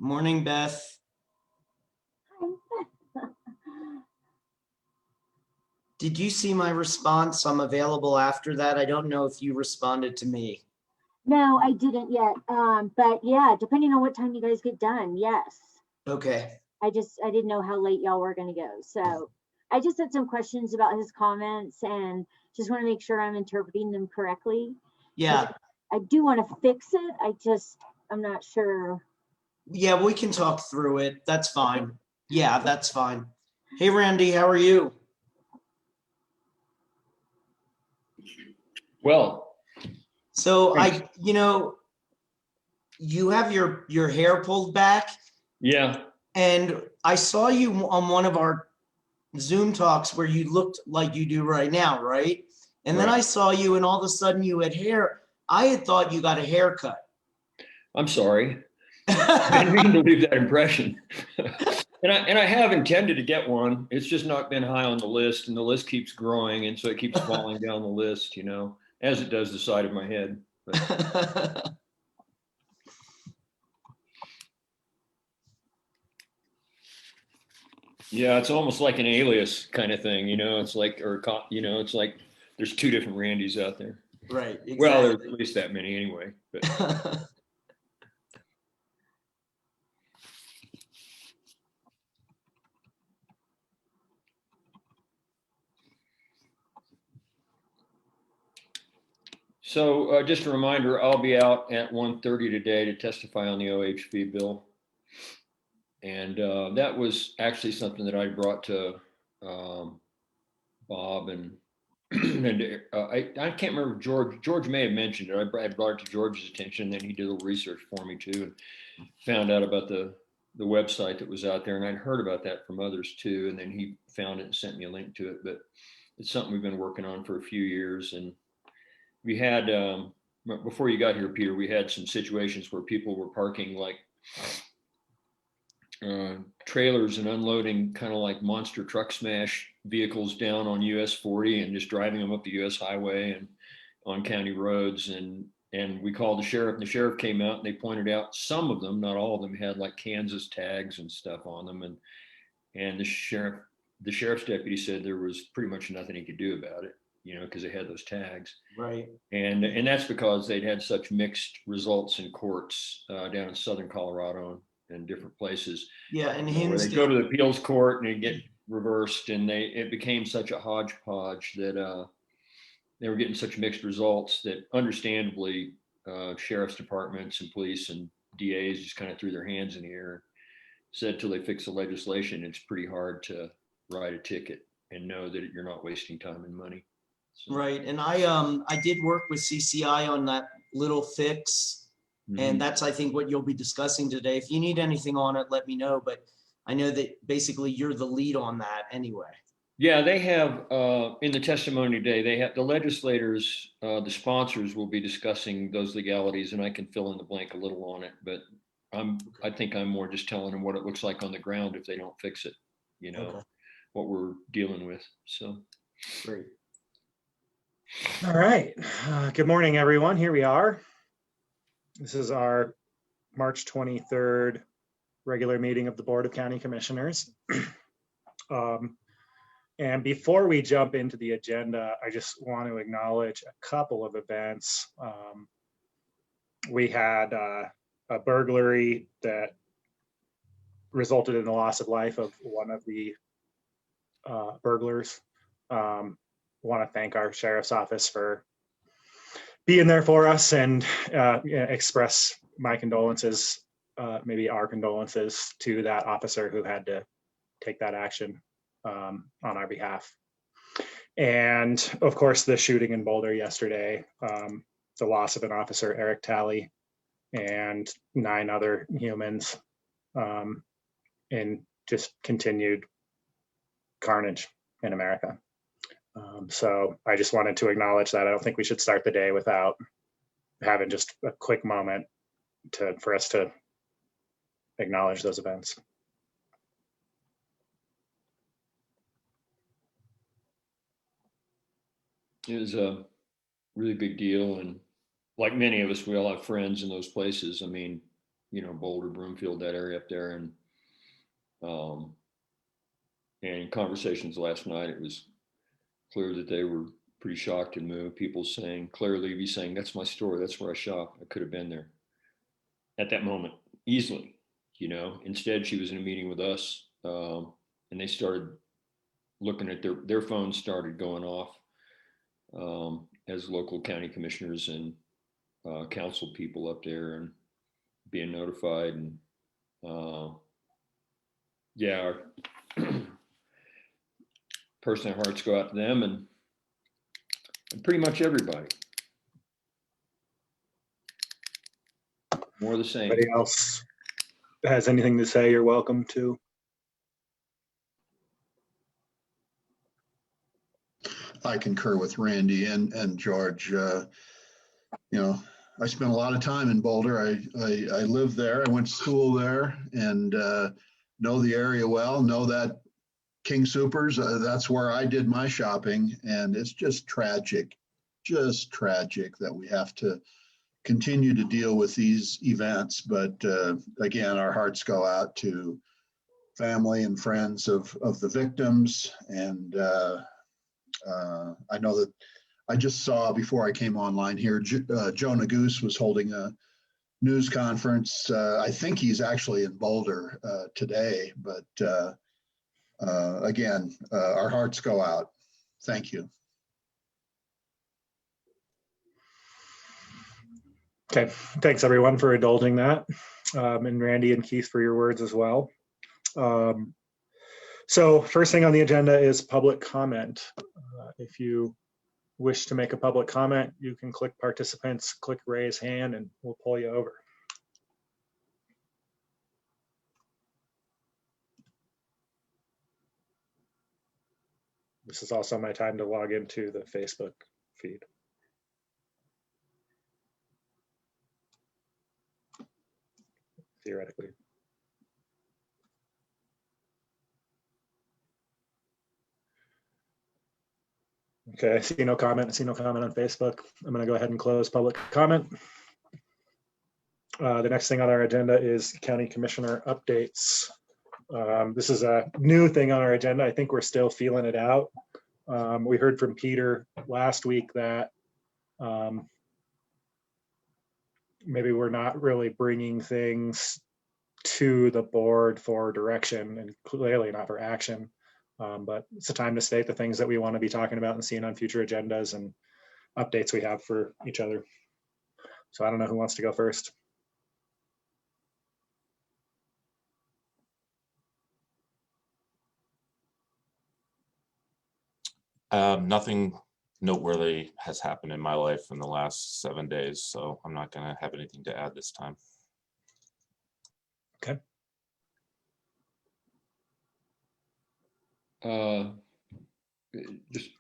Morning, Beth. Did you see my response? I'm available after that. I don't know if you responded to me. No, I didn't yet. But yeah, depending on what time you guys get done, yes. Okay. I didn't know how late y'all were gonna go. So I just had some questions about his comments and just want to make sure I'm interpreting them correctly. Yeah. I do want to fix it. I'm not sure. Yeah, we can talk through it. That's fine. Yeah, that's fine. Hey, Randy, how are you? Well, So thanks. you have your hair pulled back, Yeah, and I saw you on one of our Zoom talks where you looked like you do right now, right? And then right. I saw you, and all of a sudden you had hair. I had thought you got a haircut. I'm sorry. I didn't mean to leave that impression. And I have intended to get one. It's just not been high on the list, and the list keeps growing, and so it keeps falling down the list, as it does the side of my head. But yeah, it's almost like an alias kind of thing, It's like, it's like there's two different Randys out there. Right. Exactly. Well, there's at least that many anyway. But so just a reminder, I'll be out at 1:30 today to testify on the OHV bill. And that was actually something that I brought to Bob and and I can't remember if George may have mentioned it. I brought it to George's attention, and then he did a little research for me too, and found out about the website that was out there, and I'd heard about that from others too, and then he found it and sent me a link to it. But it's something we've been working on for a few years, and we had before you got here, Peter, we had some situations where people were parking like trailers and unloading kind of like monster truck smash vehicles down on US 40 and just driving them up the US highway and on county roads. And we called the sheriff, and the sheriff came out, and they pointed out some of them, not all of them, had like Kansas tags and stuff on them. And the sheriff's deputy said there was pretty much nothing he could do about it, because they had those tags. Right. And that's because they'd had such mixed results in courts down in southern Colorado and different places. Yeah, and where they go to the appeals court and they get reversed, and it became such a hodgepodge that they were getting such mixed results that understandably sheriff's departments and police and DAs just kind of threw their hands in the air and said till they fix the legislation, it's pretty hard to write a ticket and know that you're not wasting time and money. So. Right, and I did work with CCI on that little fix. And that's, I think, what you'll be discussing today. If you need anything on it, let me know. But I know that basically you're the lead on that anyway. Yeah, they have, in the testimony today, they have the legislators, the sponsors will be discussing those legalities, and I can fill in the blank a little on it. But I think I'm more just telling them what it looks like on the ground if they don't fix it, what we're dealing with. So great. All right. Good morning, everyone. Here we are. This is our March 23rd regular meeting of the Board of County Commissioners. And before we jump into the agenda, I just want to acknowledge a couple of events. We had a burglary that resulted in the loss of life of one of the burglars. Want to thank our sheriff's office for being there for us and express my condolences, maybe our condolences to that officer who had to take that action on our behalf. And of course, the shooting in Boulder yesterday, the loss of an officer, Eric Talley, and 9 other humans, in just continued carnage in America. So I just wanted to acknowledge that. I don't think we should start the day without having just a quick moment for us to acknowledge those events. It was a really big deal, and like many of us, we all have friends in those places. I mean, Boulder, Broomfield, that area up there. And in conversations last night, it was clear that they were pretty shocked and moved. People saying, Claire Levy saying, "That's my store. That's where I shop. I could have been there at that moment easily." Instead, she was in a meeting with us, and they started looking at their phones started going off as local county commissioners and council people up there and being notified. And yeah, personal hearts go out to them and pretty much everybody. More of the same. Anybody else has anything to say, you're welcome to. I concur with Randy and George. I spent a lot of time in Boulder. I lived there. I went to school there and know the area well, know that King Soopers, that's where I did my shopping. And it's just tragic that we have to continue to deal with these events. But again, our hearts go out to family and friends of the victims. And I know that I just saw before I came online here, Joe Nagoose was holding a news conference. I think he's actually in Boulder today, but again, our hearts go out. Thank you. Okay, thanks everyone for indulging that. And Randy and Keith for your words as well. So first thing on the agenda is public comment. If you wish to make a public comment, you can click participants, click raise hand, and we'll pull you over. This is also my time to log into the Facebook feed. Theoretically. Okay, I see no comment. I see no comment on Facebook. I'm going to go ahead and close public comment. The next thing on our agenda is county commissioner updates. This is a new thing on our agenda. I think we're still feeling it out. We heard from Peter last week that maybe we're not really bringing things to the board for direction and clearly not for action. But it's a time to state the things that we want to be talking about and seeing on future agendas and updates we have for each other. So I don't know who wants to go first. Nothing noteworthy has happened in my life in the last 7 days, so I'm not going to have anything to add this time. Okay. Just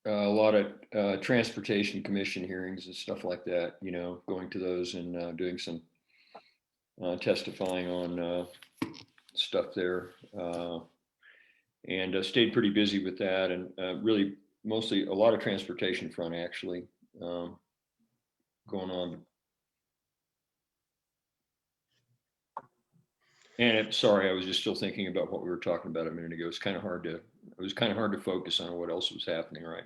a lot of transportation commission hearings and stuff like that, going to those and doing some testifying on stuff there. And stayed pretty busy with that, and really mostly a lot of transportation front actually going on. And sorry, I was just still thinking about what we were talking about a minute ago. It was kind of hard to focus on what else was happening right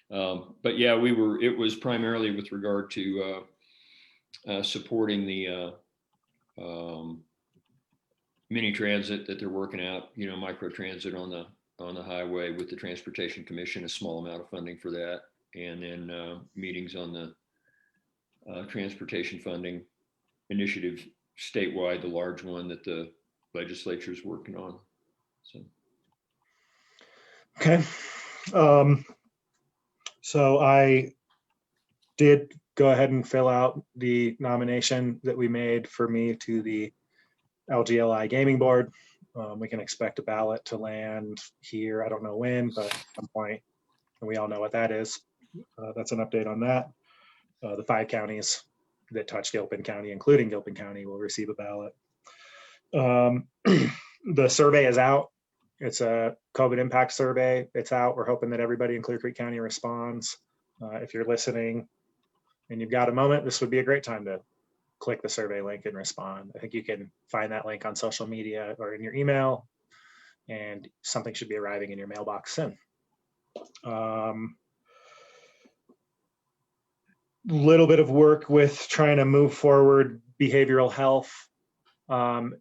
now. But yeah, it was primarily with regard to supporting the mini transit that they're working out, micro transit on the highway with the Transportation Commission, a small amount of funding for that. And then meetings on the transportation funding initiative statewide, the large one that the legislature is working on. So. Okay. So I did go ahead and fill out the nomination that we made for me to the LGLI Gaming Board. We can expect a ballot to land here. I don't know when, but at some point, and we all know what that is. That's an update on that. The 5 counties that touch Gilpin County, including Gilpin County, will receive a ballot. The survey is out. It's a COVID impact survey. It's out. We're hoping that everybody in Clear Creek County responds. If you're listening and you've got a moment, this would be a great time to click the survey link and respond. I think you can find that link on social media or in your email, and something should be arriving in your mailbox soon. Little bit of work with trying to move forward behavioral health and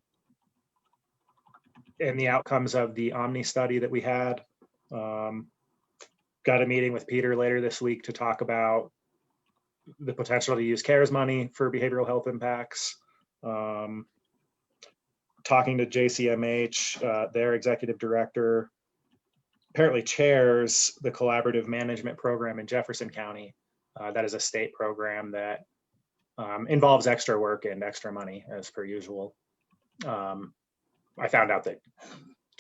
the outcomes of the Omni study that we had. Got a meeting with Peter later this week to talk about the potential to use CARES money for behavioral health impacts. Talking to JCMH, their executive director apparently chairs the collaborative management program in Jefferson County. That is a state program that involves extra work and extra money as per usual. I found out that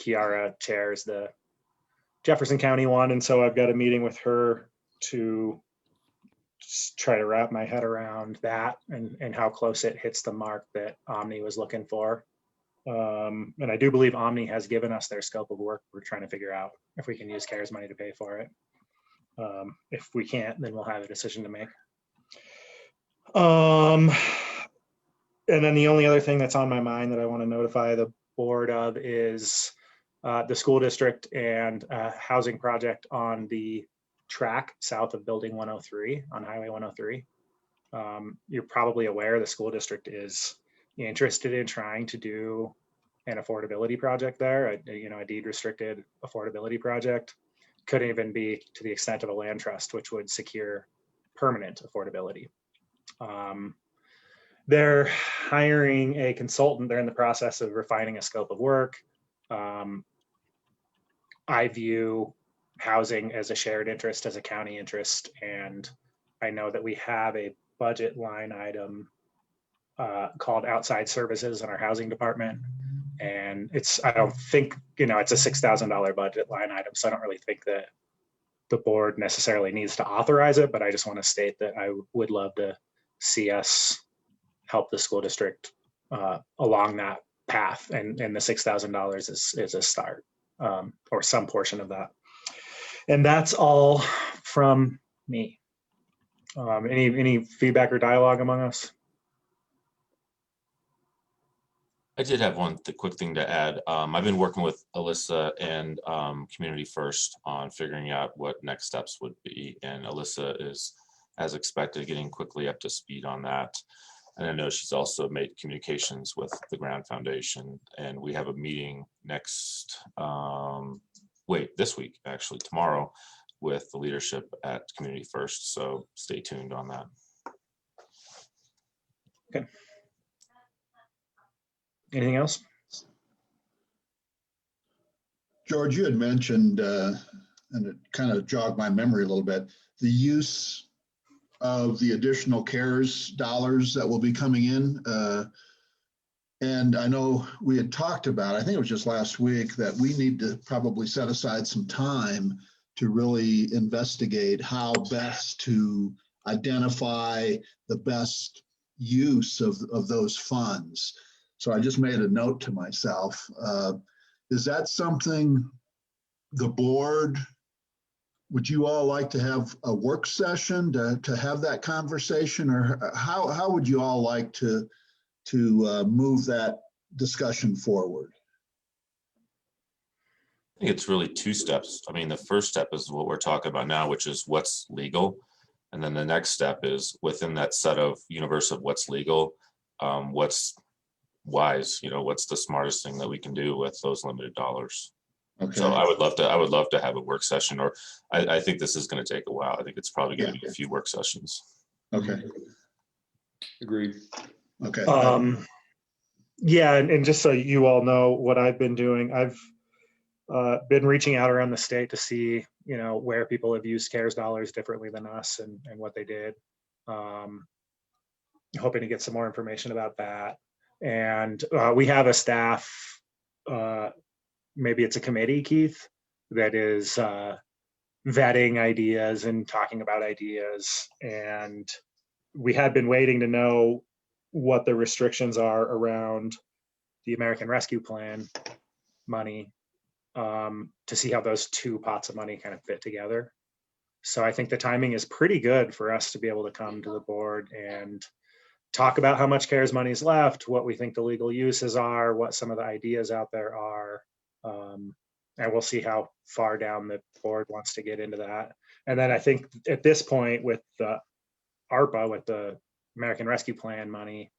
Kiara chairs the Jefferson County one, and so I've got a meeting with her to try to wrap my head around that and how close it hits the mark that Omni was looking for. And I do believe Omni has given us their scope of work. We're trying to figure out if we can use CARES money to pay for it. If we can't, then we'll have a decision to make. And then the only other thing that's on my mind that I want to notify the board of is the school district and a housing project on the track south of Building 103 on Highway 103. You're probably aware the school district is interested in trying to do an affordability project there, a deed restricted affordability project. Could even be to the extent of a land trust, which would secure permanent affordability. They're hiring a consultant. They're in the process of refining a scope of work. I view housing as a shared interest, as a county interest, and I know that we have a budget line item called outside services in our housing department. And I don't think, it's a $6,000 budget line item. So I don't really think that the board necessarily needs to authorize it, but I just want to state that I would love to see us help the school district along that path. And the $6,000 is a start, or some portion of that. And that's all from me. Any feedback or dialogue among us? I did have the quick thing to add. I've been working with Alyssa and Community First on figuring out what next steps would be. And Alyssa is, as expected, getting quickly up to speed on that. And I know she's also made communications with the Ground Foundation. And we have a meeting this week, actually, tomorrow, with the leadership at Community First. So stay tuned on that. Okay. Anything else? George, you had mentioned, and it kind of jogged my memory a little bit, the use of the additional CARES dollars that will be coming in. And I know we had talked about, I think it was just last week, that we need to probably set aside some time to really investigate how best to identify the best use of those funds. So I just made a note to myself. Is that something the board, would you all like to have a work session to have that conversation, or how would you all like to move that discussion forward? I think it's really two steps. I mean, the first step is what we're talking about now, which is what's legal. And then the next step is within that set of universe of what's legal, what's wise, what's the smartest thing that we can do with those limited dollars. Okay. So I would love to have a work session, or I think this is going to take a while. I think it's probably going to be a few work sessions. Okay. Agreed. Okay. Yeah, and just so you all know what I've been doing, I've been reaching out around the state to see, where people have used CARES dollars differently than us and what they did. Hoping to get some more information about that. And we have a staff, maybe it's a committee, Keith, that is vetting ideas and talking about ideas. And we had been waiting to know what the restrictions are around the American Rescue Plan money, to see how those two pots of money kind of fit together. So I think the timing is pretty good for us to be able to come to the board and talk about how much CARES money is left, what we think the legal uses are, what some of the ideas out there are. And we'll see how far down the board wants to get into that. And then I think at this point with the ARPA, with the American Rescue Plan money,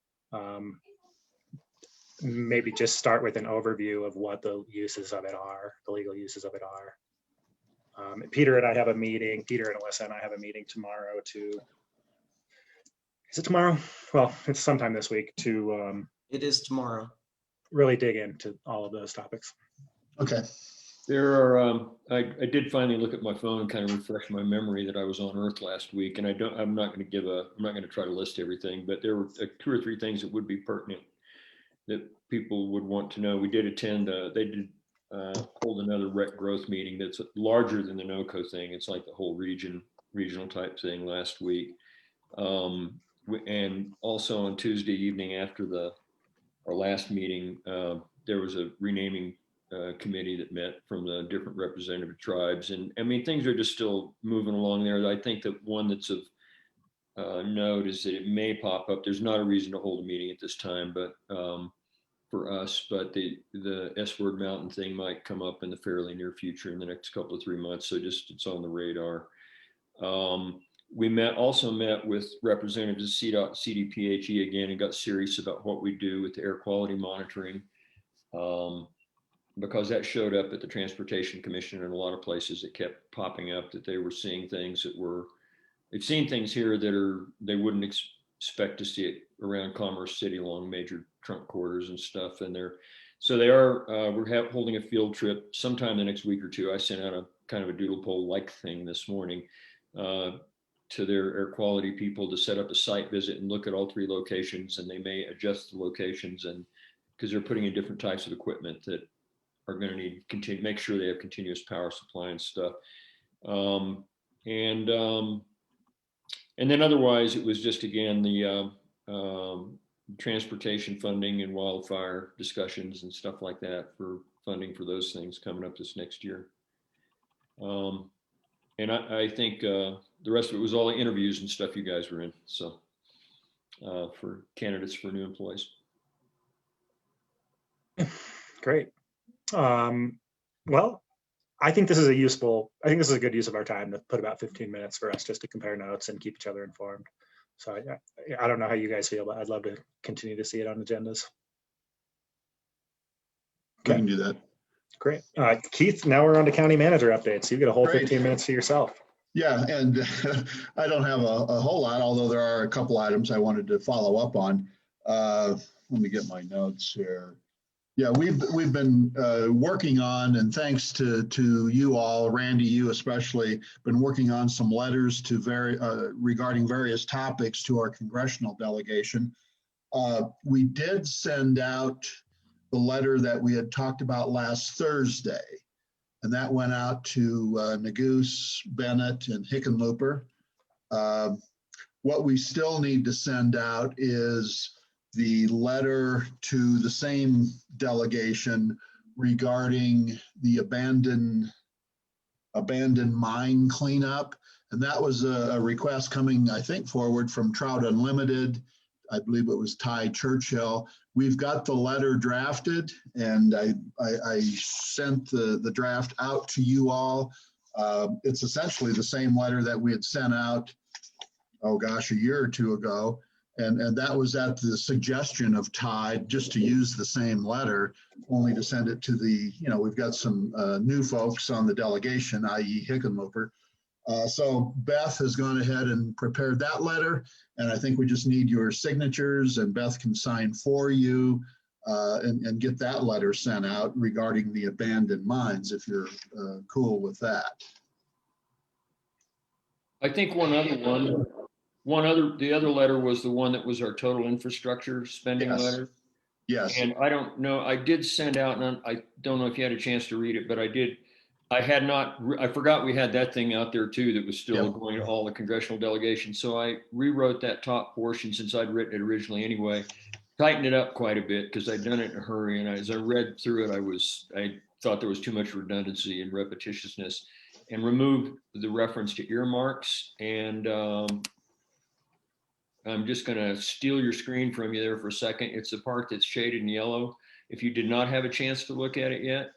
maybe just start with an overview of what the uses of it are, the legal uses of it are. Peter and I have a meeting, Peter and Alyssa and I have a meeting tomorrow to, is it tomorrow? Well, it's sometime this week to It is tomorrow. really dig into all of those topics. Okay. There are, I did finally look at my phone and kind of refresh my memory that I was on Earth last week, and I'm not going to try to list everything, but there were 2 or 3 things that would be pertinent that people would want to know. We did attend, they did hold another rec growth meeting that's larger than the NOCO thing. It's like the whole regional type thing last week. And also on Tuesday evening after our last meeting, there was a renaming committee that met from the different representative tribes. And I mean, things are just still moving along there. I think that one that's of note is that it may pop up. There's not a reason to hold a meeting at this time, but for us, but the S-word mountain thing might come up in the fairly near future in the next couple of 3 months. So just, it's on the radar. We also met with representatives of CDOT, CDPHE again, and got serious about what we do with the air quality monitoring. Because that showed up at the Transportation Commission in a lot of places. It kept popping up that they were seeing things that they've seen things here that they wouldn't expect to see it around Commerce City along major trunk corridors and stuff. And we're holding a field trip sometime the next week or two. I sent out a kind of a doodle poll like thing this morning to their air quality people to set up a site visit and look at all 3 locations, and they may adjust the locations, and because they're putting in different types of equipment that are going to need make sure they have continuous power supply and stuff. And then otherwise, it was just, again, the transportation funding and wildfire discussions and stuff like that for funding for those things coming up this next year. And I think the rest of it was all the interviews and stuff you guys were in. So for candidates for new employees. Great. Well, I think this is a good use of our time to put about 15 minutes for us just to compare notes and keep each other informed. So I don't know how you guys feel, but I'd love to continue to see it on agendas. We can do that. Great. Keith, now we're on to county manager updates. You get a whole Great. 15 minutes to yourself. Yeah, and I don't have a whole lot, although there are a couple items I wanted to follow up on. Let me get my notes here. Yeah, we've been working on, and thanks to you all, Randy, you especially, been working on some letters to regarding various topics to our congressional delegation. We did send out the letter that we had talked about last Thursday, and that went out to Nagoose, Bennett, and Hickenlooper. What we still need to send out is the letter to the same delegation regarding the abandoned mine cleanup. And that was a request coming, I think, forward from Trout Unlimited. I believe it was Ty Churchill. We've got the letter drafted, and I sent the draft out to you all. It's essentially the same letter that we had sent out, oh gosh, a year or two ago. And that was at the suggestion of Ty, just to use the same letter, only to send it to we've got some new folks on the delegation, i.e. Hickenlooper. So Beth has gone ahead and prepared that letter, and I think we just need your signatures, and Beth can sign for you and get that letter sent out regarding the abandoned mines, if you're cool with that. I think the other letter was the one that was our total infrastructure spending letter. Yes. And I don't know, I did send out, and I don't know if you had a chance to read it, but I forgot we had that thing out there too that was still going to all the congressional delegations. So I rewrote that top portion, since I'd written it originally anyway, tightened it up quite a bit because I'd done it in a hurry. And as I read through it, I thought there was too much redundancy and repetitiousness, and removed the reference to earmarks and I'm just going to steal your screen from you there for a second. It's the part that's shaded in yellow. If you did not have a chance to look at it yet,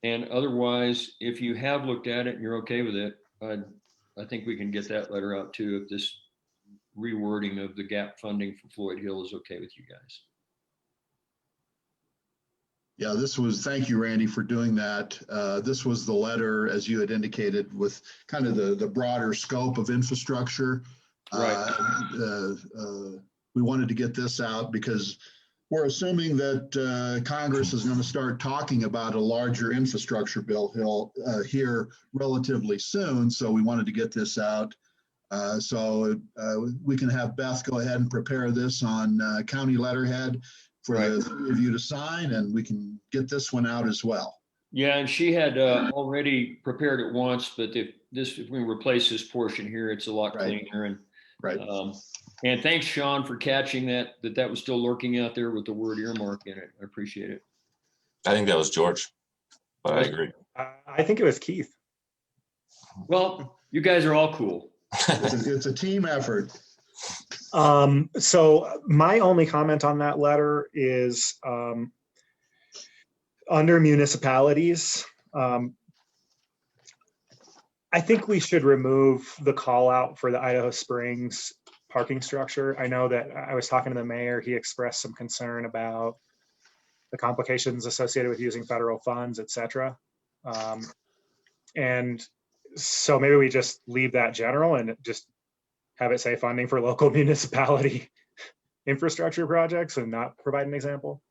and otherwise, if you have looked at it and you're okay with it, I think we can get that letter out too, if this rewording of the gap funding for Floyd Hill is okay with you guys. Yeah, thank you, Randy, for doing that. This was the letter, as you had indicated, with kind of the broader scope of infrastructure. Right. We wanted to get this out because we're assuming that Congress is going to start talking about a larger infrastructure bill here relatively soon. So we wanted to get this out. So we can have Beth go ahead and prepare this on county letterhead for the three of you to sign, and we can get this one out as well. Yeah, and she had already prepared it once, but if we replace this portion here, it's a lot cleaner. And right. And thanks, Sean, for catching that was still lurking out there with the word earmark in it. I appreciate it. I think that was George, but I agree. I think it was Keith. Well, you guys are all cool. It's a team effort. So my only comment on that letter is under municipalities. I think we should remove the call out for the Idaho Springs parking structure. I know that I was talking to the mayor. He expressed some concern about the complications associated with using federal funds, et cetera. And so maybe we just leave that general and just have it say funding for local municipality infrastructure projects and not provide an example.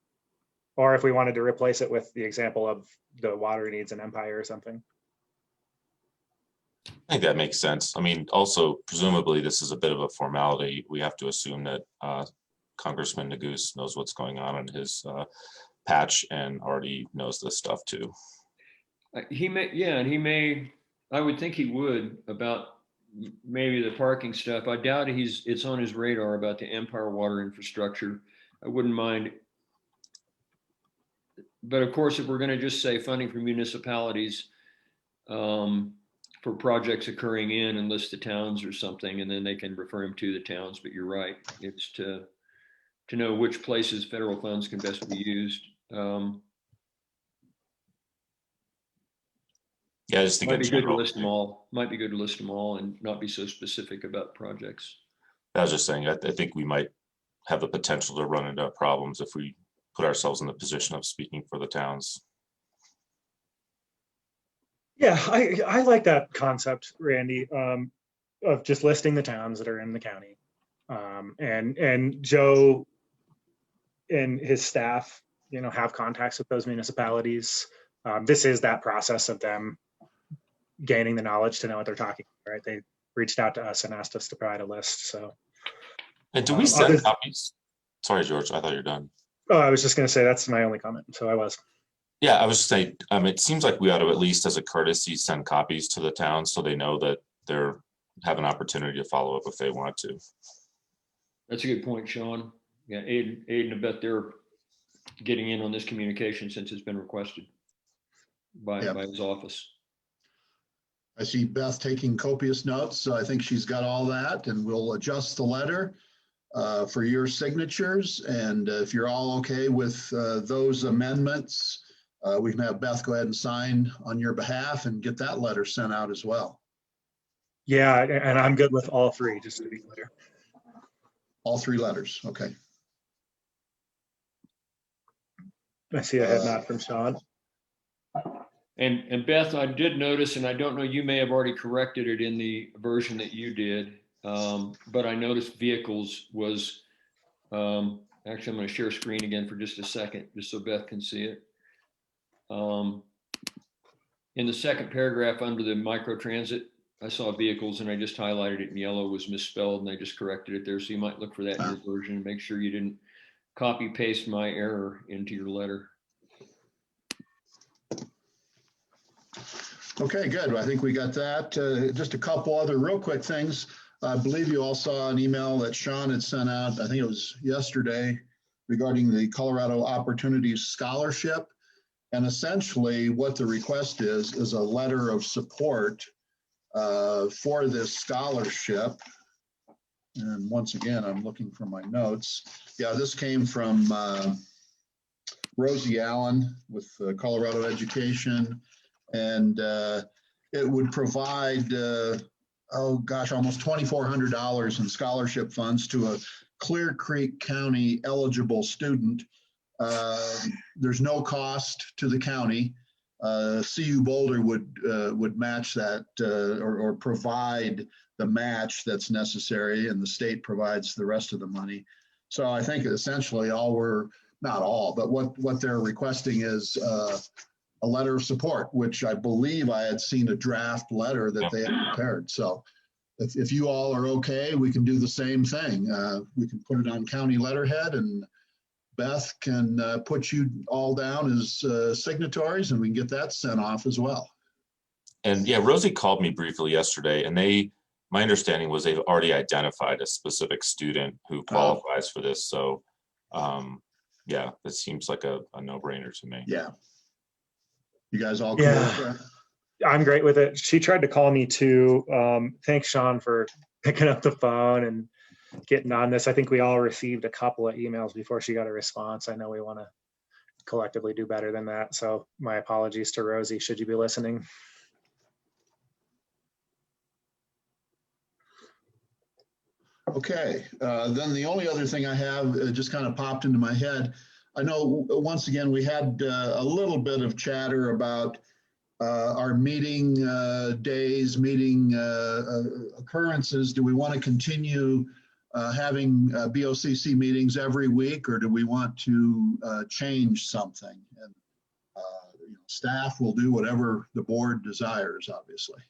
Or if we wanted to replace it with the example of the water needs in Empire or something. I think that makes sense. I mean, also, presumably, this is a bit of a formality. We have to assume that Congressman Nagus knows what's going on in his patch and already knows this stuff too. He may, yeah, and he may, I would think he would about maybe the parking stuff. I doubt it's on his radar about the Empire water infrastructure. I wouldn't mind. But of course, if we're going to just say funding for municipalities for projects occurring in and list the towns or something, and then they can refer them to the towns. But you're right. It's to know which places federal funds can best be used. Yeah, I just think might be good to list them all. Might be good to list them all and not be so specific about projects. I was just saying, I think we might have the potential to run into problems if we put ourselves in the position of speaking for the towns. Yeah, I like that concept, Randy, of just listing the towns that are in the county. And Joe and his staff, have contacts with those municipalities. This is that process of them gaining the knowledge to know what they're talking about, right? They reached out to us and asked us to provide a list. So, and do we send copies? Sorry, George, I thought you're done. Oh, I was just going to say that's my only comment. So I was. Yeah, I was just saying, it seems like we ought to at least as a courtesy send copies to the town so they know that they're have an opportunity to follow up if they want to. That's a good point, Sean. Yeah, Aiden, I bet they're getting in on this communication since it's been requested by his office. I see Beth taking copious notes, so I think she's got all that, and we'll adjust the letter for your signatures. And if you're all okay with those amendments, we can have Beth go ahead and sign on your behalf and get that letter sent out as well. Yeah, and I'm good with all three, just to be clear. All three letters, okay. I see a head nod from Sean. And Beth, I did notice, and I don't know, you may have already corrected it in the version that you did, but I noticed vehicles was, actually, I'm going to share screen again for just a second, just so Beth can see it. In the second paragraph under the microtransit, I saw vehicles and I just highlighted it in yellow, was misspelled, and I just corrected it there. So you might look for that in your version and make sure you didn't copy paste my error into your letter. Okay, good. I think we got that. Just a couple other real quick things. I believe you all saw an email that Sean had sent out, I think it was yesterday, regarding the Colorado Opportunities Scholarship. And essentially what the request is a letter of support for this scholarship. And once again, I'm looking for my notes. Yeah, this came from Rosie Allen with Colorado Education. And it would provide, oh gosh, almost $2,400 in scholarship funds to a Clear Creek County eligible student. There's no cost to the county. CU Boulder would match that or provide the match that's necessary, and the state provides the rest of the money. So I think essentially not all, but what they're requesting is a letter of support, which I believe I had seen a draft letter that they had prepared. So if you all are okay, we can do the same thing. We can put it on county letterhead, and Beth can put you all down as signatories, and we can get that sent off as well. And yeah, Rosie called me briefly yesterday, and my understanding was they've already identified a specific student who qualifies for this. So yeah, it seems like a no-brainer to me. Yeah. You guys all cool with that? I'm great with it. She tried to call me too. Thanks, Sean, for picking up the phone and getting on this. I think we all received a couple of emails before she got a response. I know we want to collectively do better than that. So my apologies to Rosie, should you be listening. Okay, then the only other thing I have just kind of popped into my head. I know once again, we had a little bit of chatter about our meeting days, meeting occurrences. Do we want to continue having BOCC meetings every week, or do we want to change something? And staff will do whatever the board desires, obviously.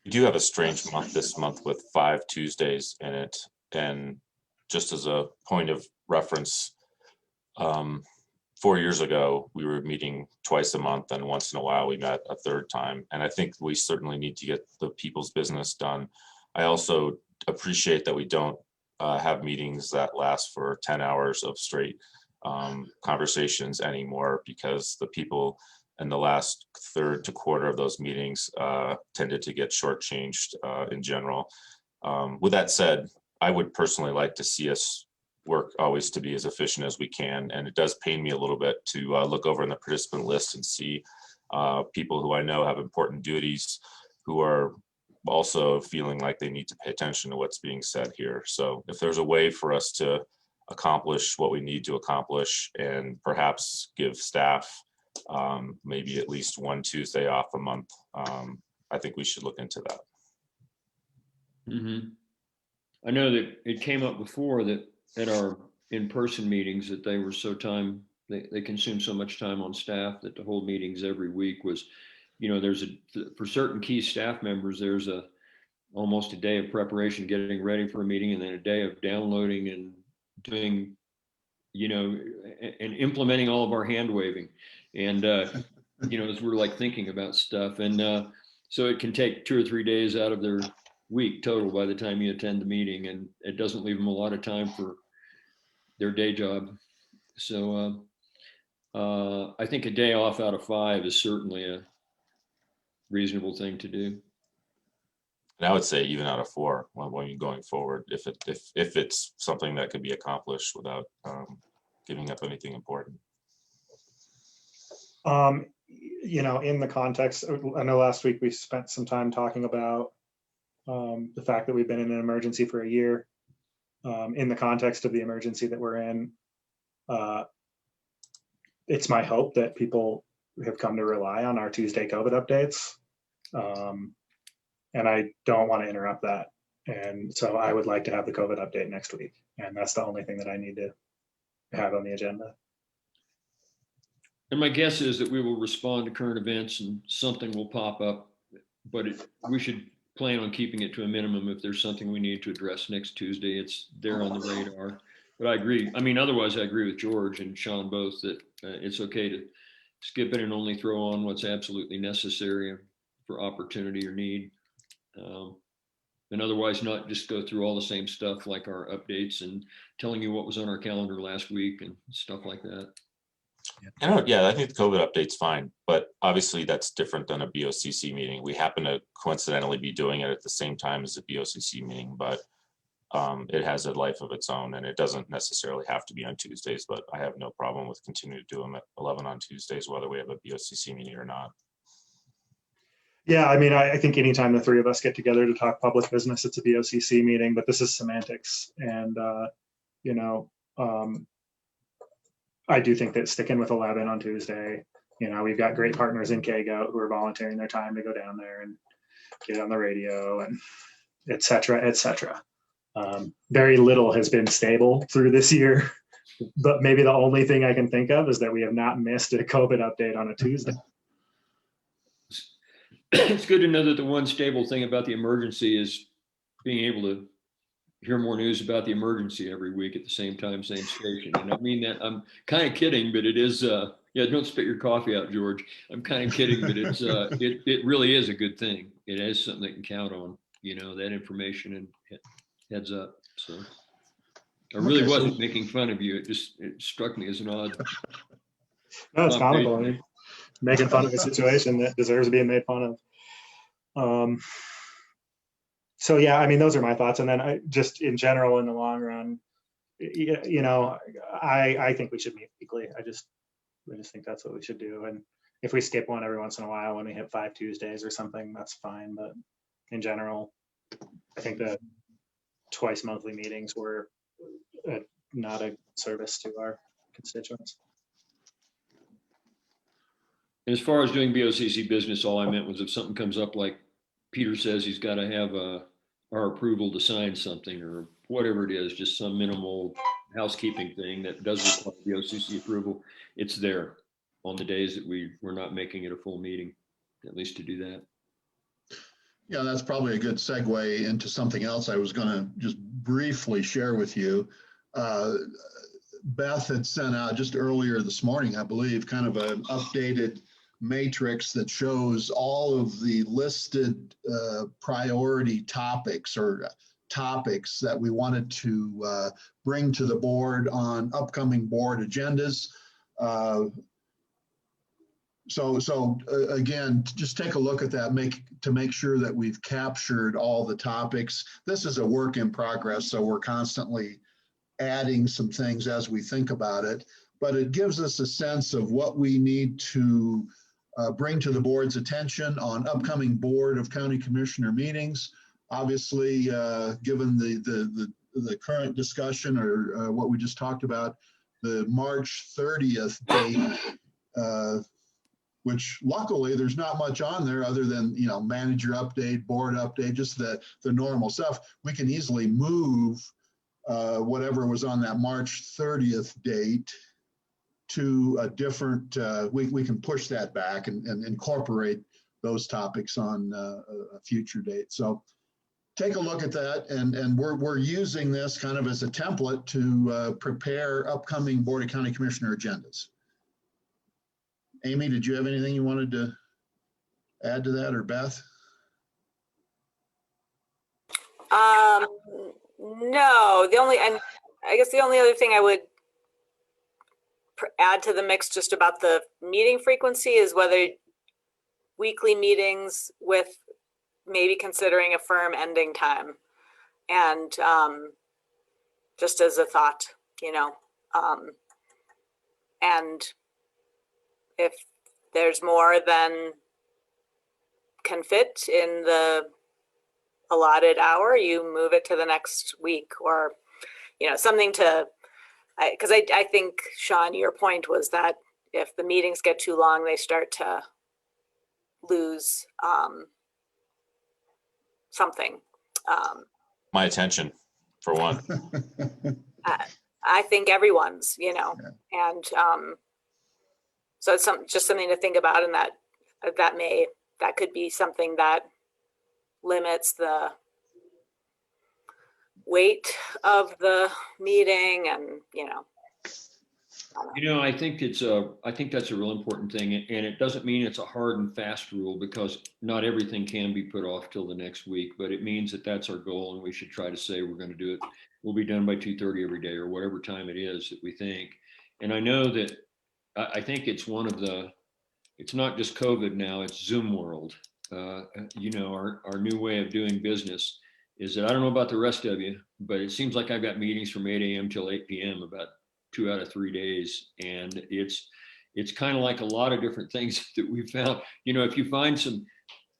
We do have a strange month this month with 5 Tuesdays in it. And just as a point of reference, 4 years ago, we were meeting twice a month, and once in a while we met a third time. And I think we certainly need to get the people's business done. I also appreciate that we don't have meetings that last for 10 hours of straight conversations anymore, because the people in the last third to quarter of those meetings tended to get shortchanged in general. With that said, I would personally like to see us work always to be as efficient as we can. And it does pain me a little bit to look over in the participant list and see people who I know have important duties who are also feeling like they need to pay attention to what's being said here. So if there's a way for us to accomplish what we need to accomplish, and perhaps give staff maybe at least one Tuesday off a month, I think we should look into that. Mm-hmm. I know that it came up before that at our in-person meetings that they were they consume so much time on staff that to hold meetings every week was, there's for certain key staff members, there's almost a day of preparation, getting ready for a meeting, and then a day of downloading and doing, and implementing all of our hand waving. And, as we're like thinking about stuff. And so it can take 2 or 3 days out of their week total by the time you attend the meeting, and it doesn't leave them a lot of time for their day job. So I think a day off out of 5 is certainly a reasonable thing to do. And I would say even out of 4 when you're going forward, if it's something that could be accomplished without giving up anything important. In the context, I know last week we spent some time talking about the fact that we've been in an emergency for a year. In the context of the emergency that we're in, it's my hope that people have come to rely on our Tuesday COVID updates. And I don't want to interrupt that. And so I would like to have the COVID update next week. And that's the only thing that I need to have on the agenda. And my guess is that we will respond to current events and something will pop up, but we should plan on keeping it to a minimum. If there's something we need to address next Tuesday, it's there on the radar. But I agree. I mean, otherwise I agree with George and Sean both that it's okay to skip it and only throw on what's absolutely necessary for opportunity or need. And otherwise not just go through all the same stuff like our updates and telling you what was on our calendar last week and stuff like that. Yeah, I think the COVID update's fine, but obviously that's different than a BOCC meeting. We happen to coincidentally be doing it at the same time as a BOCC meeting, but it has a life of its own, and it doesn't necessarily have to be on Tuesdays, but I have no problem with continuing to do them at 11 on Tuesdays, whether we have a BOCC meeting or not. Yeah, I mean, I think anytime the three of us get together to talk public business, it's a BOCC meeting, but this is semantics. And, you know, I do think that sticking with 11 on Tuesday, you know, we've got great partners in KGO who are volunteering their time to go down there and get on the radio and et cetera, et cetera. Very little has been stable through this year, but maybe the only thing I can think of is that we have not missed a COVID update on a Tuesday. It's good to know that the one stable thing about the emergency is being able to hear more news about the emergency every week at the same time, same station. And I mean that, I'm kind of kidding, but it is, yeah, don't spit your coffee out, George. I'm kind of kidding, but it's, it really is a good thing. It is something they can count on, you know, that information and heads up. So I really wasn't making fun of you. It struck me as an odd. No, it's comical. I mean, making fun of a situation that deserves being made fun of. So yeah, I mean, those are my thoughts. And then I just in general, in the long run, you know, I think we should meet weekly. I just think that's what we should do. And if we skip one every once in a while when we hit 5 Tuesdays or something, that's fine. But in general, I think that twice monthly meetings were not a service to our constituents. And as far as doing BOCC business, all I meant was if something comes up, like Peter says, he's got to have our approval to sign something or whatever it is, just some minimal housekeeping thing that does require BOCC approval. It's there on the days that we're not making it a full meeting, at least to do that. Yeah, that's probably a good segue into something else I was going to just briefly share with you. Beth had sent out just earlier this morning, I believe, kind of an updated matrix that shows all of the listed priority topics or topics that we wanted to bring to the board on upcoming board agendas. So again, just take a look at that, to make sure that we've captured all the topics. This is a work in progress, so we're constantly adding some things as we think about it, but it gives us a sense of what we need to bring to the board's attention on upcoming Board of County Commissioner meetings. Obviously, given the current discussion or what we just talked about, the March 30th date, which luckily there's not much on there other than, you know, manager update, board update, just the normal stuff. We can easily move whatever was on that March 30th date to a different, we can push that back and incorporate those topics on a future date. So take a look at that, and we're using this kind of as a template to prepare upcoming Board of County Commissioner agendas. Amy, did you have anything you wanted to add to that, or Beth? No, I guess the only other thing I would add to the mix just about the meeting frequency is whether weekly meetings with maybe considering a firm ending time. And just as a thought, you know, and if there's more than can fit in the allotted hour, you move it to the next week, or, you know, something to, because I think, Sean, your point was that if the meetings get too long, they start to lose something. My attention, for one. I think everyone's, you know, yeah. And so it's just something to think about, and that could be something that limits the weight of the meeting, and I think I think that's a real important thing, and it doesn't mean it's a hard and fast rule, because not everything can be put off till the next week, but it means that that's our goal, and we should try to say we're going to do it. We'll be done by 2:30 every day, or whatever time it is that we think. And I know that I think it's it's not just COVID now, it's Zoom world. Our new way of doing business is that I don't know about the rest of you, but it seems like I've got meetings from 8 a.m. till 8 p.m. about 2 out of 3 days. And it's kind of like a lot of different things that we found. If you find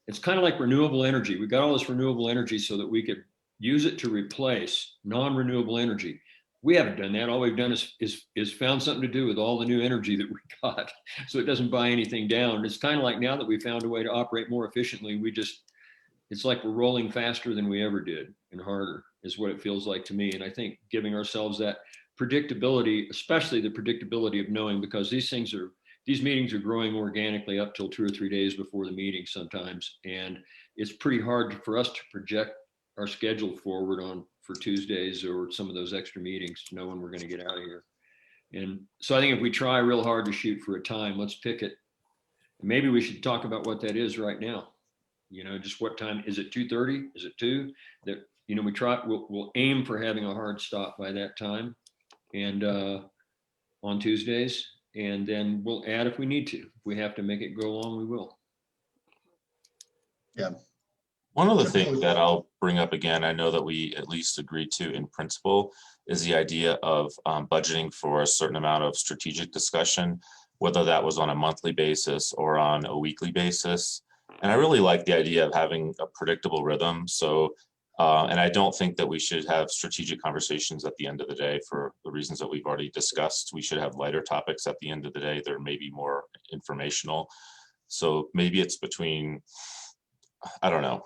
it's kind of like renewable energy. We got all this renewable energy so that we could use it to replace non-renewable energy. We haven't done that. All we've done is found something to do with all the new energy that we got. So it doesn't buy anything down. It's kind of like now that we found a way to operate more efficiently, it's like we're rolling faster than we ever did and harder is what it feels like to me. And I think giving ourselves that predictability, especially the predictability of knowing, because these meetings are growing organically up till 2 or 3 days before the meeting sometimes. And it's pretty hard for us to project our schedule forward for Tuesdays or some of those extra meetings to know when we're going to get out of here. And so I think if we try real hard to shoot for a time, let's pick it. Maybe we should talk about what that is right now. Just what time. Is it 2:30? Is it 2? That, we'll aim for having a hard stop by that time and on Tuesdays. And then we'll add if we need to. If we have to make it go long, we will. Yeah. One other thing that I'll bring up again, I know that we at least agreed to in principle, is the idea of budgeting for a certain amount of strategic discussion, whether that was on a monthly basis or on a weekly basis. And I really like the idea of having a predictable rhythm. So, and I don't think that we should have strategic conversations at the end of the day for the reasons that we've already discussed. We should have lighter topics at the end of the day. They're maybe more informational. So maybe it's between, I don't know,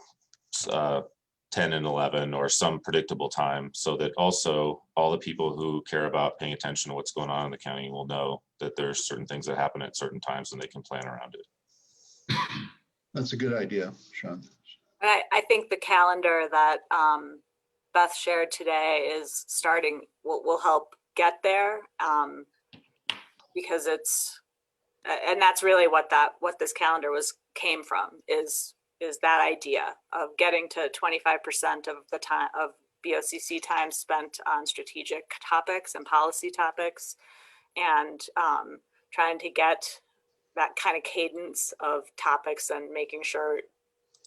10 and 11 or some predictable time, so that also all the people who care about paying attention to what's going on in the county will know that there's certain things that happen at certain times and they can plan around it. That's a good idea, Sean. I think the calendar that Beth shared today is will help get there, because and that's really what this calendar came from is that idea of getting to 25% of the time of BOCC time spent on strategic topics and policy topics, and trying to get that kind of cadence of topics and making sure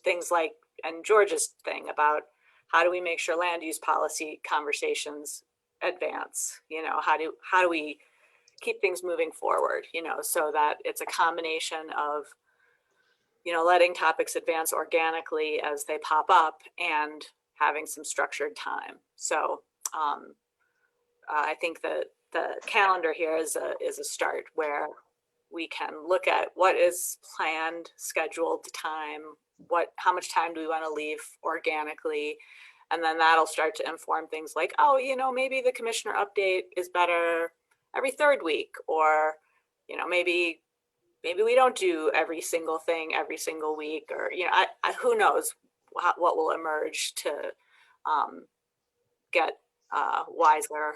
things like, and George's thing about how do we make sure land use policy conversations advance, how do we keep things moving forward, so that it's a combination of, letting topics advance organically as they pop up and having some structured time. So I think that the calendar here is a start where we can look at what is planned, scheduled time, how much time do we want to leave organically, and then that'll start to inform things like, maybe the commissioner update is better every third week, or maybe we don't do every single thing every single week, or who knows what will emerge to get wiser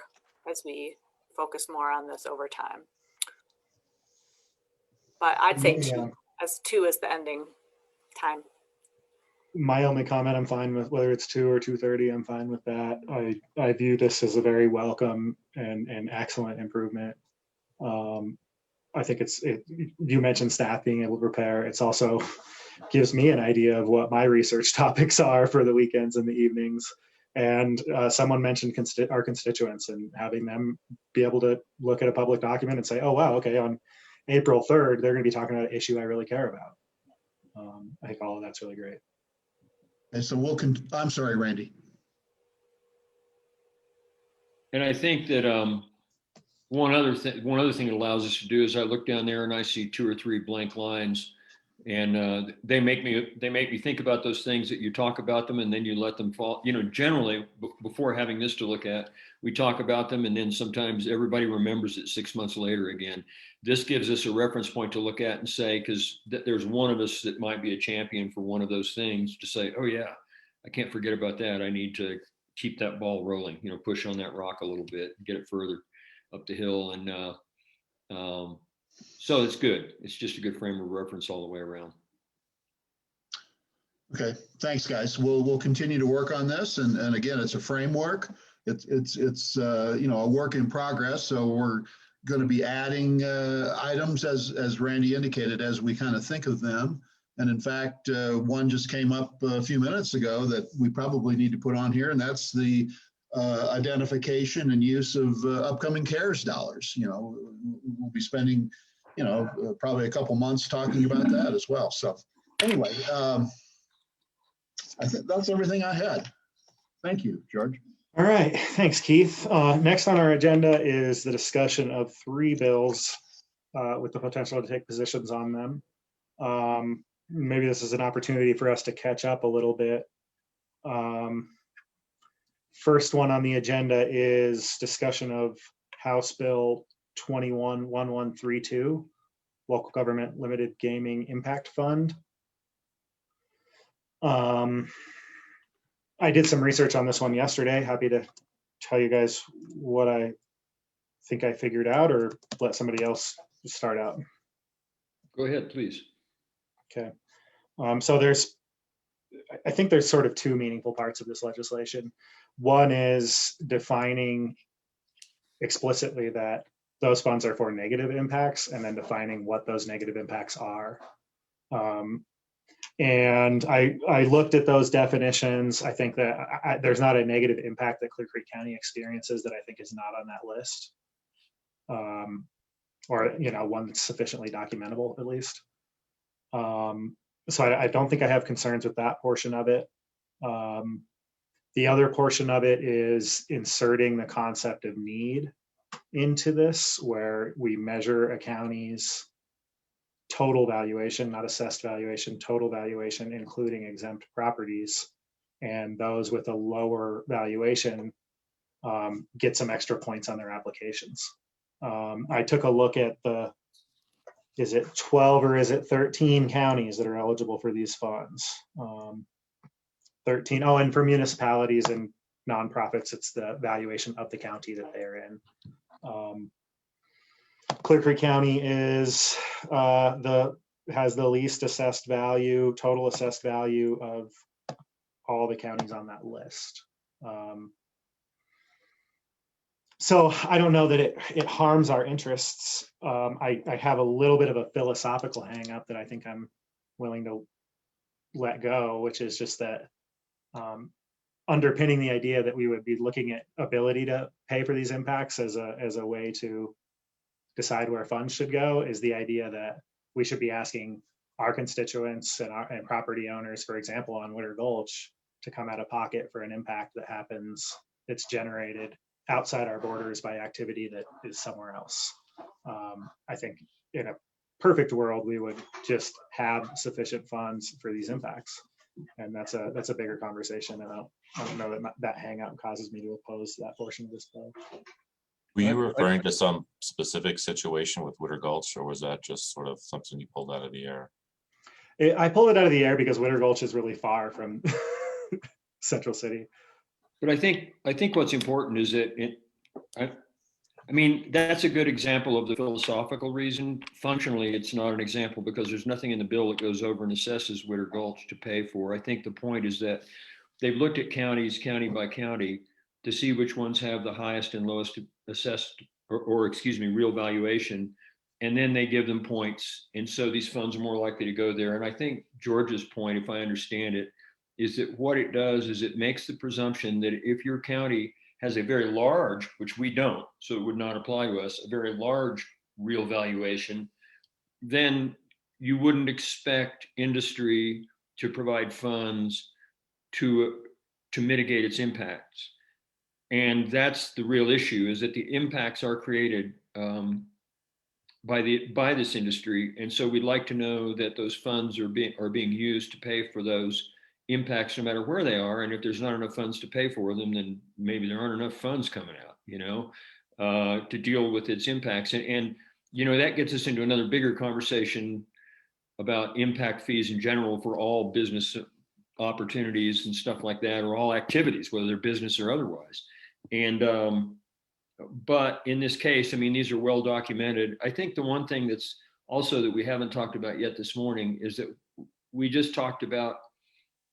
as we focus more on this over time. But I'd say two is the ending time. My only comment, I'm fine with whether it's 2 or 2:30. I'm fine with that. I view this as a very welcome and excellent improvement. I think you mentioned staff being able to prepare. It's also gives me an idea of what my research topics are for the weekends and the evenings. And someone mentioned our constituents, and having them be able to look at a public document and say, oh, wow, okay, on April 3rd, they're going to be talking about an issue I really care about. I think all of that's really great. And so I'm sorry, Randy. And I think that one other thing it allows us to do is I look down there and I see 2 or 3 blank lines, and they make me think about those things that you talk about them, and then you let them fall. Generally before having this to look at, we talk about them, and then sometimes everybody remembers it 6 months later again. This gives us a reference point to look at and say, because there's one of us that might be a champion for one of those things, to say, oh yeah, I can't forget about that. I need to keep that ball rolling, push on that rock a little bit, get it further up the hill. And so it's good. It's just a good frame of reference all the way around. Okay, thanks, guys. We'll continue to work on this, and again, it's a framework. It's a work in progress. So going to be adding items as Randy indicated, as we kind of think of them. And in fact, one just came up a few minutes ago that we probably need to put on here, and that's the identification and use of upcoming CARES dollars. You know, we'll be spending, you know, probably a couple months talking about that as well. So anyway, I think that's everything I had. Thank you, George. All right, thanks, Keith. Next on our agenda is the discussion of 3 bills with the potential to take positions on them. Maybe this is an opportunity for us to catch up a little bit. First one on the agenda is discussion of House Bill 211132, Local Government Limited Gaming Impact Fund. I did some research on this one yesterday. Happy to tell you guys what I think I figured out, or let somebody else start out. Go ahead, please. Okay. So I think there's sort of 2 meaningful parts of this legislation. One is defining explicitly that those funds are for negative impacts, and then defining what those negative impacts are. And I looked at those definitions. I think that there's not a negative impact that Clear Creek County experiences that I think is not on that list, or, you know, one that's sufficiently documentable at least. So I don't think I have concerns with that portion of it. The other portion of it is inserting the concept of need into this, where we measure a county's total valuation, not assessed valuation, total valuation, including exempt properties. And those with a lower valuation get some extra points on their applications. I took a look at is it 12 or is it 13 counties that are eligible for these funds? 13. Oh, and for municipalities and nonprofits, it's the valuation of the county that they're in. Clear Creek County has the least assessed value, total assessed value of all the counties on that list. So I don't know that it harms our interests. I have a little bit of a philosophical hang up that I think I'm willing to let go, which is just that underpinning the idea that we would be looking at ability to pay for these impacts as a way to decide where funds should go, is the idea that we should be asking our constituents and property owners, for example, on Witter Gulch, to come out of pocket for an impact that's generated outside our borders by activity that is somewhere else. I think in a perfect world, we would just have sufficient funds for these impacts. And that's a bigger conversation. And I don't know that hang up causes me to oppose that portion of this bill. Were you referring to some specific situation with Witter Gulch, or was that just sort of something you pulled out of the air? I pulled it out of the air because Witter Gulch is really far from Central City. But I think what's important is that I mean, that's a good example of the philosophical reason. Functionally, it's not an example because there's nothing in the bill that goes over and assesses Witter Gulch to pay for. I think the point is that they've looked at counties, county by county, to see which ones have the highest and lowest assessed or excuse me, real valuation. And then they give them points. And so these funds are more likely to go there. And I think George's point, if I understand it, is that what it does is it makes the presumption that if your county has a very large, which we don't, so it would not apply to us, a very large real valuation, then you wouldn't expect industry to provide funds to mitigate its impacts. And that's the real issue, is that the impacts are created by this industry. And so we'd like to know that those funds are being used to pay for those impacts no matter where they are. And if there's not enough funds to pay for them, then maybe there aren't enough funds coming out, to deal with its impacts. And that gets us into another bigger conversation about impact fees in general for all business opportunities and stuff like that, or all activities, whether they're business or otherwise. And but in this case, I mean, these are well documented. I think the one thing that's also that we haven't talked about yet this morning is that we just talked about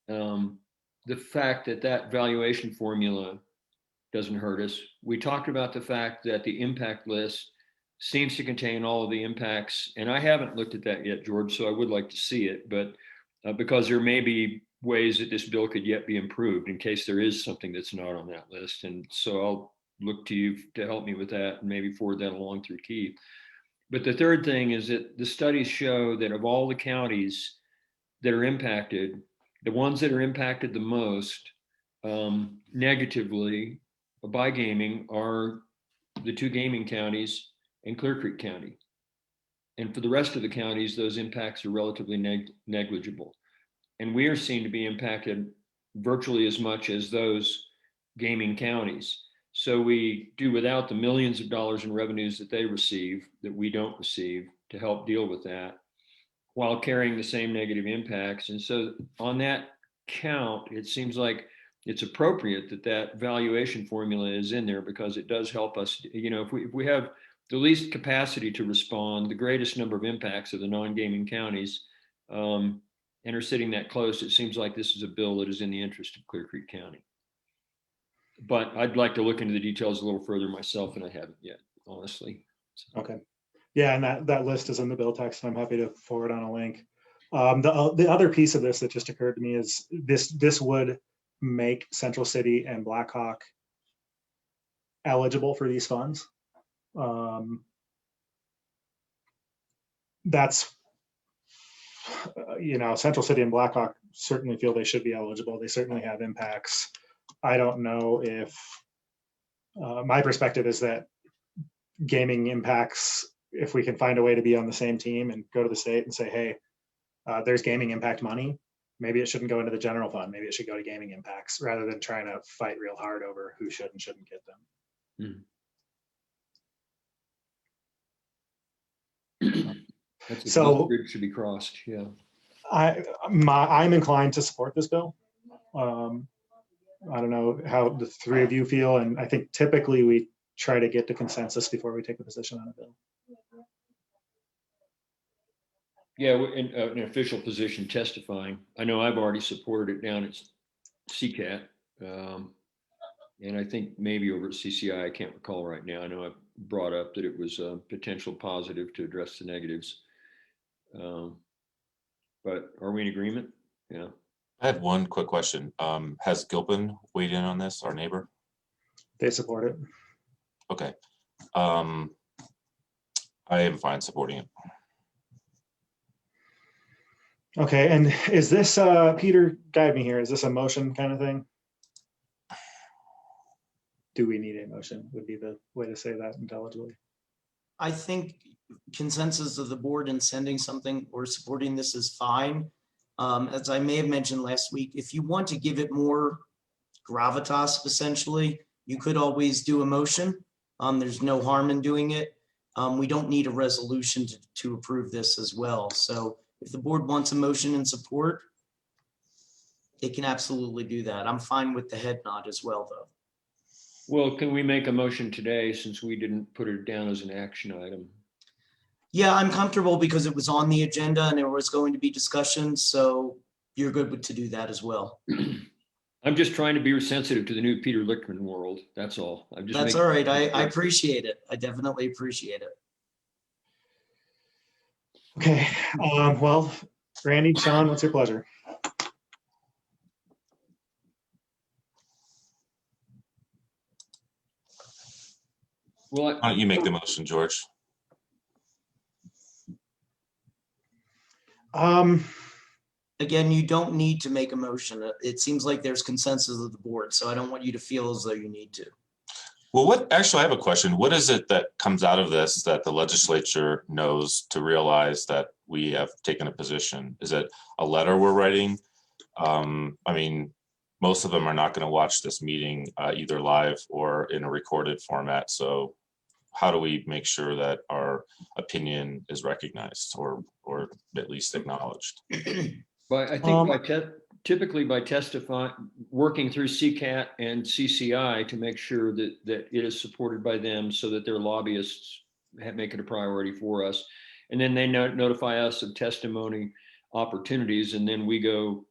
the fact that valuation formula doesn't hurt us. We talked about the fact that the impact list seems to contain all of the impacts. And I haven't looked at that yet, George, so I would like to see it. But because there may be ways that this bill could yet be improved in case there is something that's not on that list. And so I'll look to you to help me with that and maybe forward that along through Keith. But the third thing is that the studies show that of all the counties that are impacted, the ones that are impacted the most negatively by gaming are the 2 gaming counties and Clear Creek County. And for the rest of the counties, those impacts are relatively negligible. And we are seen to be impacted virtually as much as those gaming counties. So we do without the millions of dollars in revenues that they receive, that we don't receive, to help deal with that, while carrying the same negative impacts. And so on that count, it seems like it's appropriate that that valuation formula is in there, because it does help us. You know, if we have the least capacity to respond, the greatest number of impacts of the non-gaming counties, and are sitting that close, it seems like this is a bill that is in the interest of Clear Creek County. But I'd like to look into the details a little further myself, and I haven't yet, honestly. Okay. Yeah, and that list is in the bill text, and I'm happy to forward on a link. The other piece of this that just occurred to me is this would make Central City and Blackhawk eligible for these funds. That's, Central City and Blackhawk certainly feel they should be eligible. They certainly have impacts. I don't know if, my perspective is that gaming impacts, if we can find a way to be on the same team and go to the state and say, hey, there's gaming impact money, maybe it shouldn't go into the general fund. Maybe it should go to gaming impacts, rather than trying to fight real hard over who should and shouldn't get them. So bridge should be crossed. Yeah. I'm inclined to support this bill. I don't know how the 3 of you feel, and I think typically we try to get to consensus before we take a position on a bill. Yeah, in an official position testifying. I know I've already supported it down at CCAT, and I think maybe over at CCI, I can't recall right now. I know I've brought up that it was a potential positive to address the negatives. But are we in agreement? Yeah. I had one quick question. Has Gilpin weighed in on this, our neighbor? They support it. Okay. I am fine supporting it. Okay, and is this, Peter, guide me here, is this a motion kind of thing? Do we need a motion, would be the way to say that intelligibly. I think consensus of the board in sending something or supporting this is fine. As I may have mentioned last week, if you want to give it more gravitas, essentially, you could always do a motion. There's no harm in doing it. We don't need a resolution to approve this as well. So if the board wants a motion in support, they can absolutely do that. I'm fine with the head nod as well, though. Well, can we make a motion today, since we didn't put it down as an action item? Yeah, I'm comfortable because it was on the agenda and there was going to be discussion. So you're good to do that as well. I'm just trying to be sensitive to the new Peter Lichtman world. That's all. That's all right. I appreciate it. I definitely appreciate it. Okay, well, Randy, Sean, what's your pleasure? Well, Why don't you make the motion, George? Again, you don't need to make a motion. It seems like there's consensus of the board, so I don't want you to feel as though you need to. Well, actually, I have a question. What is it that comes out of this that the legislature knows to realize that we have taken a position? Is it a letter we're writing? I mean, most of them are not going to watch this meeting either live or in a recorded format. So how do we make sure that our opinion is recognized or at least acknowledged? But I think typically by testifying, working through CCAT and CCI to make sure that it is supported by them, so that their lobbyists make it a priority for us. And then they notify us of testimony opportunities. And then we go,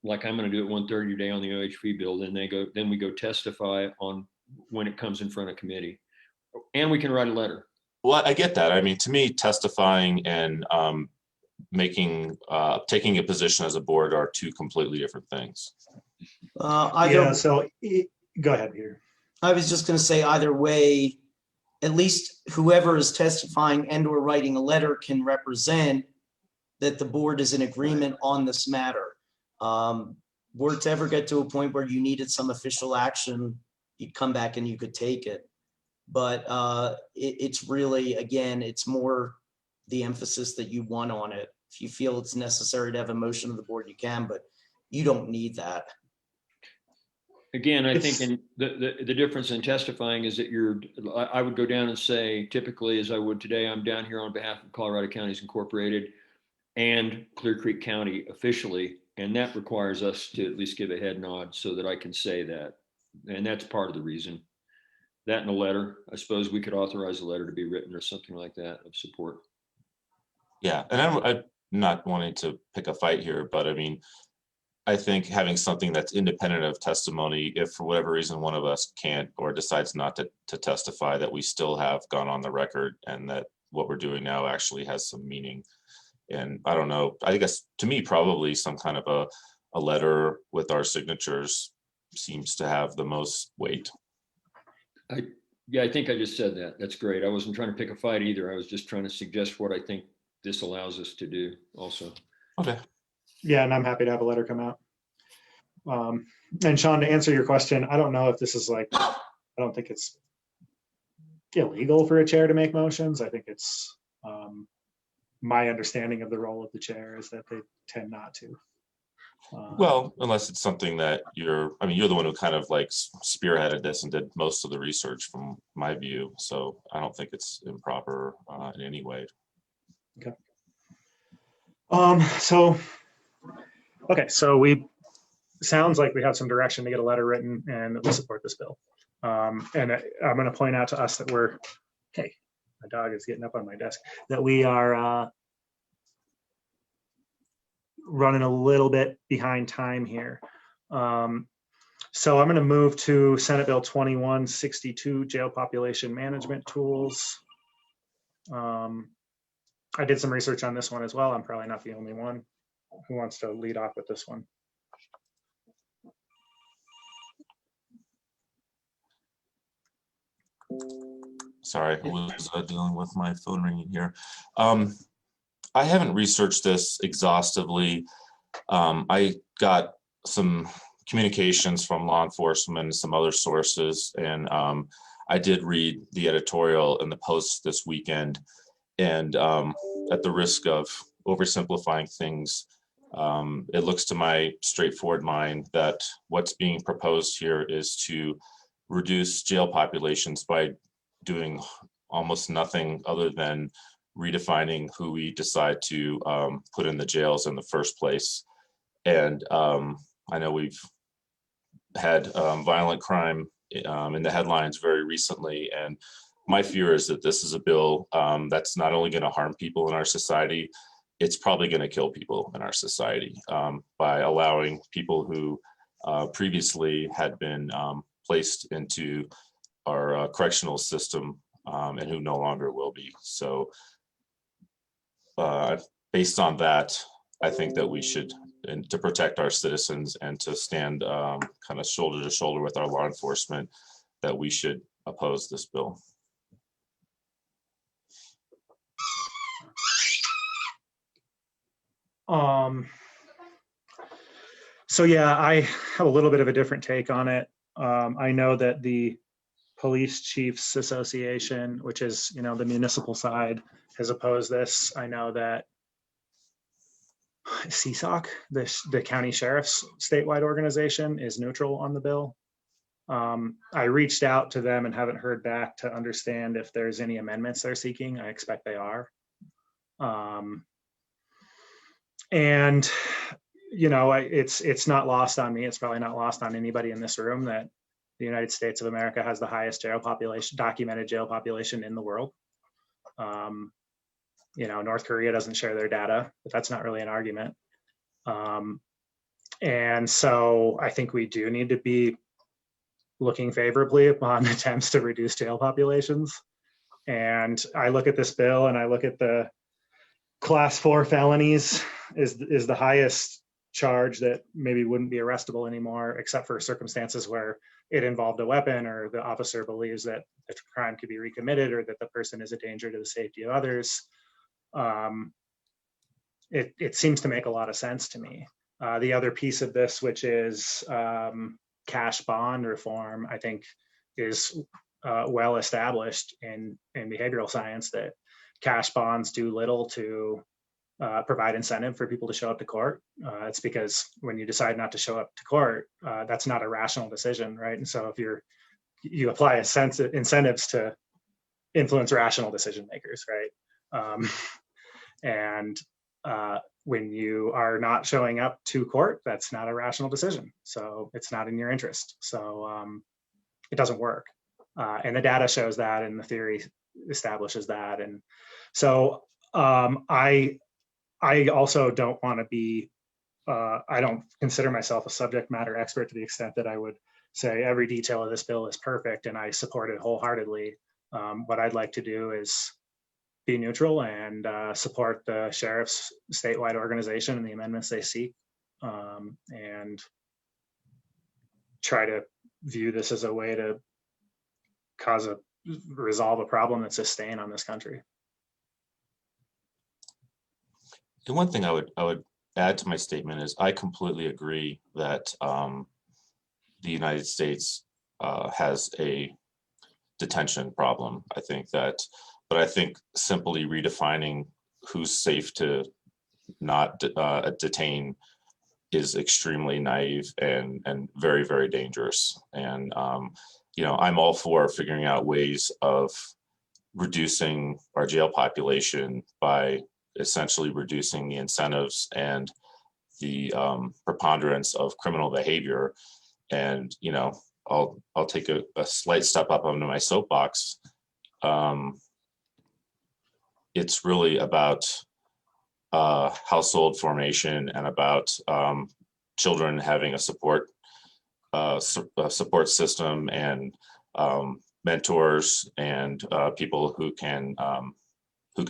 like I'm going to do at 1:30 today on the OHV bill. Then we go testify on when it comes in front of committee. And we can write a letter. Well, I get that. I mean, to me, testifying and taking a position as a board are two completely different things. Yeah, so go ahead, Peter. I was just going to say either way, at least whoever is testifying and or writing a letter can represent that the board is in agreement on this matter. Were it to ever get to a point where you needed some official action, you'd come back and you could take it. But it's really, again, it's more the emphasis that you want on it. If you feel it's necessary to have a motion of the board, you can, but you don't need that. Again, I think in the difference in testifying is that I would go down and say, typically, as I would today, I'm down here on behalf of Colorado Counties Incorporated and Clear Creek County officially, and that requires us to at least give a head nod so that I can say that. And that's part of the reason. That in a letter, I suppose we could authorize a letter to be written or something like that of support. Yeah, and I'm not wanting to pick a fight here, but I mean, I think having something that's independent of testimony, if for whatever reason one of us can't or decides not to testify, that we still have gone on the record and that what we're doing now actually has some meaning. And I don't know, I guess to me, probably some kind of a letter with our signatures seems to have the most weight. Yeah, I think I just said that. That's great. I wasn't trying to pick a fight either. I was just trying to suggest what I think this allows us to do also. Okay. Yeah, and I'm happy to have a letter come out. And Sean, to answer your question, I don't know if this is like, I don't think it's illegal for a chair to make motions. I think it's my understanding of the role of the chair is that they tend not to. Well, unless it's something that you're the one who kind of like spearheaded this and did most of the research from my view. So I don't think it's improper in any way. Okay. So sounds like we have some direction to get a letter written and that we support this bill. And I'm going to point out to us that hey, my dog is getting up on my desk, that we are running a little bit behind time here. So I'm going to move to Senate Bill 2162, jail population management tools. I did some research on this one as well. I'm probably not the only one. Who wants to lead off with this one? Sorry, I was dealing with my phone ringing here. I haven't researched this exhaustively. I got some communications from law enforcement and some other sources, and I did read the editorial in the Post this weekend. And at the risk of oversimplifying things, it looks to my straightforward mind that what's being proposed here is to reduce jail populations by doing almost nothing other than redefining who we decide to put in the jails in the first place. And I know we've had violent crime in the headlines very recently, and my fear is that this is a bill that's not only going to harm people in our society, it's probably going to kill people in our society by allowing people who previously had been placed into our correctional system and who no longer will be. So based on that, I think that we should, and to protect our citizens and to stand kind of shoulder to shoulder with our law enforcement, that we should oppose this bill. So yeah, I have a little bit of a different take on it. I know that the Police Chiefs Association, which is, the municipal side, has opposed this. I know that CSOC, the county sheriff's statewide organization, is neutral on the bill. I reached out to them and haven't heard back to understand if there's any amendments they're seeking. I expect they are. And it's not lost on me. It's probably not lost on anybody in this room that the United States of America has the highest documented jail population in the world. North Korea doesn't share their data, but that's not really an argument. And so I think we do need to be looking favorably upon attempts to reduce jail populations. And I look at this bill and I look at the class 4 felonies is the highest charge that maybe wouldn't be arrestable anymore, except for circumstances where it involved a weapon or the officer believes that the crime could be recommitted or that the person is a danger to the safety of others. It seems to make a lot of sense to me. The other piece of this, which is cash bond reform, I think is well established in behavioral science that cash bonds do little to provide incentive for people to show up to court. It's because when you decide not to show up to court, that's not a rational decision, right? And so if you apply incentives to influence rational decision makers, right? And when you are not showing up to court, that's not a rational decision. So it's not in your interest. So it doesn't work. And the data shows that, and the theory establishes that. And so I also don't want to be, I don't consider myself a subject matter expert to the extent that I would say every detail of this bill is perfect and I support it wholeheartedly. What I'd like to do is be neutral and support the sheriff's statewide organization and the amendments they seek, and try to view this as a way to resolve a problem that's a stain on this country. The one thing I would add to my statement is I completely agree that the United States has a detention problem. I think that, but I think simply redefining who's safe to not detain is extremely naive and very, very dangerous. And you know, I'm all for figuring out ways of reducing our jail population by essentially reducing the incentives and the preponderance of criminal behavior. And, you know, I'll take a slight step up onto my soapbox. It's really about household formation and about children having a support system and mentors and people who can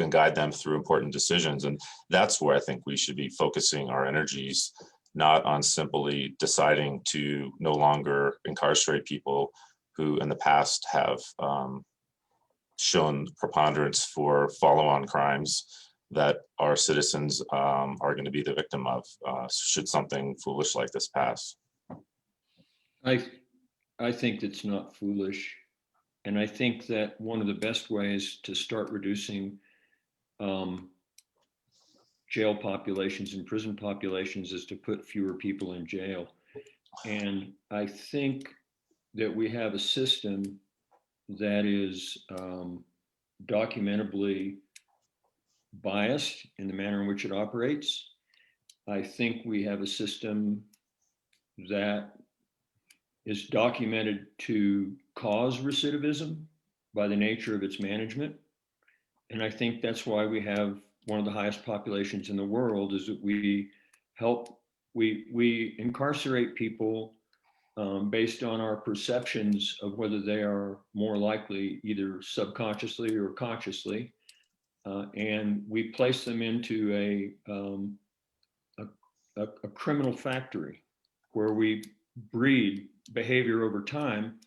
guide them through important decisions. And that's where I think we should be focusing our energies, not on simply deciding to no longer incarcerate people who in the past have shown preponderance for follow-on crimes that our citizens are going to be the victim of should something foolish like this pass. I think it's not foolish. And I think that one of the best ways to start reducing jail populations and prison populations is to put fewer people in jail. And I think that we have a system that is documentably biased in the manner in which it operates. I think we have a system that is documented to cause recidivism by the nature of its management. And I think that's why we have one of the highest populations in the world, is that we incarcerate people based on our perceptions of whether they are more likely, either subconsciously or consciously, and we place them into a criminal factory where we breed behavior over time.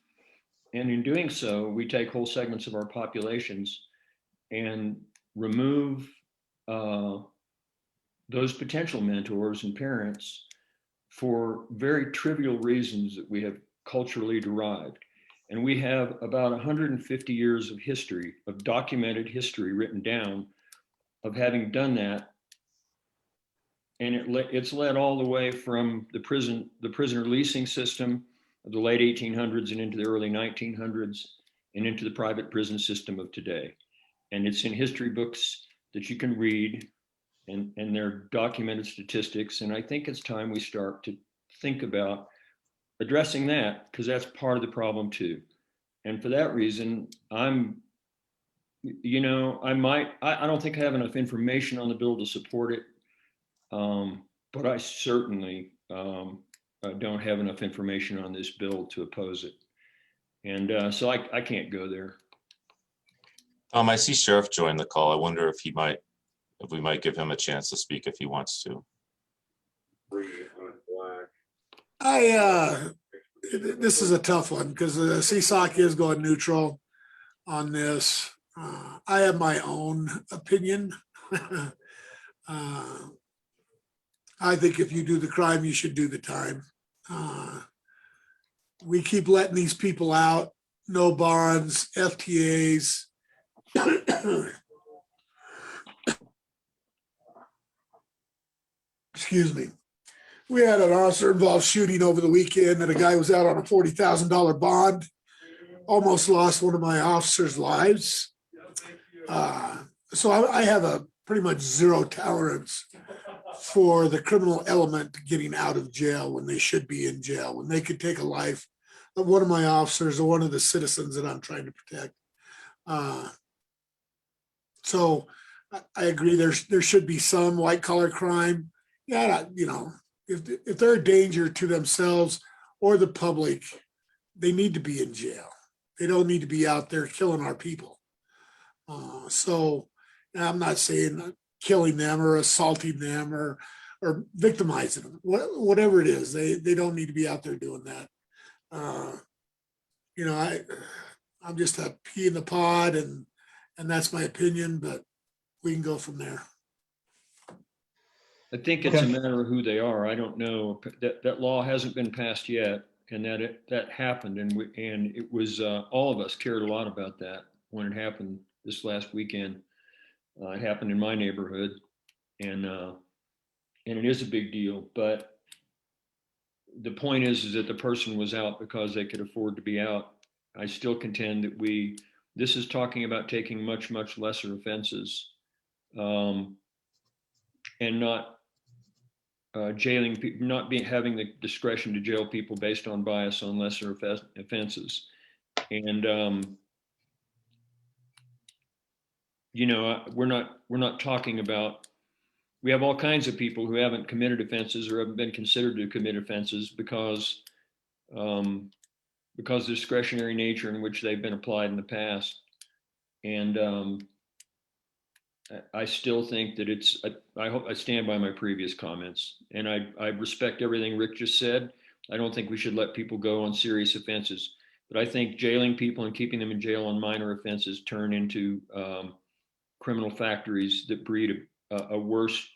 And in doing so, we take whole segments of our populations and remove those potential mentors and parents for very trivial reasons that we have culturally derived. And we have about 150 years of history, of documented history written down of having done that. And it's led all the way from the prisoner leasing system of the late 1800s and into the early 1900s and into the private prison system of today. And it's in history books that you can read, and they're documented statistics. And I think it's time we start to think about addressing that, because that's part of the problem too. And for that reason, I don't think I have enough information on the bill to support it. But I certainly don't have enough information on this bill to oppose it. And so I can't go there. I see Sheriff joined the call. I wonder if we might give him a chance to speak if he wants to. This is a tough one because the CSOC is going neutral on this. I have my own opinion. I think if you do the crime, you should do the time. We keep letting these people out, no bonds, FTAs. Excuse me. We had an officer involved shooting over the weekend that a guy was out on a $40,000 bond, almost lost one of my officers' lives. So I have a pretty much zero tolerance for the criminal element getting out of jail when they should be in jail, when they could take a life of one of my officers or one of the citizens that I'm trying to protect. So I agree there should be some white collar crime. Yeah, you know, if they're a danger to themselves or the public, they need to be in jail. They don't need to be out there killing our people. So I'm not saying killing them or assaulting them or victimizing them, whatever it is, they don't need to be out there doing that. You know, I'm just a pea in the pod and that's my opinion, but we can go from there. I think it's a matter of who they are. I don't know that law hasn't been passed yet, and that happened, and it was all of us cared a lot about that when it happened this last weekend. It happened in my neighborhood, and it is a big deal. But the point is that the person was out because they could afford to be out. I still contend that this is talking about taking much, much lesser offenses, and not jailing people, not having the discretion to jail people based on bias on lesser offenses. And you know, we're not talking about. We have all kinds of people who haven't committed offenses or haven't been considered to commit offenses because the discretionary nature in which they've been applied in the past. And I still think that I hope I stand by my previous comments, and I respect everything Rick just said. I don't think we should let people go on serious offenses, but I think jailing people and keeping them in jail on minor offenses turn into criminal factories that breed a worse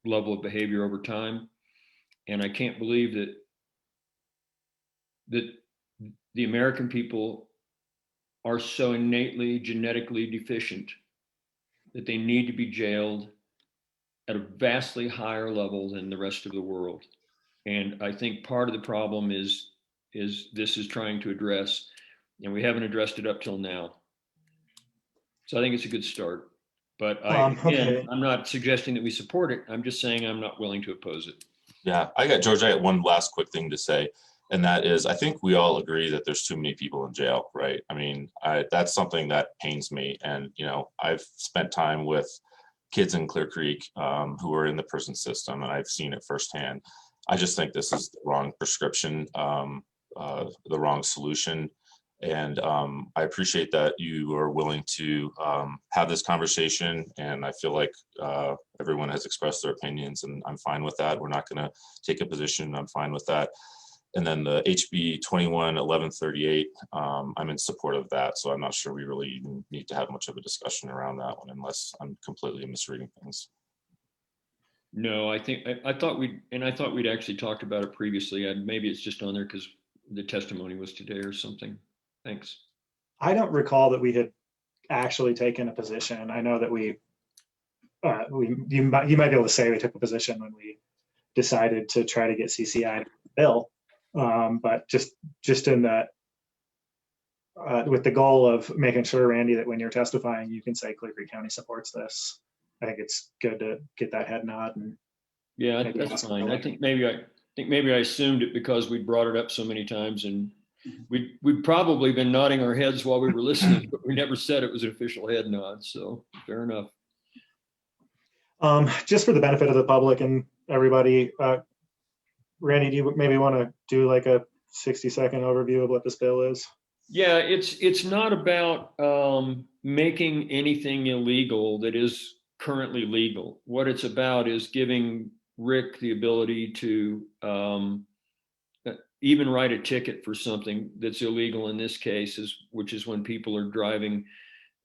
level of behavior over time. And I can't believe that the American people are so innately genetically deficient that they need to be jailed at a vastly higher level than the rest of the world. And I think part of the problem is this is trying to address, and we haven't addressed it up till now. So I think it's a good start. But again, I'm not suggesting that we support it. I'm just saying I'm not willing to oppose it. Yeah, George, I got one last quick thing to say. And that is, I think we all agree that there's too many people in jail, right? I mean, that's something that pains me. And, you know, I've spent time with kids in Clear Creek who are in the prison system, and I've seen it firsthand. I just think this is the wrong prescription, the wrong solution. And I appreciate that you are willing to have this conversation. And I feel like everyone has expressed their opinions, and I'm fine with that. We're not going to take a position. I'm fine with that. And then the HB 21-1138, I'm in support of that. So I'm not sure we really even need to have much of a discussion around that one, unless I'm completely misreading things. No, I think I thought we'd actually talked about it previously. And maybe it's just on there because the testimony was today or something. Thanks. I don't recall that we had actually taken a position. I know that you might be able to say we took a position when we decided to try to get CCI to bill. But just in that, with the goal of making sure, Randy, that when you're testifying, you can say Clear Creek County supports this. I think it's good to get that head nod. And yeah, that's fine. I think maybe I assumed it because we brought it up so many times, and we'd probably been nodding our heads while we were listening, but we never said it was an official head nod. So fair enough. Just for the benefit of the public and everybody, Randy, do you maybe want to do like a 60-second overview of what this bill is? Yeah, it's not about making anything illegal that is currently legal. What it's about is giving Rick the ability to even write a ticket for something that's illegal in this case, which is when people are driving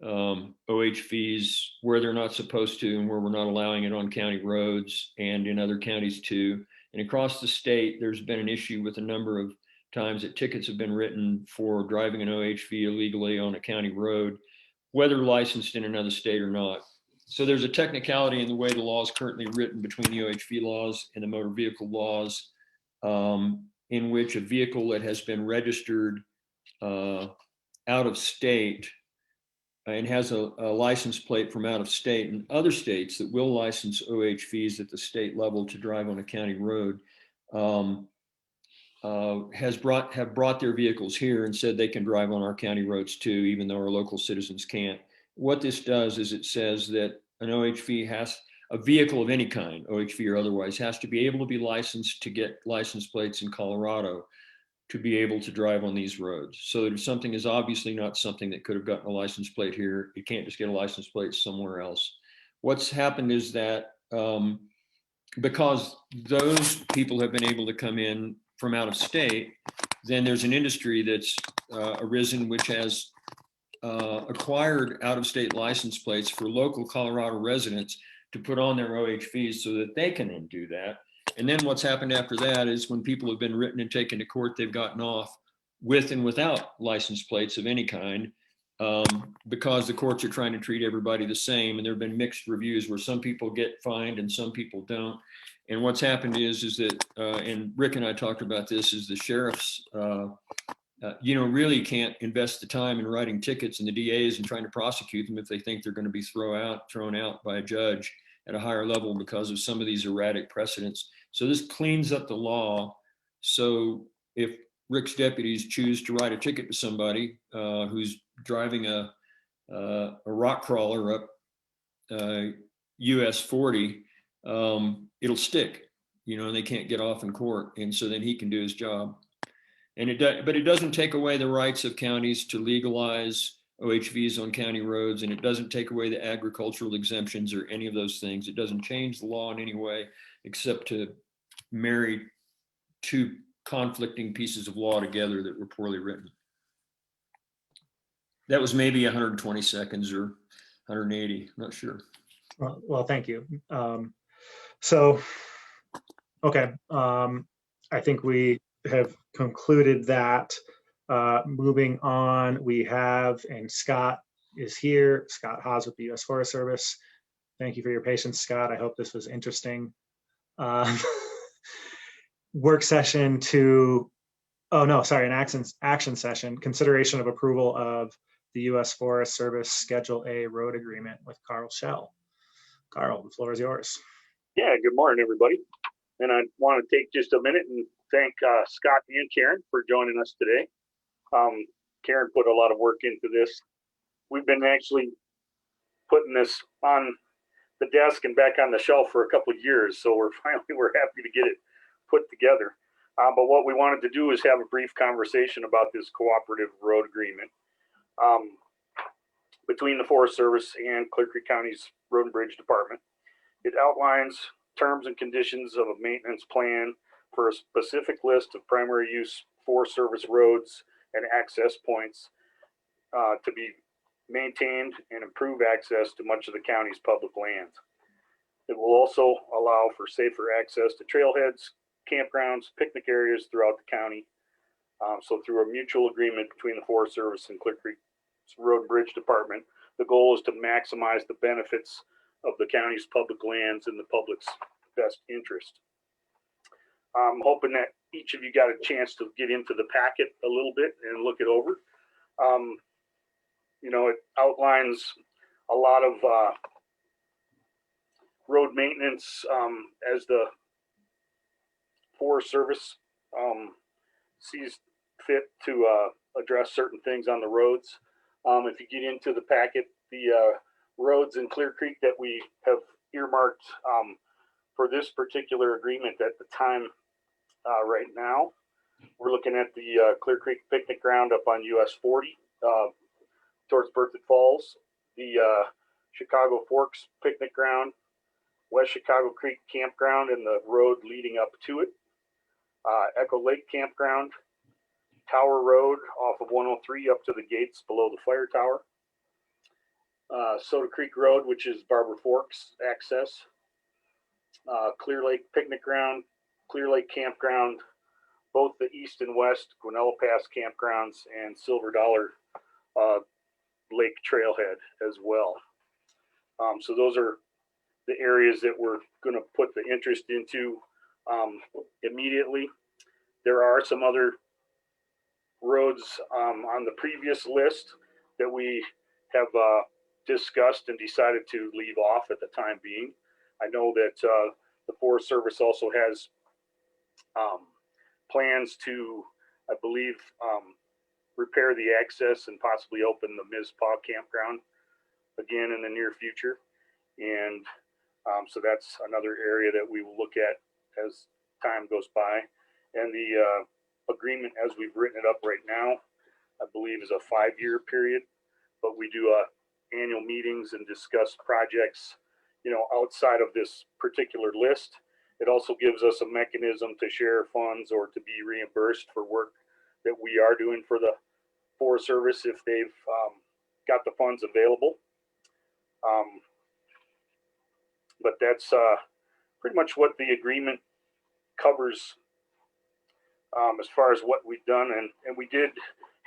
OHVs where they're not supposed to and where we're not allowing it on county roads and in other counties too. And across the state, there's been an issue with a number of times that tickets have been written for driving an OHV illegally on a county road, whether licensed in another state or not. So there's a technicality in the way the law is currently written between the OHV laws and the motor vehicle laws, in which a vehicle that has been registered out of state and has a license plate from out of state, and other states that will license OHVs at the state level to drive on a county road have brought their vehicles here and said they can drive on our county roads too, even though our local citizens can't. What this does is it says that an OHV a vehicle of any kind, OHV or otherwise, has to be able to be licensed to get license plates in Colorado to be able to drive on these roads. So that if something is obviously not something that could have gotten a license plate here, it can't just get a license plate somewhere else. What's happened is that because those people have been able to come in from out of state, then there's an industry that's arisen which has acquired out-of-state license plates for local Colorado residents to put on their OHVs so that they can then do that. And then what's happened after that is when people have been written and taken to court, they've gotten off with and without license plates of any kind, because the courts are trying to treat everybody the same. And there have been mixed reviews where some people get fined and some people don't. And what's happened is that, and Rick and I talked about this, is the sheriffs, really can't invest the time in writing tickets and the DAs and trying to prosecute them if they think they're going to be thrown out by a judge at a higher level because of some of these erratic precedents. So this cleans up the law. So if Rick's deputies choose to write a ticket to somebody who's driving a rock crawler up US 40, it'll stick, and they can't get off in court. And so then he can do his job. And but it doesn't take away the rights of counties to legalize OHVs on county roads, and it doesn't take away the agricultural exemptions or any of those things. It doesn't change the law in any way except to marry two conflicting pieces of law together that were poorly written. That was maybe 120 seconds or 180, not sure. Well, thank you. So, okay, I think we have concluded that. Moving on, we have, and Scott is here, Scott Haas with the U.S. Forest Service. Thank you for your patience, Scott. I hope this was interesting. Work session an action session, consideration of approval of the U.S. Forest Service Schedule A road agreement with Carl Schell. Carl, the floor is yours. Yeah, good morning, everybody. And I want to take just a minute and thank Scott and Karen for joining us today. Karen put a lot of work into this. We've been actually putting this on the desk and back on the shelf for a couple of years, so we're happy to get it put together. But what we wanted to do is have a brief conversation about this cooperative road agreement between the Forest Service and Clear Creek County's Road and Bridge Department. It outlines terms and conditions of a maintenance plan for a specific list of primary use Forest Service roads and access points to be maintained and improve access to much of the county's public lands. It will also allow for safer access to trailheads, campgrounds, picnic areas throughout the county. So through a mutual agreement between the Forest Service and Clear Creek Road and Bridge Department, the goal is to maximize the benefits of the county's public lands in the public's best interest. I'm hoping that each of you got a chance to get into the packet a little bit and look it over. It outlines a lot of road maintenance as the Forest Service sees fit to address certain things on the roads. If you get into the packet, the roads in Clear Creek that we have earmarked for this particular agreement at the time right now We're looking at the Clear Creek Picnic Ground up on US 40 towards Berthoud Falls, the Chicago Forks Picnic Ground, West Chicago Creek Campground and the road leading up to it, Echo Lake Campground, Tower Road off of 103 up to the gates below the fire tower, Soda Creek Road, which is Barber Forks access, Clear Lake Picnic Ground, Clear Lake Campground, both the east and west Guanella Pass campgrounds, and Silver Dollar Lake Trailhead as well. So those are the areas that we're going to put the interest into immediately. There are some other roads on the previous list that we have discussed and decided to leave off at the time being. I know that the Forest Service also has plans to, I believe, repair the access and possibly open the Ms. Paw campground again in the near future. And so that's another area that we will look at as time goes by. And the agreement as we've written it up right now, I believe is a 5-year period, but we do annual meetings and discuss projects, you know, outside of this particular list. It also gives us a mechanism to share funds or to be reimbursed for work that we are doing for the Forest Service if they've got the funds available. But that's pretty much what the agreement covers as far as what we've done. And we did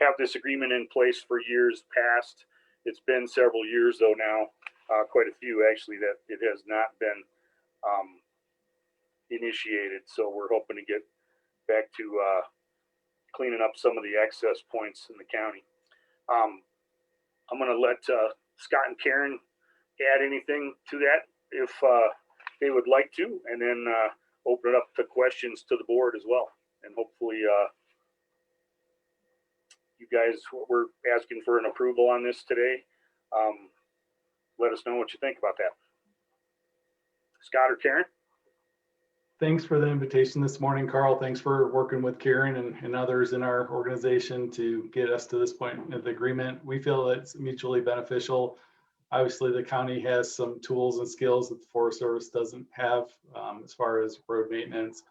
have this agreement in place for years past. It's been several years though now, quite a few actually, that it has not been initiated. So we're hoping to get back to cleaning up some of the access points in the county. I'm going to let Scott and Karen add anything to that if they would like to, and then open it up to questions to the board as well. And hopefully you guys, we're asking for an approval on this today. Let us know what you think about that. Scott or Karen? Thanks for the invitation this morning, Carl. Thanks for working with Karen and others in our organization to get us to this point of the agreement. We feel it's mutually beneficial. Obviously, the county has some tools and skills that the Forest Service doesn't have as far as road maintenance.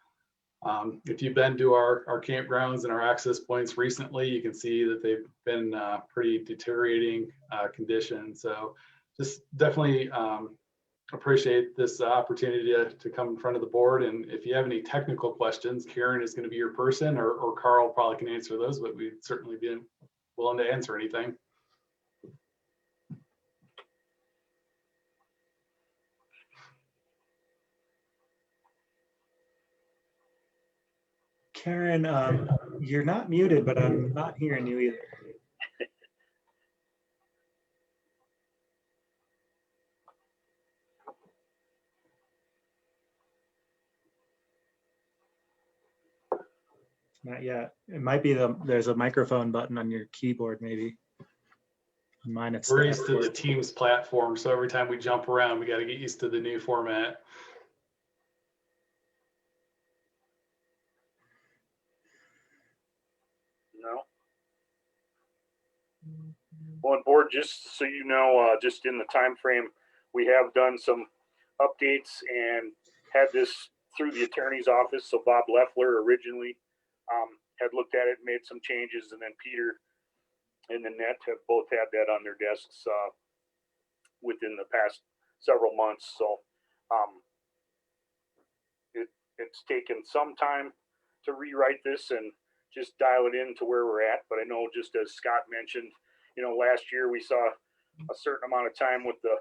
If you've been to our campgrounds and our access points recently, you can see that they've been pretty deteriorating condition. So just definitely appreciate this opportunity to come in front of the board. And if you have any technical questions, Karen is going to be your person, or Carl probably can answer those, but we'd certainly be willing to answer anything. Karen, you're not muted, but I'm not hearing you either. Not yet. It might be there's a microphone button on your keyboard, maybe. On mine, it's We're used to the Teams platform, so every time we jump around, we got to get used to the new format. No. Well, board, just so you know, just in the time frame, we have done some updates and had this through the attorney's office. So Bob Leffler originally had looked at it, made some changes, and then Peter and the net have both had that on their desks within the past several months. So it's taken some time to rewrite this and just dial it in to where we're at. But I know, just as Scott mentioned, you know, last year we saw a certain amount of time with the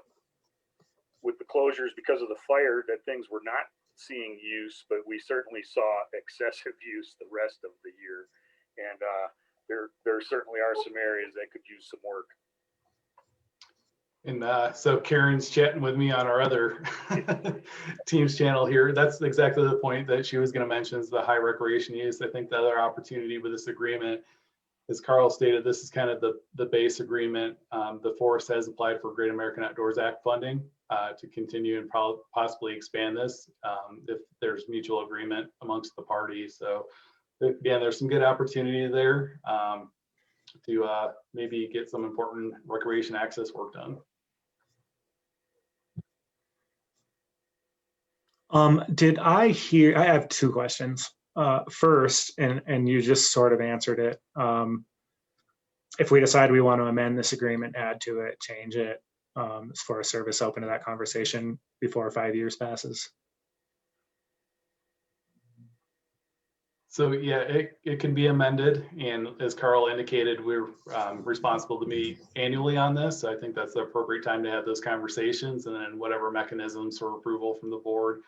closures because of the fire that things were not seeing use, but we certainly saw excessive use the rest of the year. And there certainly are some areas that could use some work. And so Karen's chatting with me on our other Teams channel here. That's exactly the point that she was going to mention, is the high recreation use. I think the other opportunity with this agreement, as Carl stated, this is kind of the base agreement. The forest has applied for Great American Outdoors Act funding to continue and possibly expand this if there's mutual agreement amongst the parties. So again, there's some good opportunity there to maybe get some important recreation access work done. Did I hear, I have two questions. First, and you just sort of answered it. If we decide we want to amend this agreement, add to it, change it, is Forest Service open to that conversation before 5 years passes? So yeah, it can be amended. And as Carl indicated, we're responsible to meet annually on this. So I think that's the appropriate time to have those conversations, and then whatever mechanisms for approval from the board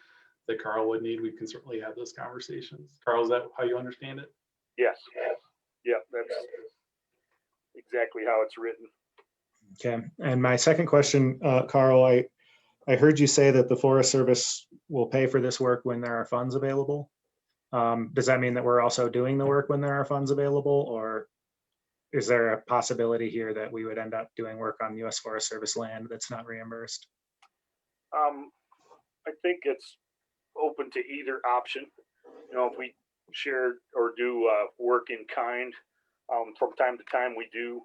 that Carl would need, we can certainly have those conversations. Carl, is that how you understand it? Yes. Yeah, that's exactly how it's written. Okay. And my second question, Carl, I heard you say that the Forest Service will pay for this work when there are funds available. Does that mean that we're also doing the work when there are funds available, or is there a possibility here that we would end up doing work on U.S. Forest Service land that's not reimbursed? I think it's open to either option. You know, if we share or do work in kind, from time to time we do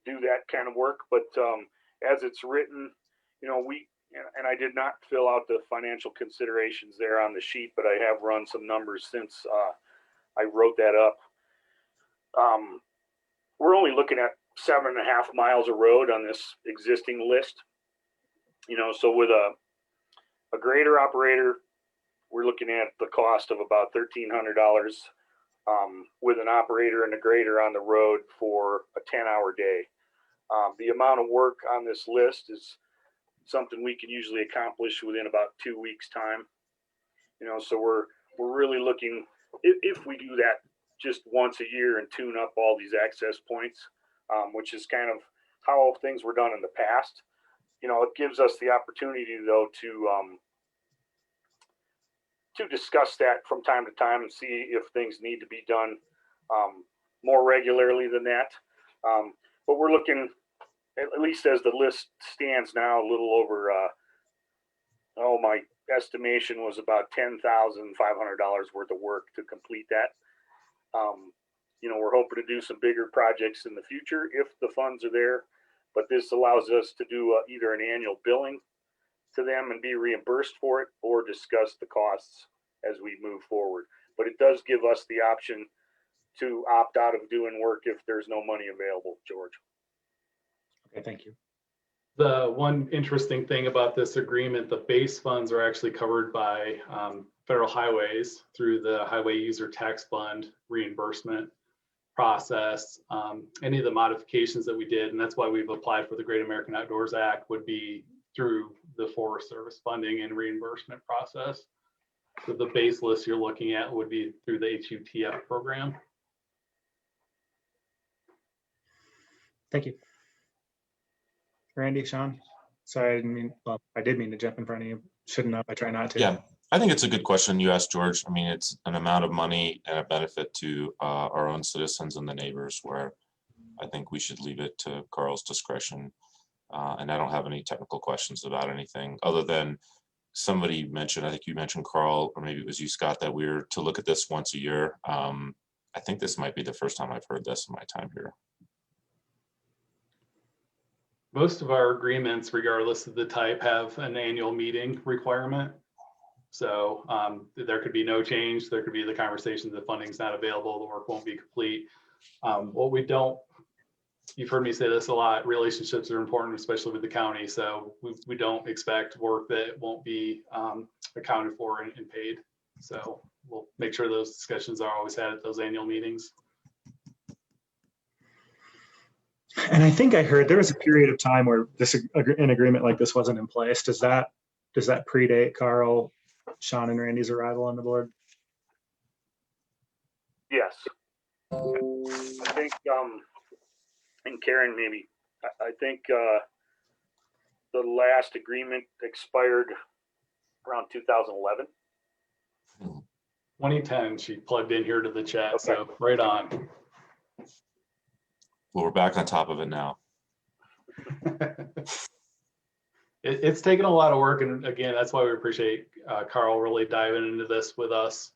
that kind of work. But as it's written, you know, and I did not fill out the financial considerations there on the sheet, but I have run some numbers since I wrote that up. We're only looking at 7.5 miles of road on this existing list. You know, so with a grader operator, we're looking at the cost of about $1,300 with an operator and a grader on the road for a 10-hour day. The amount of work on this list is something we can usually accomplish within about 2 weeks' time. You know, so we're really looking, if we do that just once a year and tune up all these access points, which is kind of how things were done in the past. You know, it gives us the opportunity though to discuss that from time to time and see if things need to be done more regularly than that. But we're looking, at least as the list stands now, a little over, my estimation was about $10,500 worth of work to complete that. You know, we're hoping to do some bigger projects in the future if the funds are there, but this allows us to do either an annual billing to them and be reimbursed for it, or discuss the costs as we move forward. But it does give us the option to opt out of doing work if there's no money available, George. Okay, thank you. The one interesting thing about this agreement, the base funds are actually covered by federal highways through the Highway User Tax Fund reimbursement process. Any of the modifications that we did, and that's why we've applied for the Great American Outdoors Act, would be through the Forest Service funding and reimbursement process. So the base list you're looking at would be through the HUTF program. Thank you. Randy, Sean, sorry, I did mean to jump in front of you. Shouldn't have, I try not to. Yeah, I think it's a good question you asked, George. I mean, it's an amount of money and a benefit to our own citizens and the neighbors, where I think we should leave it to Carl's discretion. And I don't have any technical questions about anything other than somebody mentioned, I think you mentioned, Carl, or maybe it was you, Scott, that we're to look at this once a year. I think this might be the first time I've heard this in my time here. Most of our agreements, regardless of the type, have an annual meeting requirement. So there could be no change. There could be the conversation that funding's not available, the work won't be complete. What we don't, you've heard me say this a lot, relationships are important, especially with the county. So we don't expect work that won't be accounted for and paid. So we'll make sure those discussions are always had at those annual meetings. And I think I heard there was a period of time where an agreement like this wasn't in place. Does that predate Carl, Sean, and Randy's arrival on the board? Yes. I think, and Karen, maybe, I think the last agreement expired around 2011. 2010, she plugged in here to the chat, Okay. so right on. Well, we're back on top of it now. It's taken a lot of work, and again, that's why we appreciate Carl really diving into this with us.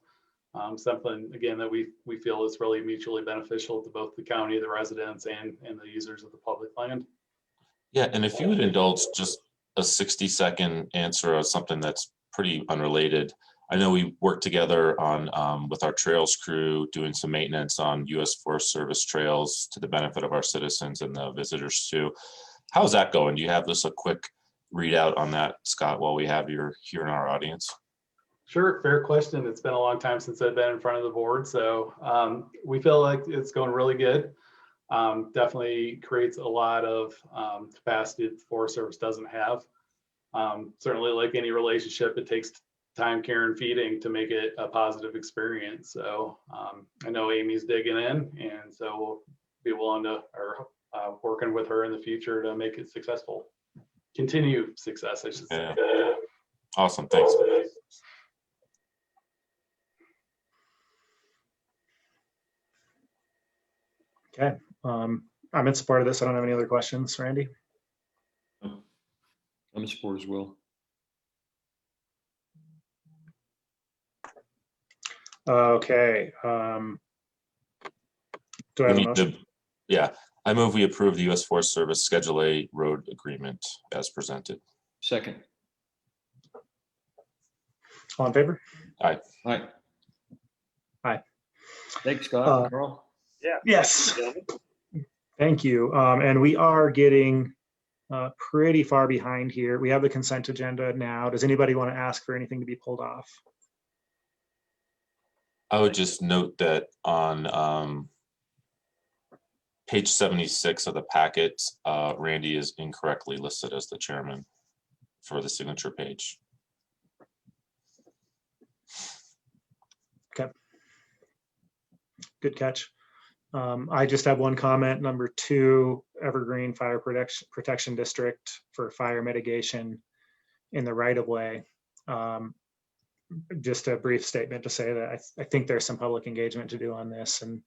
something, again, that we feel is really mutually beneficial to both the county, the residents, and the users of the public land. Yeah, and if you would indulge just a 60-second answer of something that's pretty unrelated. I know we worked together on with our trails crew doing some maintenance on U.S. Forest Service trails to the benefit of our citizens and the visitors too. How's that going? Do you have just a quick readout on that, Scott, while we have you here in our audience? Sure, fair question. It's been a long time since I've been in front of the board, so we feel like it's going really good. Definitely creates a lot of capacity that the Forest Service doesn't have. Certainly, like any relationship, it takes time, care, and feeding to make it a positive experience. So I know Amy's digging in, and so we'll be willing to, or working with her in the future to make it successful. Continue success, I should say. Yeah. Awesome, thanks. Okay, I'm in support of this. I don't have any other questions. Randy? I'm in support as well. Okay. Do I have a motion? Yeah, I move we approve the U.S. Forest Service Schedule A road agreement as presented. Second. All in favor? Aye. Aye. Thanks, Scott. Carl. Yeah. Yes. Gentlemen. Thank you. And we are getting pretty far behind here. We have the consent agenda now. Does anybody want to ask for anything to be pulled off? I would just note that on page 76 of the packet, Randy is incorrectly listed as the chairman for the signature page. Okay. Good catch. I just have one comment. Number 2, Evergreen Fire Protection District for fire mitigation in the right of way. Just a brief statement to say that I think there's some public engagement to do on this, and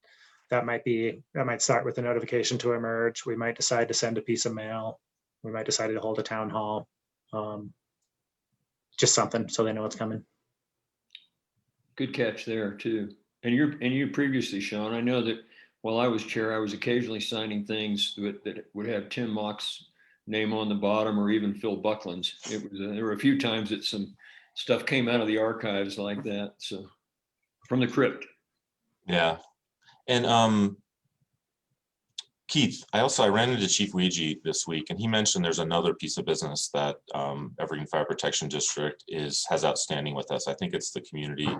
that might start with a notification to emerge. We might decide to send a piece of mail. We might decide to hold a town hall. Just something so they know what's coming. Good catch there too. And you previously, Sean, I know that while I was chair, I was occasionally signing things that would have Tim Mock's name on the bottom, or even Phil Buckland's. There were a few times that some stuff came out of the archives like that. So from the crypt. Yeah. And Keith, I ran into Chief Weegee this week, and he mentioned there's another piece of business that Evergreen Fire Protection District has outstanding with us. I think it's the community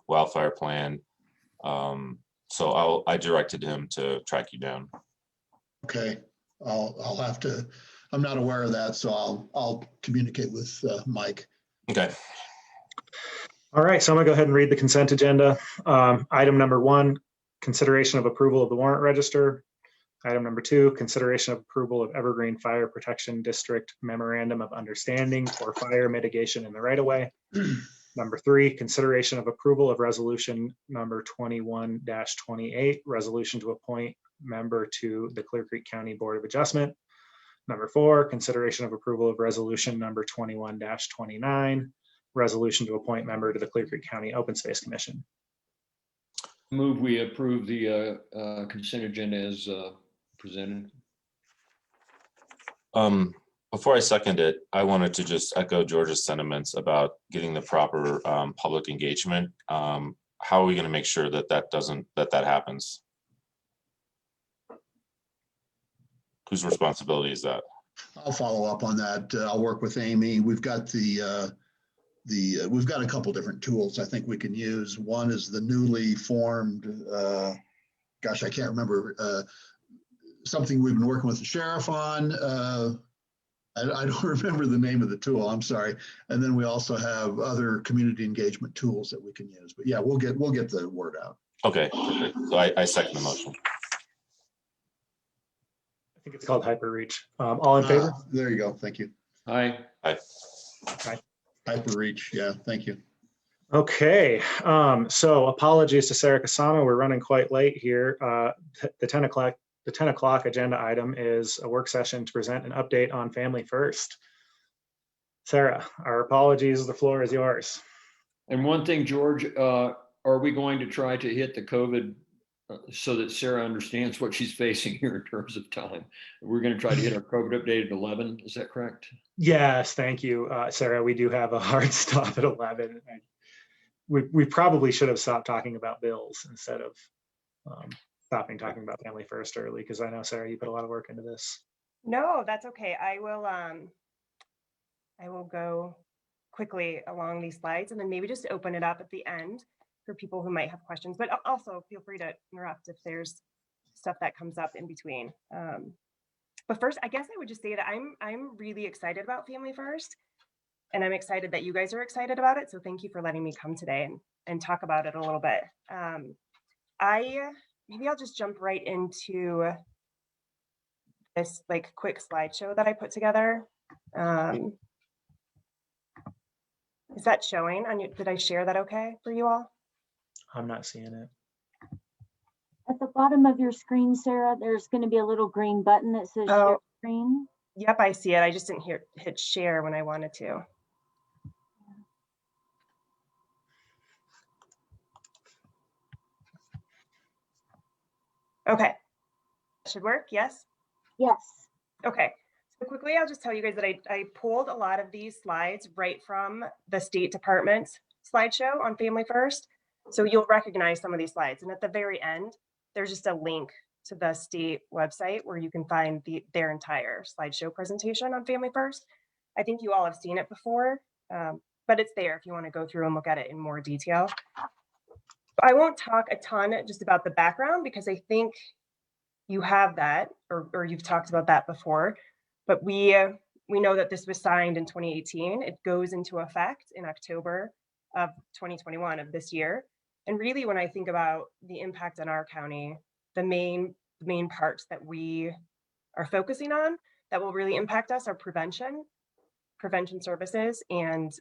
wildfire plan. So I directed him to track you down. Okay, I'll have to, I'm not aware of that, so I'll communicate with Mike. Okay. All right, so I'm gonna go ahead and read the consent agenda. Item number 1, consideration of approval of the warrant register. Item number 2, consideration of approval of Evergreen Fire Protection District Memorandum of Understanding for fire mitigation in the right of way. Number 3, consideration of approval of resolution number 21-28, resolution to appoint member to the Clear Creek County Board of Adjustment. Number 4, consideration of approval of resolution number 21-29, resolution to appoint member to the Clear Creek County Open Space Commission. Move we approve the consent agenda as presented. Before I second it, I wanted to just echo George's sentiments about getting the proper public engagement. How are we going to make sure that that happens? Whose responsibility is that? I'll follow up on that. I'll work with Amy. We've got we've got a couple different tools I think we can use. One is the newly formed, gosh, I can't remember, something we've been working with the sheriff on. I don't remember the name of the tool, I'm sorry. And then we also have other community engagement tools that we can use. But yeah, we'll get the word out. Okay, perfect. So I second the motion. I think it's called HyperReach. All in favor? There you go. Thank you. Aye. Aye. HyperReach. Yeah, thank you. Okay, so apologies to Sarah Kasama. We're running quite late here. The 10 o'clock agenda item is a work session to present an update on Family First. Sarah, our apologies. The floor is yours. And one thing, George, are are we going to try to hit the COVID so that Sarah understands what she's facing here in terms of time? We're going to try to hit our COVID update at 11. Is that correct? Yes, thank you, Sarah. We do have a hard stop at 11. We probably should have stopped talking about bills instead of stopping talking about Family First early, because I know, Sarah, you put a lot of work into this. No, that's okay. I will go quickly along these slides and then maybe just open it up at the end for people who might have questions, but also feel free to interrupt if there's stuff that comes up in between. But first, I guess I would just say that I'm really excited about Family First, and I'm excited that you guys are excited about it. So thank you for letting me come today and talk about it a little bit. Maybe I'll just jump right into this like quick slideshow that I put together. Is that showing on you? Did I share that okay for you all? I'm not seeing it. At the bottom of your screen, Sarah, there's going to be a little green button that says share screen. Yep, I see it. I just didn't hit share when I wanted to. Okay, should work, yes? Yes. Okay, so quickly, I'll just tell you guys that I pulled a lot of these slides right from the State Department's slideshow on Family First. So you'll recognize some of these slides. And at the very end, there's just a link to the state website where you can find their entire slideshow presentation on Family First. I think you all have seen it before, but it's there if you want to go through and look at it in more detail. I won't talk a ton just about the background because I think you have that or you've talked about that before, but we know that this was signed in 2018. It goes into effect in October of 2021 of this year. And really, when I think about the impact on our county, the main parts that we are focusing on that will really impact us are prevention services, and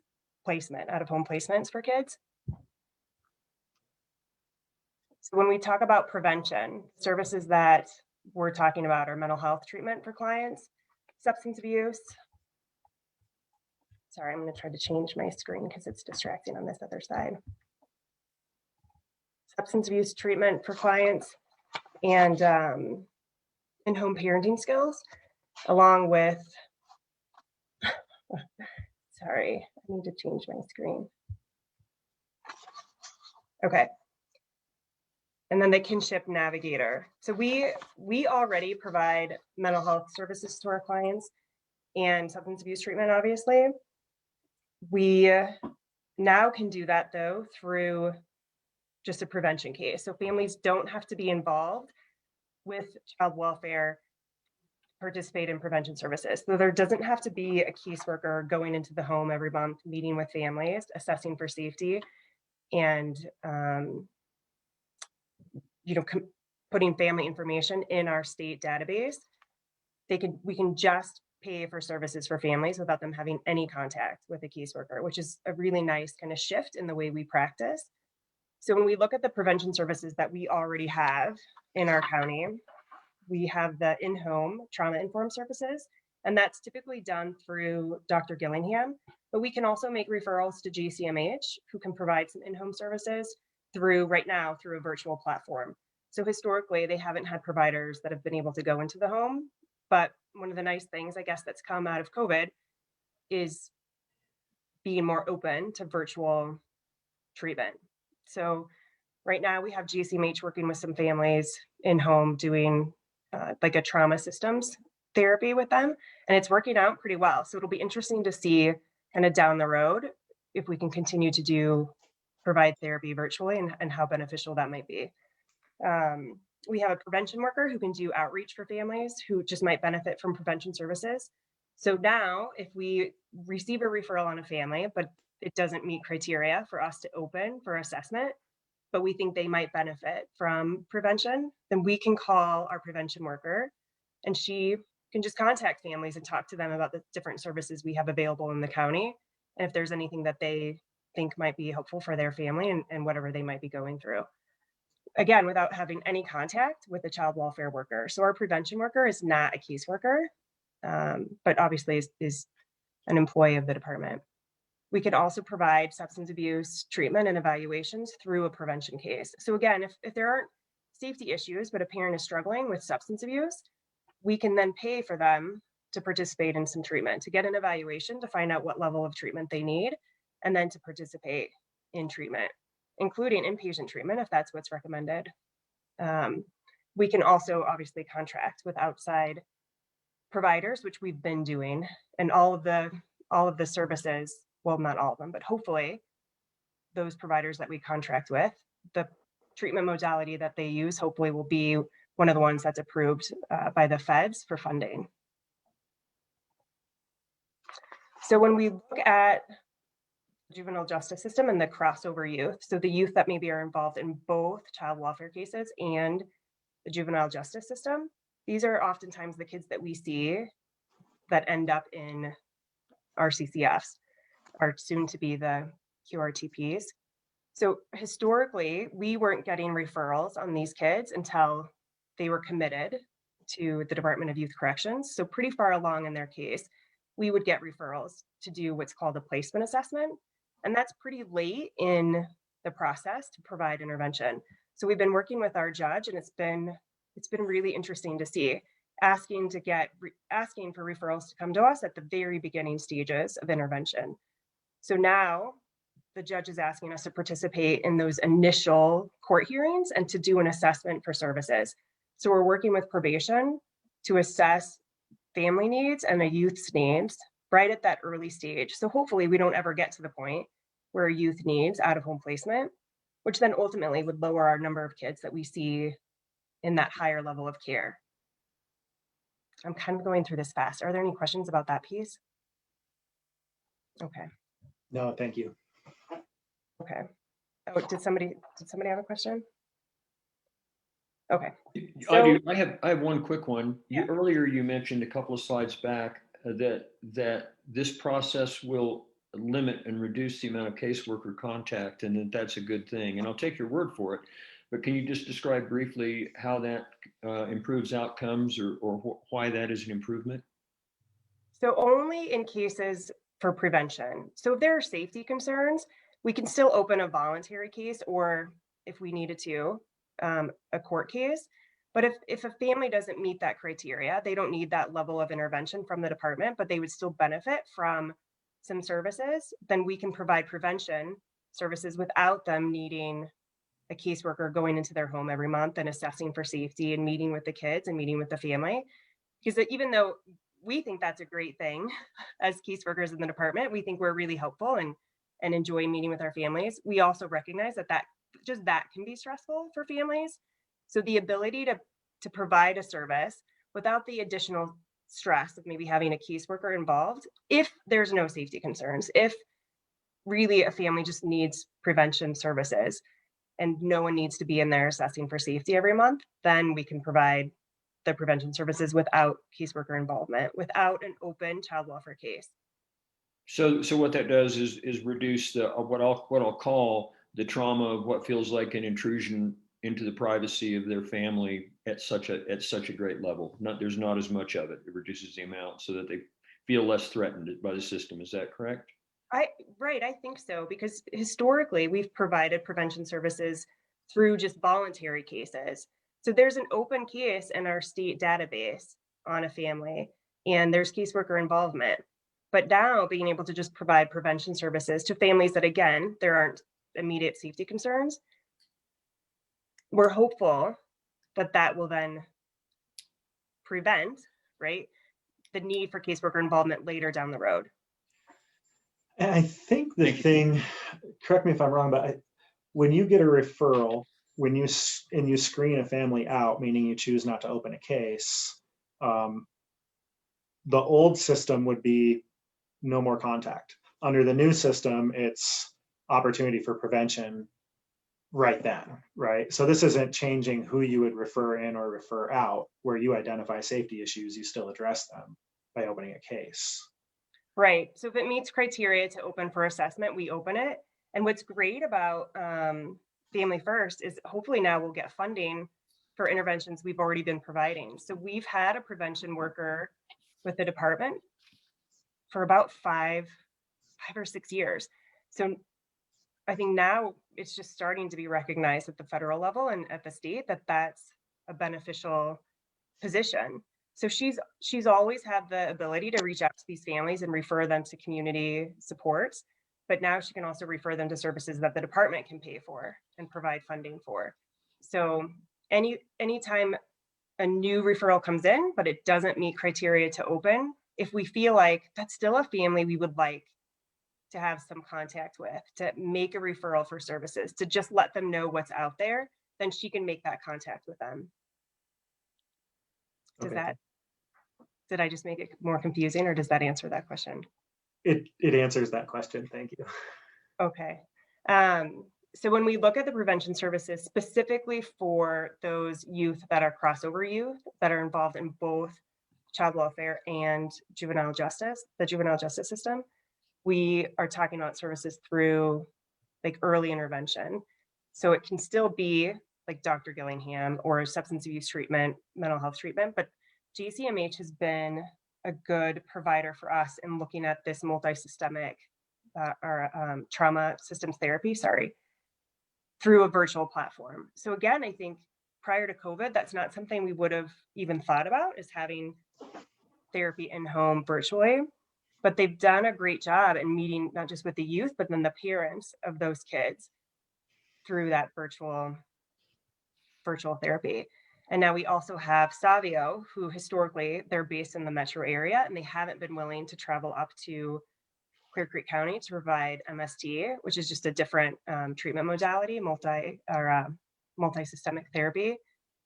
placement, out-of-home placements for kids. So when we talk about prevention, services that we're talking about are mental health treatment for clients, substance abuse. Sorry, I'm going to try to change my screen because it's distracting on this other side. Substance abuse treatment for clients and in-home parenting skills, along with, sorry, I need to change my screen. Okay. And then the kinship navigator. So we already provide mental health services to our clients and substance abuse treatment, obviously. We now can do that though through just a prevention case. So families don't have to be involved with child welfare, participate in prevention services. So there doesn't have to be a caseworker going into the home every month, meeting with families, assessing for safety, and putting family information in our state database. We can just pay for services for families without them having any contact with a caseworker, which is a really nice kind of shift in the way we practice. So when we look at the prevention services that we already have in our county, we have the in-home trauma-informed services, and that's typically done through Dr. Gillingham, but we can also make referrals to GCMH, who can provide some in-home services right now through a virtual platform. So historically, they haven't had providers that have been able to go into the home, but one of the nice things, I guess, that's come out of COVID is being more open to virtual treatment. So right now we have GCMH working with some families in home doing like a trauma systems therapy with them, and it's working out pretty well. So it'll be interesting to see kind of down the road if we can continue to provide therapy virtually and how beneficial that might be. We have a prevention worker who can do outreach for families who just might benefit from prevention services. So now if we receive a referral on a family, but it doesn't meet criteria for us to open for assessment, but we think they might benefit from prevention, then we can call our prevention worker and she can just contact families and talk to them about the different services we have available in the county. And if there's anything that they think might be helpful for their family and whatever they might be going through. Again, without having any contact with a child welfare worker. So our prevention worker is not a caseworker, but obviously is an employee of the department. We can also provide substance abuse treatment and evaluations through a prevention case. So again, if there aren't safety issues, but a parent is struggling with substance abuse, we can then pay for them to participate in some treatment, to get an evaluation, to find out what level of treatment they need, and then to participate in treatment, including inpatient treatment if that's what's recommended. We can also obviously contract with outside providers, which we've been doing, and all of the services, well, not all of them, but hopefully those providers that we contract with, the treatment modality that they use hopefully will be one of the ones that's approved by the feds for funding. So when we look at the juvenile justice system and the crossover youth, so the youth that maybe are involved in both child welfare cases and the juvenile justice system, these are oftentimes the kids that we see that end up in our CCFs, are soon to be the QRTPs. So historically, we weren't getting referrals on these kids until they were committed to the Department of Youth Corrections. So pretty far along in their case, we would get referrals to do what's called a placement assessment. And that's pretty late in the process to provide intervention. So we've been working with our judge, and it's been really interesting to see, asking for referrals to come to us at the very beginning stages of intervention. So now the judge is asking us to participate in those initial court hearings and to do an assessment for services. So we're working with probation to assess family needs and the youth's needs right at that early stage. So hopefully we don't ever get to the point where youth needs out-of-home placement, which then ultimately would lower our number of kids that we see in that higher level of care. I'm kind of going through this fast. Are there any questions about that piece? Okay. No, thank you. Okay. Oh, did somebody have a question? Okay. I do. I have one quick one. Yeah. Earlier you mentioned a couple of slides back that this process will limit and reduce the amount of caseworker contact, and that's a good thing. And I'll take your word for it. But can you just describe briefly how that improves outcomes, or why that is an improvement? So only in cases for prevention. So if there are safety concerns, we can still open a voluntary case, or if we needed to, a court case. But if a family doesn't meet that criteria, they don't need that level of intervention from the department, but they would still benefit from some services, then we can provide prevention services without them needing a caseworker going into their home every month and assessing for safety and meeting with the kids and meeting with the family. Because even though we think that's a great thing as caseworkers in the department, we think we're really helpful and enjoy meeting with our families, we also recognize that can be stressful for families. So the ability to provide a service without the additional stress of maybe having a caseworker involved, if there's no safety concerns, if really a family just needs prevention services and no one needs to be in there assessing for safety every month, then we can provide the prevention services without caseworker involvement, without an open child welfare case. So what that does is reduce the what I'll call the trauma of what feels like an intrusion into the privacy of their family at such a great level. There's not as much of it. It reduces the amount so that they feel less threatened by the system. Is that correct? Right, I think so, because historically we've provided prevention services through just voluntary cases. So there's an open case in our state database on a family, and there's caseworker involvement. But now being able to just provide prevention services to families that, again, there aren't immediate safety concerns, we're hopeful that will then prevent, right, the need for caseworker involvement later down the road. And I think the thing, correct me if I'm wrong, but when you get a referral, when you screen a family out, meaning you choose not to open a case, the old system would be no more contact. Under the new system, it's opportunity for prevention right then, right? So this isn't changing who you would refer in or refer out. Where you identify safety issues, you still address them by opening a case. Right. So if it meets criteria to open for assessment, we open it. And what's great about Family First is hopefully now we'll get funding for interventions we've already been providing. So we've had a prevention worker with the department for about 5 5 or 6 years. So I think now it's just starting to be recognized at the federal level and at the state that that's a beneficial position. So she's always had the ability to reach out to these families and refer them to community supports, but now she can also refer them to services that the department can pay for and provide funding for. So anytime a new referral comes in, but it doesn't meet criteria to open, if we feel like that's still a family we would like to have some contact with, to make a referral for services, to just let them know what's out there, then she can make that contact with them. Does Okay. that, did I just make it more confusing, or does that answer that question? It answers that question. Thank you. Okay. So when we look at the prevention services specifically for those youth that are crossover youth that are involved in both child welfare and juvenile justice, the juvenile justice system, we are talking about services through like early intervention. So it can still be like Dr. Gillingham or substance abuse treatment, mental health treatment, but JCMH has been a good provider for us in looking at this multi-systemic trauma systems therapy, through a virtual platform. So again, I think prior to COVID, that's not something we would have even thought about, is having therapy in home virtually, but they've done a great job in meeting not just with the youth, but then the parents of those kids through that virtual therapy. And now we also have Savio, who historically they're based in the metro area, and they haven't been willing to travel up to Clear Creek County to provide MST, which is just a different treatment modality, multi-systemic therapy.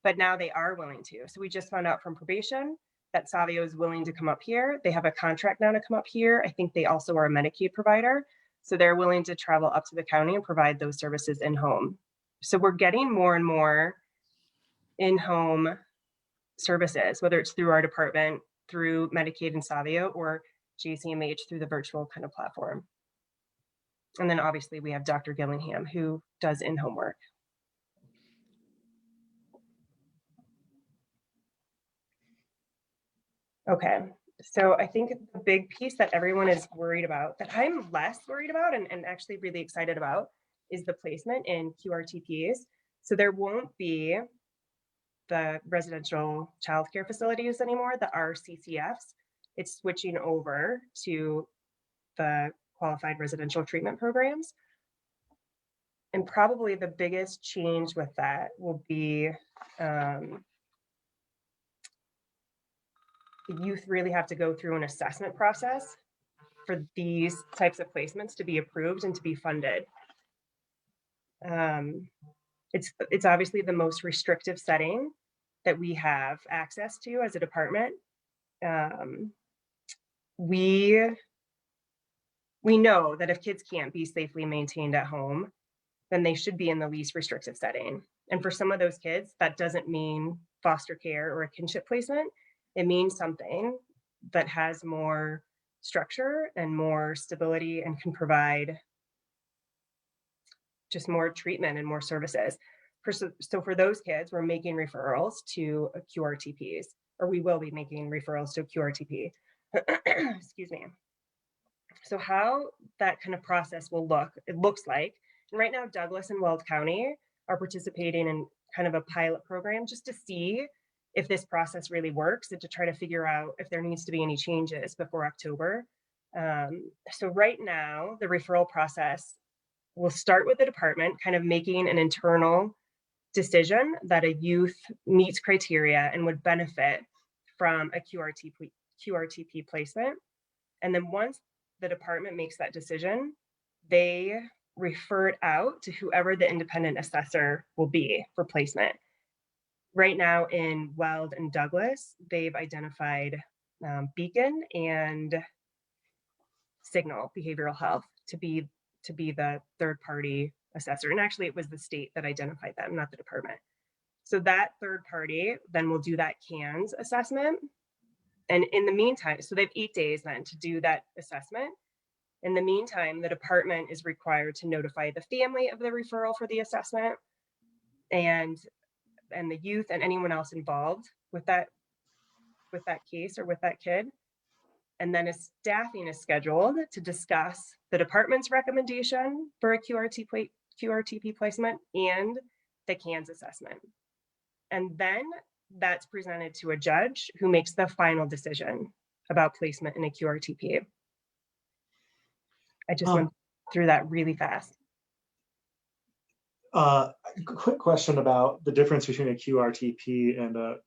But now they are willing to. So we just found out from probation that Savio is willing to come up here. They have a contract now to come up here. I think they also are a Medicaid provider. So they're willing to travel up to the county and provide those services in home. So we're getting more and more in-home services, whether it's through our department, through Medicaid and Savio, or JCMH through the virtual kind of platform. And then obviously we have Dr. Gillingham, who does in-home work. Okay, so I think the big piece that everyone is worried about, that I'm less worried about and actually really excited about, is the placement in QRTPs. So there won't be the residential childcare facilities anymore, the RCCFs. It's switching over to the qualified residential treatment programs. And probably the biggest change with that will be the youth really have to go through an assessment process for these types of placements to be approved and to be funded. It's obviously the most restrictive setting that we have access to as a department. We know that if kids can't be safely maintained at home, then they should be in the least restrictive setting. And for some of those kids, that doesn't mean foster care or a kinship placement. It means something that has more structure and more stability and can provide just more treatment and more services. So for those kids, we're making referrals to QRTPs, or we will be making referrals to QRTP. Excuse me. So how that kind of process will look, it looks like, and right now Douglas and Weld County are participating in kind of a pilot program just to see if this process really works and to try to figure out if there needs to be any changes before October. So right now, the referral process will start with the department kind of making an internal decision that a youth meets criteria and would benefit from a QRTP placement. And then once the department makes that decision, they refer it out to whoever the independent assessor will be for placement. Right now in Weld and Douglas, they've identified Beacon and Signal Behavioral Health to be the third party assessor. And actually it was the state that identified them, not the department. So that third party then will do that CANS assessment. And in the meantime, so they have 8 days then to do that assessment. In the meantime, the department is required to notify the family of the referral for the assessment and the youth and anyone else involved with that case or with that kid. And then a staffing is scheduled to discuss the department's recommendation for a QRTP placement and the CANS assessment. And then that's presented to a judge who makes the final decision about placement in a QRTP. I just went through that really fast. Quick question about the difference between a QRTP and a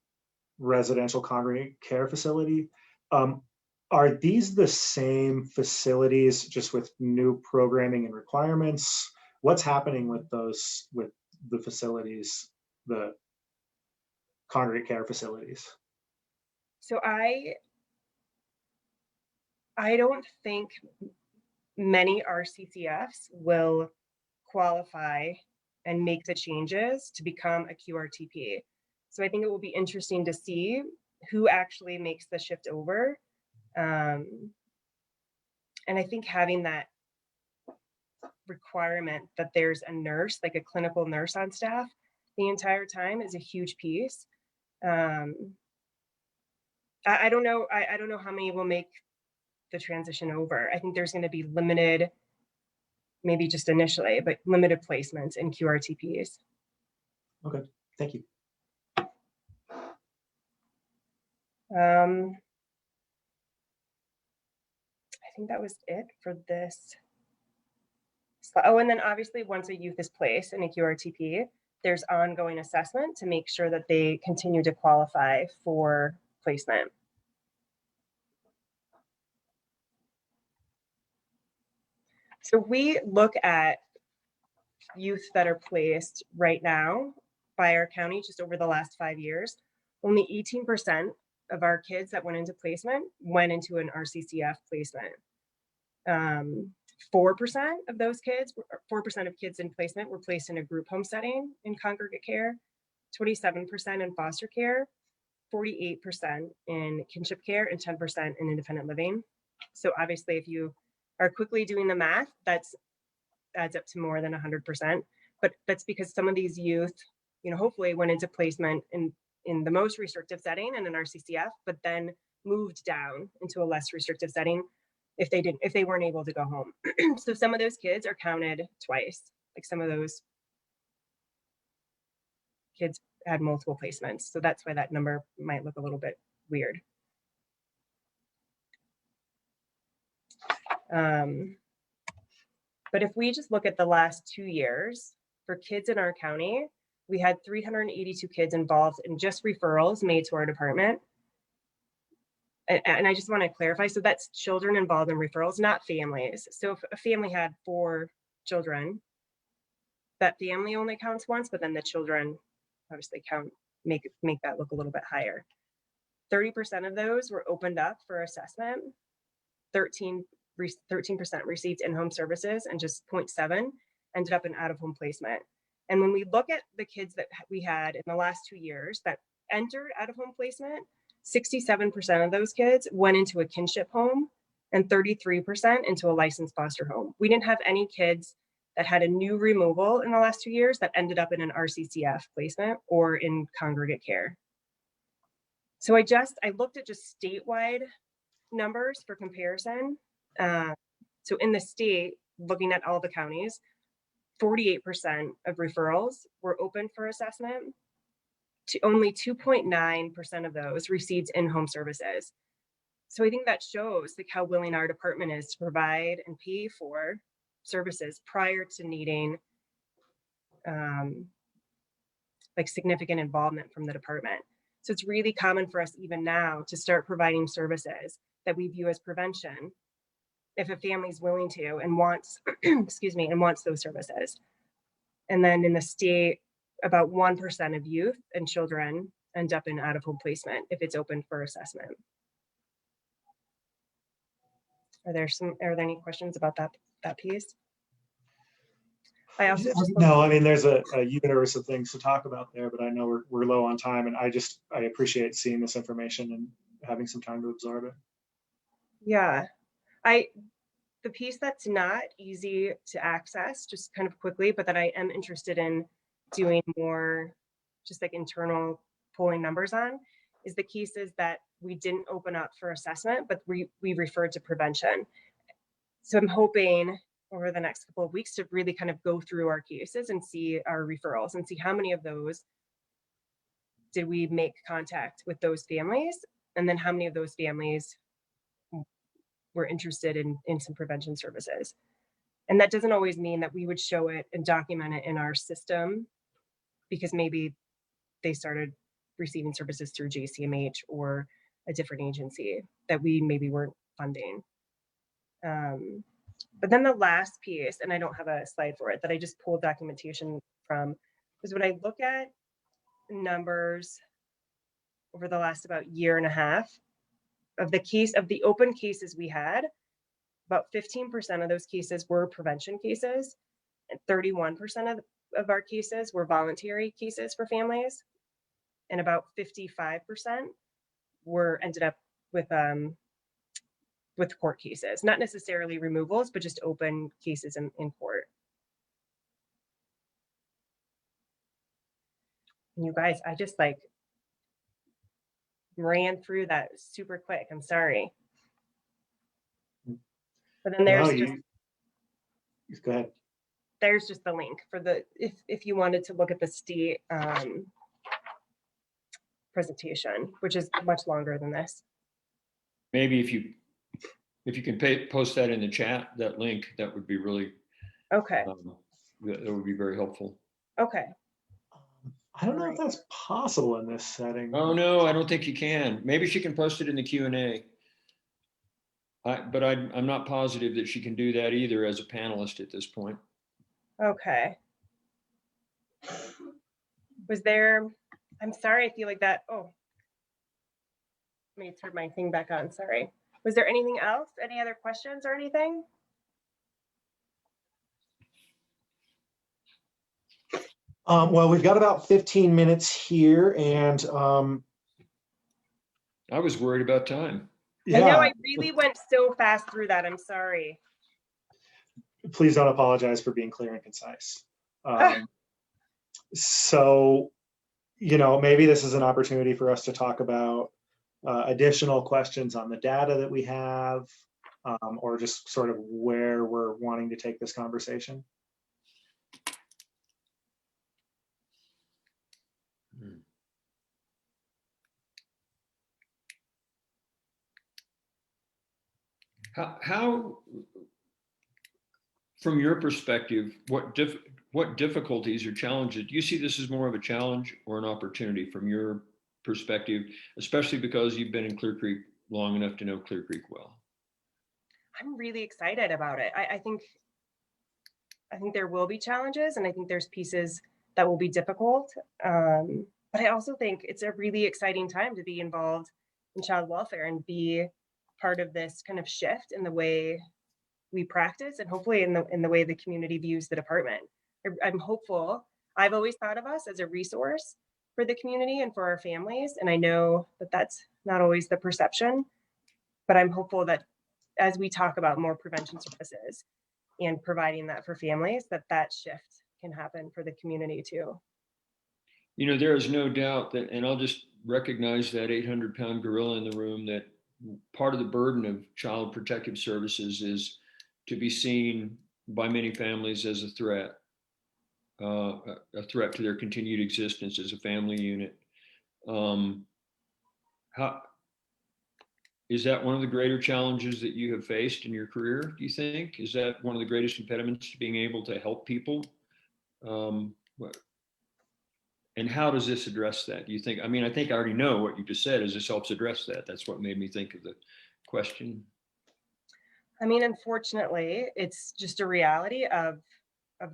residential congregate care facility. Are these the same facilities, just with new programming and requirements? What's happening with those, with the facilities, the congregate care facilities? So I don't think many RCCFs will qualify and make the changes to become a QRTP. So I think it will be interesting to see who actually makes the shift over. And I think having that requirement that there's a nurse, like a clinical nurse on staff the entire time, is a huge piece. I don't know. I don't know how many will make the transition over. I think there's going to be limited, maybe just initially, but limited placements in QRTPs. Okay, thank you. I think that was it for this. Oh, and then obviously once a youth is placed in a QRTP, there's ongoing assessment to make sure that they continue to qualify for placement. So we look at youth that are placed right now by our county just over the last 5 years. Only 18% of our kids that went into placement went into an RCCF placement. 4% of those kids, 4% of kids in placement were placed in a group home setting in congregate care, 27% in foster care, 48% in kinship care, and 10% in independent living. So obviously, if you are quickly doing the math, that's adds up to more than 100%. But that's because some of these youth, hopefully went into placement in the most restrictive setting in an RCCF, but then moved down into a less restrictive setting if they weren't able to go home. So some of those kids are counted twice. Like some of those kids had multiple placements. So that's why that number might look a little bit weird. But if we just look at the last 2 years for kids in our county, we had 382 kids involved in just referrals made to our department. And I just want to clarify, so that's children involved in referrals, not families. So if a family had 4 children, that family only counts once, but then the children obviously make that look a little bit higher. 30% of those were opened up for assessment. 13% received in-home services, and just 0.7 ended up in out-of-home placement. And when we look at the kids that we had in the last 2 years that entered out-of-home placement, 67% of those kids went into a kinship home and 33% into a licensed foster home. We didn't have any kids that had a new removal in the last 2 years that ended up in an RCCF placement or in congregate care. So I looked at just statewide numbers for comparison. So in the state, looking at all the counties, 48% of referrals were open for assessment. Only 2.9% of those received in-home services. So I think that shows like how willing our department is to provide and pay for services prior to needing like significant involvement from the department. So it's really common for us even now to start providing services that we view as prevention if a family is willing to and wants, excuse me, and wants those services. And then in the state, about 1% of youth and children end up in out-of-home placement if it's open for assessment. Are there any questions about that piece? I also no, I mean, there's a universe of things to talk about there, but I know we're low on time, and I appreciate seeing this information and having some time to absorb it. Yeah, the piece that's not easy to access, just kind of quickly, but that I am interested in doing more just like internal pulling numbers on, is the cases that we didn't open up for assessment, but we referred to prevention. So I'm hoping over the next couple of weeks to really kind of go through our cases and see our referrals and see how many of those did we make contact with those families, and then how many of those families were interested in some prevention services. And that doesn't always mean that we would show it and document it in our system, because maybe they started receiving services through JCMH or a different agency that we maybe weren't funding. But then the last piece, and I don't have a slide for it, that I just pulled documentation from, is when I look at numbers over the last about year and a half of the open cases we had, about 15% of those cases were prevention cases, and 31% of our cases were voluntary cases for families, and about 55% ended up with court cases, not necessarily removals, but just open cases in court. And you guys, I just like ran through that super quick. I'm sorry. But then there's Go ahead. There's just the link for if you wanted to look at the state presentation, which is much longer than this. Maybe if you can post that in the chat, that link, that would be really, Okay. that would be very helpful. Okay. I don't know if that's possible in this setting. Oh, no, I don't think you can. Maybe she can post it in the Q&A. But I'm not positive that she can do that either as a panelist at this point. Okay. Was there, I'm sorry, I feel like that, oh, let me turn my thing back on, sorry. Was there anything else? Any other questions or anything? Well, we've got about 15 minutes here, and I was worried about time. yeah. I know I really went so fast through that. I'm sorry. Please don't apologize for being clear and concise. So, maybe this is an opportunity for us to talk about additional questions on the data that we have, or just sort of where we're wanting to take this conversation. How, from your perspective, what difficulties or challenges, do you see this as more of a challenge or an opportunity from your perspective, especially because you've been in Clear Creek long enough to know Clear Creek well? I'm really excited about it. I think there will be challenges, and I think there's pieces that will be difficult. But I also think it's a really exciting time to be involved in child welfare and be part of this kind of shift in the way we practice, and hopefully in the way the community views the department. I'm hopeful. I've always thought of us as a resource for the community and for our families, and I know that that's not always the perception, but I'm hopeful that as we talk about more prevention services and providing that for families, that shift can happen for the community too. There is no doubt that, and I'll just recognize that 800-pound gorilla in the room, that part of the burden of child protective services is to be seen by many families as a threat to their continued existence as a family unit. How is that one of the greater challenges that you have faced in your career, do you think? Is that one of the greatest impediments to being able to help people? And how does this address that, do you think? I mean, I think I already know what you just said, is this helps address that. That's what made me think of the question. I mean, unfortunately, it's just a reality of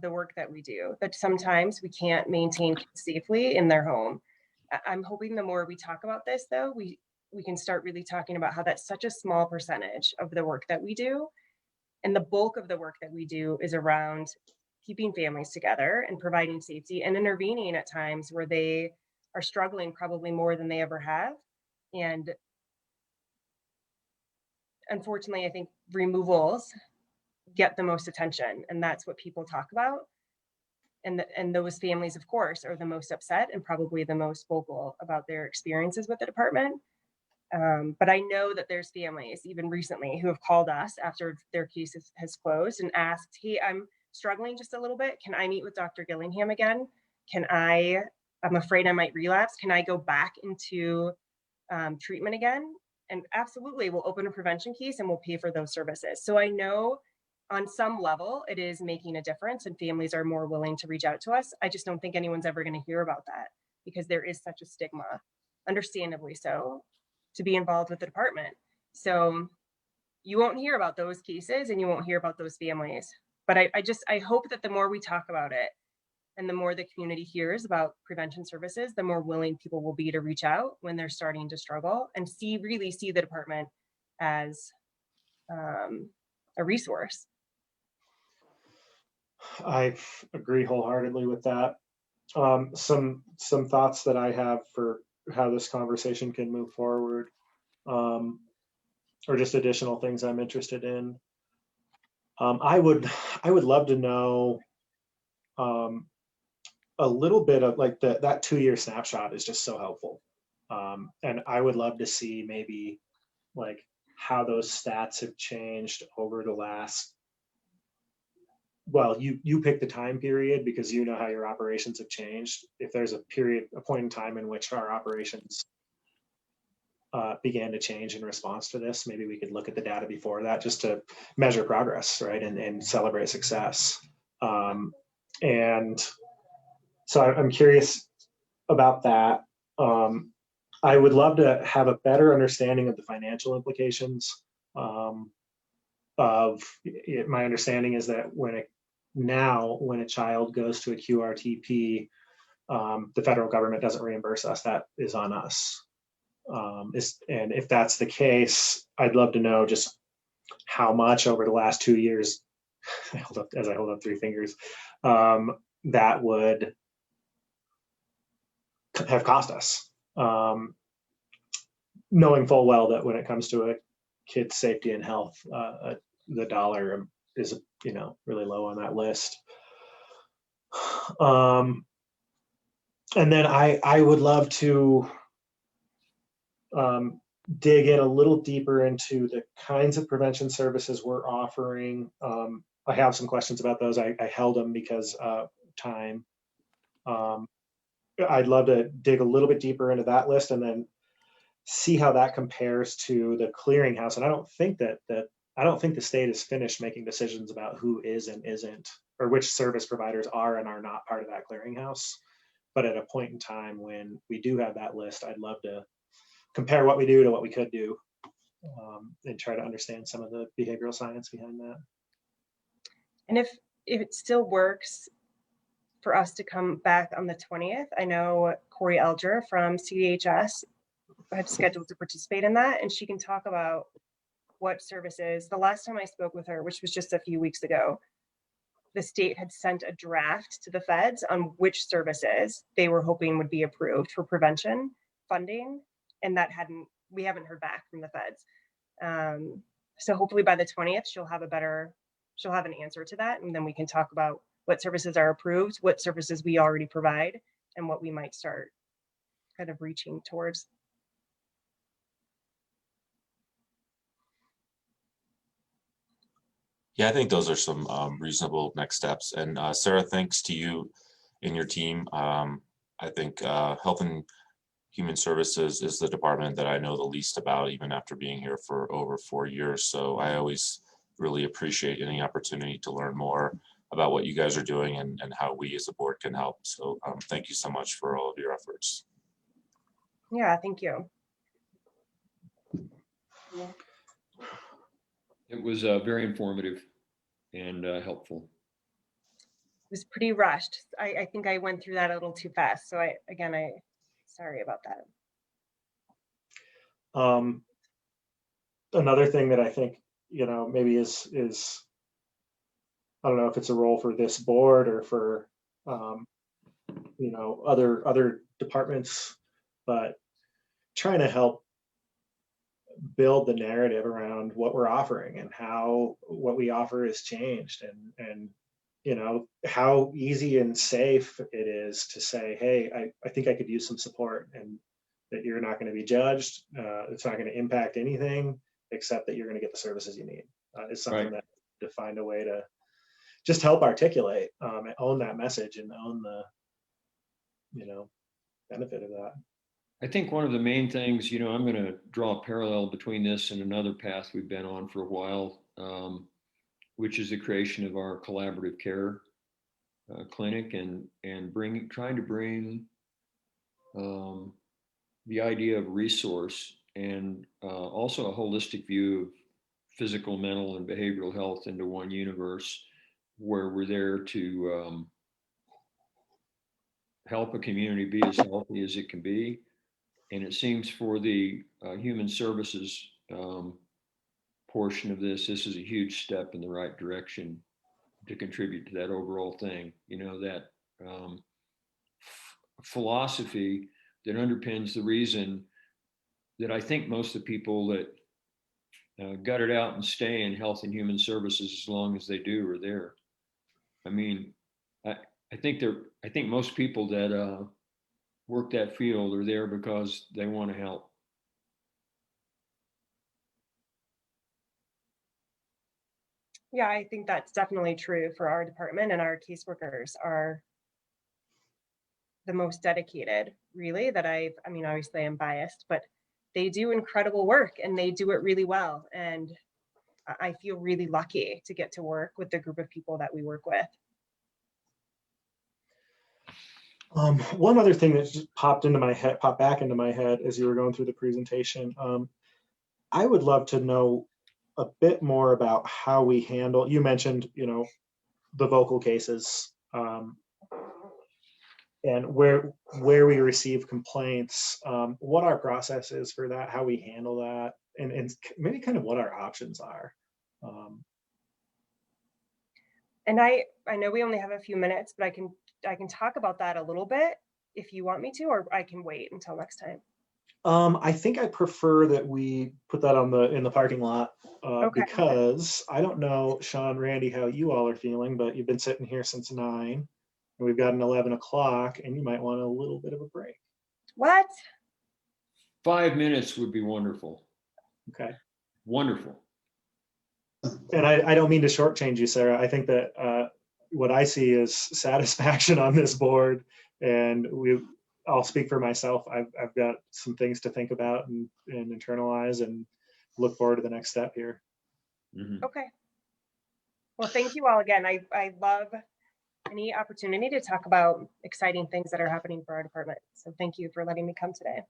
the work that we do, that sometimes we can't maintain kids safely in their home. I'm hoping the more we talk about this, though, we can start really talking about how that's such a small percentage of the work that we do. And the bulk of the work that we do is around keeping families together and providing safety and intervening at times where they are struggling probably more than they ever have. And unfortunately, I think removals get the most attention, and that's what people talk about. And those families, of course, are the most upset and probably the most vocal about their experiences with the department. But I know that there's families, even recently, who have called us after their case has closed and asked, hey, I'm struggling just a little bit. Can I meet with Dr. Gillingham again? I'm afraid I might relapse. Can I go back into treatment again? And absolutely, we'll open a prevention case and we'll pay for those services. So I know on some level it is making a difference and families are more willing to reach out to us. I just don't think anyone's ever going to hear about that because there is such a stigma, understandably so, to be involved with the department. So you won't hear about those cases and you won't hear about those families. But I hope that the more we talk about it and the more the community hears about prevention services, the more willing people will be to reach out when they're starting to struggle and really see the department as a resource. I agree wholeheartedly with that. Some thoughts that I have for how this conversation can move forward, or just additional things I'm interested in. I would love to know a little bit of like that 2-year snapshot is just so helpful. And I would love to see maybe like how those stats have changed over the last, well, you pick the time period because you know how your operations have changed. If there's a point in time in which our operations began to change in response to this, maybe we could look at the data before that just to measure progress, right, and celebrate success. And so I'm curious about that. I would love to have a better understanding of the financial implications of it. My understanding is that when a child goes to a QRTP, the federal government doesn't reimburse us. That is on us. And if that's the case, I'd love to know just how much over the last 2 years, as I hold up 3 fingers, that would have cost us. Knowing full well that when it comes to a kid's safety and health, the dollar is, really low on that list. And then I would love to dig in a little deeper into the kinds of prevention services we're offering. I have some questions about those. I held them because time. I'd love to dig a little bit deeper into that list and then see how that compares to the clearinghouse. And I don't think the state is finished making decisions about who is and isn't, or which service providers are and are not part of that clearinghouse. But at a point in time when we do have that list, I'd love to compare what we do to what we could do, and try to understand some of the behavioral science behind that. And if it still works for us to come back on the 20th, I know Corey Elger from CDHS had scheduled to participate in that, and she can talk about what services. The last time I spoke with her, which was just a few weeks ago, the state had sent a draft to the feds on which services they were hoping would be approved for prevention funding, and we haven't heard back from the feds. So hopefully by the 20th, she'll have an answer to that, and then we can talk about what services are approved, what services we already provide, and what we might start kind of reaching towards. Yeah, I think those are some reasonable next steps. And Sarah, thanks to you and your team. I think Health and Human Services is the department that I know the least about, even after being here for over 4 years. So I always really appreciate any opportunity to learn more about what you guys are doing and how we as a board can help. So thank you so much for all of your efforts. Yeah, thank you. It was very informative and helpful. It was pretty rushed. I think I went through that a little too fast. So sorry about that. Another thing that I think, maybe is I don't know if it's a role for this board or for, other departments, but trying to help build the narrative around what we're offering and how what we offer has changed, and how easy and safe it is to say, hey, I think I could use some support, and that you're not going to be judged. It's not going to impact anything except that you're going to get the services you need. It's something Right. that to find a way to just help articulate and own that message and own the, benefit of that. I think one of the main things, I'm going to draw a parallel between this and another path we've been on for a while, which is the creation of our collaborative care clinic and trying to bring the idea of resource and also a holistic view of physical, mental, and behavioral health into one universe where we're there to help a community be as healthy as it can be. And it seems for the human services portion of this is a huge step in the right direction to contribute to that overall thing. That philosophy that underpins the reason that I think most of the people that gut it out and stay in health and human services as long as they do are there. I mean, I think most people that work that field are there because they want to help. Yeah, I think that's definitely true for our department, and our caseworkers are the most dedicated, really, that I mean, obviously I'm biased, but they do incredible work and they do it really well. And I feel really lucky to get to work with the group of people that we work with. One other thing that just popped back into my head as you were going through the presentation. I would love to know a bit more about how we handle, you mentioned, the vocal cases, and where we receive complaints, what our process is for that, how we handle that, and maybe kind of what our options are. And I know we only have a few minutes, but I can talk about that a little bit if you want me to, or I can wait until next time. I think I prefer that we put that in the parking lot Okay. because I don't know, Sean, Randy, how you all are feeling, but you've been sitting here since 9 and we've got an 11 o'clock and you might want a little bit of a break. What? 5 minutes would be wonderful. Okay. Wonderful. And I don't mean to shortchange you, Sarah. I think that what I see is satisfaction on this board, and I'll speak for myself. I've got some things to think about and internalize, and look forward to the next step here. Mm-hmm. Okay. Well, thank you all again. I love any opportunity to talk about exciting things that are happening for our department. So thank you for letting me come today.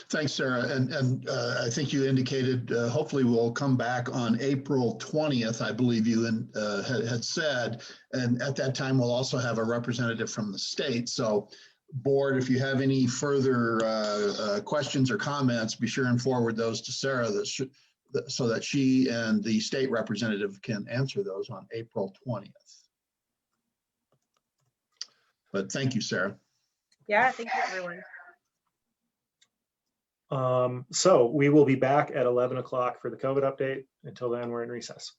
Thanks, Sarah. And I think you indicated, hopefully we'll come back on April 20th, I believe you had said. And at that time, we'll also have a representative from the state. So board, if you have any further questions or comments, be sure and forward those to Sarah so that she and the state representative can answer those on April 20th. But thank you, Sarah. Yeah, thank you, everyone. So we will be back at 11 o'clock for the COVID update. Until then, we're in recess.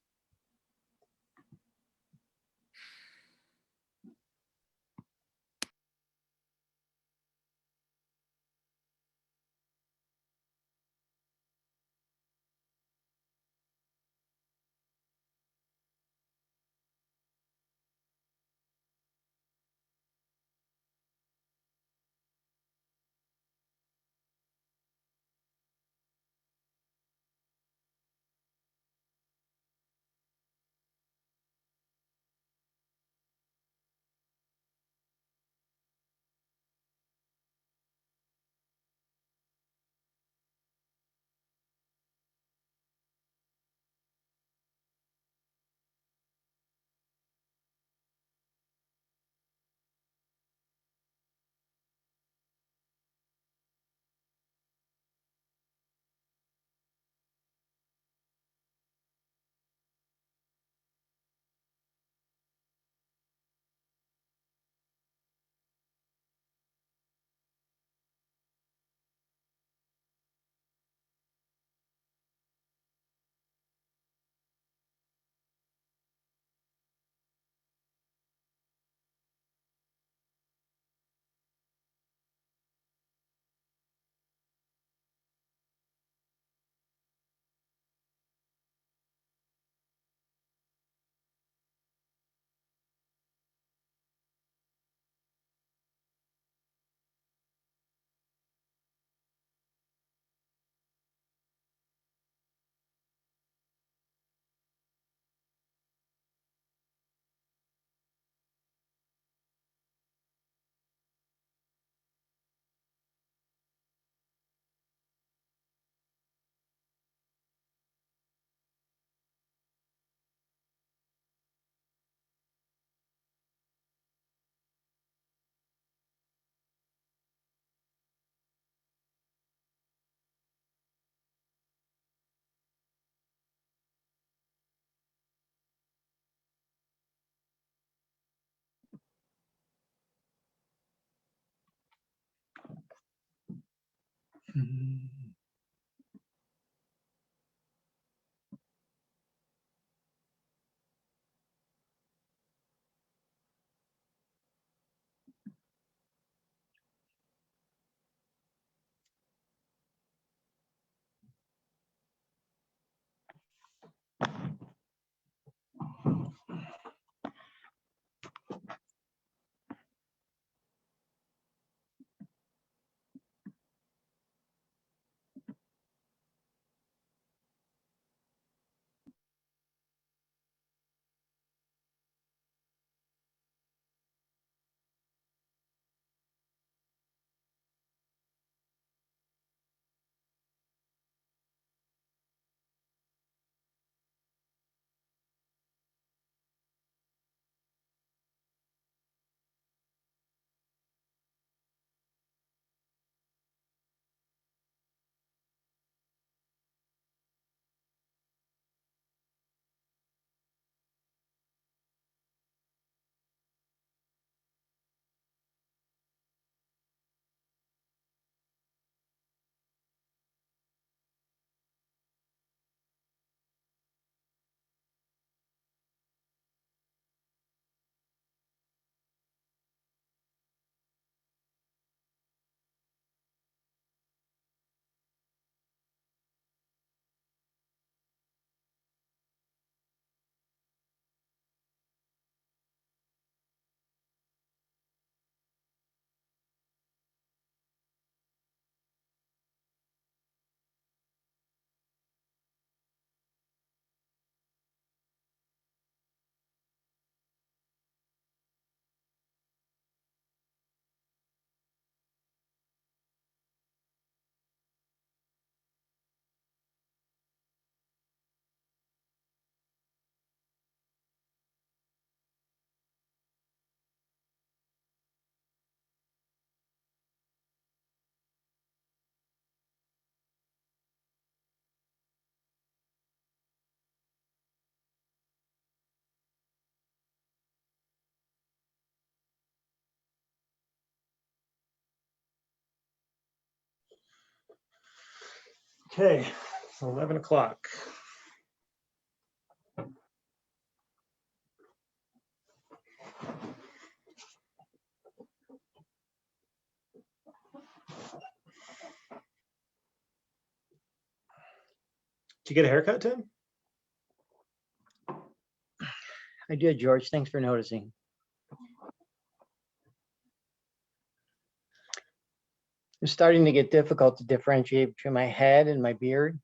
Okay, it's 11 o'clock. Did you get a haircut, Tim? I did, George. Thanks for noticing. It's starting to get difficult to differentiate between my head and my beard.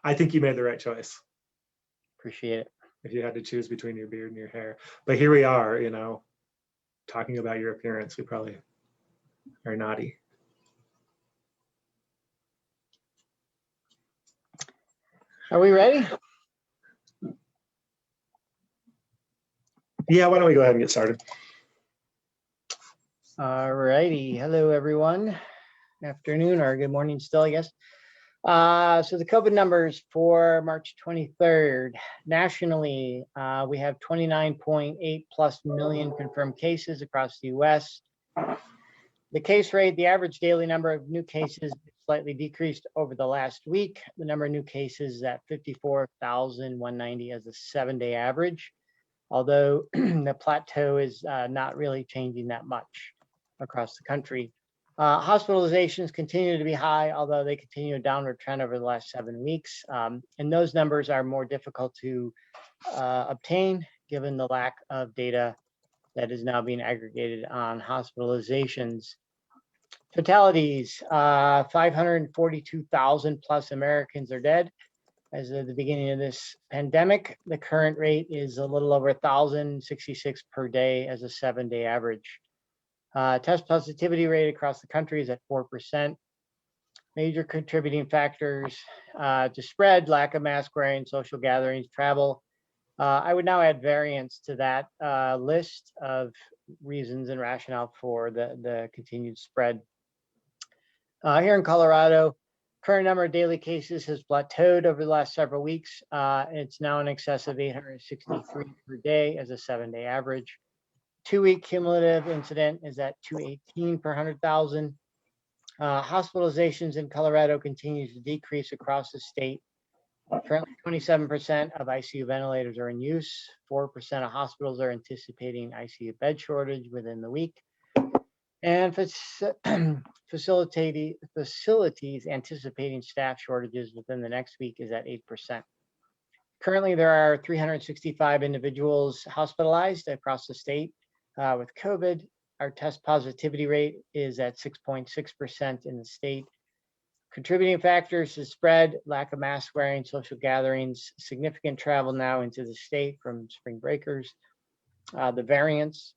I think you made the right choice Appreciate it. if you had to choose between your beard and your hair. But here we are, you know, talking about your appearance. We probably are naughty. Are we ready? Yeah, why don't we go ahead and get started? All righty. Hello, everyone. Afternoon or good morning still, I guess. So the COVID numbers for March 23rd, nationally, we have 29.8 plus million confirmed cases across the US. The case rate, the average daily number of new cases slightly decreased over the last week. The number of new cases is at 54,190 as a 7-day average, although the plateau is not really changing that much across the country. Hospitalizations continue to be high, although they continue a downward trend over the last 7 weeks. And those numbers are more difficult to obtain given the lack of data that is now being aggregated on hospitalizations. Fatalities, 542,000 plus Americans are dead as of the beginning of this pandemic. The current rate is a little over 1,066 per day as a 7-day average. Test positivity rate across the country is at 4%. Major contributing factors to spread: lack of mask wearing, social gatherings, travel. I would now add variants to that list of reasons and rationale for the continued spread. Here in Colorado, current number of daily cases has plateaued over the last several weeks. It's now in excess of 863 per day as a 7-day average. 2-week cumulative incident is at 218 per 100,000. Hospitalizations in Colorado continues to decrease across the state. Currently, 27% of ICU ventilators are in use. 4% of hospitals are anticipating ICU bed shortage within the week. And facilities anticipating staff shortages within the next week is at 8%. Currently, there are 365 individuals hospitalized across the state with COVID. Our test positivity rate is at 6.6% in the state. Contributing factors to spread, lack of mask wearing, social gatherings, significant travel now into the state from spring breakers, the variants.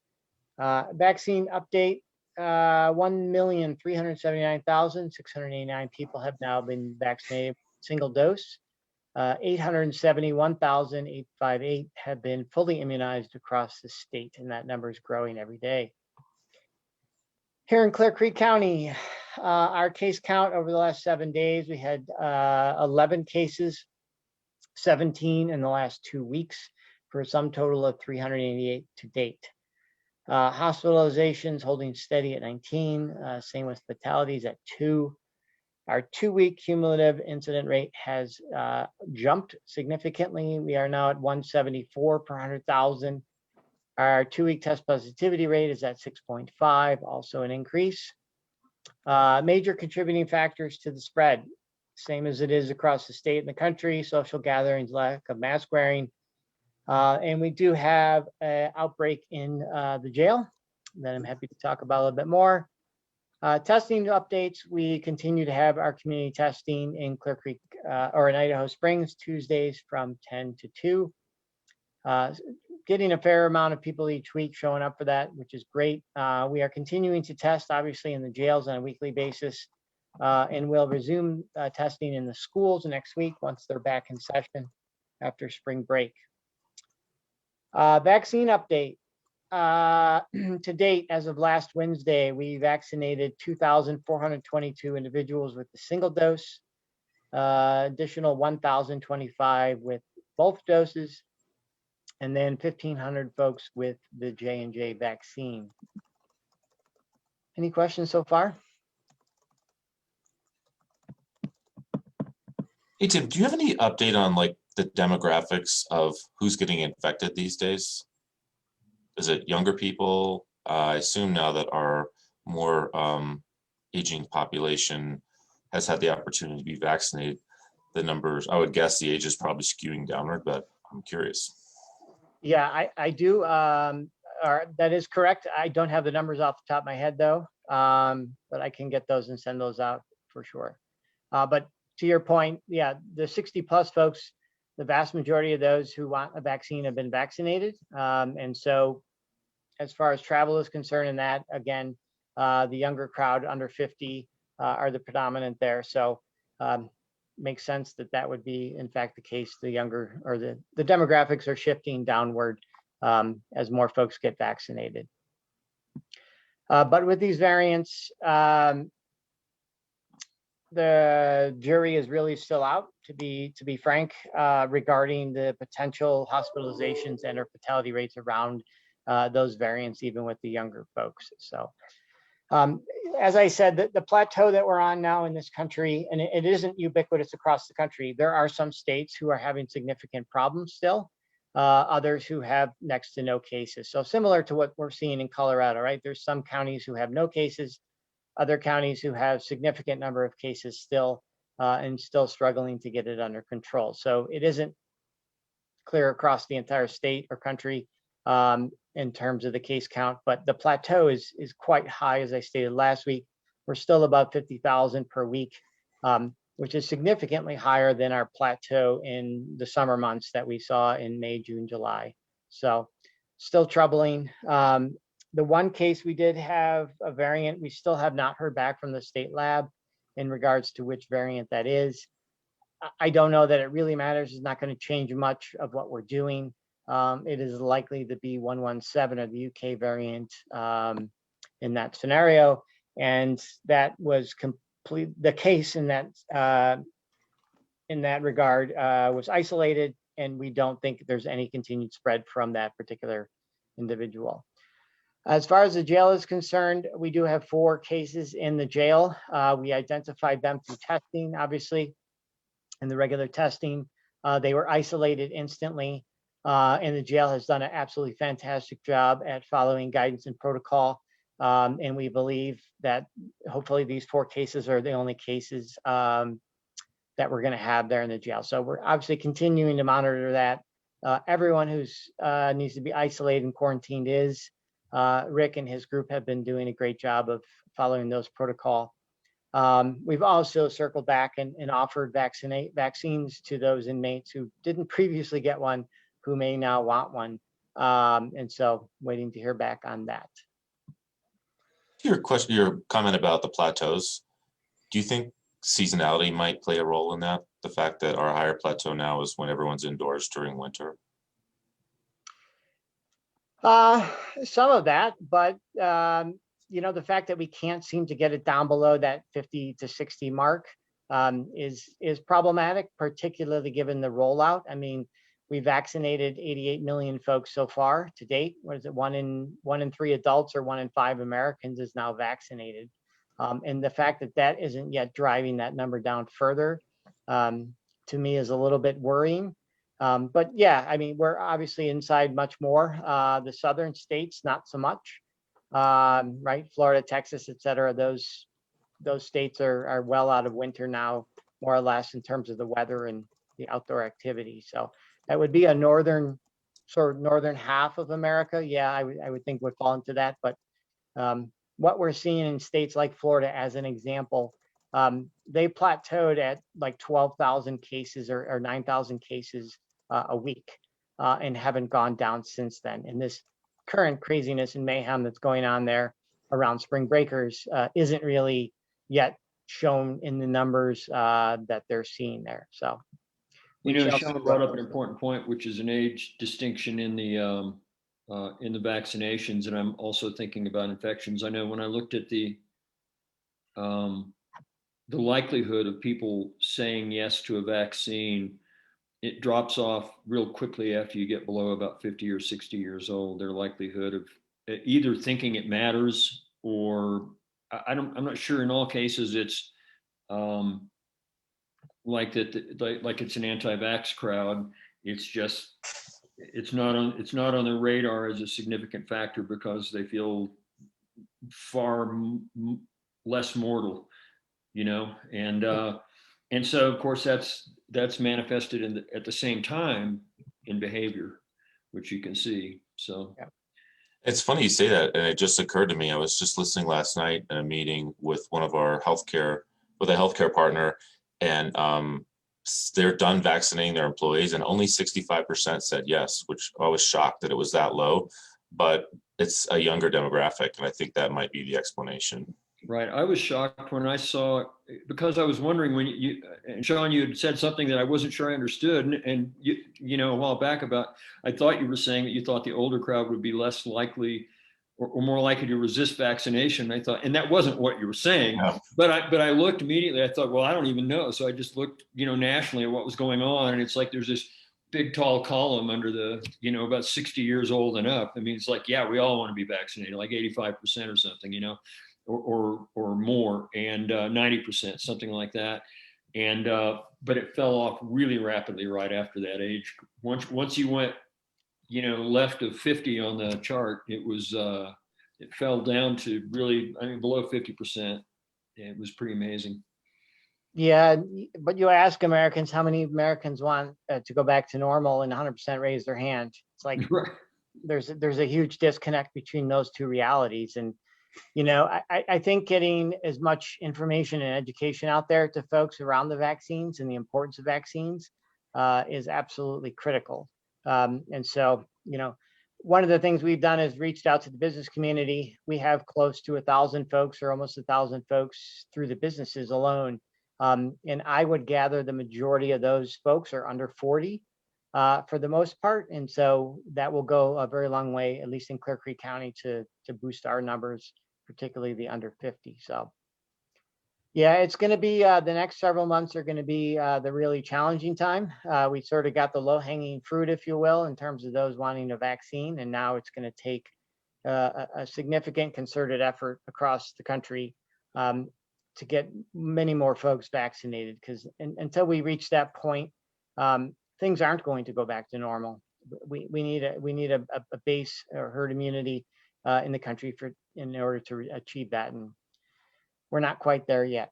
Vaccine update, 1,379,689 people have now been vaccinated, single dose. 871,858 have been fully immunized across the state, and that number is growing every day. Here in Clear Creek County, our case count over the last 7 days, we had 11 cases, 17 in the last 2 weeks, for a sum total of 388 to date. Hospitalizations holding steady at 19, same with fatalities at 2. Our 2-week cumulative incident rate has jumped significantly. We are now at 174 per 100,000. Our 2-week test positivity rate is at 6.5, also an increase. Major contributing factors to the spread, same as it is across the state and the country: social gatherings, lack of mask wearing. And we do have an outbreak in the jail that I'm happy to talk about a little bit more. Testing updates, we continue to have our community testing in Clear Creek or in Idaho Springs, Tuesdays from 10 to 2. Getting a fair amount of people each week showing up for that, which is great. We are continuing to test, obviously, in the jails on a weekly basis, and we'll resume testing in the schools next week once they're back in session after spring break. Vaccine update. To date, as of last Wednesday, we vaccinated 2,422 individuals with the single dose, additional 1,025 with both doses, and then 1,500 folks with the J&J vaccine. Any questions so far? Hey, Tim, do you have any update on like the demographics of who's getting infected these days? Is it younger people? I assume now that our more aging population has had the opportunity to be vaccinated, the numbers, I would guess the age is probably skewing downward, but I'm curious. Yeah, I do. That is correct. I don't have the numbers off the top of my head though, but I can get those and send those out for sure. But to your point, yeah, the 60 plus folks, the vast majority of those who want a vaccine have been vaccinated. And so as far as travel is concerned, and that, again, the younger crowd under 50 are the predominant there. So makes sense that that would be, in fact, the case. The younger or the demographics are shifting downward as more folks get vaccinated. But with these variants, the jury is really still out, to be frank, regarding the potential hospitalizations and or fatality rates around those variants, even with the younger folks. So as I said, the plateau that we're on now in this country, and it isn't ubiquitous across the country. There are some states who are having significant problems still, others who have next to no cases. So similar to what we're seeing in Colorado, right? There's some counties who have no cases, other counties who have significant number of cases still, and still struggling to get it under control. So it isn't clear across the entire state or country in terms of the case count, but the plateau is quite high. As I stated last week, we're still about 50,000 per week, which is significantly higher than our plateau in the summer months that we saw in May, June, July. So still troubling. The one case we did have a variant, we still have not heard back from the state lab in regards to which variant that is. I don't know that it really matters. It's not going to change much of what we're doing. It is likely to be 117 or the UK variant in that scenario. And that was the case in that regard was isolated, and we don't think there's any continued spread from that particular individual. As far as the jail is concerned, we do have 4 cases in the jail. We identified them through testing, obviously, and the regular testing. They were isolated instantly, and the jail has done an absolutely fantastic job at following guidance and protocol. And we believe that hopefully these 4 cases are the only cases that we're going to have there in the jail. So we're obviously continuing to monitor that. Everyone who's needs to be isolated and quarantined is. Rick and his group have been doing a great job of following those protocol. We've also circled back and offered vaccines to those inmates who didn't previously get one, who may now want one. And so waiting to hear back on that. Your comment about the plateaus, do you think seasonality might play a role in that? The fact that our higher plateau now is when everyone's indoors during winter? Some of that, but the fact that we can't seem to get it down below that 50 to 60 mark is problematic, particularly given the rollout. I mean, we vaccinated 88 million folks so far to date. What is it? 1 in 3 adults or 1 in 5 Americans is now vaccinated. And the fact that that isn't yet driving that number down further, to me, is a little bit worrying. But yeah, I mean, we're obviously inside much more. The southern states, not so much, right? Florida, Texas, et cetera. Those states are well out of winter now, more or less, in terms of the weather and the outdoor activity. So that would be a northern half of America. Yeah, I would think would fall into that. But what we're seeing in states like Florida, as an example, they plateaued at like 12,000 cases or 9,000 cases a week and haven't gone down since then. And this current craziness and mayhem that's going on there around spring breakers isn't really yet shown in the numbers that they're seeing there. So, Sean brought up an important point, which is an age distinction in the vaccinations, and I'm also thinking about infections. I know when I looked at the likelihood of people saying yes to a vaccine, it drops off real quickly after you get below about 50 or 60 years old. Their likelihood of either thinking it matters or I'm not sure in all cases it's like that, like it's an anti-vax crowd. It's just, it's not on their radar as a significant factor because they feel far less mortal, and so of course that's manifested at the same time in behavior, which you can see. So yeah. It's funny you say that, and it just occurred to me. I was just listening last night in a meeting with a healthcare partner, and they're done vaccinating their employees, and only 65% said yes, which I was shocked that it was that low. But it's a younger demographic, and I think that might be the explanation. Right. I was shocked when I saw, because I was wondering when and Sean, you had said something that I wasn't sure I understood. And a while back I thought you were saying that you thought the older crowd would be less likely or more likely to resist vaccination. I thought, and that wasn't what you were saying, no. But I looked immediately, I thought, well, I don't even know. So I just looked, nationally at what was going on. And it's like, there's this big, tall column under the, about 60 years old and up. I mean, it's like, yeah, we all want to be vaccinated, like 85% or something, or more, and 90%, something like that. And, but it fell off really rapidly right after that age. Once you went, left of 50 on the chart, it was, it fell down to really, below 50%. It was pretty amazing. Yeah, but you ask Americans, how many Americans want to go back to normal, and 100% raise their hand. It's like, right. There's a huge disconnect between those two realities. And I think getting as much information and education out there to folks around the vaccines and the importance of vaccines is absolutely critical. And so, one of the things we've done is reached out to the business community. We have close to 1,000 folks or almost 1,000 folks through the businesses alone. And I would gather the majority of those folks are under 40 for the most part. And so that will go a very long way, at least in Clear Creek County, to boost our numbers, particularly the under 50. So yeah, it's going to be the next several months are going to be the really challenging time. We sort of got the low hanging fruit, if you will, in terms of those wanting a vaccine. And now it's going to take a significant concerted effort across the country to get many more folks vaccinated, because until we reach that point, things aren't going to go back to normal. We need a base or herd immunity in the country in order to achieve that, and we're not quite there yet.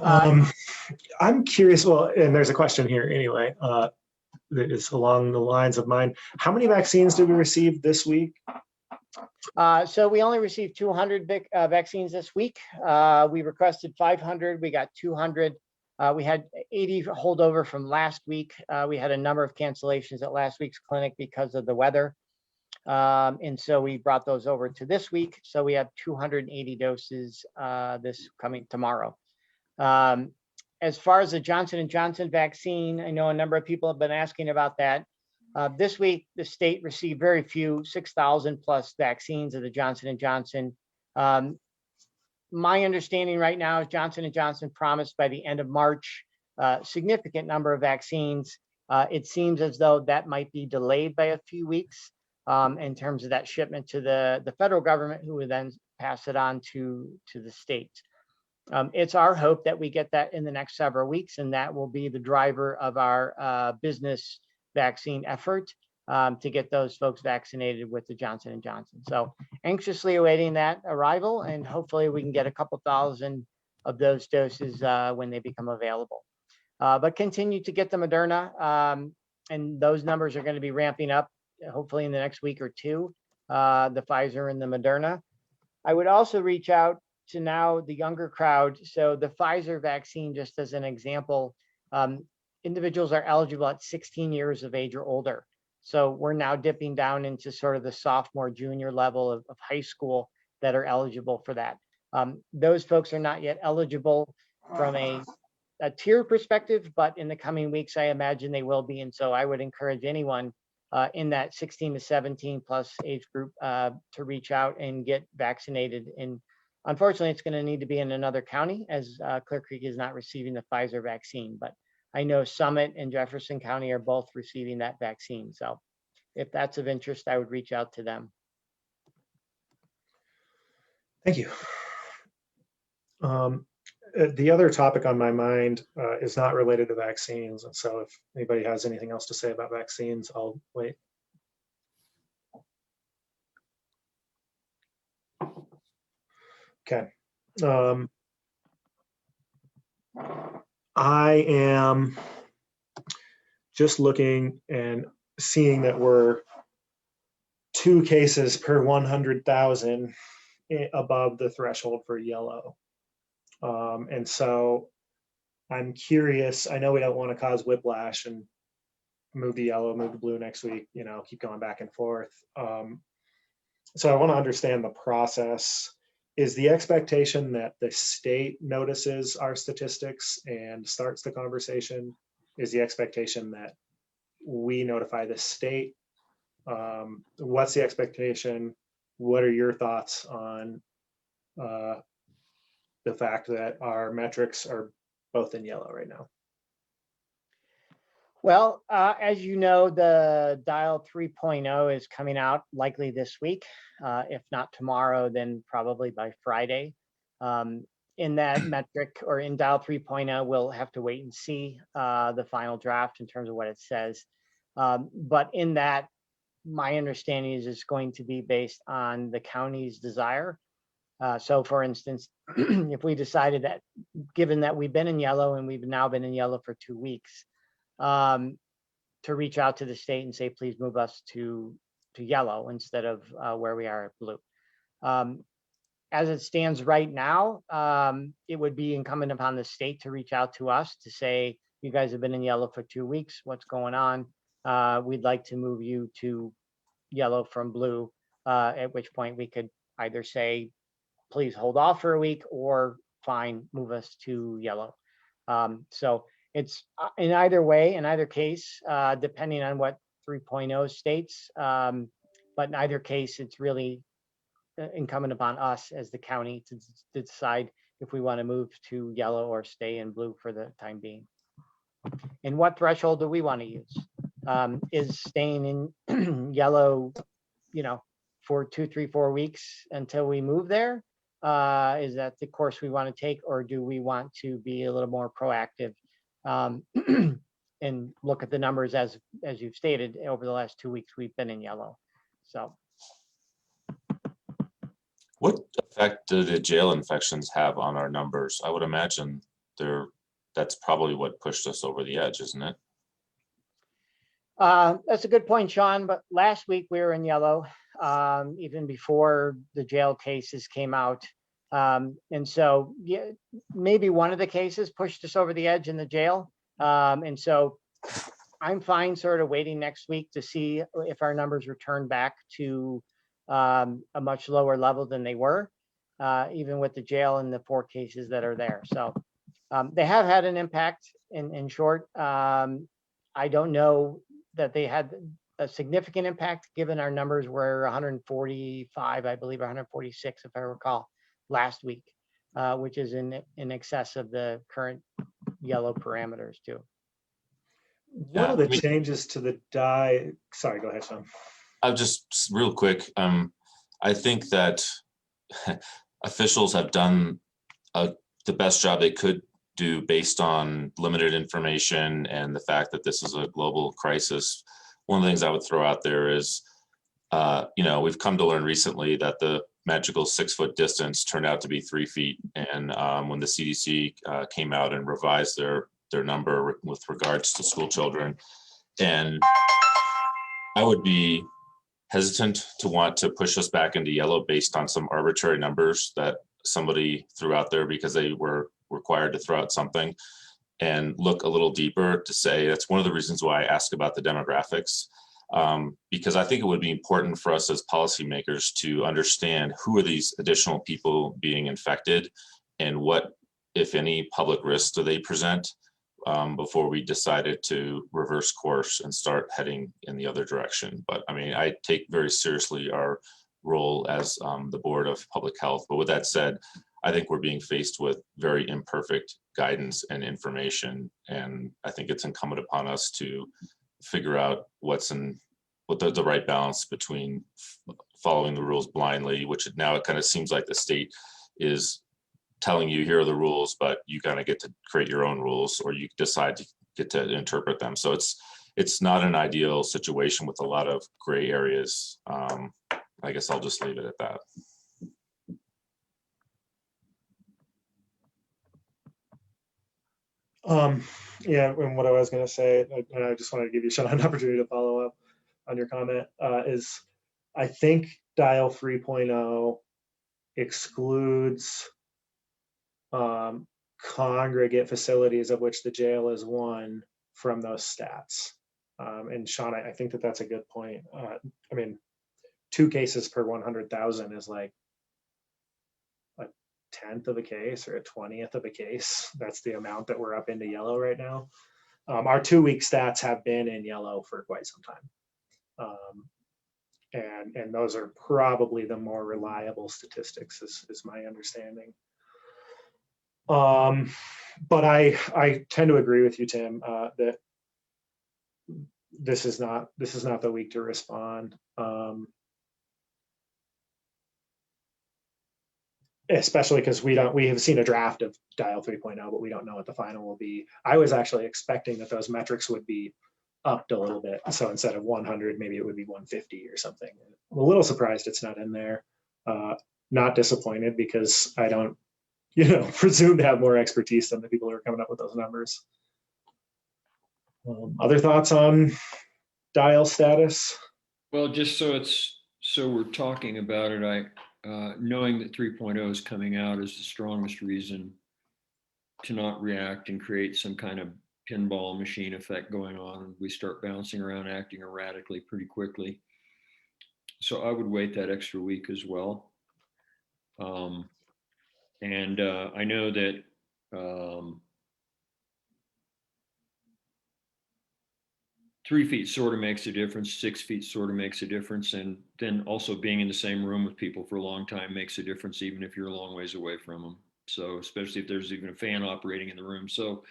I'm curious, well, and there's a question here anyway, that is along the lines of mine. How many vaccines did we receive this week? So we only received 200 vaccines this week. We requested 500, we got 200. We had 80 holdover from last week. We had a number of cancellations at last week's clinic because of the weather. And so we brought those over to this week. So we have 280 doses this coming tomorrow. As far as the Johnson & Johnson vaccine, I know a number of people have been asking about that. This week, the state received very few, 6,000 plus vaccines of the Johnson & Johnson. My understanding right now is Johnson & Johnson promised by the end of March, significant number of vaccines. It seems as though that might be delayed by a few weeks in terms of that shipment to the federal government, who would then pass it on to the states. It's our hope that we get that in the next several weeks, and that will be the driver of our business vaccine effort to get those folks vaccinated with the Johnson & Johnson. So anxiously awaiting that arrival, and hopefully we can get a couple thousand of those doses when they become available. But continue to get the Moderna, and those numbers are going to be ramping up hopefully in the next week or two, the Pfizer and the Moderna. I would also reach out to now the younger crowd. So the Pfizer vaccine, just as an example, individuals are eligible at 16 years of age or older. So we're now dipping down into sort of the sophomore, junior level of high school that are eligible for that. Those folks are not yet eligible from a tier perspective, but in the coming weeks, I imagine they will be. And so I would encourage anyone in that 16 to 17 plus age group to reach out and get vaccinated. And unfortunately, it's going to need to be in another county, as Clear Creek is not receiving the Pfizer vaccine, but I know Summit and Jefferson County are both receiving that vaccine. So if that's of interest, I would reach out to them. Thank you. The other topic on my mind is not related to vaccines. And so if anybody has anything else to say about vaccines, I'll wait. Okay. I am just looking and seeing that we're 2 cases per 100,000 above the threshold for yellow. And so I'm curious, I know we don't want to cause whiplash and move to yellow, move to blue next week, keep going back and forth. So I want to understand the process. Is the expectation that the state notices our statistics and starts the conversation? Is the expectation that we notify the state? What's the expectation? What are your thoughts on the fact that our metrics are both in yellow right now? Well, as you know, the Dial 3.0 is coming out likely this week. If not tomorrow, then probably by Friday. In that metric, or in Dial 3.0, we'll have to wait and see the final draft in terms of what it says. But in that, my understanding is it's going to be based on the county's desire. So for instance, if we decided that, given that we've been in yellow and we've now been in yellow for 2 weeks, to reach out to the state and say, please move us to yellow instead of where we are at blue. As it stands right now, it would be incumbent upon the state to reach out to us to say, you guys have been in yellow for 2 weeks, what's going on? We'd like to move you to yellow from blue, at which point we could either say, please hold off for a week, or fine, move us to yellow. So it's in either way, in either case, depending on what 3.0 states. But in either case, it's really incumbent upon us as the county to decide if we want to move to yellow or stay in blue for the time being. And what threshold do we want to use? Is staying in yellow for 2, 3, 4 weeks until we move there? Is that the course we want to take, or do we want to be a little more proactive and look at the numbers as you've stated over the last 2 weeks we've been in yellow? So What effect do the jail infections have on our numbers? I would imagine that's probably what pushed us over the edge, isn't it? That's a good point, Sean. But last week we were in yellow, even before the jail cases came out. And so yeah, maybe one of the cases pushed us over the edge in the jail. And so I'm fine sort of waiting next week to see if our numbers return back to a much lower level than they were, even with the jail and the 4 cases that are there. So they have had an impact in short. I don't know that they had a significant impact given our numbers were 145, I believe 146, if I recall, last week, which is in excess of the current yellow parameters too. One of the changes to the sorry, go ahead, Sean. I'll just real quick. I think that officials have done the best job they could do based on limited information and the fact that this is a global crisis. One of the things I would throw out there is, we've come to learn recently that the magical 6-foot distance turned out to be 3 feet. And when the CDC came out and revised their number with regards to school children, and I would be hesitant to want to push us back into yellow based on some arbitrary numbers that somebody threw out there because they were required to throw out something, and look a little deeper to say that's one of the reasons why I ask about the demographics, because I think it would be important for us as policymakers to understand who are these additional people being infected and what, if any, public risks do they present before we decided to reverse course and start heading in the other direction. But I mean, I take very seriously our role as the Board of Public Health. But with that said, I think we're being faced with very imperfect guidance and information. And I think it's incumbent upon us to figure out what the right balance between following the rules blindly, which now it kind of seems like the state is telling you here are the rules, but you kind of get to create your own rules, or you decide to get to interpret them. So it's not an ideal situation with a lot of gray areas. I guess I'll just leave it at that. Yeah, and what I was going to say, and I just wanted to give you, Sean, an opportunity to follow up on your comment, is I think Dial 3.0 excludes congregate facilities, of which the jail is one, from those stats. And Sean, I think that's a good point. I mean, 2 cases per 100,000 is like a 10th of a case or a 20th of a case. That's the amount that we're up into yellow right now. Our 2-week stats have been in yellow for quite some time. And those are probably the more reliable statistics, is my understanding. But I tend to agree with you, Tim, that this is not the week to respond. Especially because we have seen a draft of Dial 3.0, but we don't know what the final will be. I was actually expecting that those metrics would be upped a little bit. So instead of 100, maybe it would be 150 or something. I'm a little surprised it's not in there. Not disappointed because I don't, presume to have more expertise than the people who are coming up with those numbers. Other thoughts on Dial status? Well, just so we're talking about it, knowing that 3.0 is coming out is the strongest reason to not react and create some kind of pinball machine effect going on. We start bouncing around, acting erratically pretty quickly. So I would wait that extra week as well. And I know that $3 feet sort of makes a difference, 6 feet sort of makes a difference. And then also being in the same room with people for a long time makes a difference, even if you're a long ways away from them. So especially if there's even a fan operating in the room. So,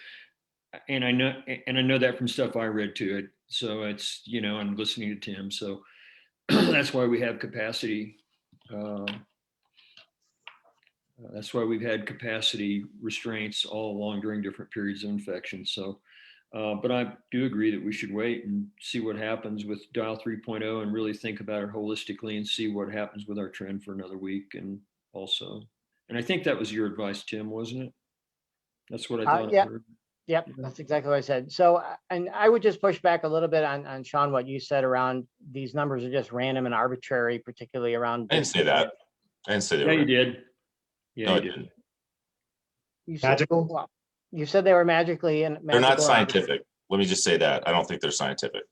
and I know that from stuff I read too. So it's, I'm listening to Tim. So that's why we have capacity. That's why we've had capacity restraints all along during different periods of infection. So, but I do agree that we should wait and see what happens with dial 3.0 and really think about it holistically and see what happens with our trend for another week. And also, and I think that was your advice, Tim, wasn't it? That's what I thought. Yeah. I heard. Yep, that's exactly what I said. So, and I would just push back a little bit on Sean, what you said around these numbers are just random and arbitrary, particularly around. I didn't say that. I didn't say that. Yeah, you did. Yeah, No, you I did. didn't. You said, Magical? well, you said they were magically and They're not magical and arbitrary. scientific. Let me just say that. I don't think they're scientific.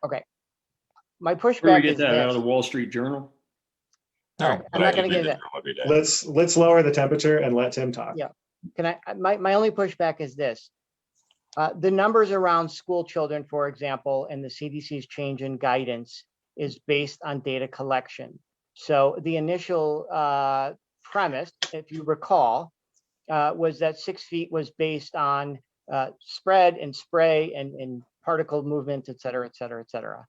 Okay. My Where do we pushback get is that out of this. the Wall Street Journal? All right, No, I'm but I not do going to read get the into that. journal every day. Let's lower the temperature and let Tim talk. Yeah. Can I, my only pushback is this. The numbers around school children, for example, and the CDC's change in guidance is based on data collection. So the initial premise, if you recall, was that 6 feet was based on spread and spray and particle movement, et cetera, et cetera, et cetera.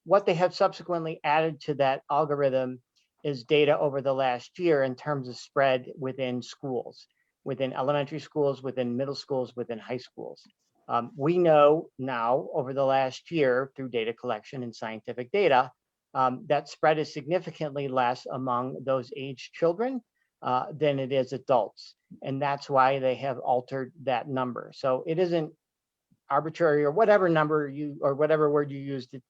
What they have subsequently added to that algorithm is data over the last year in terms of spread within schools, within elementary schools, within middle schools, within high schools. We know now over the last year through data collection and scientific data that spread is significantly less among those aged children than it is adults. And that's why they have altered that number. So it isn't arbitrary or whatever number you, or whatever word you used, it's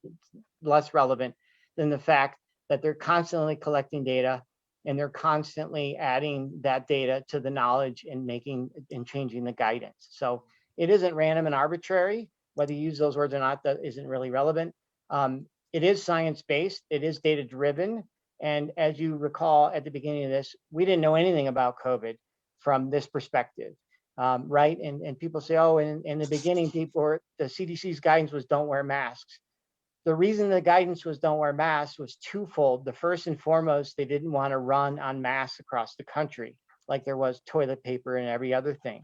less relevant than the fact that they're constantly collecting data and they're constantly adding that data to the knowledge and making and changing the guidance. So it isn't random and arbitrary. Whether you use those words or not, that isn't really relevant. It is science-based, it is data-driven. And as you recall at the beginning of this, we didn't know anything about COVID from this perspective, right? And people say, oh, in the beginning, the CDC's guidance was don't wear masks. The reason the guidance was don't wear masks was twofold. The first and foremost, they didn't want to run on masks across the country, like there was toilet paper and every other thing,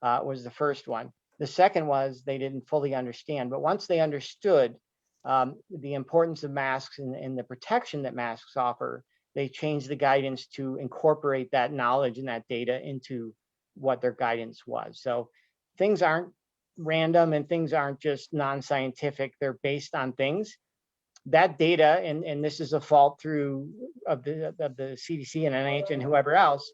was the first one. The second was they didn't fully understand. But once they understood the importance of masks and the protection that masks offer, they changed the guidance to incorporate that knowledge and that data into what their guidance was. So things aren't random and things aren't just non-scientific. They're based on things. That data, and this is a fault through of the CDC and NIH and whoever else,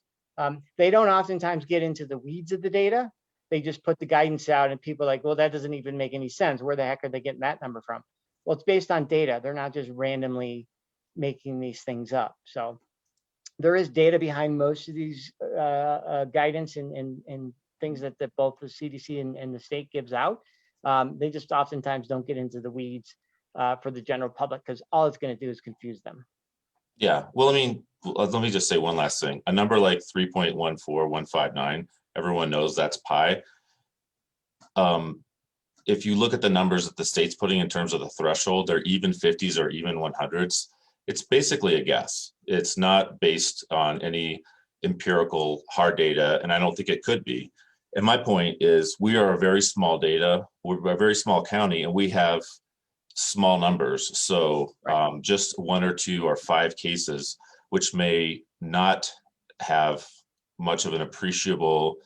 they don't oftentimes get into the weeds of the data. They just put the guidance out and people are like, well, that doesn't even make any sense. Where the heck are they getting that number from? Well, it's based on data. They're not just randomly making these things up. So there is data behind most of these guidance and things that both the CDC and the state gives out. They just oftentimes don't get into the weeds for the general public because all it's going to do is confuse them. Yeah, well, I mean, let me just say one last thing. A number like 3.14159, everyone knows that's pi. If you look at the numbers that the state's putting in terms of the threshold, they're even 50s or even 100s. It's basically a guess. It's not based on any empirical hard data, and I don't think it could be. And my point is we are a very small we're a very small county, and we have small numbers. So just 1 or 2 or 5 cases, which may not have much of an appreciable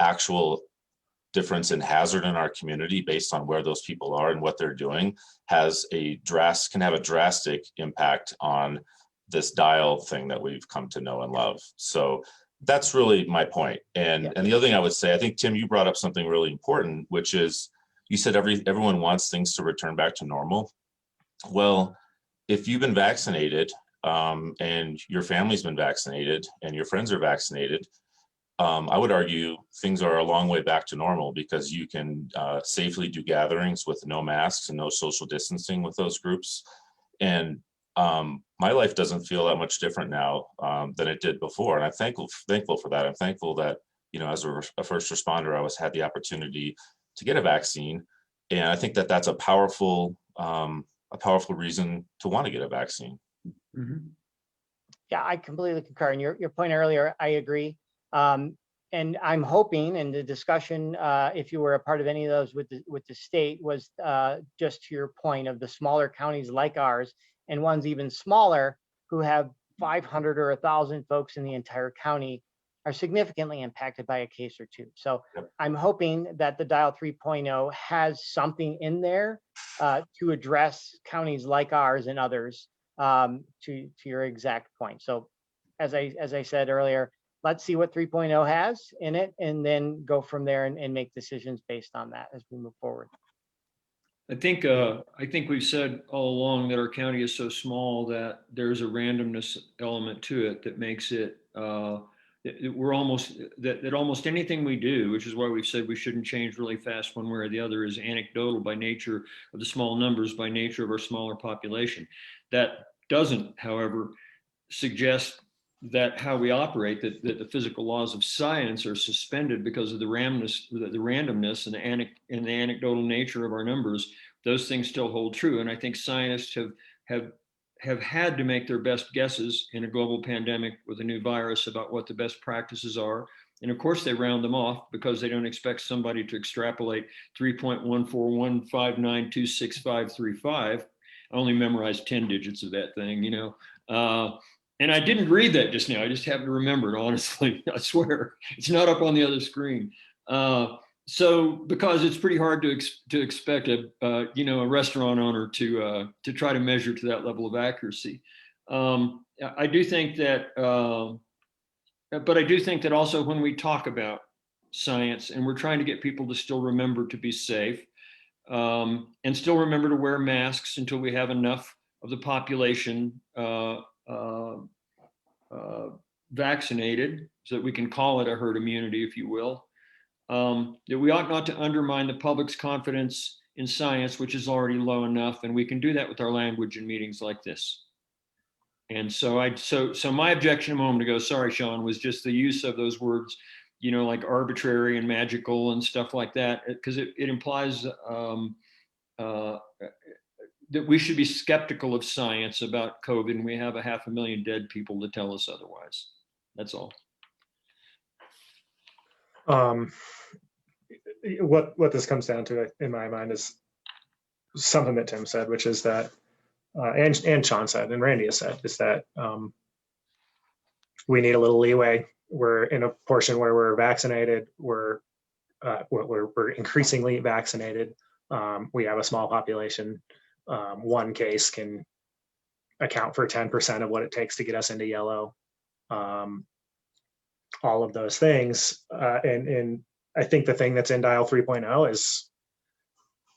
actual difference in hazard in our community based on where those people are and what they're doing, can have a drastic impact on this dial thing that we've come to know and love. So that's really my point. And the other thing I would say, I think, Tim, you brought up something really important, which is you said everyone wants things to return back to normal. Well, if you've been vaccinated and your family's been vaccinated and your friends are vaccinated, I would argue things are a long way back to normal because you can safely do gatherings with no masks and no social distancing with those groups. And my life doesn't feel that much different now than it did before. And I'm thankful for that. I'm thankful that, you know, as a first responder, I had the opportunity to get a vaccine. And I think that that's a powerful reason to want to get a vaccine. Mm-hmm. Yeah, I completely concur. And your point earlier, I agree. And I'm hoping in the discussion, if you were a part of any of those with the state, was just to your point of the smaller counties like ours and ones even smaller who have 500 or 1,000 folks in the entire county are significantly impacted by a case or two. So Yep. I'm hoping that the Dial 3.0 has something in there to address counties like ours and others, to your exact point. So as I said earlier, let's see what 3.0 has in it and then go from there and make decisions based on that as we move forward. I think we've said all along that our county is so small that there's a randomness element to it that makes it, we're almost, that almost anything we do, which is why we've said we shouldn't change really fast one way or the other, is anecdotal by nature of the small numbers, by nature of our smaller population. That doesn't, however, suggest that how we operate, that the physical laws of science are suspended because of the randomness and the anecdotal nature of our numbers. Those things still hold true. And I think scientists have had to make their best guesses in a global pandemic with a new virus about what the best practices are. And of course they round them off because they don't expect somebody to extrapolate 3.14159265535. I only memorized 10 digits of that thing, you know. And I didn't read that just now. I just happened to remember it, honestly. I swear. It's not up on the other screen. So because it's pretty hard to expect a restaurant owner to try to measure to that level of accuracy. I do think that, but I do think that also when we talk about science and we're trying to get people to still remember to be safe, and still remember to wear masks until we have enough of the population vaccinated so that we can call it a herd immunity, if you will. That we ought not to undermine the public's confidence in science, which is already low enough, and we can do that with our language in meetings like this. And so so my objection a moment ago, sorry, Sean, was just the use of those words, you know, like arbitrary and magical and stuff like that, because it implies that we should be skeptical of science about COVID, and we have 500,000 dead people to tell us otherwise. That's all. What this comes down to, in my mind, is something that Tim said, which is that, and Sean said, and Randy has said, is that we need a little leeway. We're in a portion where we're vaccinated. We're increasingly vaccinated. We have a small population. One case can account for 10% of what it takes to get us into yellow. All of those things. And I think the thing that's in Dial 3.0 is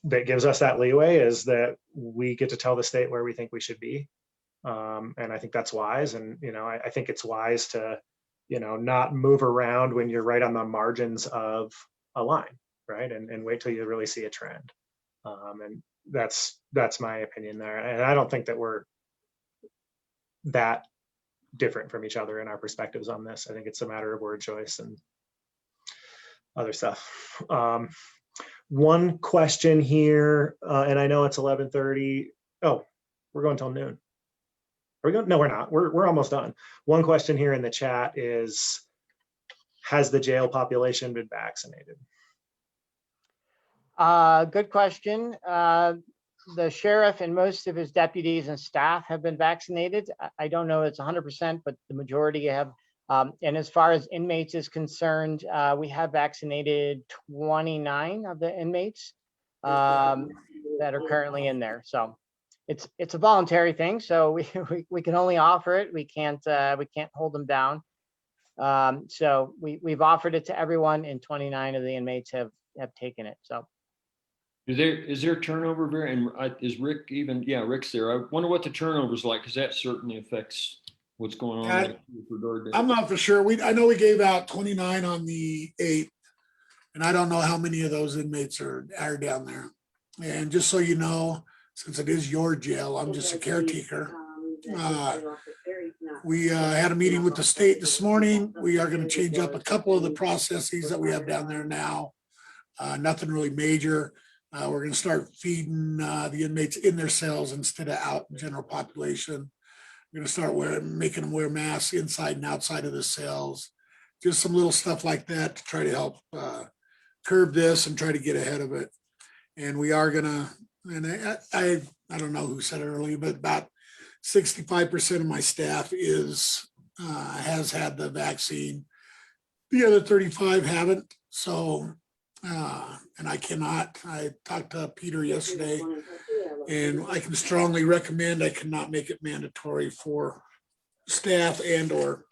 that gives us that leeway is that we get to tell the state where we think we should be. And I think that's wise. And, you know, I think it's wise to, you know, not move around when you're right on the margins of a line, right? And wait till you really see a trend. And that's my opinion there. And I don't think that we're that different from each other in our perspectives on this. I think it's a matter of word choice and other stuff. One question here, and I know it's 11:30. Oh, we're going till noon. Are we going? No, we're not. We're almost done. One question here in the chat is, has the jail population been vaccinated? Good question. The sheriff and most of his deputies and staff have been vaccinated. I don't know it's 100%, but the majority have. And as far as inmates is concerned, we have vaccinated 29 of the inmates that are currently in there. So it's a voluntary thing. So we can only offer it. We can't hold them down. So we've offered it to everyone, and 29 of the inmates have taken it. So. Is there turnover there? And is Rick even? Yeah, Rick's there. I wonder what the turnover's like, because that certainly affects what's going on with regard to. I'm not for sure. I know we gave out 29 on the 8th, and I don't know how many of those inmates are down there. And just so you know, since it is your jail, I'm just a caretaker. We had a meeting with the state this morning. We are going to change up a couple of the processes that we have down there now. Nothing really major. We're going to start feeding the inmates in their cells instead of out in general population. We're going to start making them wear masks inside and outside of the cells. Just some little stuff like that to try to help curb this and try to get ahead of it. And we are going to, and I don't know who said it earlier, but about 65% of my staff has had the vaccine. The other 35 haven't. So, and I cannot. I talked to Peter yesterday, and I can strongly recommend, I cannot make it mandatory for staff and or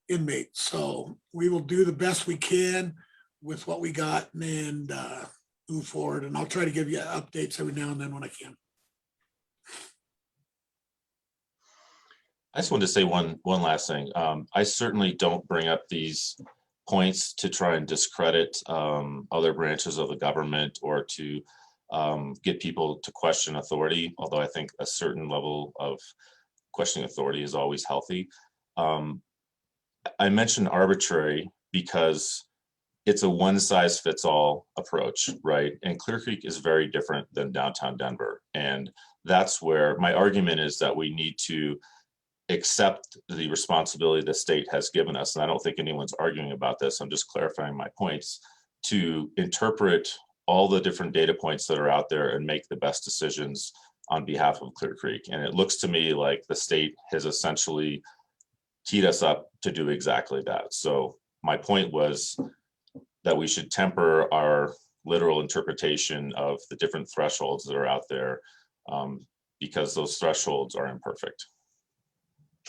inmates. So we will do the best we can with what we got and move forward. And I'll try to give you updates every now and then when I can. I just wanted to say one last thing. I certainly don't bring up these points to try and discredit other branches of the government or to get people to question authority, although I think a certain level of questioning authority is always healthy. I mentioned arbitrary because it's a one-size-fits-all approach, right? And Clear Creek is very different than downtown Denver. And that's where my argument is that we need to accept the responsibility the state has given us. And I don't think anyone's arguing about this. I'm just clarifying my points to interpret all the different data points that are out there and make the best decisions on behalf of Clear Creek. And it looks to me like the state has essentially teed us up to do exactly that. So my point was that we should temper our literal interpretation of the different thresholds that are out there because those thresholds are imperfect.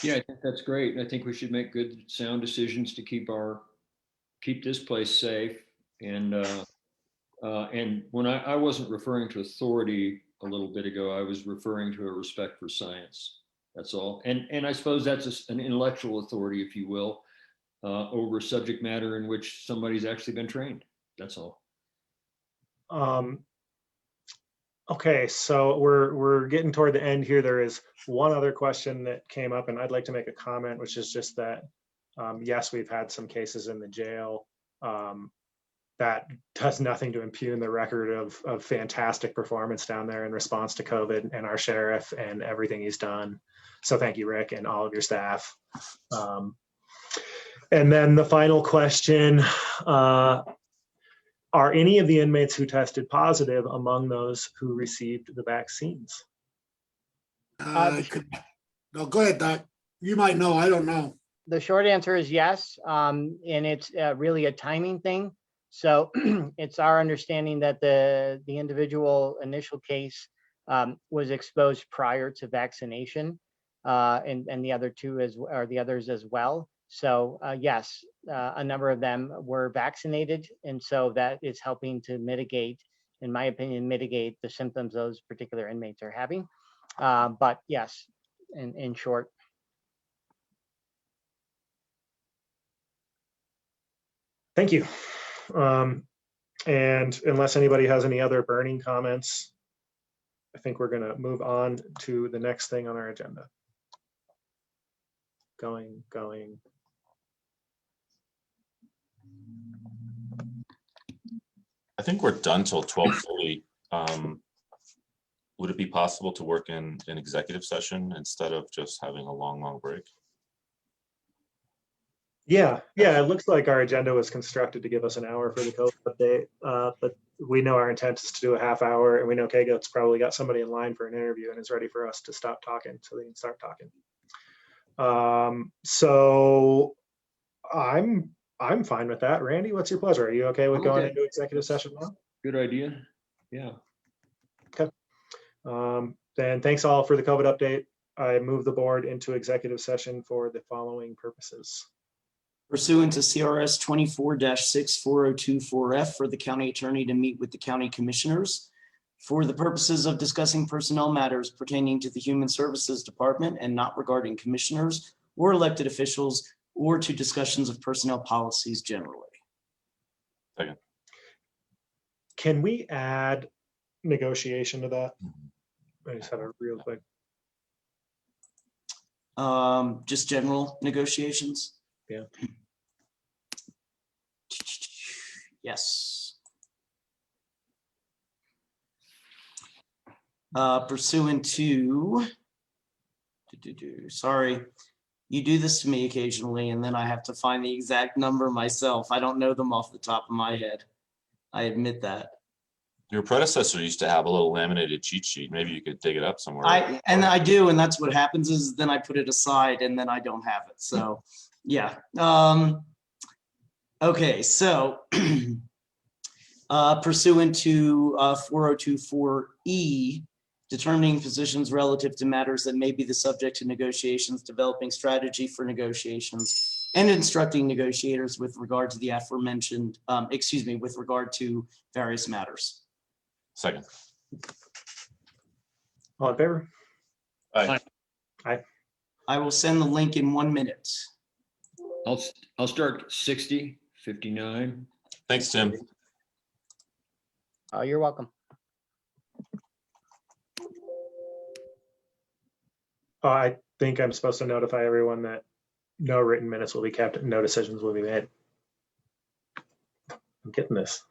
Yeah, I think that's great. I think we should make good, sound decisions to keep this place safe. And when I wasn't referring to authority a little bit ago, I was referring to a respect for science. That's all. And I suppose that's an intellectual authority, if you will, over subject matter in which somebody's actually been trained. That's all. Okay, so we're getting toward the end here. There is one other question that came up, and I'd like to make a comment, which is just that, yes, we've had some cases in the jail. That does nothing to impugn the record of fantastic performance down there in response to COVID and our sheriff and everything he's done. So thank you, Rick, and all of your staff. And then the final question, are any of the inmates who tested positive among those who received the vaccines? No, go ahead, Doc. You might know, I don't know. The short answer is yes, and it's really a timing thing. So it's our understanding that the individual initial case was exposed prior to vaccination, and the other two are the others as well. So yes, a number of them were vaccinated, and so that is helping to mitigate, in my opinion, mitigate the symptoms those particular inmates are having. But yes, in short. Thank you. And unless anybody has any other burning comments, I think we're going to move on to the next thing on our agenda. Going. I think we're done till 12:30. Would it be possible to work in an executive session instead of just having a long break? Yeah, it looks like our agenda was constructed to give us an hour for the COVID update, but we know our intent is to do a half hour, and we know Kago's probably got somebody in line for an interview and is ready for us to stop talking so they can start talking. So I'm fine with that. Randy, what's your pleasure? Are you okay with going into executive session now? Good idea. Yeah. Okay. Then thanks all for the COVID update. I move the board into executive session for the following purposes. Pursuant to CRS 24-64024F for the county attorney to meet with the county commissioners for the purposes of discussing personnel matters pertaining to the Human Services Department and not regarding commissioners or elected officials, or to discussions of personnel policies generally. Second. Can we add negotiation to that? I just have a real quick. Just general negotiations? Yeah. Yes. Pursuant to, sorry, you do this to me occasionally and then I have to find the exact number myself. I don't know them off the top of my head. I admit that. Your predecessor used to have a little laminated cheat sheet. Maybe you could dig it up somewhere. I do, and that's what happens is then I put it aside and then I don't have it. So, yeah. Okay, so pursuant to 4024E, determining positions relative to matters that may be the subject to negotiations, developing strategy for negotiations, and instructing negotiators with regard to the aforementioned, with regard to various matters. Second. All in favor? Aye. Aye. I will send the link in 1 minute. I'll start 60, 59. Thanks, Tim. You're welcome. I think I'm supposed to notify everyone that no written minutes will be kept, and no decisions will be made. I'm getting this.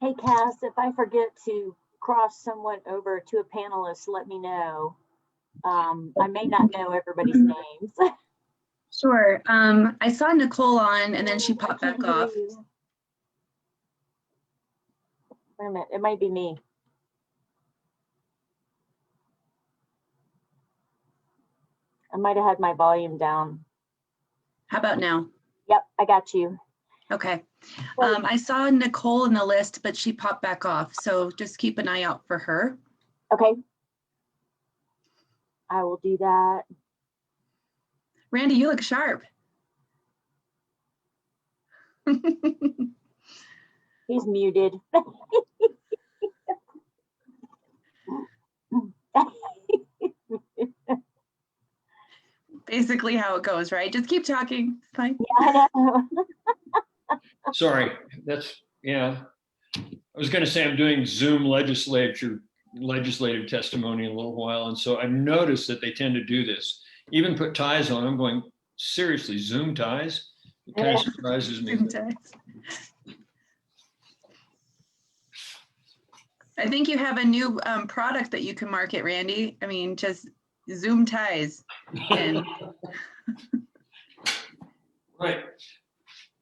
Hey Cass, if I forget to cross someone over to a panelist, let me know. I may not know everybody's names. Sure. I saw Nicole on and then she I popped can't back hear off. you. Wait a minute, it might be me. I might have had my volume down. How about now? Yep, I got you. Okay. Wait, I saw Nicole in the list, but she popped back off. So just keep an eye out for her. okay. I will do that. Randy, you look sharp. He's muted. Basically how it goes, right? Just keep talking. It's fine. Yeah, I know. Sorry, that's, yeah. I was gonna say I'm doing Zoom legislative testimony in a little while. And so I've noticed that they tend to do this. Even put ties on, I'm going, seriously, Zoom ties? It kind of surprises me. Zoom ties. I think you have a new product that you can market, Randy. I mean, just Zoom ties. And Right.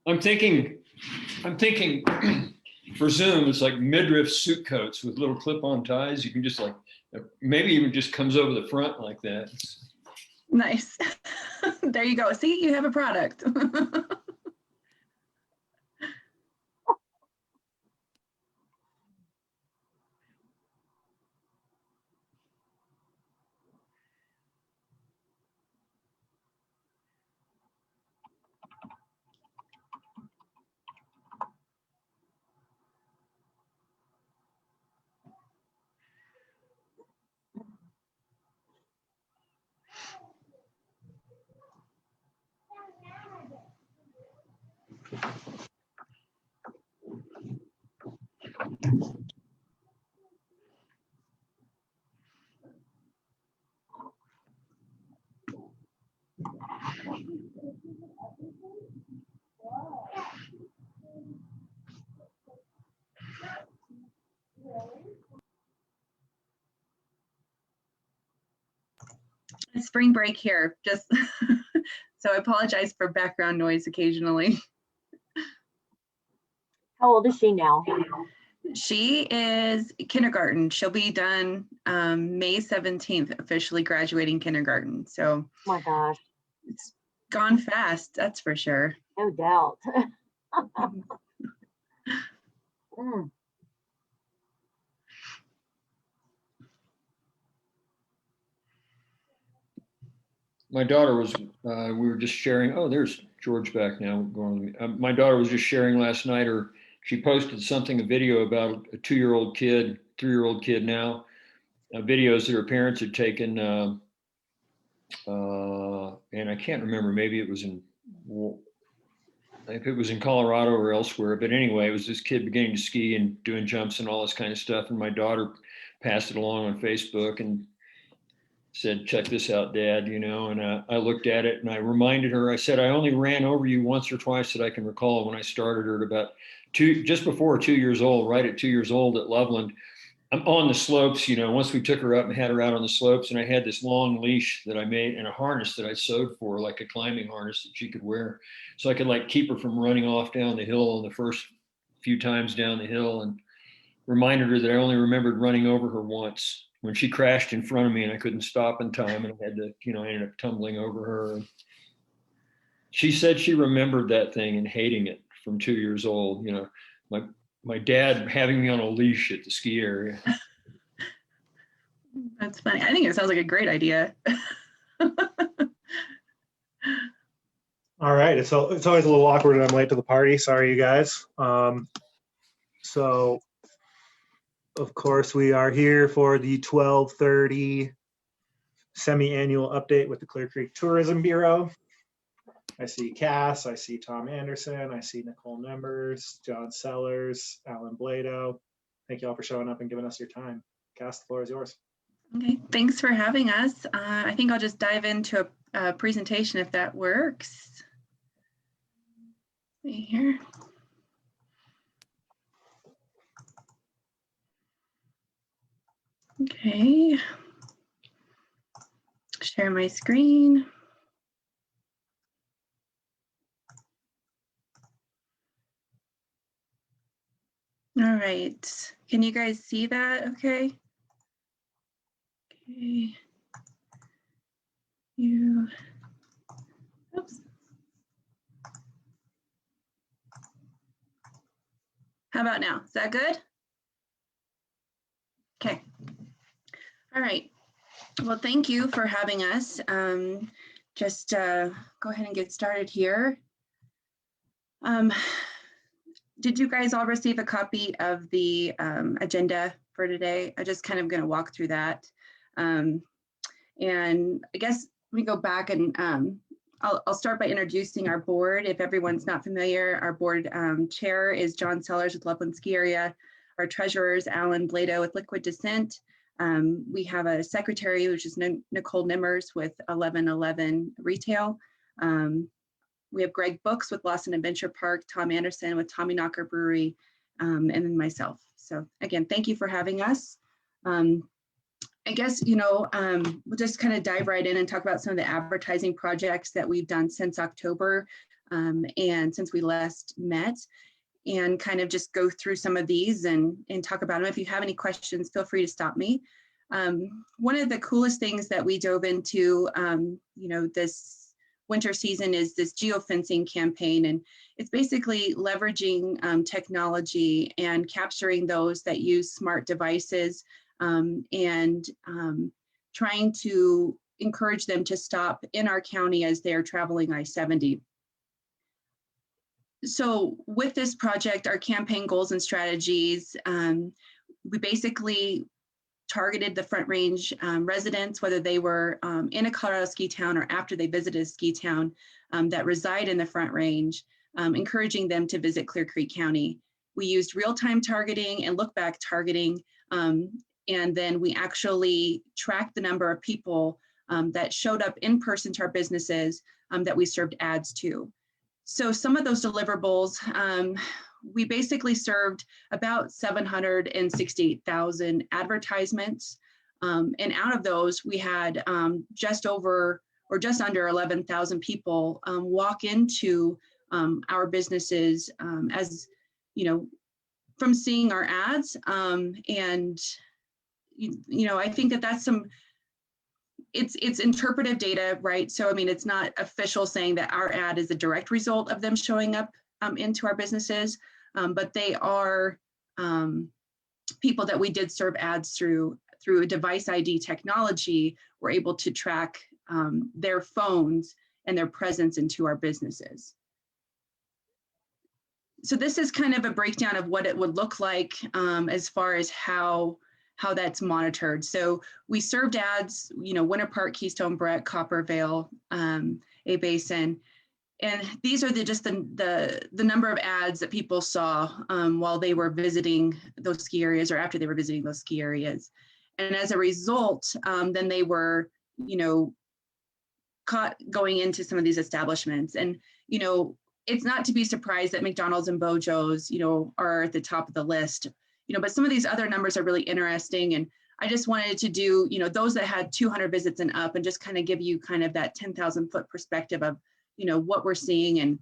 I'm thinking for Zoom, it's like midriff suit coats with little clip-on ties. You can just like, maybe even just comes over the front like that. nice. There you go. See, you have a product. Spring break here, just so I apologize for background noise occasionally. How old is she now? She is kindergarten. She'll be done May 17th, officially graduating kindergarten. So Oh my gosh, it's gone fast, that's for sure. no doubt. Mm. My daughter was, we were just sharing, oh, there's George back now. Going, my daughter was just sharing last night, or she posted something, a video about a 2-year-old kid, 3-year-old kid now, videos that her parents had taken. And I can't remember, maybe it was if it was in Colorado or elsewhere, but anyway, it was this kid beginning to ski and doing jumps and all this kind of stuff. And my daughter passed it along on Facebook and said, check this out, Dad, you know, and I looked at it and I reminded her, I said, I only ran over you once or twice that I can recall when I started her at about just before 2 years old, right at 2 years old at Loveland. I'm on the slopes, you know, once we took her up and had her out on the slopes, and I had this long leash that I made and a harness that I sewed for, like a climbing harness that she could wear. So I could like keep her from running off down the hill on the first few times down the hill, and reminded her that I only remembered running over her once when she crashed in front of me and I couldn't stop in time and I had to, you know, I ended up tumbling over her. She said she remembered that thing and hating it from 2 years old, you know, my dad having me on a leash at the ski area. That's funny. I think it sounds like a great idea. All right, it's always a little awkward when I'm late to the party. Sorry, you guys. So, of course, we are here for the 12:30 semi-annual update with the Clear Creek Tourism Bureau. I see Cass, I see Tom Anderson, I see Nicole Members, John Sellers, Alan Blado. Thank you all for showing up and giving us your time. Cass, the floor is yours. Okay, thanks for having us. I think I'll just dive into a presentation if that works. See here. Okay. Share my screen. All right. Can you guys see that? Okay. Okay. You. Oops. How about now? Is that good? Okay. All right. Well, thank you for having us. Just go ahead and get started here. Did you guys all receive a copy of the agenda for today? I'm just kind of going to walk through that. And I guess we go back and I'll start by introducing our board. If everyone's not familiar, our board chair is John Sellers with Loveland Ski Area. Our treasurer is Alan Blado with Liquid Descent. We have a secretary, which is Nicole Nimmers with 1111 Retail. We have Greg Books with Lawson Adventure Park, Tom Anderson with Tommy Knocker Brewery, and then myself. So again, thank you for having us. I guess, we'll just kind of dive right in and talk about some of the advertising projects that we've done since October and since we last met, and kind of just go through some of these and talk about them. If you have any questions, feel free to stop me. One of the coolest things that we dove into, this winter season is this geofencing campaign, and it's basically leveraging technology and capturing those that use smart devices and trying to encourage them to stop in our county as they're traveling I-70. So with this project, our campaign goals and strategies, we basically targeted the Front Range residents, whether they were in a Colorado ski town or after they visited a ski town that reside in the Front Range, encouraging them to visit Clear Creek County. We used real-time targeting and look-back targeting, and then we actually tracked the number of people that showed up in person to our businesses that we served ads to. So some of those deliverables, we basically served about 768,000 advertisements. And out of those, we had just over or just under 11,000 people walk into our businesses as, from seeing our ads. And, I think that that's it's interpretive data, right? So, I mean, it's not official saying that our ad is a direct result of them showing up into our businesses, but they are people that we did serve ads through a device ID technology. We're able to track their phones and their presence into our businesses. So this is kind of a breakdown of what it would look like as far as how that's monitored. So we served ads, Winter Park, Keystone, Brett, Coppervale, A Basin. And these are just the number of ads that people saw while they were visiting those ski areas or after they were visiting those ski areas. And as a result, then they were, caught going into some of these establishments. And, it's not to be surprised that McDonald's and Bojo's, are at the top of the list, but some of these other numbers are really interesting. And I just wanted to do, those that had 200 visits and up, and just kind of give you kind of that 10,000 foot perspective of, what we're seeing. And,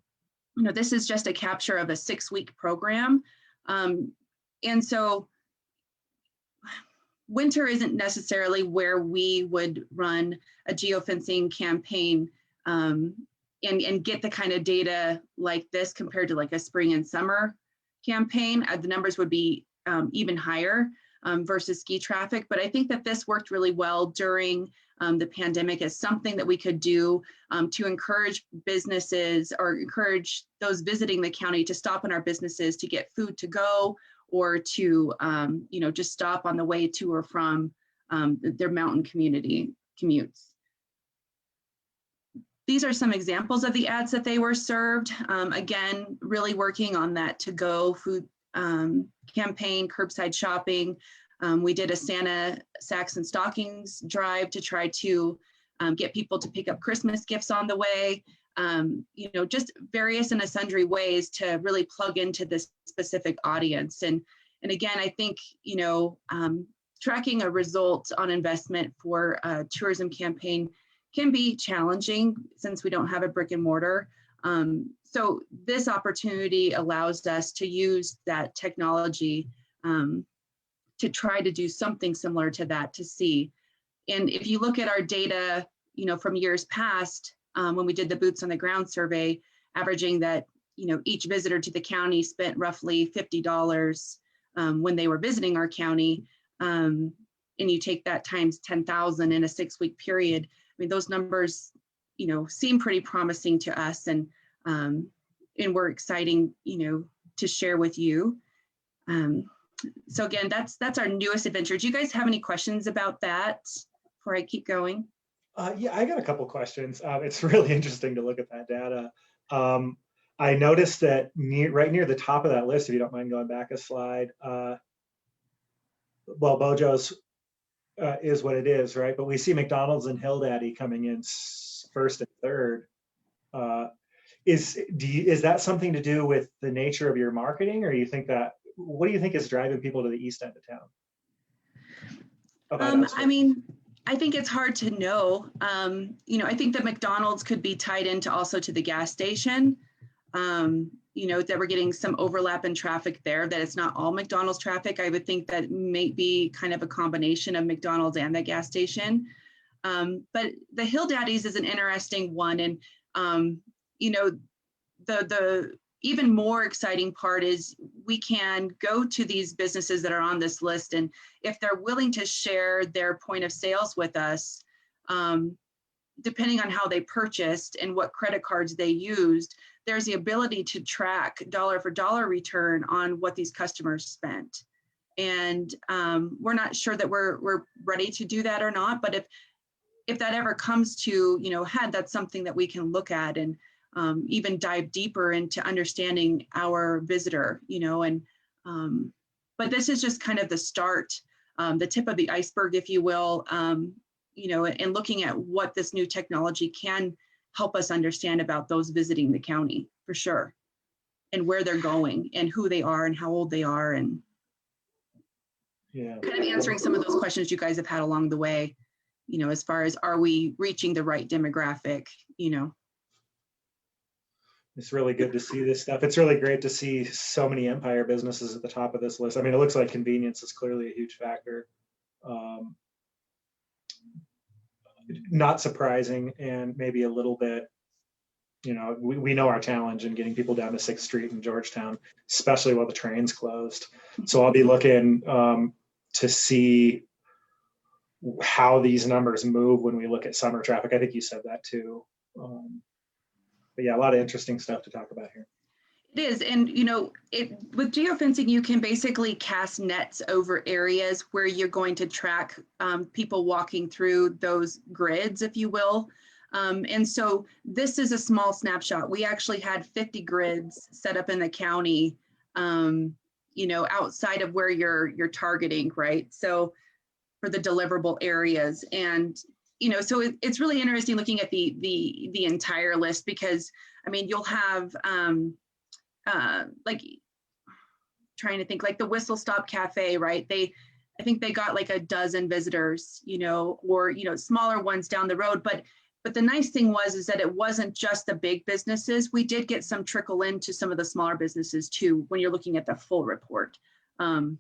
this is just a capture of a 6-week program. And so winter isn't necessarily where we would run a geofencing campaign and get the kind of data like this compared to like a spring and summer campaign. The numbers would be even higher versus ski traffic. But I think that this worked really well during the pandemic as something that we could do to encourage businesses or encourage those visiting the county to stop in our businesses to get food to go or to, just stop on the way to or from their mountain community commutes. These are some examples of the ads that they were served. Again, really working on that to-go food campaign, curbside shopping. We did a Santa sacks and stockings drive to try to get people to pick up Christmas gifts on the way. Just various and sundry ways to really plug into this specific audience. And again, I think, tracking a result on investment for a tourism campaign can be challenging since we don't have a brick and mortar. So this opportunity allows us to use that technology to try to do something similar to that to see. And if you look at our data, from years past, when we did the boots on the ground survey, averaging that, each visitor to the county spent roughly $50 when they were visiting our county. And you take that times 10,000 in a 6-week period. I mean, those numbers, seem pretty promising to us, and we're exciting, to share with you. So again, that's our newest adventure. Do you guys have any questions about that before I keep going? Yeah, I got a couple questions. It's really interesting to look at that data. I noticed that right near the top of that list, if you don't mind going back a slide, well, Bojo's is what it is, right? But we see McDonald's and Hill Daddy coming in first and third. Is that something to do with the nature of your marketing, or you think that, what do you think is driving people to the east end of town? I mean, I think it's hard to know. I think that McDonald's could be tied into also to the gas station. That we're getting some overlap in traffic there, that it's not all McDonald's traffic. I would think that may be kind of a combination of McDonald's and the gas station. But the Hill Daddies is an interesting one. And, the even more exciting part is we can go to these businesses that are on this list, and if they're willing to share their point of sales with us, depending on how they purchased and what credit cards they used, there's the ability to track dollar for dollar return on what these customers spent. And we're not sure that we're ready to do that or not, but if that ever comes to, head, that's something that we can look at and even dive deeper into understanding our visitor, but this is just kind of the start, the tip of the iceberg, if you will, and looking at what this new technology can help us understand about those visiting the county, for sure, and where they're going and who they are and how old they are, and kind of answering some of those questions you guys have had along the way, as far as, are we reaching the right demographic, It's really good to see this stuff. It's really great to see so many Empire businesses at the top of this list. I mean, it looks like convenience is clearly a huge factor. Not surprising, and maybe a little bit, we know our challenge in getting people down to 6th Street in Georgetown, especially while the train's closed. So I'll be looking to see how these numbers move when we look at summer traffic. I think you said that too. But yeah, a lot of interesting stuff to talk about here. It is. And, with geofencing, you can basically cast nets over areas where you're going to track people walking through those grids, if you will. And so this is a small snapshot. We actually had 50 grids set up in the county, outside of where you're targeting, right? So for the deliverable areas. And so it's really interesting looking at the entire list, because I mean, you'll have like, trying to think, like the Whistle Stop Cafe, right? I think they got like a dozen visitors, or smaller ones down the road. But the nice thing is that it wasn't just the big businesses. We did get some trickle into some of the smaller businesses too, when you're looking at the full report. And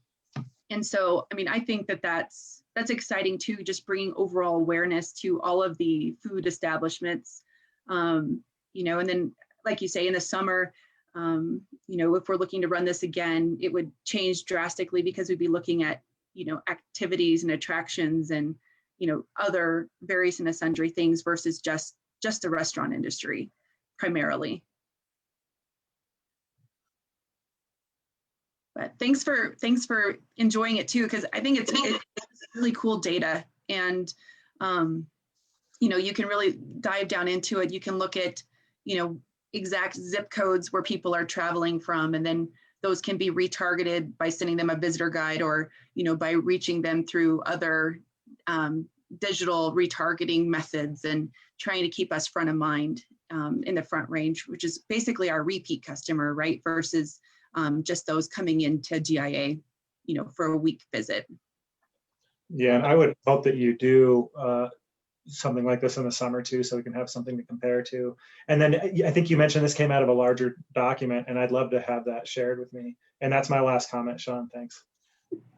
so, I mean, I think that's exciting too, just bringing overall awareness to all of the food establishments, and then, like you say, in the summer, if we're looking to run this again, it would change drastically, because we'd be looking at, activities and attractions and, other various and sundry things versus just the restaurant industry primarily. But thanks for enjoying it too, because I think it's really cool data, and you can really dive down into it. You can look at exact zip codes where people are traveling from, and then those can be retargeted by sending them a visitor guide, or by reaching them through other digital retargeting methods, and trying to keep us front of mind in the Front Range, which is basically our repeat customer, right? Versus just those coming into GIA, for a week visit. Yeah, and I would hope that you do something like this in the summer too, so we can have something to compare to. And then I think you mentioned this came out of a larger document, and I'd love to have that shared with me. And that's my last comment, Sean. Thanks.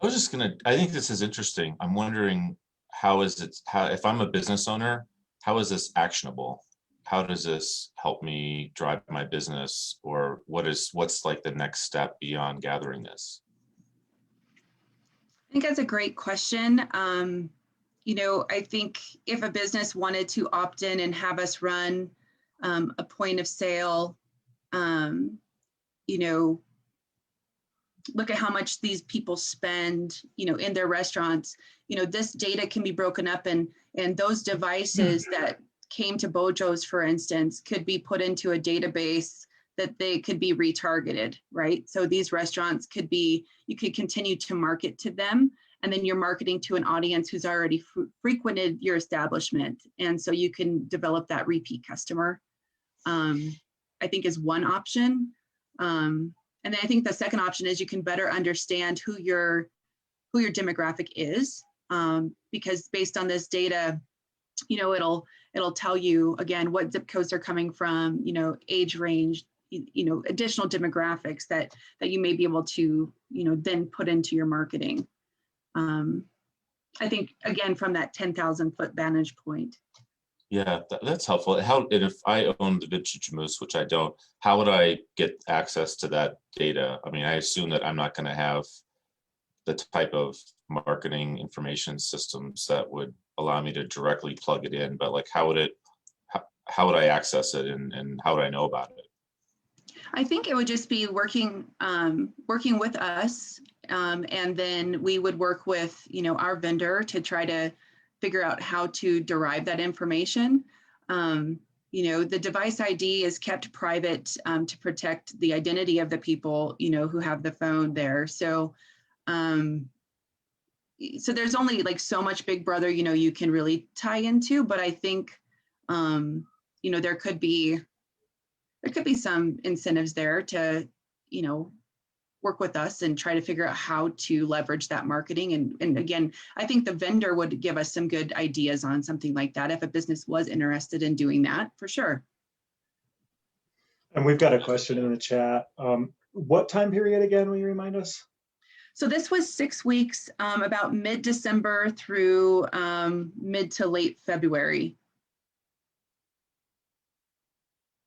I think this is interesting. I'm wondering if I'm a business owner, how is this actionable? How does this help me drive my business, or what's like the next step beyond gathering this? I think that's a great question. I think if a business wanted to opt in and have us run a point of sale, look at how much these people spend, in their restaurants, this data can be broken up, and those devices that came to Bojo's, for instance, could be put into a database that they could be retargeted, right? So these restaurants you could continue to market to them, and then you're marketing to an audience who's already frequented your establishment. And so you can develop that repeat customer, I think is one option. And then I think the second option is you can better understand who your demographic is, because based on this data, it'll tell you again what zip codes are coming from, age range, additional demographics that you may be able to then put into your marketing. I think again from that 10,000 foot vantage point. Yeah, that's helpful. If I own the Vintage Moose, which I don't, how would I get access to that data? I mean, I assume that I'm not going to have the type of marketing information systems that would allow me to directly plug it in, but like how would I access it, and how would I know about it? I think it would just be working with us, and then we would work with our vendor to try to figure out how to derive that information. The device ID is kept private to protect the identity of the people who have the phone there. So there's only like so much Big Brother you can really tie into, but I think there could be some incentives there to work with us and try to figure out how to leverage that marketing. And again, I think the vendor would give us some good ideas on something like that if a business was interested in doing that, for sure. And we've got a question in the chat. What time period again, will you remind us? So this was 6 weeks, about mid-December through mid to late February.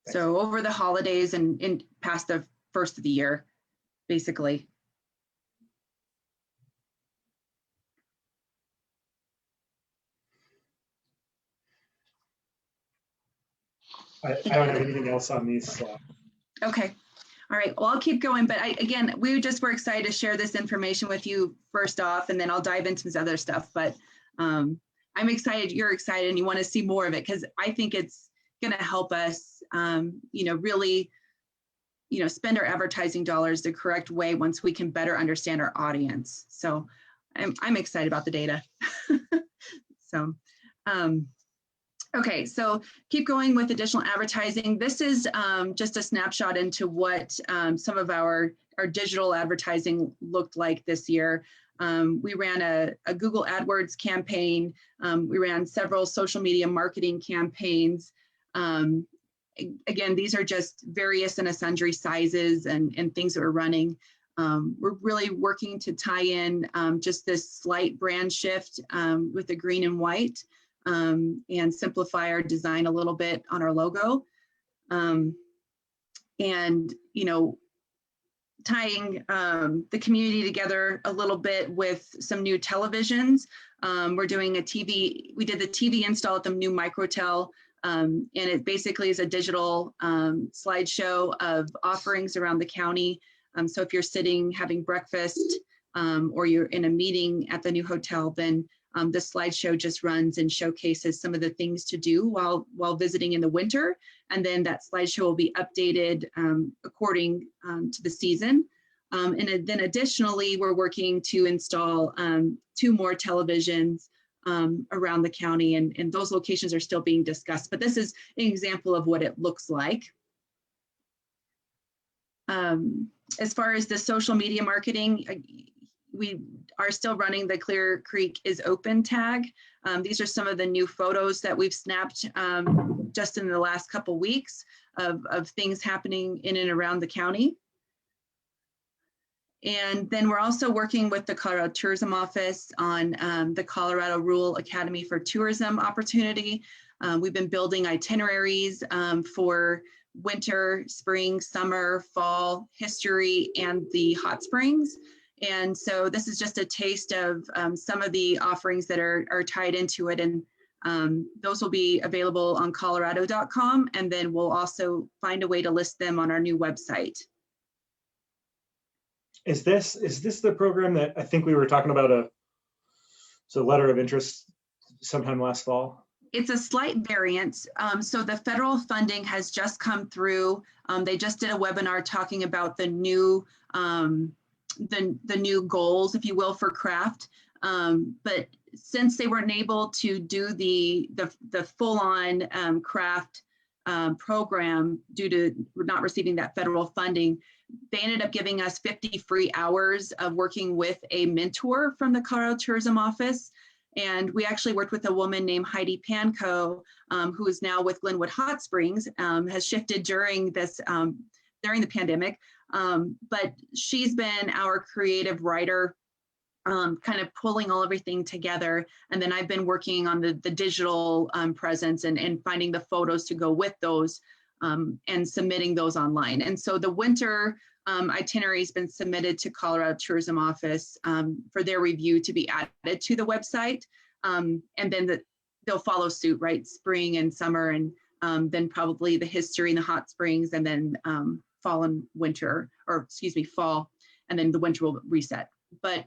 Thanks. So over the holidays and past the first of the year, basically. I don't have anything else on these slides. Okay. All right. Well, I'll keep going. But again, we just were excited to share this information with you first off, and then I'll dive into some other stuff. But I'm excited, you're excited, and you want to see more of it, because I think it's going to help us, really, spend our advertising dollars the correct way once we can better understand our audience. So I'm excited about the data. So, okay, so keep going with additional advertising. This is just a snapshot into what some of our digital advertising looked like this year. We ran a Google AdWords campaign. We ran several social media marketing campaigns. Again, these are just various and sundry sizes and things that we're running. We're really working to tie in just this slight brand shift with the green and white, and simplify our design a little bit on our logo. And, tying the community together a little bit with some new televisions. We're doing we did the TV install at the new Microtel. And it basically is a digital slideshow of offerings around the county. So if you're sitting having breakfast or you're in a meeting at the new hotel, then the slideshow just runs and showcases some of the things to do while visiting in the winter. And then that slideshow will be updated according to the season. And then additionally, we're working to install 2 more televisions around the county, and those locations are still being discussed, but this is an example of what it looks like. As far as the social media marketing, we are still running the Clear Creek is open tag. These are some of the new photos that we've snapped just in the last couple weeks of things happening in and around the county. And then we're also working with the Colorado Tourism Office on the Colorado Rural Academy for Tourism opportunity. We've been building itineraries for winter, spring, summer, fall, history, and the hot springs. And so this is just a taste of some of the offerings that are tied into it. And those will be available on colorado.com. And then we'll also find a way to list them on our new website. Is this the program that I think we were talking about a letter of interest sometime last fall? It's a slight variant. So the federal funding has just come through. They just did a webinar talking about the new new goals, if you will, for craft. But since they weren't able to do the full-on craft program due to not receiving that federal funding, they ended up giving us 50 free hours of working with a mentor from the Colorado Tourism Office. And we actually worked with a woman named Heidi Pankow, who is now with Glenwood Hot Springs, has shifted during this, during the pandemic. But she's been our creative writer, kind of pulling everything together. And then I've been working on the digital presence and finding the photos to go with those and submitting those online. And so the winter itinerary has been submitted to Colorado Tourism Office for their review to be added to the website. And then they'll follow suit, right? Spring and summer, and then probably the history and the hot springs, and then fall and winter, or excuse me, fall, and then the winter will reset. But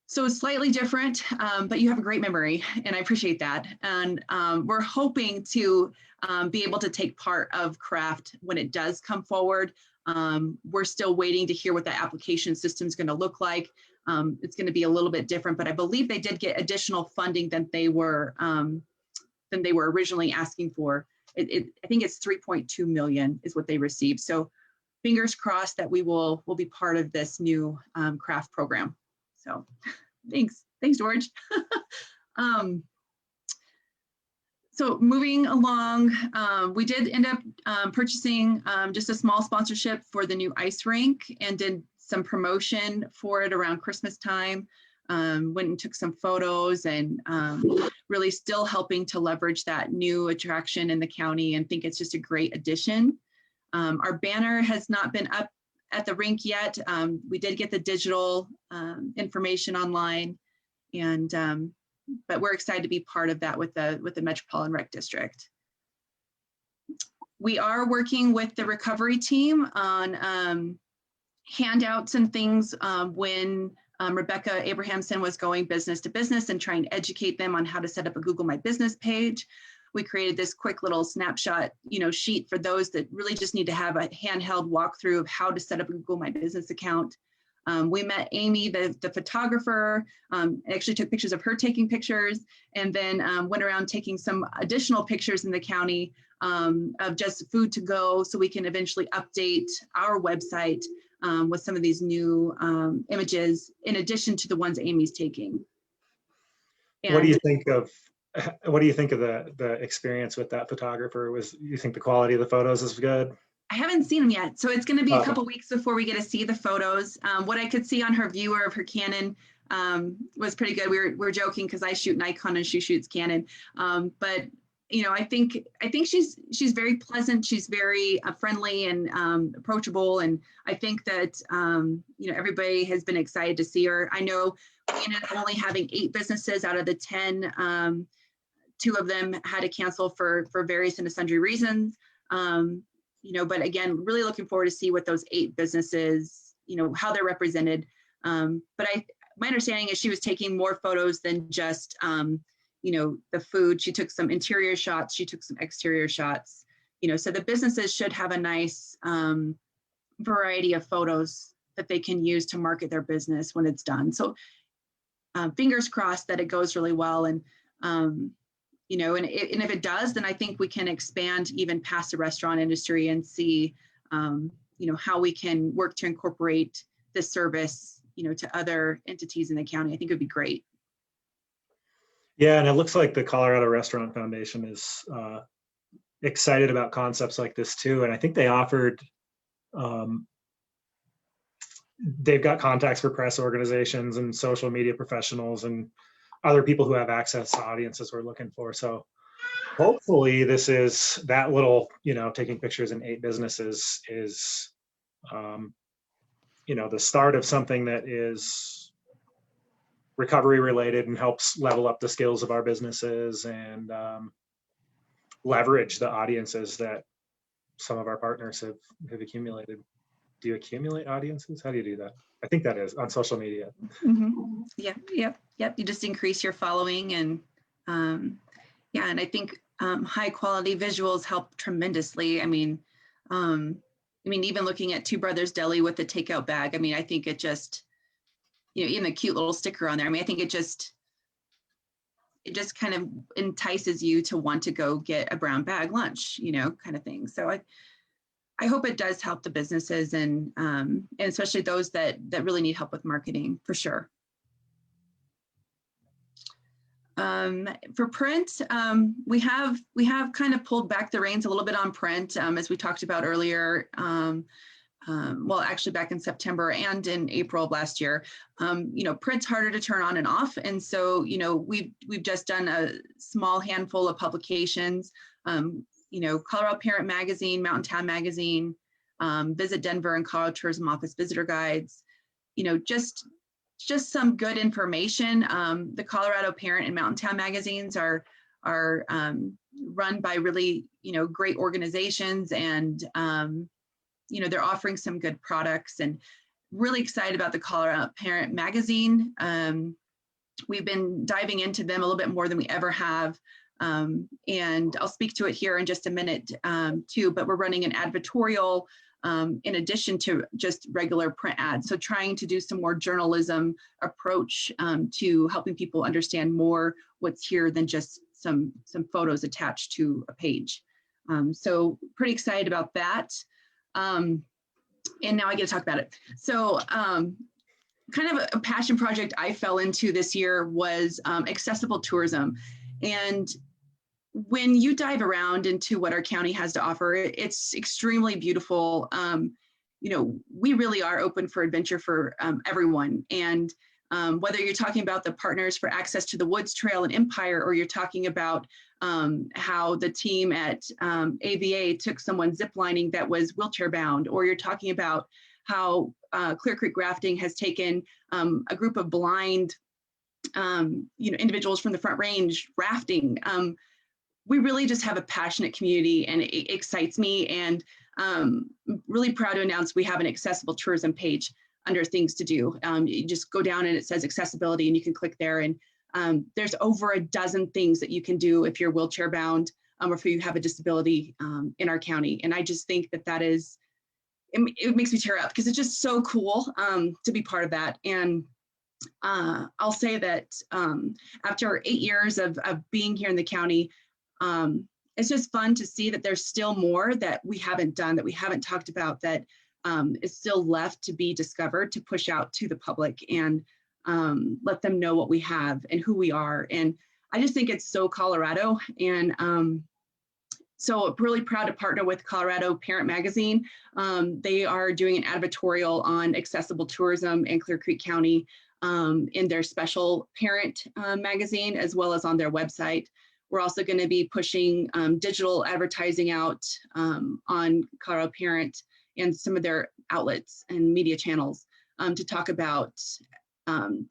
so it's slightly different, but you have a great memory, and I appreciate that. And we're hoping to be able to take part of craft when it does come forward. We're still waiting to hear what the application system is going to look like. It's going to be a little bit different, but I believe they did get additional funding than they were originally asking for. I think it's 3.2 million is what they received. So fingers crossed that we will be part of this new craft program. So thanks, George. So moving along, we did end up purchasing just a small sponsorship for the new ice rink and did some promotion for it around Christmas time. Went and took some photos and really still helping to leverage that new attraction in the county, and think it's just a great addition. Our banner has not been up at the rink yet. We did get the digital information online, and but we're excited to be part of that with the Metropolitan Rec District. We are working with the recovery team on handouts and things when Rebecca Abrahamson was going business to business and trying to educate them on how to set up a Google My Business page. We created this quick little snapshot, sheet for those that really just need to have a handheld walkthrough of how to set up a Google My Business account. We met Amy, the photographer, actually took pictures of her taking pictures, and then went around taking some additional pictures in the county of just food to go, so we can eventually update our website with some of these new images, in addition to the ones Amy's taking. And what do you think of the experience with that photographer? You think the quality of the photos is good? I haven't seen them yet, so it's going to be a couple weeks before we get to see the photos. What I could see on her viewer of her Canon was pretty good. We're joking because I shoot Nikon and she shoots Canon, but I think she's very pleasant. She's very friendly and approachable, and I think that everybody has been excited to see her. I know we ended up only having 8 businesses out of the 10. 2 of them had to cancel for various and sundry reasons. But again, really looking forward to see what those 8 businesses, how they're represented. But my understanding is she was taking more photos than just, the food. She took some interior shots, she took some exterior shots, so the businesses should have a nice variety of photos that they can use to market their business when it's done. So fingers crossed that it goes really well. And, and if it does, then I think we can expand even past the restaurant industry and see, how we can work to incorporate this service to other entities in the county. I think it would be great. Yeah, and it looks like the Colorado Restaurant Foundation is excited about concepts like this too. And I think they offered, they've got contacts for press organizations and social media professionals and other people who have access to audiences we're looking for. So hopefully this is that little, taking pictures in 8 businesses is, the start of something that is recovery related and helps level up the skills of our businesses and leverage the audiences that some of our partners have accumulated. Do you accumulate audiences? How do you do that? I think that is on social media. Mm-hmm. Yep. You just increase your following and and I think high quality visuals help tremendously. I mean, even looking at Two Brothers Deli with the takeout bag, I think it just, even the cute little sticker on there. I think it just kind of entices you to want to go get a brown bag lunch, kind of thing. So I hope it does help the businesses and especially those that really need help with marketing, for sure. For print, we have kind of pulled back the reins a little bit on print, as we talked about earlier. Well, actually back in September and in April of last year. Print's harder to turn on and off, and so we've just done a small handful of publications. Colorado Parent Magazine, Mountain Town Magazine, Visit Denver and Colorado Tourism Office Visitor Guides, just some good information. The Colorado Parent and Mountain Town magazines are run by really, great organizations, and, they're offering some good products, and really excited about the Colorado Parent Magazine. We've been diving into them a little bit more than we ever have. And I'll speak to it here in just a minute too, but we're running an advertorial in addition to just regular print ads. So trying to do some more journalism approach to helping people understand more what's here than just some photos attached to a page. So pretty excited about that. And now I get to talk about it. So kind of a passion project I fell into this year was accessible tourism. And when you dive around into what our county has to offer, it's extremely beautiful. We really are open for adventure for everyone. And whether you're talking about the Partners for Access to the Woods Trail and Empire, or you're talking about how the team at AVA took someone ziplining that was wheelchair bound, or you're talking about how Clear Creek Rafting has taken a group of blind individuals from the Front Range rafting. We really just have a passionate community, and it excites me. And really proud to announce we have an accessible tourism page under things to do. You just go down and it says accessibility, and you can click there. And there's over a dozen things that you can do if you're wheelchair bound or if you have a disability in our county. And I just think that is, it makes me tear up because it's just so cool to be part of that. And I'll say that after 8 years of being here in the county, it's just fun to see that there's still more that we haven't done, that we haven't talked about, that is still left to be discovered, to push out to the public and let them know what we have and who we are. And I just think it's so Colorado. And so really proud to partner with Colorado Parent Magazine. They are doing an advertorial on accessible tourism in Clear Creek County in their special parent magazine, as well as on their website. We're also going to be pushing digital advertising out on Colorado Parent and some of their outlets and media channels to talk about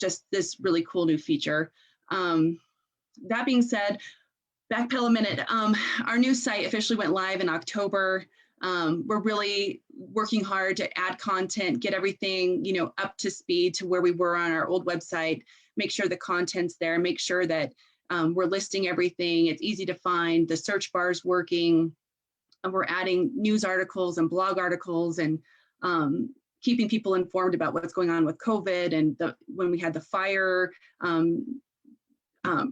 just this really cool new feature. That being said, backpedal a minute. Our new site officially went live in October. We're really working hard to add content, get everything up to speed to where we were on our old website, make sure the content's there, make sure that we're listing everything. It's easy to find. The search bar is working. And we're adding news articles and blog articles and keeping people informed about what's going on with COVID and when we had the fire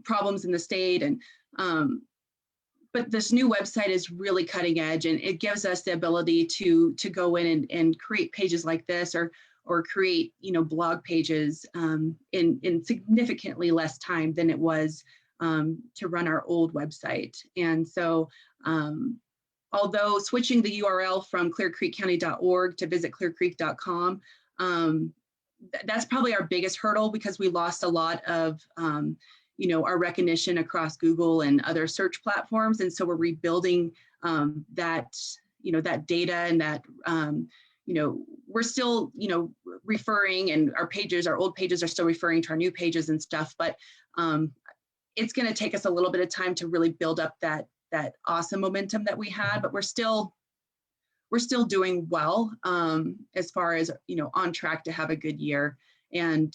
problems in the state. And but this new website is really cutting edge, and it gives us the ability to go in and create pages like this, or create, blog pages in significantly less time than it was to run our old website. And so although switching the URL from clearcreekcounty.org to visitclearcreek.com, that's probably our biggest hurdle, because we lost a lot of our recognition across Google and other search platforms. And so we're rebuilding that data, and that, we're still, referring, and our old pages are still referring to our new pages and stuff, but it's going to take us a little bit of time to really build up that awesome momentum that we had, but we're still doing well as far as, on track to have a good year. And,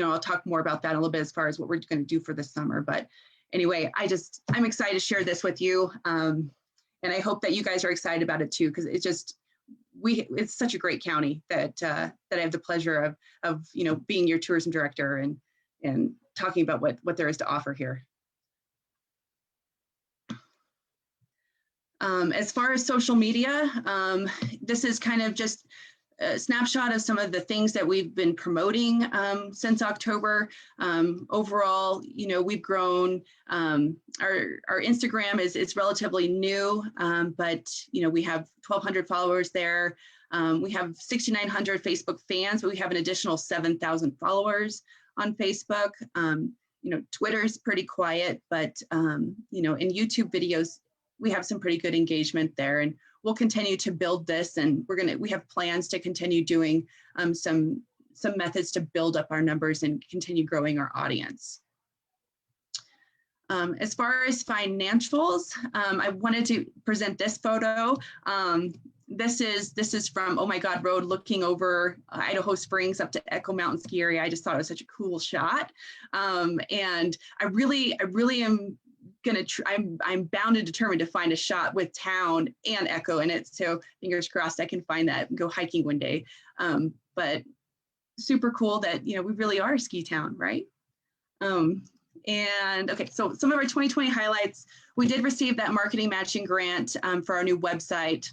I'll talk more about that a little bit as far as what we're going to do for the summer. But anyway, I'm excited to share this with you. And I hope that you guys are excited about it too, because it's such a great county that I have the pleasure of being your tourism director and talking about what there is to offer here. As far as social media, this is kind of just a snapshot of some of the things that we've been promoting since October. Overall, we've grown. Our Instagram is relatively new, but we have 1,200 followers there. We have 6,900 Facebook fans, but we have an additional 7,000 followers on Facebook. Twitter's pretty quiet, but in YouTube videos, we have some pretty good engagement there, and we'll continue to build this. And we have plans to continue doing some methods to build up our numbers and continue growing our audience. As far as financials, I wanted to present this photo. This is from Oh My God Road, looking over Idaho Springs up to Echo Mountain Ski Area. I just thought it was such a cool shot. And I really am I'm bound and determined to find a shot with town and Echo in it. So fingers crossed I can find that and go hiking one day. But super cool that, we really are a ski town, right? And okay, so some of our 2020 highlights, we did receive that marketing matching grant for our new website.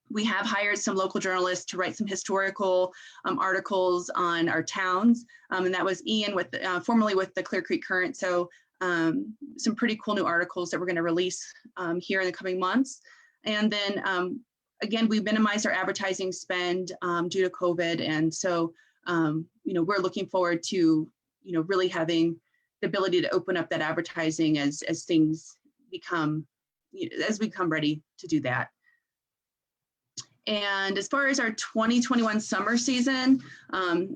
We have hired some local journalists to write some historical articles on our towns. And that was Ian formerly with the Clear Creek Current. So some pretty cool new articles that we're going to release here in the coming months. And then again, we minimized our advertising spend due to COVID. And so, we're looking forward to, really having the ability to open up that advertising as things become, as we come ready to do that. And as far as our 2021 summer season,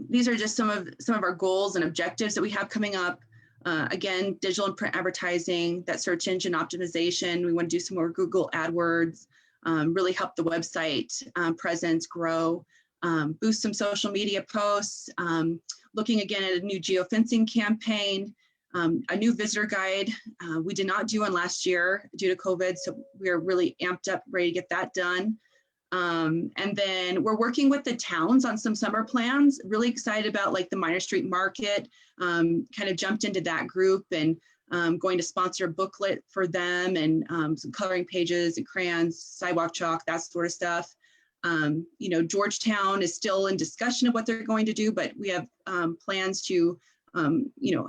these are just some of our goals and objectives that we have coming up. Again, digital and print advertising, that search engine optimization. We want to do some more Google AdWords, really help the website presence grow, boost some social media posts, looking again at a new geofencing campaign, a new visitor guide. We did not do one last year due to COVID, so we are really amped up, ready to get that done. And then we're working with the towns on some summer plans, really excited about like the Minor Street Market, kind of jumped into that group and going to sponsor a booklet for them and some coloring pages and crayons, sidewalk chalk, that sort of stuff. Georgetown is still in discussion of what they're going to do, but we have plans to,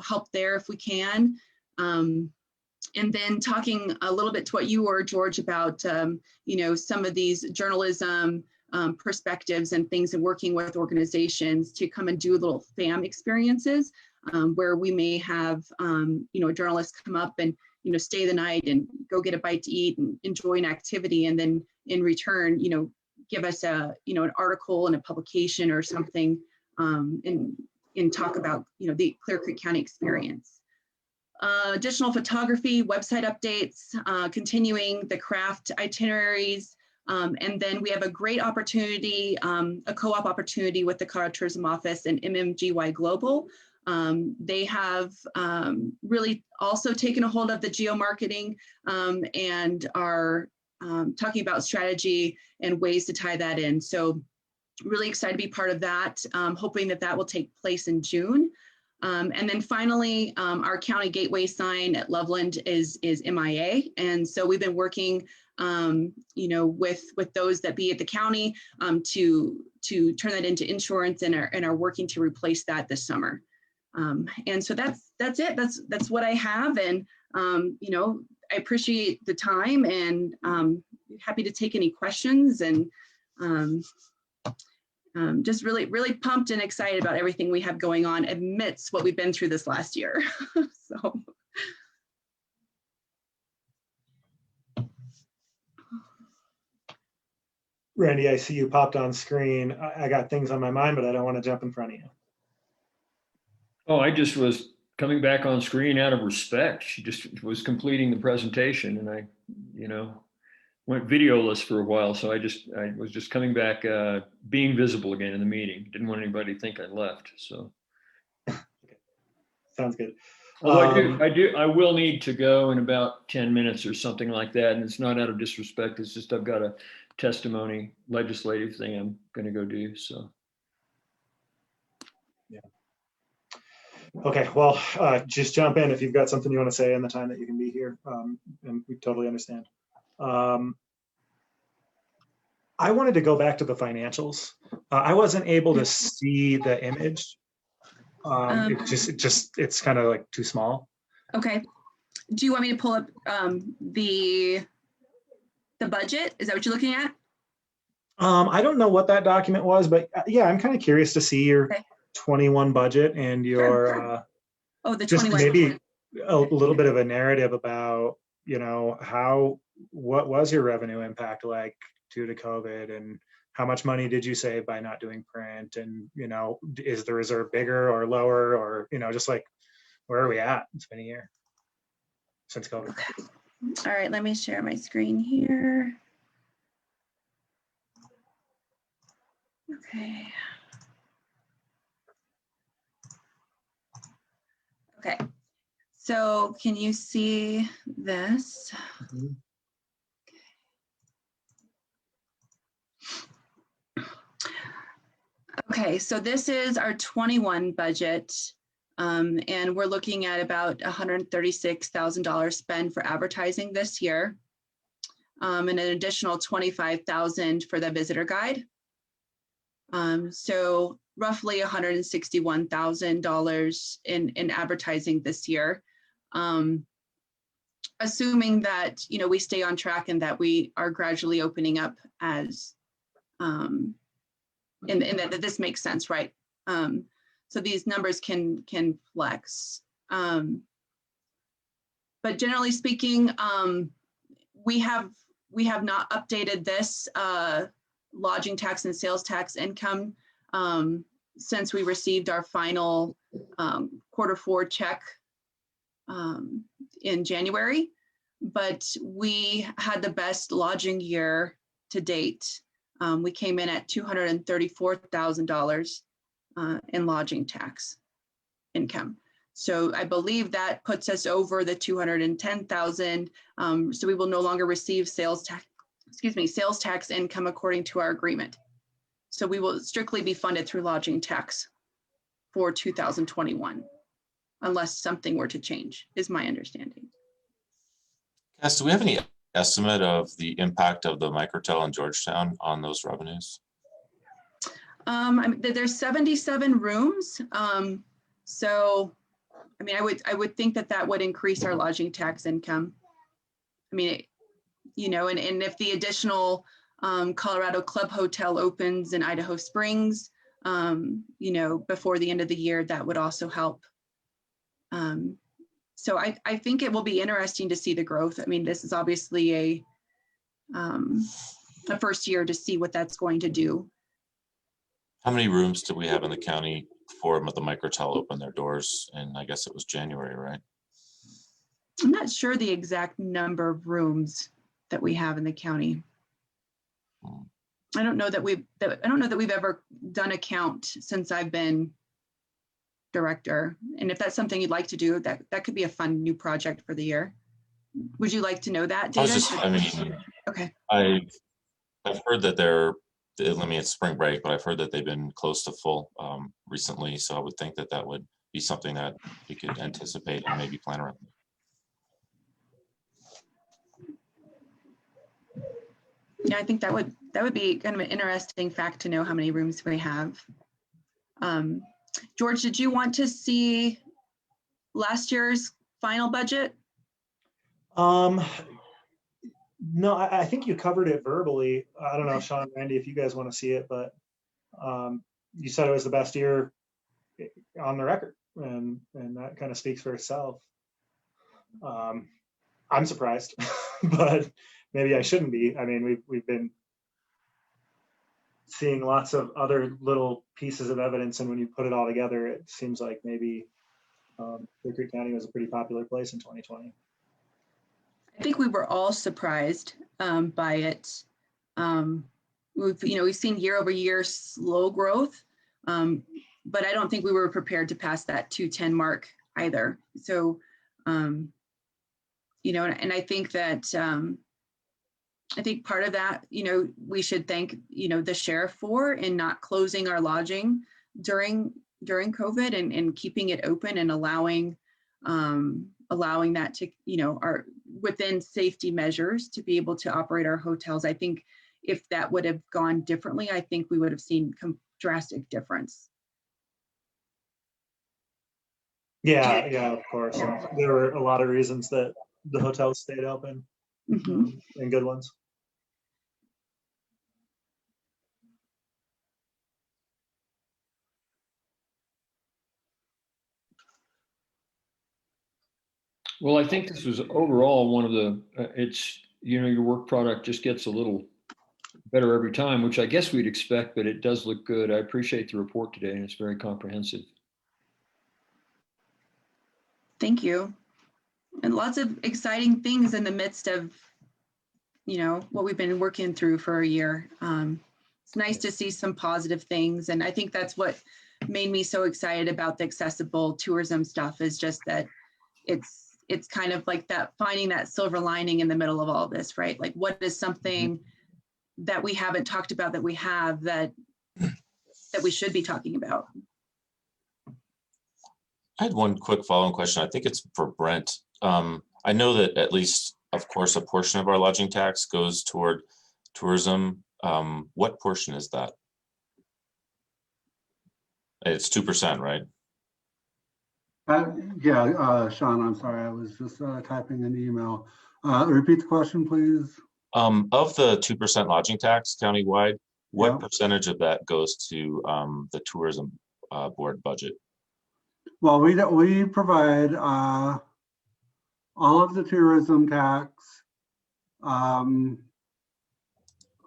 help there if we can. And then talking a little bit to what you were, George, about, some of these journalism perspectives and things, and working with organizations to come and do little FAM experiences where we may have, a journalist come up and, stay the night and go get a bite to eat and enjoy an activity. And then in return, give us an article and a publication or something and talk about, the Clear Creek County experience. Additional photography, website updates, continuing the craft itineraries. And then we have a great opportunity, a co-op opportunity with the Colorado Tourism Office and MMGY Global. They have really also taken a hold of the geo-marketing and are talking about strategy and ways to tie that in. So really excited to be part of that, hoping that will take place in June. And then finally, our county gateway sign at Loveland is MIA. And so we've been working you know, with those that be at the county, to turn that into insurance, and are working to replace that this summer. And so that's it. That's what I have. And, you know, I appreciate the time, and happy to take any questions, and just really pumped and excited about everything we have going on amidst what we've been through this last year. So. Randy, I see you popped on screen. I got things on my mind, but I don't want to jump in front of you. Oh, I just was coming back on screen out of respect. She just was completing the presentation, and I, you know, went videoless for a while. So I was just coming back, being visible again in the meeting. Didn't want anybody to think I left. So. Okay. Sounds good. Although I will need to go in about 10 minutes or something like that. And it's not out of disrespect. It's just, I've got a testimony legislative thing I'm going to go do. So. Yeah. Okay. Well, just jump in if you've got something you want to say in the time that you can be here. And we totally understand. I wanted to go back to the financials. I wasn't able to see the image. It's kind of like too small. Okay. Do you want me to pull up the budget? Is that what you're looking at? I don't know what that document was, but yeah, I'm kind of curious to see your 21 budget and your the just 21. maybe a little bit of a narrative about, you know, what was your revenue impact like due to COVID, and how much money did you save by not doing print? And, you know, is the reserve bigger or lower, or, you know, just like, where are we at? It's been a year since COVID. Okay. All right, let me share my screen here. Okay. Okay. So can you see this? Mm-hmm. Okay, so this is our 21 budget, and we're looking at about $136,000 spend for advertising this year, and an additional $25,000 for the visitor guide. So roughly $161,000 in advertising this year, assuming that, you know, we stay on track and that we are gradually opening up as and that this makes sense, right? So these numbers can flex. But generally speaking, we have not updated this lodging tax and sales tax income since we received our final Q4 check in January. But we had the best lodging year to date. We came in at $234,000 in lodging tax income. So I believe that puts us over the 210,000. So we will no longer receive sales tax income according to our agreement. So we will strictly be funded through lodging tax for 2021, unless something were to change, is my understanding. Cass, do we have any estimate of the impact of the microtel in Georgetown on those revenues? I mean, there's 77 rooms. So, I mean, I would think that would increase our lodging tax income. I mean, you know, and if the additional Colorado Club Hotel opens in Idaho Springs, you know, before the end of the year, that would also help. So I think it will be interesting to see the growth. I mean, this is obviously a first year to see what that's going to do. How many rooms do we have in the county before the microtel opened their doors? And I guess it was January, right? I'm not sure the exact number of rooms that we have in the county. I don't know that we've ever done a count since I've been director. And if that's something you'd like to do, that could be a fun new project for the year. Would you like to know that, David? Okay. I've heard that it's spring break, but I've heard that they've been close to full recently. So I would think that would be something that we could anticipate and maybe plan around. Yeah, I think that would be kind of an interesting fact to know how many rooms we have. George, did you want to see last year's final budget? No, I think you covered it verbally. I don't know, Sean, Randy, if you guys want to see it, but you said it was the best year on the record, and that kind of speaks for itself. I'm surprised, but maybe I shouldn't be. I mean, we've been seeing lots of other little pieces of evidence, and when you put it all together, it seems like maybe Clear Creek County was a pretty popular place in 2020. I think we were all surprised by it. We've seen year over year slow growth, but I don't think we were prepared to pass that 210 mark either. So, and I think that I think part of that, we should thank the sheriff for in not closing our lodging during COVID and keeping it open and allowing that to, our within safety measures to be able to operate our hotels. I think if that would have gone differently, I think we would have seen drastic difference. Yeah, of course. There were a lot of reasons that the hotels stayed open, and good ones. Well, I think this was overall one of the, your work product just gets a little better every time, which I guess we'd expect, but it does look good. I appreciate the report today, and it's very comprehensive. Thank you. And lots of exciting things in the midst of, what we've been working through for a year. It's nice to see some positive things. And I think that's what made me so excited about the accessible tourism stuff, is just that it's kind of like that, finding that silver lining in the middle of all this, right? Like, what is something that we haven't talked about that we have that we should be talking about? I had one quick follow-on question. I think it's for Brent. I know that at least, of course, a portion of our lodging tax goes toward tourism. What portion is that? It's 2%, right? Sean, I'm sorry. I was just typing an email. Repeat the question, please. Of the 2% lodging tax countywide, what percentage of that goes to the tourism board budget? Well, we provide all of the tourism tax.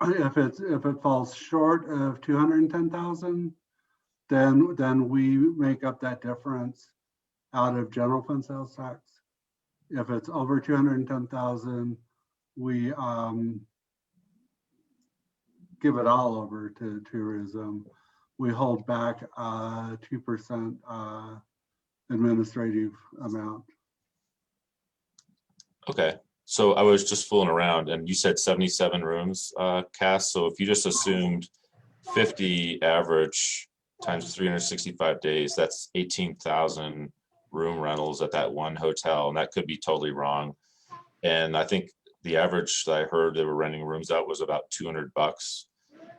If it falls short of 210,000, then we make up that difference out of general fund sales tax. If it's over 210,000, we give it all over to tourism. We hold back 2% administrative amount. Okay, so I was just fooling around, and you said 77 rooms, Cass. So if you just assumed 50 average times 365 days, that's 18,000 room rentals at that one hotel, and that could be totally wrong. And I think the average that I heard they were renting rooms out was about $200.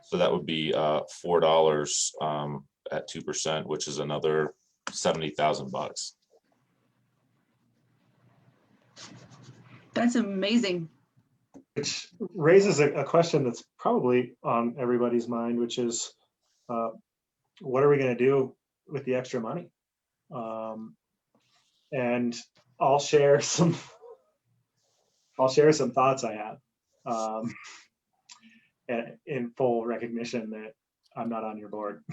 So that would be $4 at 2%, which is another $70,000. That's amazing. Which raises a question that's probably on everybody's mind, which is, what are we going to do with the extra money? And I'll share some thoughts I have, in full recognition that I'm not on your board.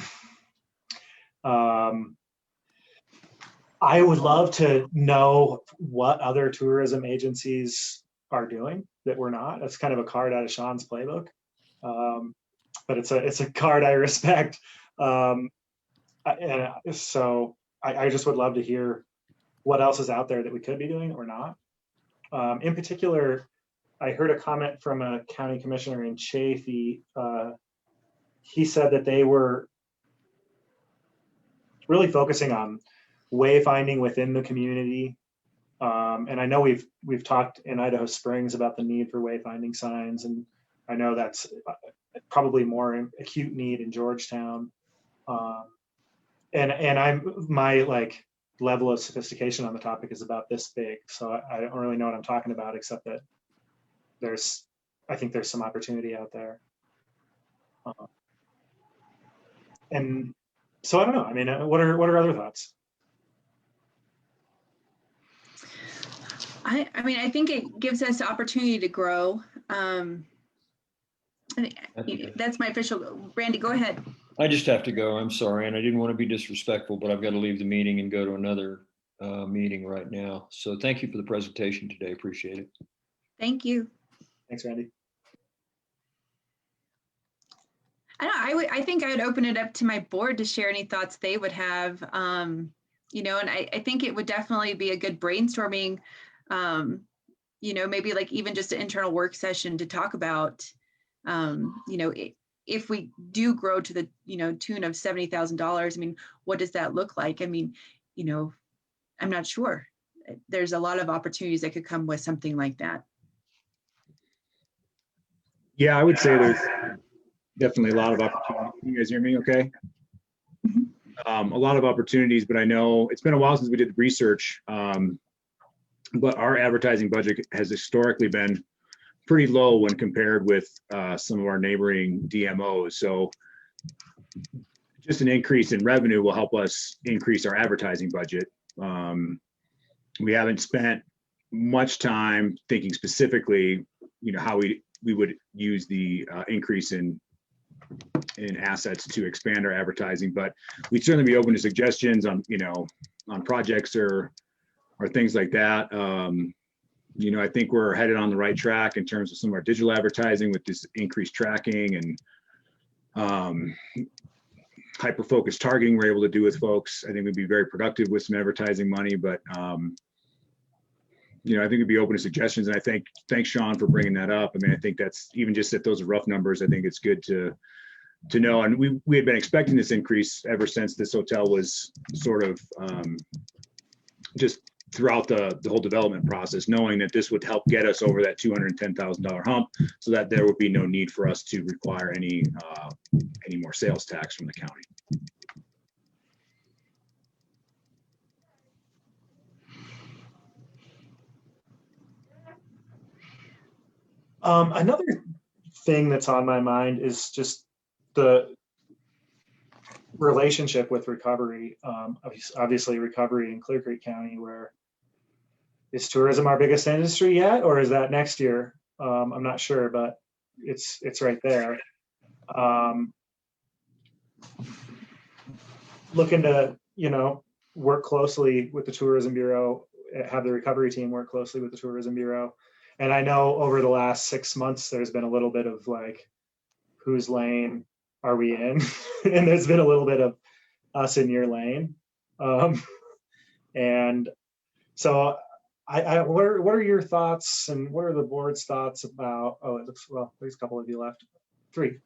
I would love to know what other tourism agencies are doing that we're not. That's kind of a card out of Sean's playbook, but it's a card I respect. And so I just would love to hear what else is out there that we could be doing or not. In particular, I heard a comment from a county commissioner in Chaffee. He said that they were really focusing on wayfinding within the community. And I know we've talked in Idaho Springs about the need for wayfinding signs, and I know that's probably more acute need in Georgetown. And my like level of sophistication on the topic is about this big. So I don't really know what I'm talking about, except that I think there's some opportunity out there. And so I don't know. I mean, what are other thoughts? I mean, I think it gives us the opportunity to grow. That's my official. Randy, go ahead. I just have to go. I'm sorry. And I didn't want to be disrespectful, but I've got to leave the meeting and go to another meeting right now. So thank you for the presentation today. Appreciate it. Thank you. Thanks, Randy. I think I would open it up to my board to share any thoughts they would have. You know, and I think it would definitely be a good brainstorming, you know, maybe like even just an internal work session to talk about, you know, if we do grow to the, you know, tune of $70,000, I mean, what does that look like? I mean, you know, I'm not sure. There's a lot of opportunities that could come with something like that. Yeah, I would say there's definitely a lot of opportunities. Can you guys hear me okay? A lot of opportunities, but I know it's been a while since we did the research, but our advertising budget has historically been pretty low when compared with some of our neighboring DMOs. So just an increase in revenue will help us increase our advertising budget. We haven't spent much time thinking specifically, you know, how we would use the increase in assets to expand our advertising, but we'd certainly be open to suggestions on, you know, on projects or things like that. You know, I think we're headed on the right track in terms of some of our digital advertising with this increased tracking and hyper-focused targeting we're able to do with folks. I think we'd be very productive with some advertising money, but you know, I think we'd be open to suggestions. And I thanks Sean for bringing that up. I mean, I think that's even just at those rough numbers. I think it's good to know. And we had been expecting this increase ever since this hotel was sort of just throughout the whole development process, knowing that this would help get us over that $210,000 hump, so that there would be no need for us to require any more sales tax from the county. Another thing that's on my mind is just the relationship with recovery. Obviously recovery in Clear Creek County, where is tourism our biggest industry yet, or is that next year? I'm not sure, but it's right there. Looking to, you know, work closely with the Tourism Bureau, have the recovery team work closely with the Tourism Bureau. And I know over the last 6 months, there's been a little bit of like, whose lane are we in? And there's been a little bit of us in your lane. And so what are your thoughts, and what are the board's thoughts about, oh, it looks, well, there's a couple of you left, 3.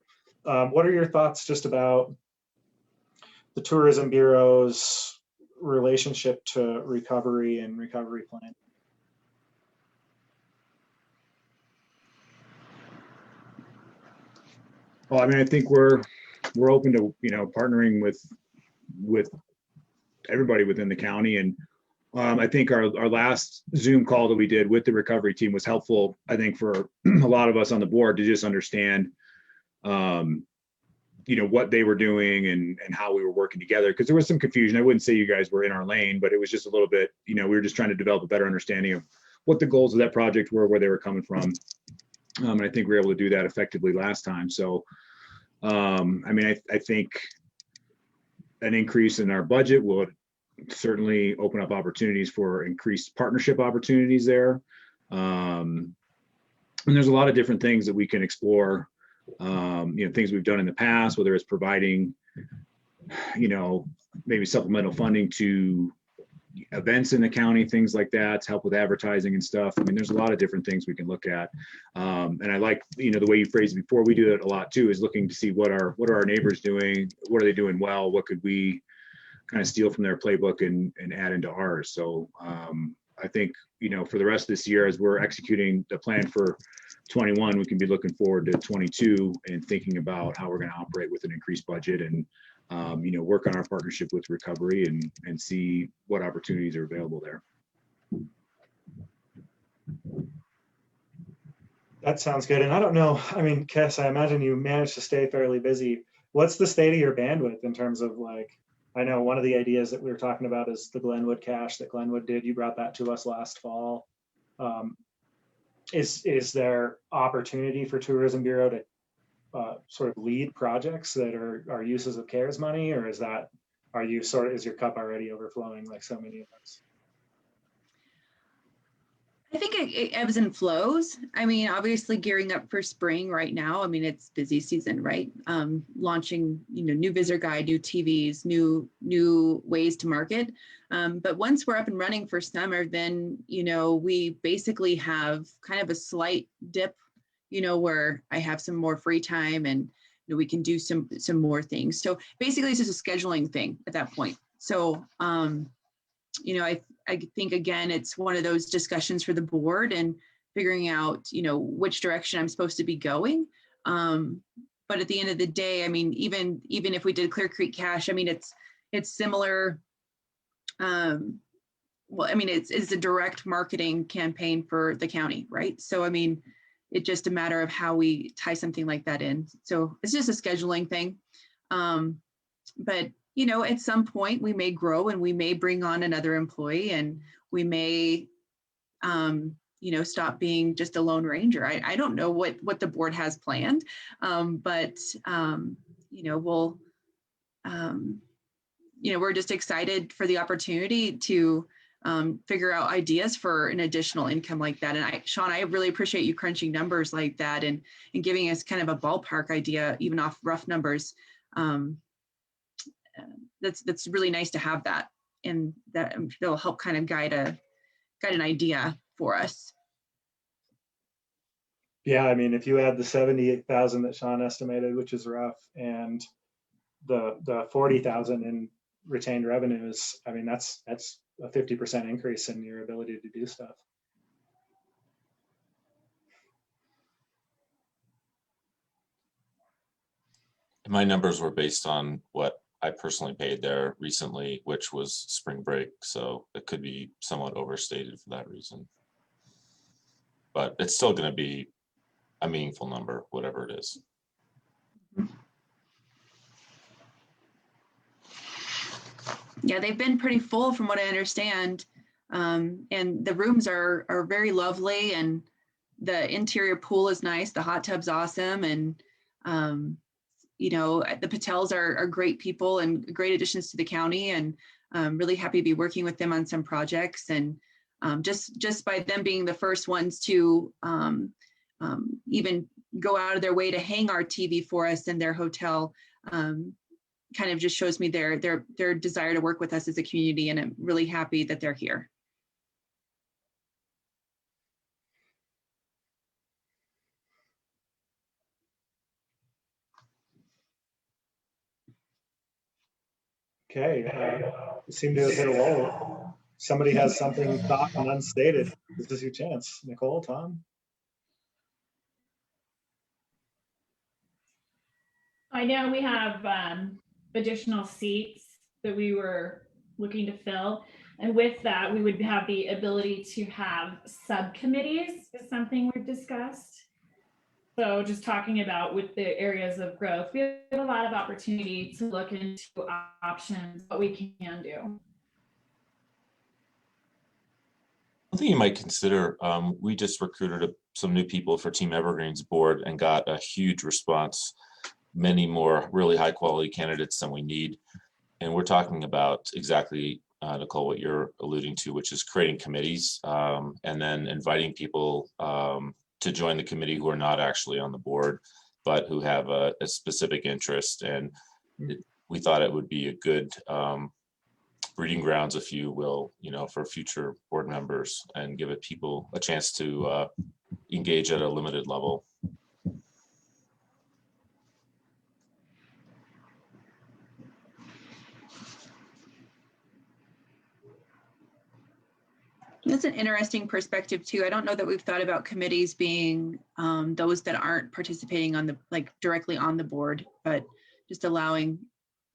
What are your thoughts just about the Tourism Bureau's relationship to recovery and recovery plan? Well, I mean, I think we're open to, you know, partnering with everybody within the county. And I think our last Zoom call that we did with the recovery team was helpful, I think, for a lot of us on the board to just understand, you know, what they were doing and how we were working together, because there was some confusion. I wouldn't say you guys were in our lane, but it was just a little bit, you know, we were just trying to develop a better understanding of what the goals of that project were, where they were coming from. And I think we were able to do that effectively last time. So, I mean, I think an increase in our budget would certainly open up opportunities for increased partnership opportunities there. And there's a lot of different things that we can explore, you know, things we've done in the past, whether it's providing, you know, maybe supplemental funding to events in the county, things like that, to help with advertising and stuff. I mean, there's a lot of different things we can look at. And I like, you know, the way you phrased it before. We do that a lot too, is looking to see what are our neighbors doing? What are they doing well? What could we kind of steal from their playbook and add into ours? So I think, for the rest of this year, as we're executing the plan for 21, we can be looking forward to 22 and thinking about how we're going to operate with an increased budget and, work on our partnership with recovery and see what opportunities are available there. That sounds good. And I don't know, I mean, Kes, I imagine you managed to stay fairly busy. What's the state of your bandwidth in terms of like, I know one of the ideas that we were talking about is the Glenwood cache that Glenwood did. You brought that to us last fall. Is there opportunity for Tourism Bureau to sort of lead projects that are uses of CARES money, or is your cup already overflowing like so many of us? I think it ebbs and flows. I mean, obviously gearing up for spring right now. I mean, it's busy season, right? Launching, new visitor guide, new TVs, new ways to market. But once we're up and running for summer, then, we basically have kind of a slight dip, where I have some more free time and we can do some more things. So basically it's just a scheduling thing at that point. So, I think, again, it's one of those discussions for the board and figuring out, which direction I'm supposed to be going. But at the end of the day, I mean, even if we did Clear Creek Cache, I mean, it's similar. Well, I mean, it's a direct marketing campaign for the county, right? So, I mean, it's just a matter of how we tie something like that in. So it's just a scheduling thing. But at some point we may grow and we may bring on another employee and we may, stop being just a lone ranger. I don't know what the board has planned, but we'll, we're just excited for the opportunity to figure out ideas for an additional income like that. And Sean, I really appreciate you crunching numbers like that and giving us kind of a ballpark idea, even off rough numbers. That's really nice to have that, and that'll help kind of guide an idea for us. Yeah, I mean, if you add the 78,000 that Sean estimated, which is rough, and the 40,000 in retained revenues, I mean, that's a 50% increase in your ability to do stuff. My numbers were based on what I personally paid there recently, which was spring break. So it could be somewhat overstated for that reason. But it's still going to be a meaningful number, whatever it is. Yeah, they've been pretty full from what I understand. And the rooms are very lovely, and the interior pool is nice. The hot tub's awesome. And, the Patels are great people and great additions to the county, and really happy to be working with them on some projects. And just by them being the first ones to even go out of their way to hang our TV for us in their hotel, kind of just shows me their desire to work with us as a community, and I'm really happy that they're here. Okay, you seem to have hit a lull. Somebody has something thought and unstated. This is your chance. Nicole, Tom? I know we have additional seats that we were looking to fill. And with that, we would have the ability to have subcommittees is something we've discussed. So just talking about with the areas of growth, we have a lot of opportunity to look into options, what we can do. One thing you might consider, we just recruited some new people for Team Evergreen's board and got a huge response, many more really high quality candidates than we need. And we're talking about exactly, Nicole, what you're alluding to, which is creating committees and then inviting people to join the committee who are not actually on the board, but who have a specific interest. And we thought it would be a good breeding grounds, if you will, for future board members, and give it people a chance to engage at a limited level. That's an interesting perspective too. I don't know that we've thought about committees being those that aren't participating on the, like directly on the board, but just allowing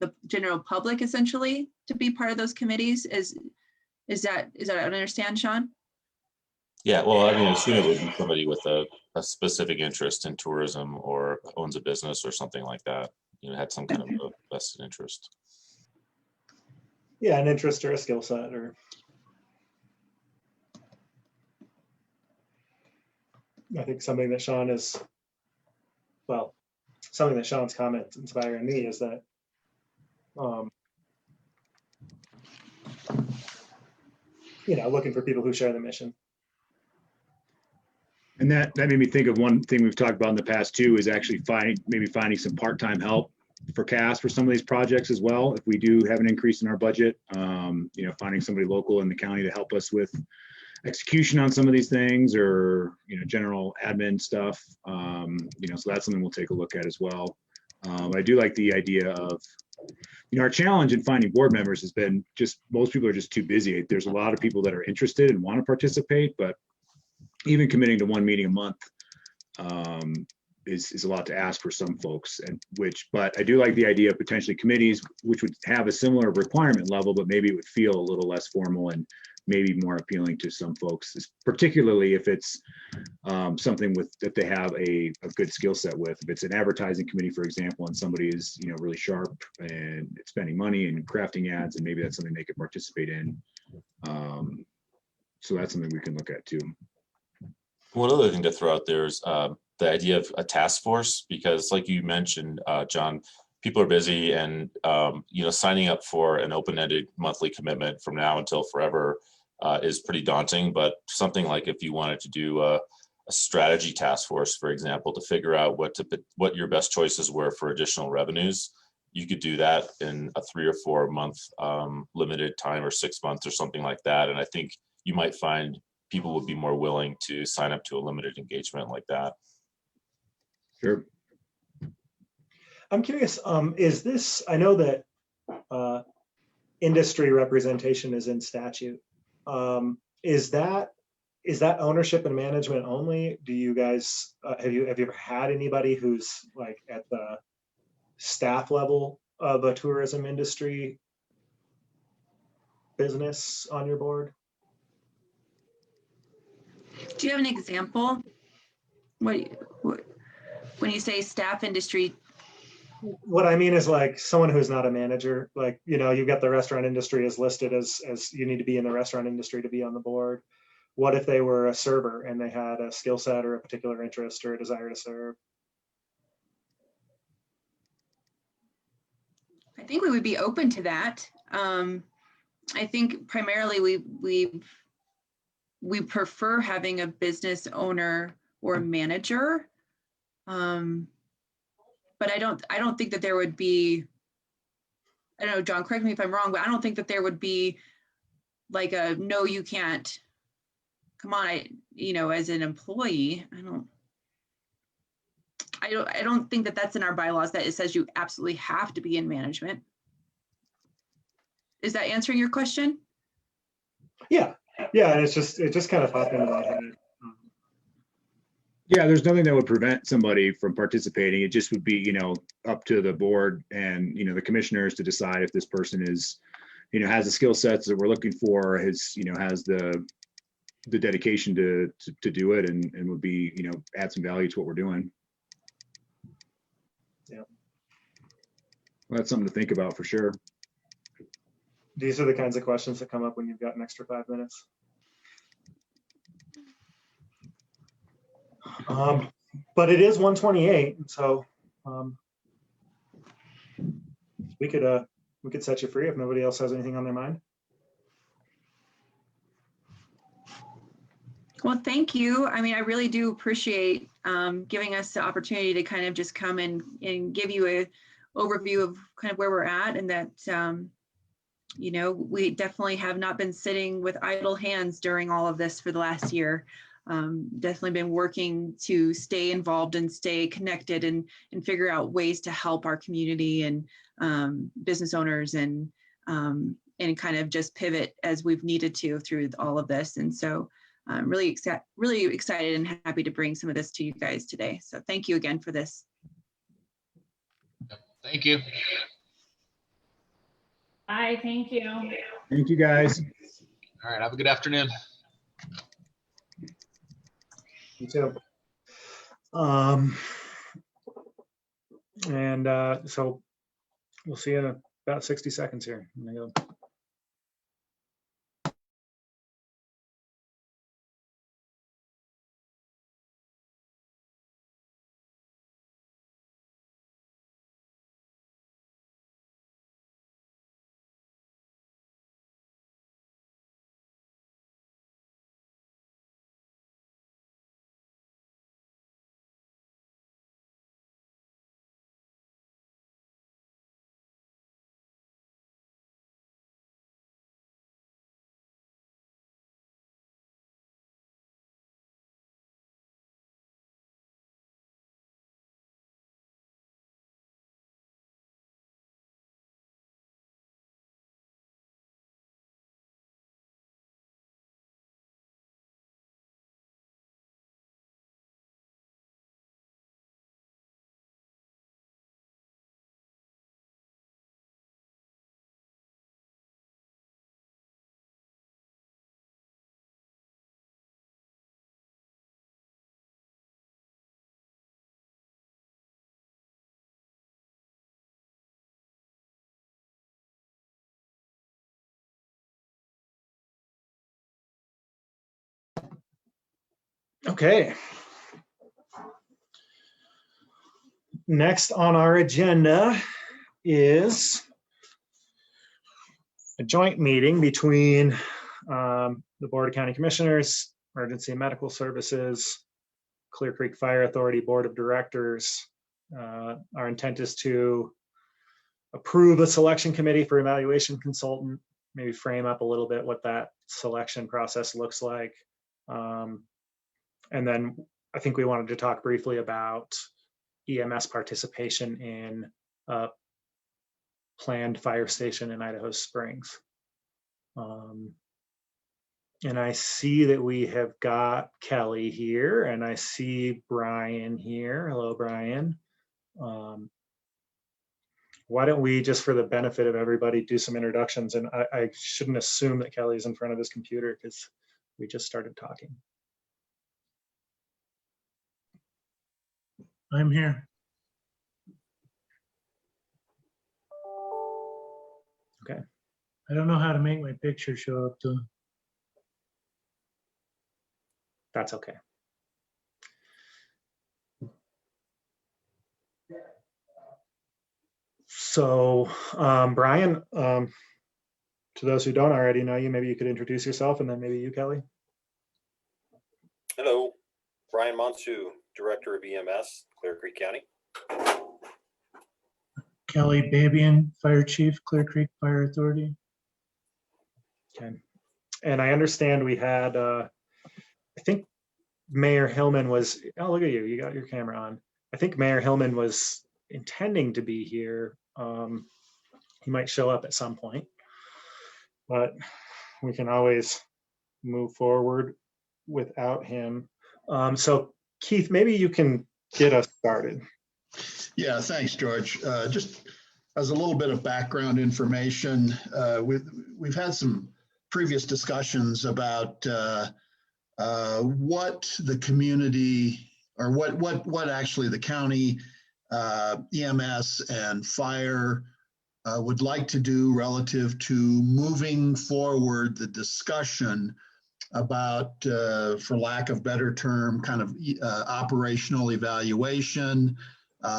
the general public essentially to be part of those committees. Is that what I understand, Sean? Yeah, well, I mean, I assume it would be somebody with a specific interest in tourism or owns a business or something like that. You know, had some kind of a vested interest. Yeah, an interest or a skill set, or I think something that Sean is, well, something that Sean's comments inspiring me is that you know, looking for people who share the mission. And that made me think of one thing we've talked about in the past too, is actually finding some part-time help for CAS for some of these projects as well. If we do have an increase in our budget, you know, finding somebody local in the county to help us with execution on some of these things, or, you know, general admin stuff. You know, so that's something we'll take a look at as well. But I do like the idea of, you know, our challenge in finding board members has been just, most people are just too busy. There's a lot of people that are interested and want to participate, but even committing to one meeting a month is a lot to ask for some folks, and but I do like the idea of potentially committees, which would have a similar requirement level, but maybe it would feel a little less formal and maybe more appealing to some folks, particularly if it's something that they have a good skill set with. If it's an advertising committee, for example, and somebody is, you know, really sharp and spending money and crafting ads, and maybe that's something they could participate in. So that's something we can look at too. One other thing to throw out there is the idea of a task force, because like you mentioned, John, people are busy, and you know, signing up for an open-ended monthly commitment from now until forever is pretty daunting. But something like if you wanted to do a strategy task force, for example, to figure out what your best choices were for additional revenues, you could do that in a 3 or 4 month limited time, or 6 months or something like that. And I think you might find people would be more willing to sign up to a limited engagement like that. Sure. I'm curious, is this, I know that industry representation is in statute. Is that ownership and management only? Do you guys, have you ever had anybody who's like at the staff level of a tourism industry business on your board? Do you have an example? What when you say staff industry? What I mean is like someone who's not a manager, like, you know, you've got the restaurant industry is listed as you need to be in the restaurant industry to be on the board. What if they were a server and they had a skill set or a particular interest or a desire to serve? I think we would be open to that. I think primarily we prefer having a business owner or manager. But I don't think that there would be, I don't know, John, correct me if I'm wrong, but I don't think that there would be like a, no, you can't come on, you know, as an employee. I don't think that that's in our bylaws, that it says you absolutely have to be in management. Is that answering your question? Yeah, and it just kind of popped into my head. Yeah, there's nothing that would prevent somebody from participating. It just would be, you know, up to the board and, you know, the commissioners to decide if this person is, you know, has the skill sets that we're looking for, has the dedication to do it, and would be, you know, add some value to what we're doing. Yeah. Well, that's something to think about for sure. These are the kinds of questions that come up when you've got an extra 5 minutes. But it is 1:28, so we could set you free if nobody else has anything on their mind. Well, thank you. I mean, I really do appreciate giving us the opportunity to kind of just come and give you an overview of kind of where we're at, and that, you know, we definitely have not been sitting with idle hands during all of this for the last year. Definitely been working to stay involved and stay connected and figure out ways to help our community and business owners and and kind of just pivot as we've needed to through all of this. And so I'm really excited and happy to bring some of this to you guys today. So thank you again for this. Thank you. Bye, thank you. Thank you, guys. All right, have a good afternoon. You too. So we'll see you in about 60 seconds here. I'm gonna go. Okay. Next on our agenda is a joint meeting between the Board of County Commissioners, Emergency and Medical Services, Clear Creek Fire Authority Board of Directors. Our intent is to approve a selection committee for evaluation consultant, maybe frame up a little bit what that selection process looks like. And then I think we wanted to talk briefly about EMS participation in a planned fire station in Idaho Springs. And I see that we have got Kelly here, and I see Brian here. Hello, Brian. Why don't we, just for the benefit of everybody, do some introductions? And I shouldn't assume that Kelly's in front of his computer because we just started talking. I'm here. Okay. I don't know how to make my picture show up though. That's okay. So, Brian, to those who don't already know you, maybe you could introduce yourself, and then maybe you, Kelly. Hello, Brian Monsu, Director of EMS, Clear Creek County. Kelly Babian, Fire Chief, Clear Creek Fire Authority. Okay. And I understand we had, I think Mayor Hillman was, oh, look at you, you got your camera on. I think Mayor Hillman was intending to be here. He might show up at some point, but we can always move forward without him. So Keith, maybe you can get us started. Yeah, thanks, George. Just as a little bit of background information, we've had some previous discussions about what the community, or what actually the county EMS and fire would like to do relative to moving forward the discussion about, for lack of better term, kind of operational evaluation,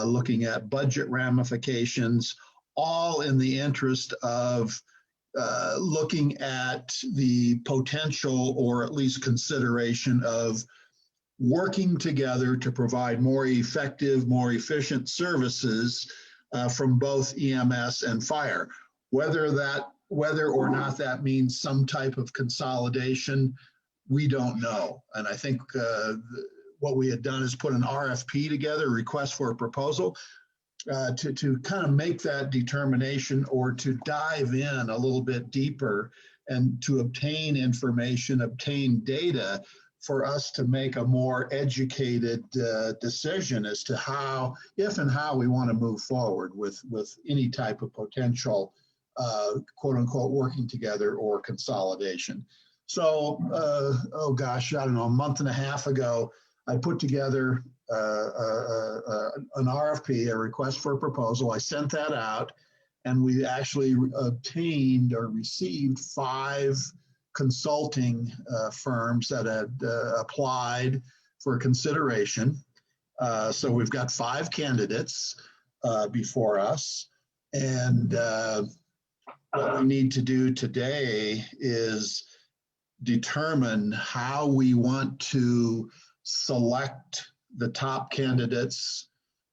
looking at budget ramifications, all in the interest of looking at the potential, or at least consideration of, working together to provide more effective, more efficient services from both EMS and fire. Whether or not that means some type of consolidation, we don't know. And I think what we had done is put an RFP together, request for a proposal. to kind of make that determination or to dive in a little bit deeper and to obtain information, obtain data for us to make a more educated decision as to how, if and how we want to move forward with any type of potential quote unquote working together or consolidation. So, oh gosh, I don't know, a month and a half ago, I put together an RFP, a request for a proposal. I sent that out, and we actually obtained or received 5 consulting firms that had applied for consideration. So we've got 5 candidates before us. And what we need to do today is determine how we want to select the top candidates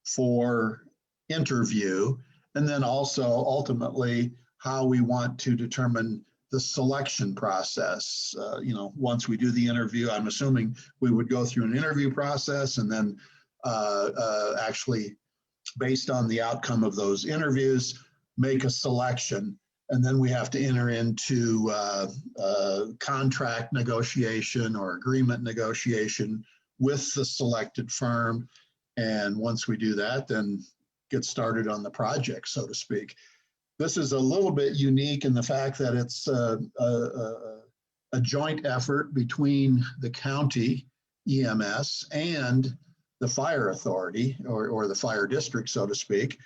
for interview, and then also ultimately how we want to determine the selection process. Once we do the interview, I'm assuming we would go through an interview process, and then actually, based on the outcome of those interviews, make a selection. And then we have to enter into contract negotiation or agreement negotiation with the selected firm. And once we do that, then get started on the project, so to speak. This is a little bit unique in the fact that it's a joint effort between the county EMS and the fire authority or the fire district, so to speak.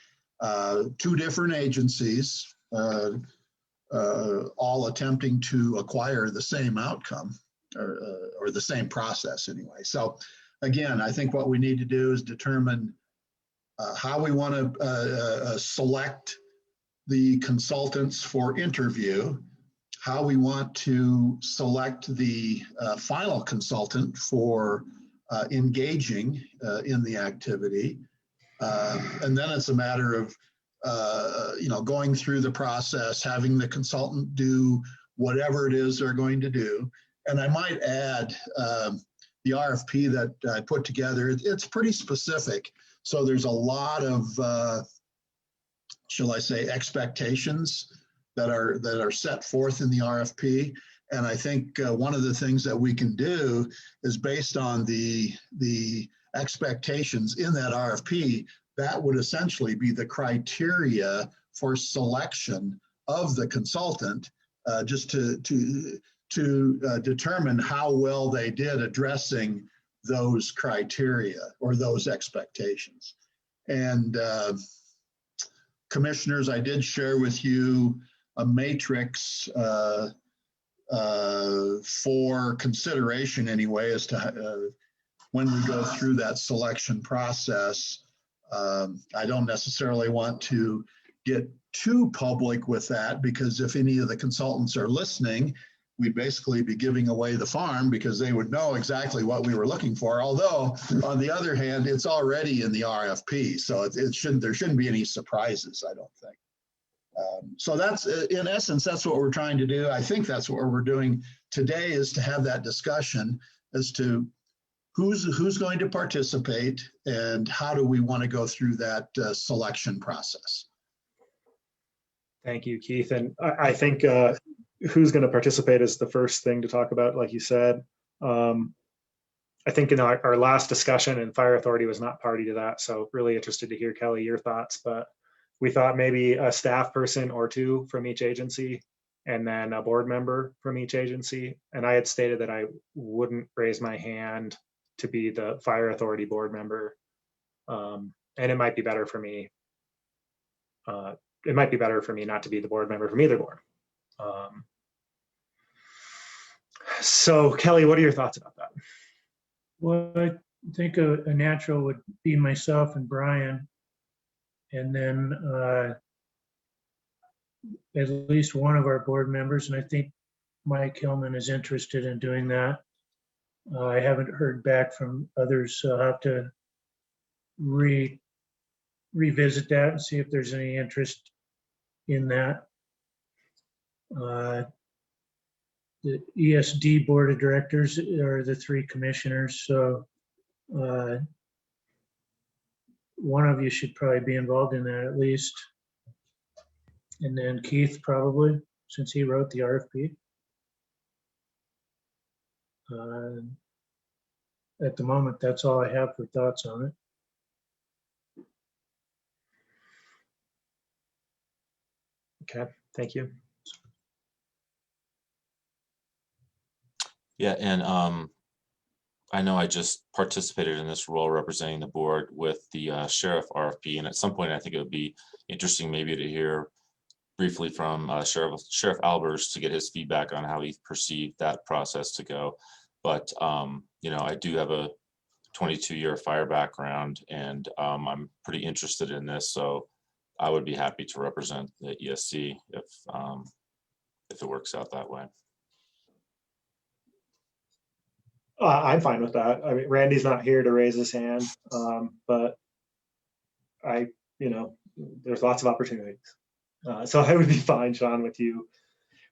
2 different agencies, all attempting to acquire the same outcome or the same process anyway. So again, I think what we need to do is determine how we want to select the consultants for interview, how we want to select the final consultant for engaging in the activity. And then it's a matter of going through the process, having the consultant do whatever it is they're going to do. And I might add, the RFP that I put together, it's pretty specific. So there's a lot of, shall I say, expectations that are set forth in the RFP. And I think one of the things that we can do is based on the expectations in that RFP, that would essentially be the criteria for selection of the consultant, just to determine how well they did addressing those criteria or those expectations. And commissioners, I did share with you a matrix for consideration anyway, as to when we go through that selection process. I don't necessarily want to get too public with that, because if any of the consultants are listening, we'd basically be giving away the farm, because they would know exactly what we were looking for. Although, on the other hand, it's already in the RFP, so there shouldn't be any surprises, I don't think. So that's, in essence, that's what we're trying to do. I think that's what we're doing today, is to have that discussion as to who's going to participate and how do we want to go through that selection process. Thank you, Keith. And I think who's going to participate is the first thing to talk about, like you said. I think in our last discussion, and Fire Authority was not party to that, so really interested to hear, Kelly, your thoughts. But we thought maybe a staff person or 2 from each agency, and then a board member from each agency. And I had stated that I wouldn't raise my hand to be the Fire Authority board member. And it might be better for me. It might be better for me not to be the board member from either board. So Kelly, what are your thoughts about that? Well, I think a natural would be myself and Brian. And then at least one of our board members, and I think Mike Hillman is interested in doing that. I haven't heard back from others, so I'll have to revisit that and see if there's any interest in that. The ESD board of directors are the 3 commissioners, so one of you should probably be involved in that at least. And then Keith probably, since he wrote the RFP. At the moment, that's all I have for thoughts on it. Okay, thank you. Yeah, and I know I just participated in this role representing the board with the sheriff RFP, and at some point I think it would be interesting maybe to hear briefly from Sheriff Albers to get his feedback on how he perceived that process to go. But you know, I do have a 22-year fire background, and I'm pretty interested in this, so I would be happy to represent the ESC if it works out that way. I'm fine with that. I mean, Randy's not here to raise his hand, but you know, there's lots of opportunities. So I would be fine, Sean, with you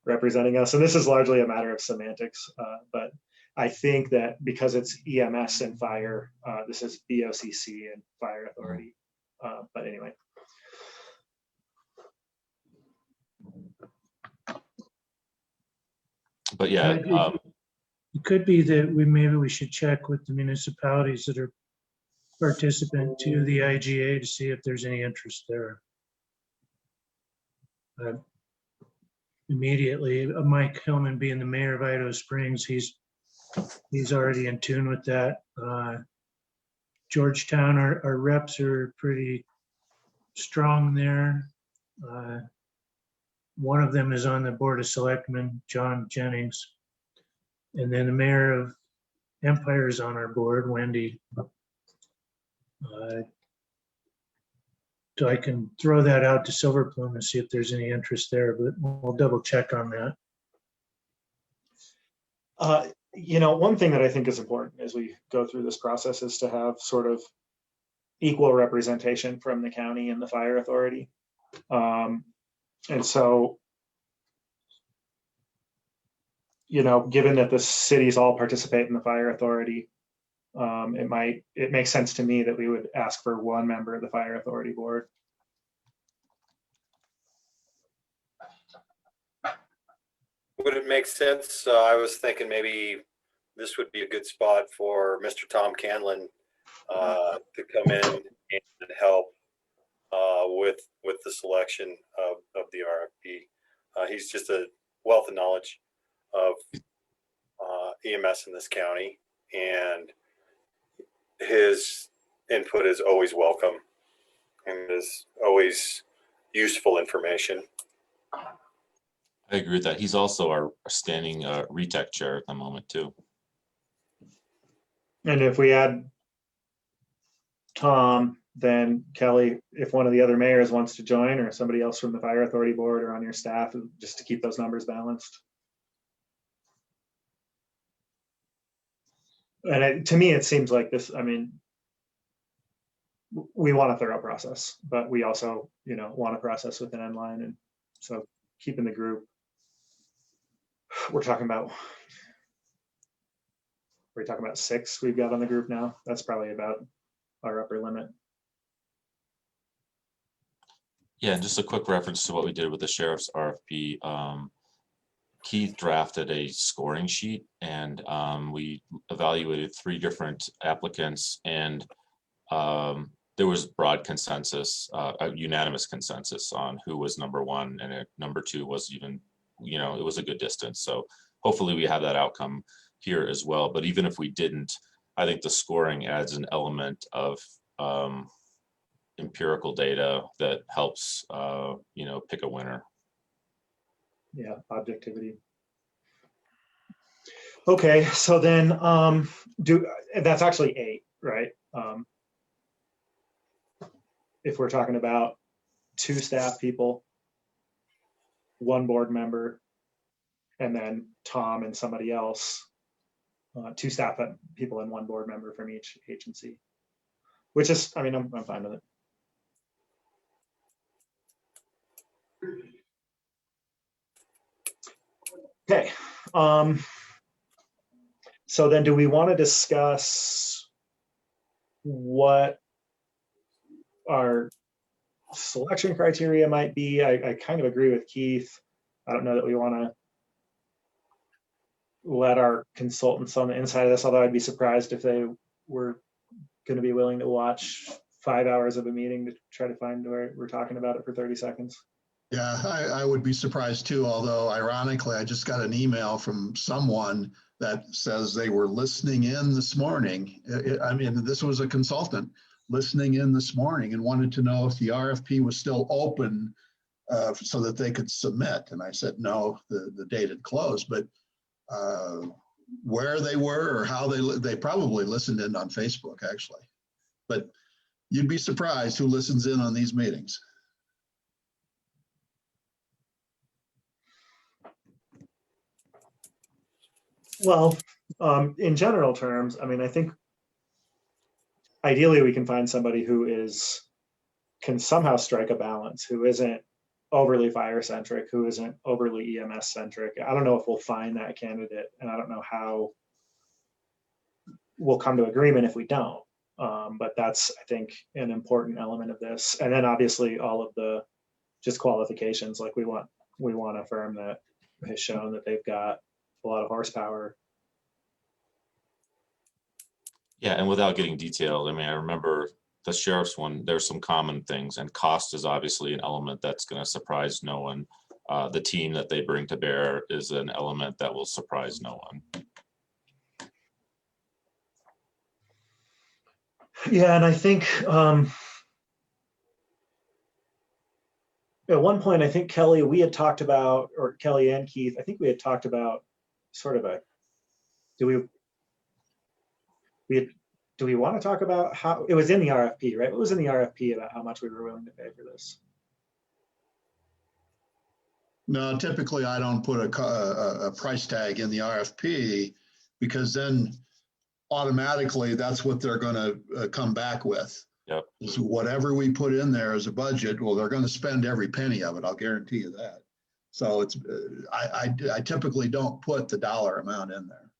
representing us. And this is largely a matter of semantics, but I think that because it's EMS and fire, this is BOCC and fire authority. But anyway. But yeah, it could be that maybe we should check with the municipalities that are participant to the IGA to see if there's any interest there. Immediately, Mike Hillman being the mayor of Idaho Springs, he's already in tune with that. Georgetown, our reps are pretty strong there. One of them is on the Board of Selectmen, John Jennings. And then the mayor of Empire is on our board, Wendy. So I can throw that out to Silver Plume and see if there's any interest there, but we'll double check on that. You know, one thing that I think is important as we go through this process is to have sort of equal representation from the county and the fire authority. And so, you know, given that the cities all participate in the fire authority, it makes sense to me that we would ask for one member of the fire authority board. Would it make sense? I was thinking maybe this would be a good spot for Mr. Tom Canlin to come in and help with the selection of the RFP. He's just a wealth of knowledge of EMS in this county, and his input is always welcome and is always useful information. I agree with that. He's also our standing RETEC chair at the moment too. And if we add Tom, then Kelly, if one of the other mayors wants to join, or somebody else from the fire authority board or on your staff, just to keep those numbers balanced. And to me, it seems like this, I mean, we want a thorough process, but we also, you know, want a process with an end line. And so keeping the group, we're talking about 6 we've got on the group now. That's probably about our upper limit. Yeah, and just a quick reference to what we did with the sheriff's RFP. Keith drafted a scoring sheet, and we evaluated 3 different applicants, and there was broad consensus, a unanimous consensus on who was number 1, and number 2 was even, you know, it was a good distance. So hopefully we have that outcome here as well. But even if we didn't, I think the scoring adds an element of empirical data that helps, you know, pick a winner. Yeah, objectivity. Okay, so then that's actually 8, right? If we're talking about 2 staff people, 1 board member, and then Tom and somebody else, 2 staff people and 1 board member from each agency, which is, I mean, I'm fine with it. Okay. So then do we want to discuss what our selection criteria might be. I kind of agree with Keith. I don't know that we want to let our consultants on the inside of this, although I'd be surprised if they were going to be willing to watch 5 hours of a meeting to try to find where we're talking about it for 30 seconds. Yeah, I would be surprised too, although ironically, I just got an email from someone that says they were listening in this morning. I mean, this was a consultant listening in this morning and wanted to know if the RFP was still open so that they could submit. And I said, no, the date had closed, but where they were or how they probably listened in on Facebook actually, but you'd be surprised who listens in on these meetings. Well, in general terms, I mean, I think ideally we can find somebody who can somehow strike a balance, who isn't overly fire centric, who isn't overly EMS centric. I don't know if we'll find that candidate, and I don't know how we'll come to agreement if we don't. But that's, I think, an important element of this. And then obviously all of the just qualifications, like we want a firm that has shown that they've got a lot of horsepower. Yeah, and without getting detailed, I mean, I remember the sheriff's one, there's some common things, and cost is obviously an element that's going to surprise no one. The team that they bring to bear is an element that will surprise no one. Yeah, and I think at one point, I think Kelly, we had talked about, or Kelly and Keith, I think we had talked about sort of do we want to talk about how, it was in the RFP, right? It was in the RFP about how much we were willing to pay for this. No, typically I don't put a price tag in the RFP because then automatically that's what they're going to come back with. Yep. So whatever we put in there as a budget, well, they're going to spend every penny of it. I'll guarantee you that. So it's I typically don't put the dollar amount in there.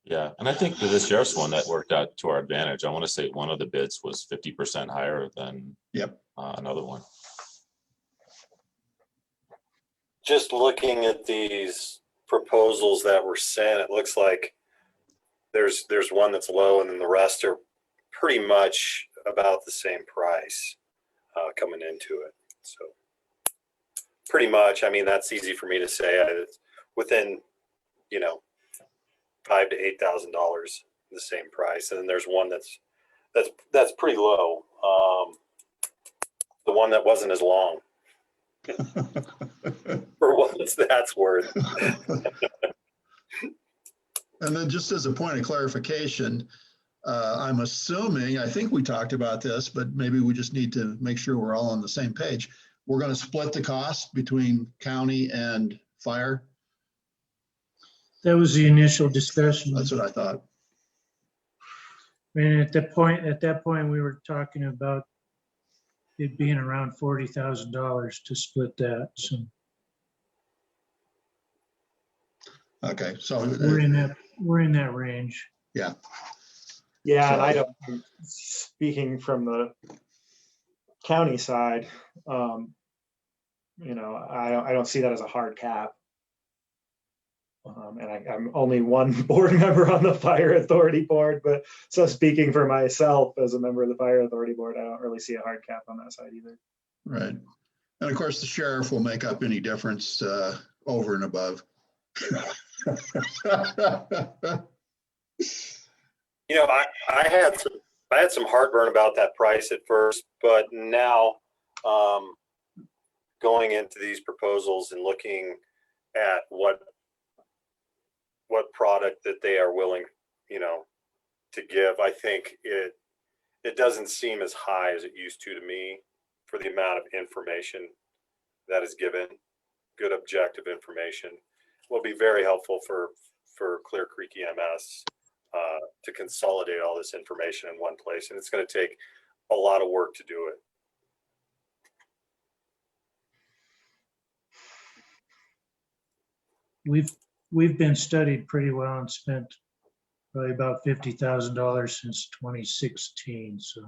Yeah, and I think for this sheriff's one that worked out to our advantage. I want to say one of the bids was 50% higher than another one. Just looking at these proposals that were sent, it looks like there's one that's low, and then the rest are pretty much about the same price coming into it. So pretty much, I mean, that's easy for me to say. It's within, you know, $5,000 to $8,000, the same price, and then there's one that's pretty low. The one that wasn't as long. For what that's worth. And then just as a point of clarification, I'm assuming, I think we talked about this, but maybe we just need to make sure we're all on the same page. We're going to split the cost between county and fire. That was the initial discussion. That's what I thought. I mean, at that point, we were talking about it being around $40,000 to split that. So okay, so we're in that range. Yeah. Yeah, So, and I don't. Speaking from the county side, you know, I don't see that as a hard cap. And I'm only one board member on the Fire Authority board, but so speaking for myself as a member of the Fire Authority board, I don't really see a hard cap on that side either. right. And of course, the sheriff will make up any difference over and above. You know, I had some heartburn about that price at first, but now going into these proposals and looking at what product that they are willing, you know, to give, I think it doesn't seem as high as it used to me for the amount of information that is given. Good objective information will be very helpful for Clear Creek EMS to consolidate all this information in one place, and it's going to take a lot of work to do it. We've been studied pretty well and spent probably about $50,000 since 2016. So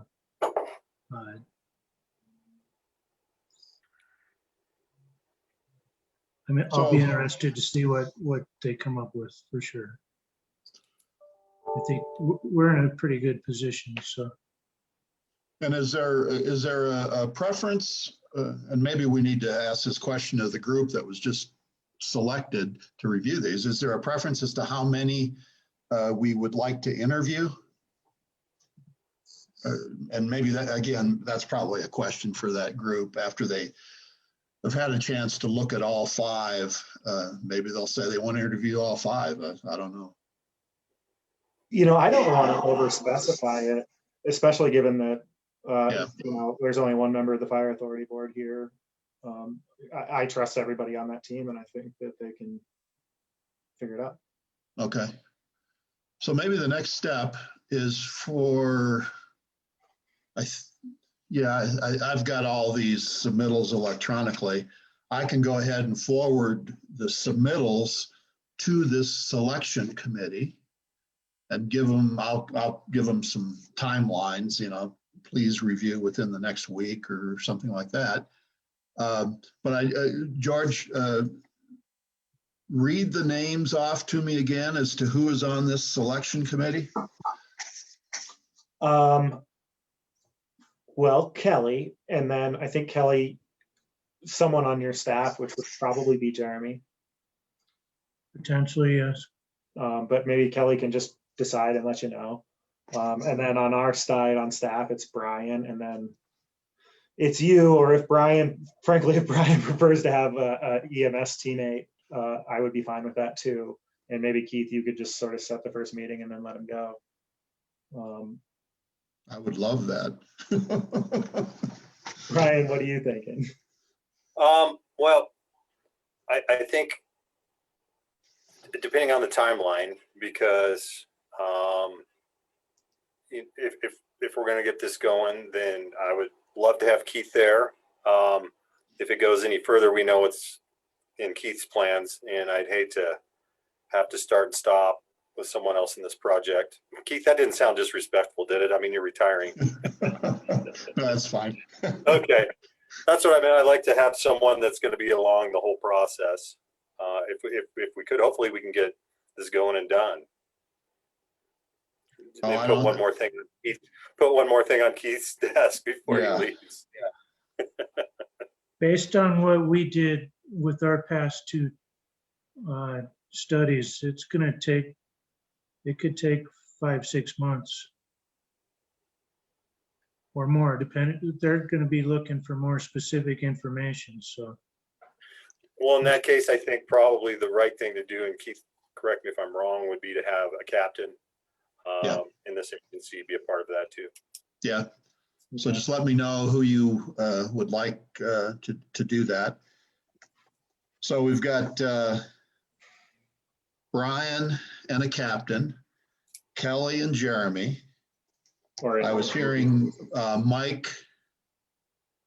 I mean, I'll be So- interested to see what they come up with for sure. I think we're in a pretty good position, so. And is there a preference, and maybe we need to ask this question of the group that was just selected to review these. Is there a preference as to how many we would like to interview? And maybe that, again, that's probably a question for that group after they have had a chance to look at all 5. Maybe they'll say they want to interview all 5. I don't know. I don't want to over specify it, especially given that, there's only one member of the Fire Authority Board here. I trust everybody on that team, and I think that they can figure it out. Okay. So maybe the next step is for, I've got all these submittals electronically. I can go ahead and forward the submittals to this selection committee and I'll give them some timelines, please review within the next week or something like that. But George, read the names off to me again as to who is on this selection committee. Well, Kelly, and then I think Kelly, someone on your staff, which would probably be Jeremy. Potentially, yes. But maybe Kelly can just decide and let you know. And then on our side, on staff, it's Brian, and then it's you, or if Brian prefers to have a EMS teammate, I would be fine with that too. And maybe Keith, you could just sort of set the first meeting and then let him go. I would love that. Brian, what are you thinking? Well, I think depending on the timeline, because if we're going to get this going, then I would love to have Keith there. If it goes any further, we know it's in Keith's plans, and I'd hate to have to start and stop with someone else in this project. Keith, that didn't sound disrespectful, did it? I mean, you're retiring. No, that's fine. Okay. That's what I meant. I'd like to have someone that's going to be along the whole process. If we could, hopefully we can get this going and done. And put one more thing on Keith's desk before he leaves. Yeah. Based on what we did with our past 2 studies, it could take 5-6 months or more, depending. They're going to be looking for more specific information. So, well, in that case, I think probably the right thing to do, and Keith, correct me if I'm wrong, would be to have a captain in this agency be a part of that too. Yeah. So just let me know who you would like to do that. So we've got Brian and a captain, Kelly and Jeremy. I was hearing Mike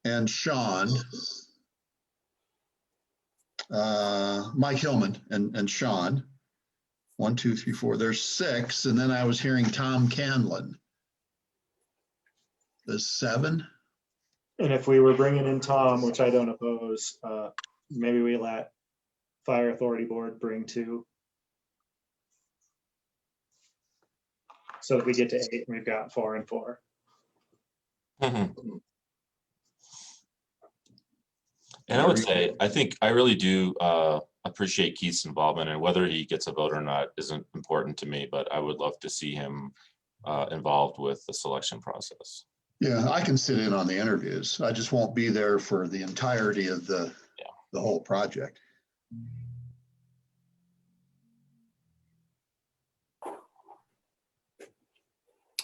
and Sean, Mike Hillman and Sean. 1, 2, 3, 4. There's 6, and then I was hearing Tom Canlin. There's 7. And if we were bringing in Tom, which I don't oppose, maybe we let Fire Authority Board bring 2. So if we get to 8, we've got 4 and 4. Mm-hmm. And I would say, I really do appreciate Keith's involvement, and whether he gets a vote or not isn't important to me, but I would love to see him involved with the selection process. Yeah, I can sit in on the interviews. I just won't be there for the entirety of the whole project.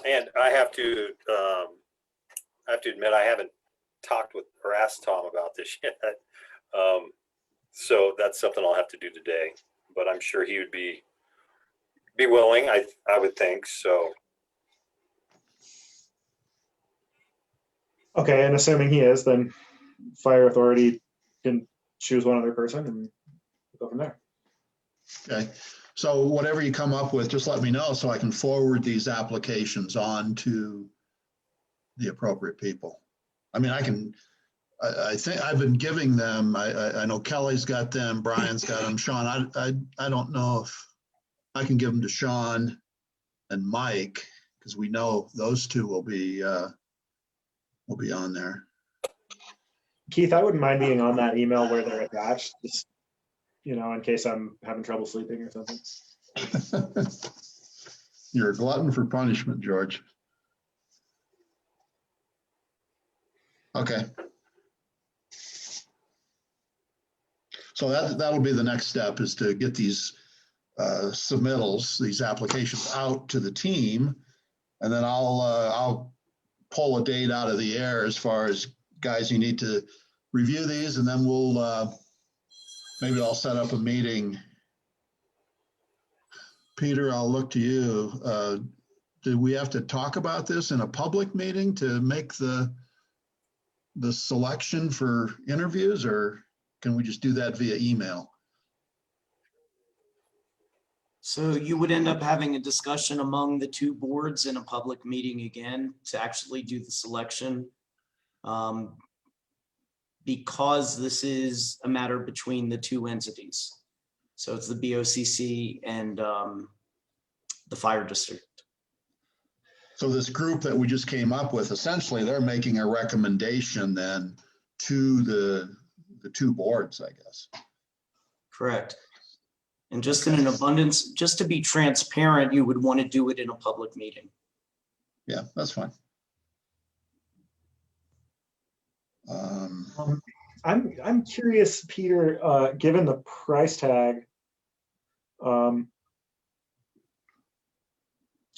And I have to admit, I haven't talked with or asked Tom about this yet. So that's something I'll have to do today, but I'm sure he would be willing. I would think so. Okay, and assuming he is, then Fire Authority can choose one other person and go from there. Okay, so whatever you come up with, just let me know so I can forward these applications on to the appropriate people. I mean, I think I've been giving them, I know Kelly's got them, Brian's got them, Sean, I don't know if I can give them to Sean and Mike, because we know those two will be on there. Keith, I wouldn't mind being on that email where they're attached, just, in case I'm having trouble sleeping or something. You're a glutton for punishment, George. Okay. So that'll be the next step, is to get these submittals, these applications out to the team. And then I'll pull a date out of the air as far as, guys, you need to review these, and then we'll maybe I'll set up a meeting. Peter, I'll look to you. Do we have to talk about this in a public meeting to make the selection for interviews, or can we just do that via email? So you would end up having a discussion among the two boards in a public meeting again to actually do the selection. Because this is a matter between the two entities. So it's the BOCC and the fire district. So this group that we just came up with, essentially they're making a recommendation then to the two boards, I guess. Correct. And just in an abundance, just to be transparent, you would want to do it in a public meeting. Yeah, that's fine. I'm curious, Peter, given the price tag, and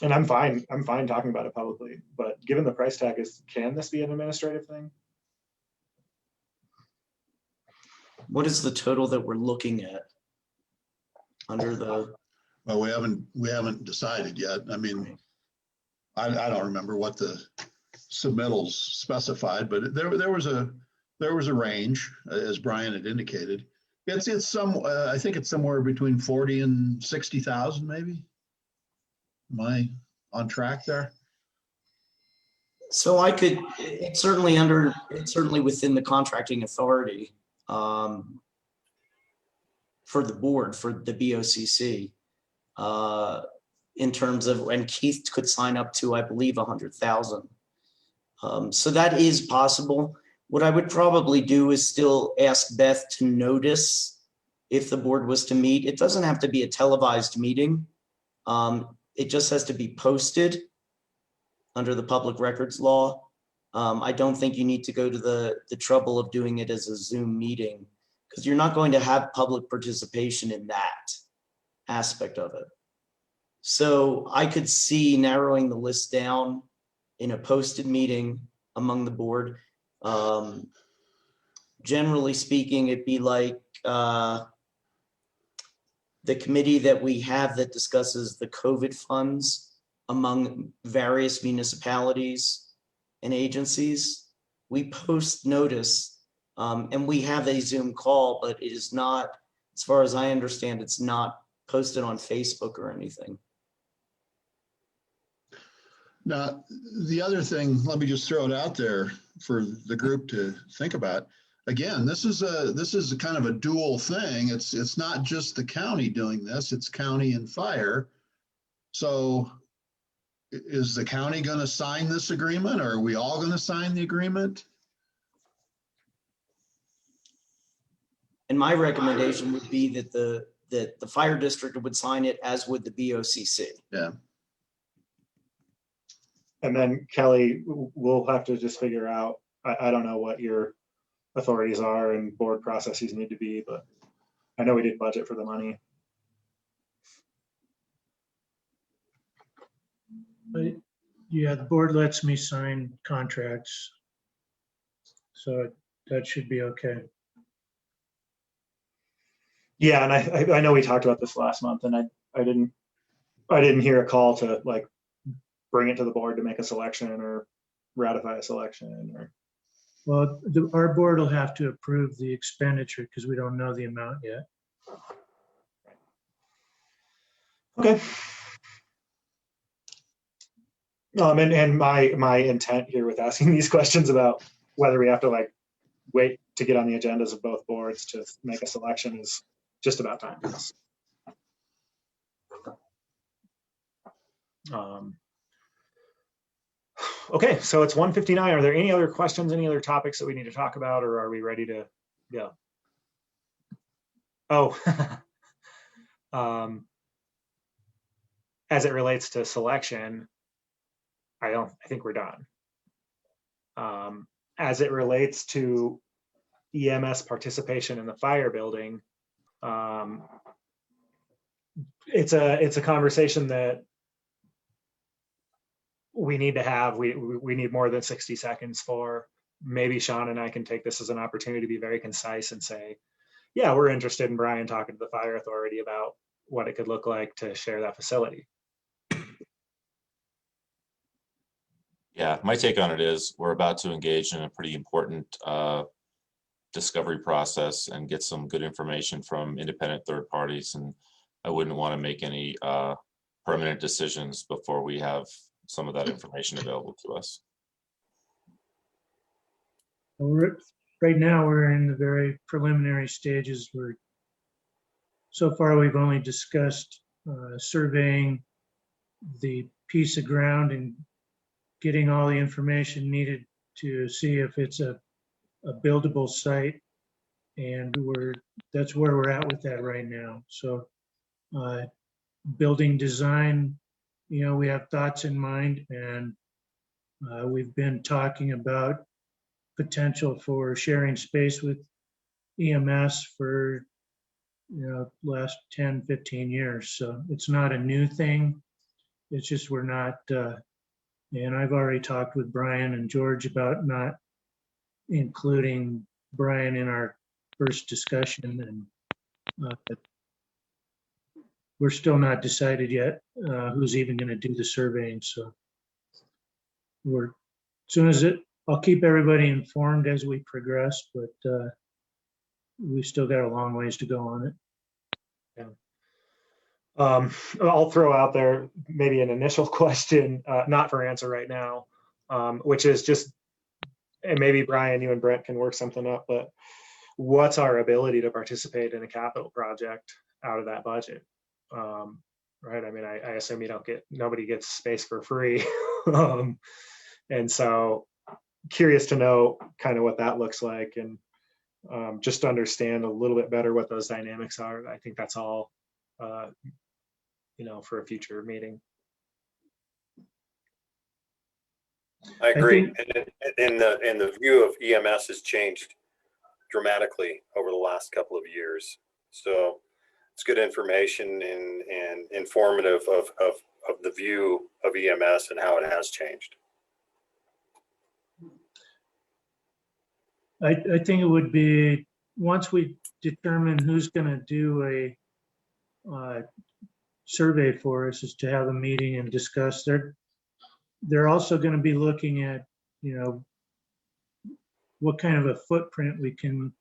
I'm fine talking about it publicly, but given the price tag, can this be an administrative thing? What is the total that we're looking at under the? Well, we haven't decided yet. I mean, I don't remember what the submittals specified, but there was a range, as Brian had indicated. It's some, I think it's somewhere between 40 and 60,000, maybe. Am I on track there? So it's certainly within the contracting authority for the board, for the BOCC, in terms of when Keith could sign up to, I believe, 100,000. So that is possible. What I would probably do is still ask Beth to notice if the board was to meet. It doesn't have to be a televised meeting. It just has to be posted under the public records law. I don't think you need to go to the trouble of doing it as a Zoom meeting, because you're not going to have public participation in that aspect of it. So I could see narrowing the list down in a posted meeting among the board. Generally speaking, it'd be like the committee that we have that discusses the COVID funds among various municipalities and agencies. We post notice and we have a Zoom call, but it is not, as far as I understand, it's not posted on Facebook or anything. Now, the other thing, let me just throw it out there for the group to think about. Again, this is a kind of a dual thing. It's not just the county doing this, it's county and fire. So is the county going to sign this agreement, or are we all going to sign the agreement? And my recommendation would be that the fire district would sign it, as would the BOCC. Yeah. And then Kelly, we'll have to just figure out, I don't know what your authorities are and board processes need to be, but I know we did budget for the money. But yeah, the board lets me sign contracts. So that should be okay. Yeah, and I know we talked about this last month, and I didn't hear a call to like bring it to the board to make a selection or ratify a selection or. Well, our board will have to approve the expenditure because we don't know the amount yet. Okay. And my intent here with asking these questions about whether we have to like wait to get on the agendas of both boards to make a selection is just about time. Okay, so it's 1:59. Are there any other questions, any other topics that we need to talk about, or are we ready to go? Oh, as it relates to selection, I think we're done. As it relates to EMS participation in the fire building, it's a conversation that we need to have. We need more than 60 seconds for. Maybe Sean and I can take this as an opportunity to be very concise and say, yeah, we're interested in Brian talking to the fire authority about what it could look like to share that facility. Yeah, my take on it is we're about to engage in a pretty important discovery process and get some good information from independent third parties. And I wouldn't want to make any permanent decisions before we have some of that information available to us. Right now, we're in the very preliminary stages. So far, we've only discussed surveying the piece of ground and getting all the information needed to see if it's a buildable site. And that's where we're at with that right now. So building design, we have thoughts in mind, and we've been talking about potential for sharing space with EMS for last 10, 15 years. So it's not a new thing. It's just we're not, and I've already talked with Brian and George about not including Brian in our first discussion, and we're still not decided yet who's even going to do the surveying. So as soon as I'll keep everybody informed as we progress, but we've still got a long ways to go on it. Yeah. I'll throw out there maybe an initial question, not for answer right now, which is just, and maybe Brian, you and Brent can work something up, but what's our ability to participate in a capital project out of that budget? Right. I mean, I assume nobody gets space for free. And so curious to know kind of what that looks like, and just to understand a little bit better what those dynamics are. I think that's all, for a future meeting. I agree. And the view of EMS has changed dramatically over the last couple of years. So it's good information and informative of the view of EMS and how it has changed. I think it would be, once we determine who's going to do a survey for us, is to have a meeting and discuss. They're also going to be looking at, what kind of a footprint we can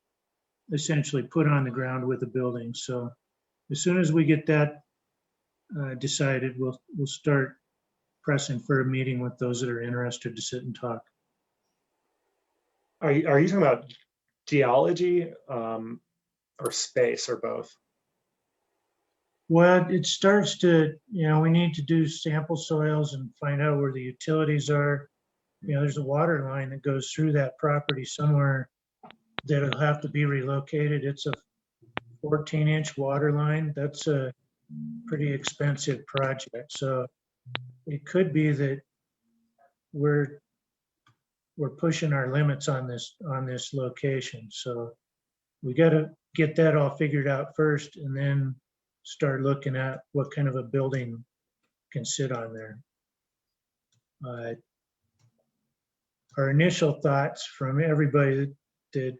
essentially put on the ground with the building. So as soon as we get that decided, we'll start pressing for a meeting with those that are interested to sit and talk. Are you talking about geology or space, or both? Well, it starts to, we need to do sample soils and find out where the utilities are. There's a water line that goes through that property somewhere that'll have to be relocated. It's a 14-inch water line. That's a pretty expensive project. So it could be that we're pushing our limits on this location. So we got to get that all figured out first, and then start looking at what kind of a building can sit on there. Our initial thoughts from everybody that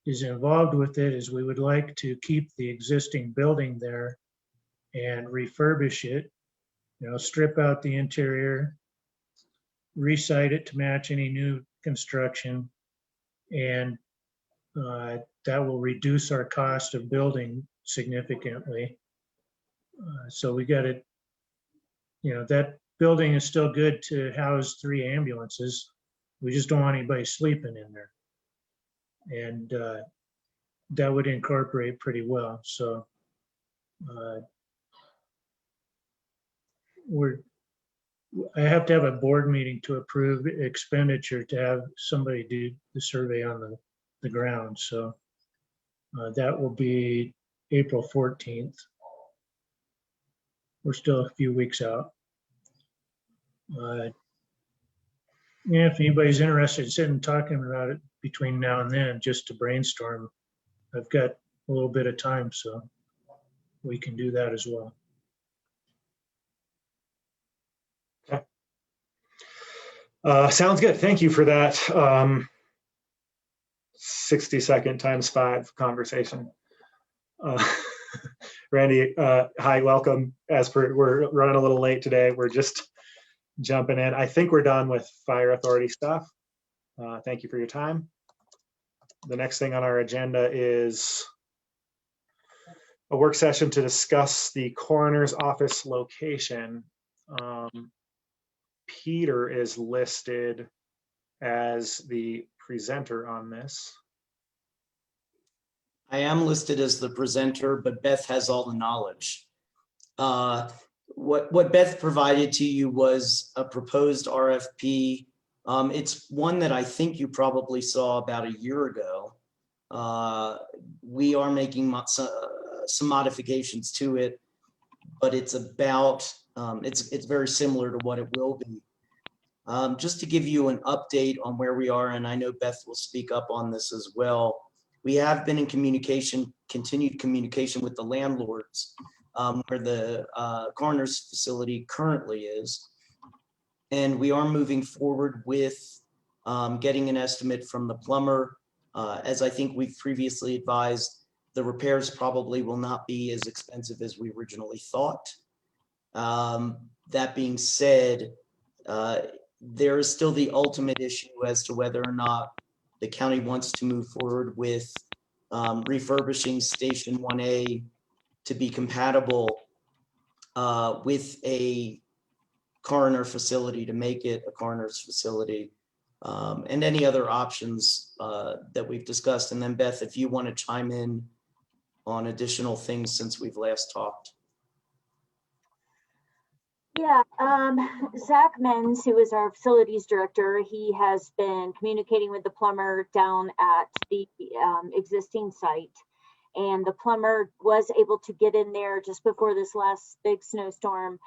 is involved with it is we would like to keep the existing building there and refurbish it, strip out the interior, resite it to match any new construction, and that will reduce our cost of building significantly. So we got it, that building is still good to house 3 ambulances. We just don't want anybody sleeping in there. And that would incorporate pretty well. So I have to have a board meeting to approve expenditure to have somebody do the survey on the ground. So that will be April 14th. We're still a few weeks out. Yeah, if anybody's interested in sitting and talking about it between now and then, just to brainstorm, I've got a little bit of time, so we can do that as well. Sounds good. Thank you for that 60-second times 5 conversation. Randy, hi, welcome. We're running a little late today. We're just jumping in. I think we're done with fire authority stuff. Thank you for your time. The next thing on our agenda is a work session to discuss the coroner's office location. Peter is listed as the presenter on this. I am listed as the presenter, but Beth has all the knowledge. What Beth provided to you was a proposed RFP. It's one that I think you probably saw about a year ago. We are making some modifications to it, but it's about, it's very similar to what it will be. Just to give you an update on where we are, and I know Beth will speak up on this as well. We have been in continued communication with the landlords where the coroner's facility currently is. And we are moving forward with getting an estimate from the plumber. As I think we've previously advised, the repairs probably will not be as expensive as we originally thought. That being said, there is still the ultimate issue as to whether or not the county wants to move forward with refurbishing Station 1A to be compatible with a coroner facility, to make it a coroner's facility, and any other options that we've discussed. And then Beth, if you want to chime in on additional things since we've last talked. Yeah, Zach Menz, who is our facilities director, he has been communicating with the plumber down at the existing site. And the plumber was able to get in there just before this last big snowstorm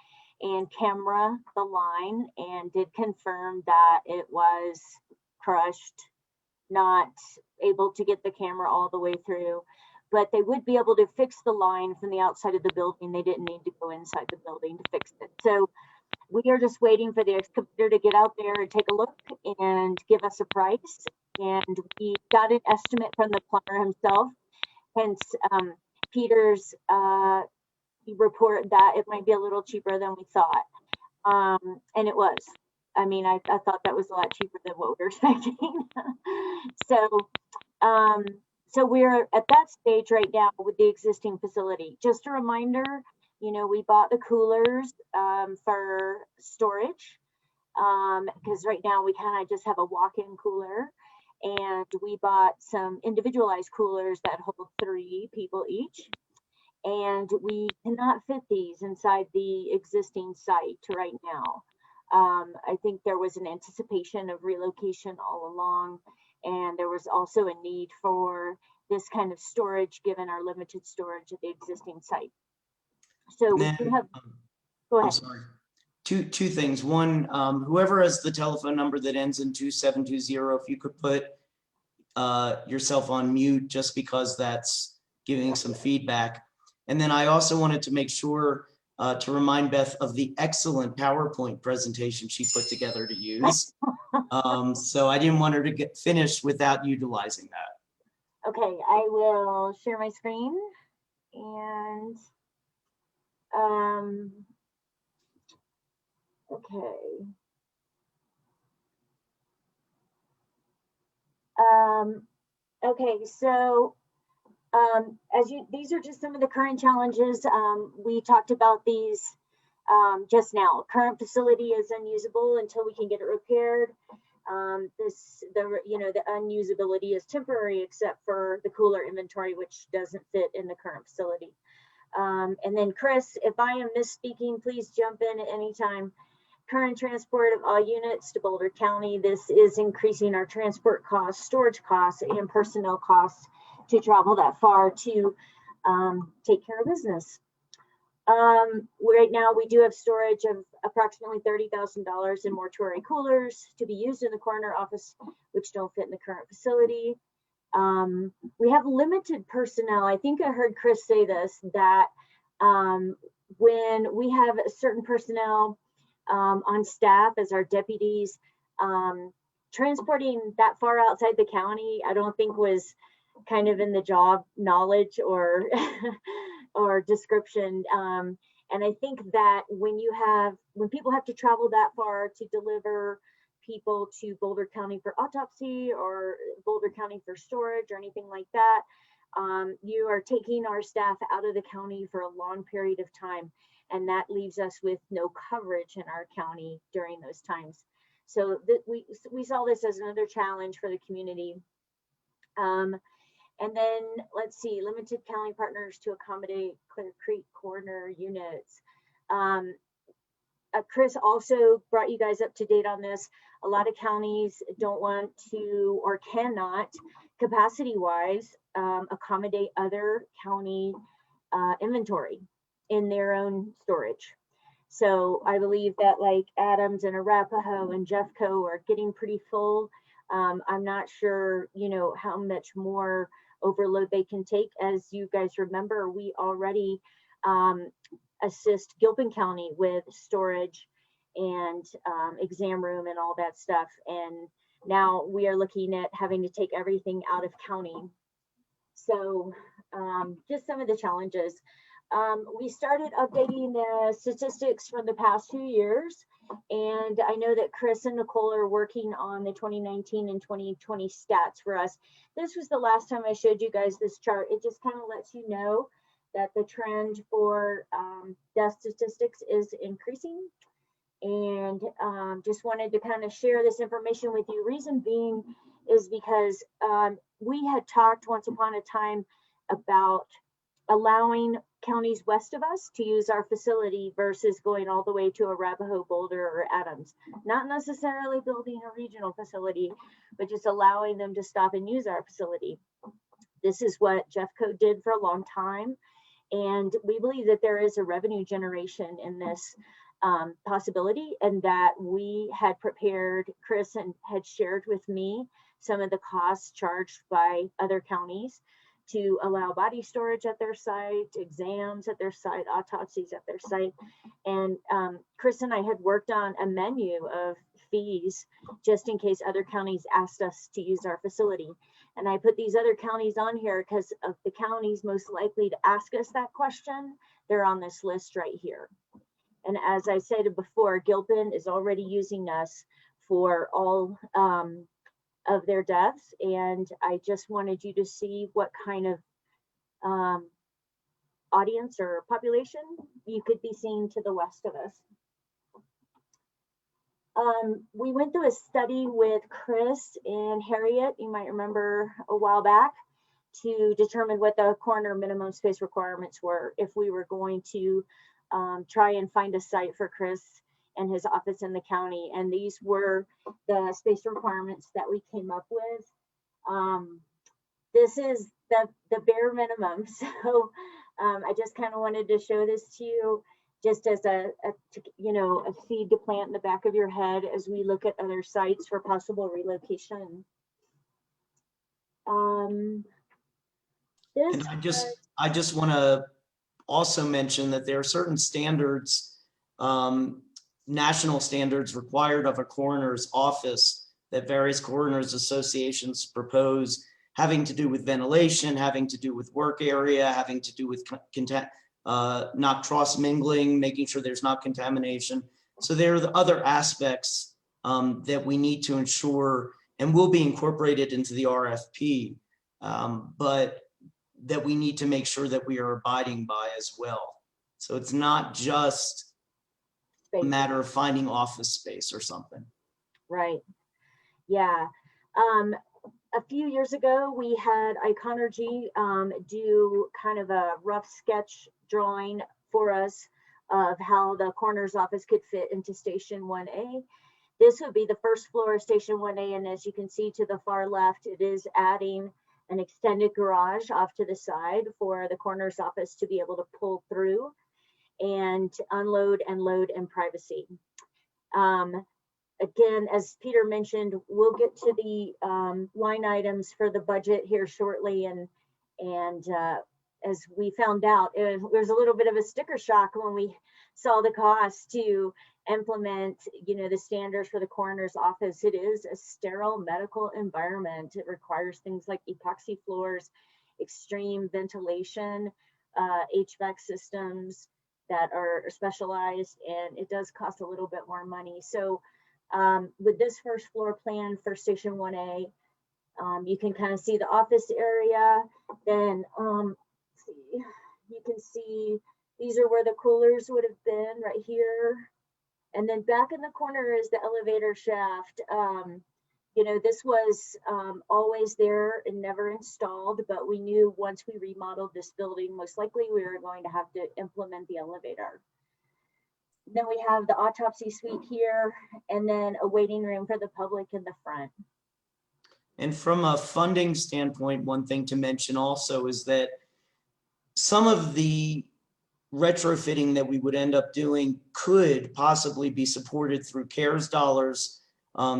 and camera the line, and did confirm that it was crushed, not able to get the camera all the way through. But they would be able to fix the line from the outside of the building. They didn't need to go inside the building to fix it. So we are just waiting for the excavator to get out there and take a look and give us a price. And we got an estimate from the plumber himself, hence Peter's report that it might be a little cheaper than we thought. And it was. I mean, I thought that was a lot cheaper than what we were expecting. So we're at that stage right now with the existing facility. Just a reminder, you know, we bought the coolers for storage because right now we kind of just have a walk-in cooler, and we bought some individualized coolers that hold 3 people each. And we cannot fit these inside the existing site right now. I think there was an anticipation of relocation all along. And there was also a need for this kind of storage given our limited storage at the existing site. So we do have, go ahead. I'm sorry. Two things. One, whoever has the telephone number that ends in 2720, if you could put yourself on mute, just because that's giving some feedback. And then I also wanted to make sure to remind Beth of the excellent PowerPoint presentation she put together to use. So I didn't want her to get finished without utilizing that. Okay, I will share my screen and okay. Okay, so these are just some of the current challenges. We talked about these just now. Current facility is unusable until we can get it repaired. The unusability is temporary except for the cooler inventory, which doesn't fit in the current facility. And then Chris, if I am misspeaking, please jump in at any time. Current transport of all units to Boulder County. This is increasing our transport costs, storage costs, and personnel costs to travel that far to take care of business. Right now, we do have storage of approximately $30,000 in mortuary coolers to be used in the coroner office, which don't fit in the current facility. We have limited personnel. I think I heard Chris say this, that when we have certain personnel on staff as our deputies, transporting that far outside the county, I don't think was kind of in the job knowledge or or description. And I think that when people have to travel that far to deliver people to Boulder County for autopsy or Boulder County for storage or anything like that, you are taking our staff out of the county for a long period of time. And that leaves us with no coverage in our county during those times. So we saw this as another challenge for the community. And then let's see, limited county partners to accommodate Clear Creek corner units. Chris also brought you guys up to date on this. A lot of counties don't want to or cannot, capacity-wise, accommodate other county inventory in their own storage. So I believe that like Adams and Arapahoe and Jeffco are getting pretty full. I'm not sure, how much more overload they can take. As you guys remember, we already assist Gilpin County with storage and exam room and all that stuff. And now we are looking at having to take everything out of county. So just some of the challenges. We started updating the statistics from the past 2 years. And I know that Chris and Nicole are working on the 2019 and 2020 stats for us. This was the last time I showed you guys this chart. It just kind of lets you know that the trend for death statistics is increasing. And just wanted to kind of share this information with you. Reason being is because we had talked once upon a time about allowing counties west of us to use our facility versus going all the way to Arapahoe, Boulder, or Adams. Not necessarily building a regional facility, but just allowing them to stop and use our facility. This is what Jeffco did for a long time. And we believe that there is a revenue generation in this possibility, and that we had prepared, Chris and had shared with me some of the costs charged by other counties to allow body storage at their site, exams at their site, autopsies at their site. And Chris and I had worked on a menu of fees just in case other counties asked us to use our facility. And I put these other counties on here because of the counties most likely to ask us that question. They're on this list right here. And as I said before, Gilpin is already using us for all of their deaths. And I just wanted you to see what kind of audience or population you could be seeing to the west of us. We went through a study with Chris and Harriet, you might remember a while back, to determine what the coroner minimum space requirements were if we were going to try and find a site for Chris and his office in the county. And these were the space requirements that we came up with. This is the bare minimum. So I just kind of wanted to show this to you just as a seed to plant in the back of your head as we look at other sites for possible relocation. And I just want to also mention that there are certain standards, national standards required of a coroner's office that various coroners associations propose, having to do with ventilation, having to do with work area, having to do with not cross mingling, making sure there's not contamination. So there are the other aspects that we need to ensure and will be incorporated into the RFP, but that we need to make sure that we are abiding by as well. So it's not just a matter of finding office space or something. Right. Yeah. A few years ago, we had Iconergy do kind of a rough sketch drawing for us of how the coroner's office could fit into Station 1A. This would be the first floor of Station 1A, and as you can see to the far left, it is adding an extended garage off to the side for the coroner's office to be able to pull through and unload and load in privacy. Again, as Peter mentioned, we'll get to the line items for the budget here shortly. And as we found out, there's a little bit of a sticker shock when we saw the cost to implement, the standards for the coroner's office. It is a sterile medical environment. It requires things like epoxy floors, extreme ventilation, HVAC systems that are specialized, and it does cost a little bit more money. So with this first floor plan for Station 1A, you can kind of see the office area. Then you can see these are where the coolers would have been right here. And then back in the corner is the elevator shaft. This was always there and never installed, but we knew once we remodeled this building, most likely we were going to have to implement the elevator. Then we have the autopsy suite here, and then a waiting room for the public in the front. And from a funding standpoint, one thing to mention also is that some of the retrofitting that we would end up doing could possibly be supported through CARES dollars,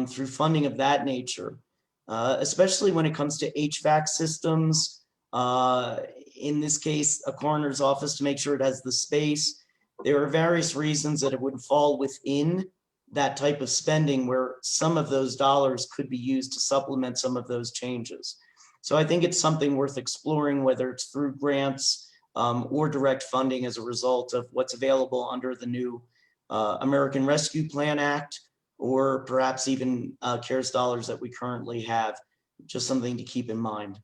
through funding of that nature, especially when it comes to HVAC systems. In this case, a coroner's office, to make sure it has the space. There are various reasons that it would fall within that type of spending where some of those dollars could be used to supplement some of those changes. So I think it's something worth exploring, whether it's through grants or direct funding as a result of what's available under the new American Rescue Plan Act, or perhaps even CARES dollars that we currently have. Just something to keep in mind.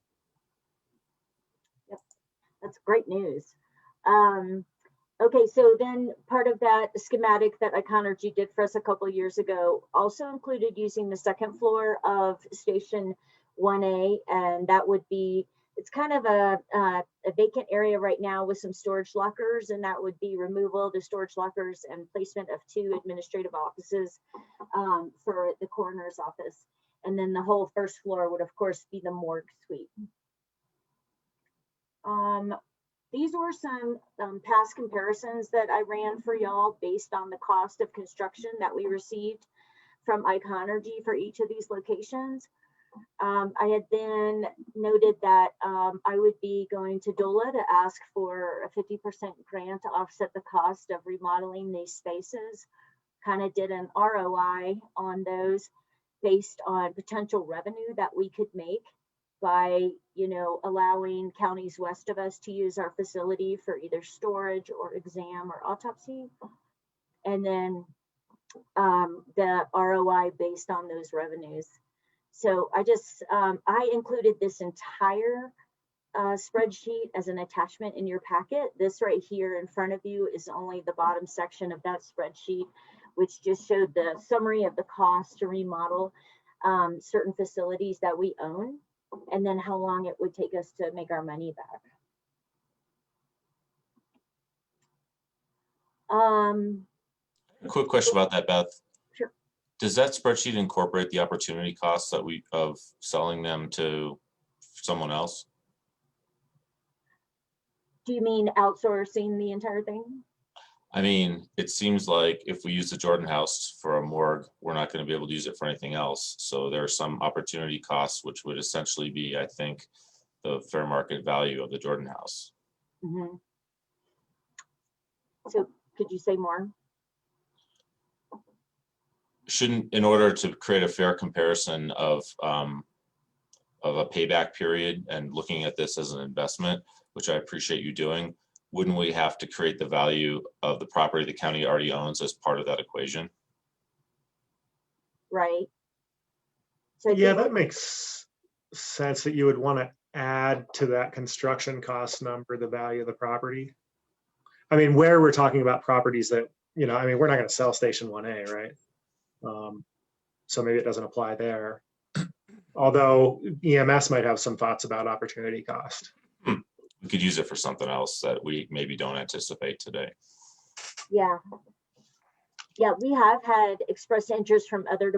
Yep, that's great news. Okay, so then part of that schematic that Iconergy did for us a couple of years ago also included using the second floor of Station 1A, and that would be, it's kind of a vacant area right now with some storage lockers, and that would be removal of the storage lockers and placement of 2 administrative offices for the coroner's office. And then the whole first floor would, of course, be the morgue suite. These were some past comparisons that I ran for y'all based on the cost of construction that we received from Iconergy for each of these locations. I had then noted that I would be going to DOLA to ask for a 50% grant to offset the cost of remodeling these spaces. Kind of did an ROI on those based on potential revenue that we could make by, allowing counties west of us to use our facility for either storage or exam or autopsy. And then the ROI based on those revenues. So I included this entire spreadsheet as an attachment in your packet. This right here in front of you is only the bottom section of that spreadsheet, which just showed the summary of the cost to remodel certain facilities that we own, and then how long it would take us to make our money back. A quick question about that, Beth. Sure. Does that spreadsheet incorporate the opportunity costs that of selling them to someone else? Do you mean outsourcing the entire thing? I mean, it seems like if we use the Jordan House for a morgue, we're not going to be able to use it for anything else. So there are some opportunity costs, which would essentially be, I think, the fair market value of the Jordan House. Mm-hmm. So could you say more? Shouldn't, in order to create a fair comparison of a payback period and looking at this as an investment, which I appreciate you doing, wouldn't we have to create the value of the property the county already owns as part of that equation? Right. So yeah, that makes sense that you would want to add to that construction cost number the value of the property. I mean, where we're talking about properties that, we're not going to sell Station 1A, right? So maybe it doesn't apply there. Although EMS might have some thoughts about opportunity cost. We could use it for something else that we maybe don't anticipate today. Yeah. Yeah, we have had expressed interest from other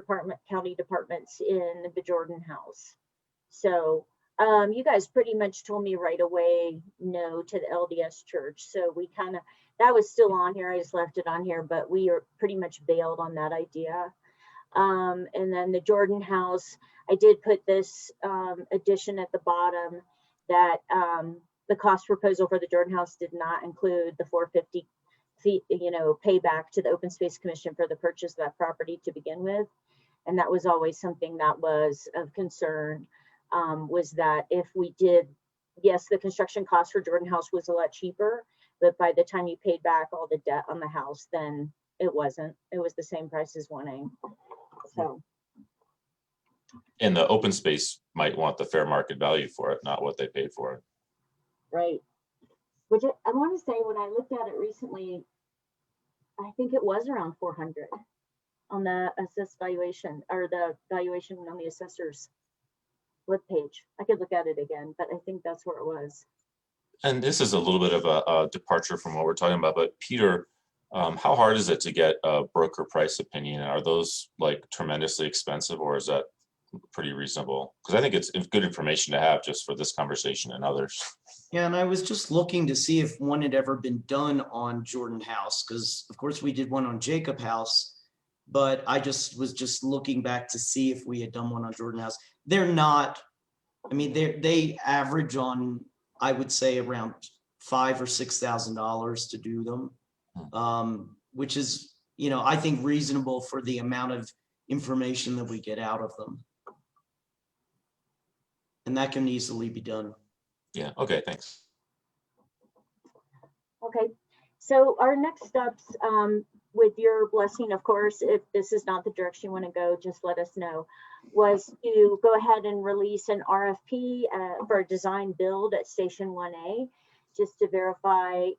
county departments in the Jordan House. So you guys pretty much told me right away no to the LDS church. So we kind of, that was still on here. I just left it on here, but we are pretty much bailed on that idea. And then the Jordan House, I did put this addition at the bottom that the cost proposal for the Jordan House did not include the $450 payback to the Open Space Commission for the purchase of that property to begin with. And that was always something that was of concern, was that if we did, yes, the construction cost for Jordan House was a lot cheaper, but by the time you paid back all the debt on the house, then it wasn't. It was the same price as 1A. So. And the open space might want the fair market value for it, not what they paid for it. Right. Which I want to say, when I looked at it recently, I think it was around 400 on the assessed valuation, or the valuation on the assessor's webpage. I could look at it again, but I think that's where it was. And this is a little bit of a departure from what we're talking about, but Peter, how hard is it to get a broker price opinion? Are those like tremendously expensive, or is that pretty reasonable? Because I think it's good information to have just for this conversation and others. Yeah, and I was just looking to see if one had ever been done on Jordan House, because of course we did one on Jacob House, but I was just looking back to see if we had done one on Jordan House. They're not, I mean, they average on, I would say, around $5,000 or $6,000 to do them, which is, I think reasonable for the amount of information that we get out of them. And that can easily be done. Yeah, okay, thanks. Okay, so our next steps, with your blessing, of course, if this is not the direction you want to go, just let us know, was to go ahead and release an RFP for a design build at Station 1A, just to verify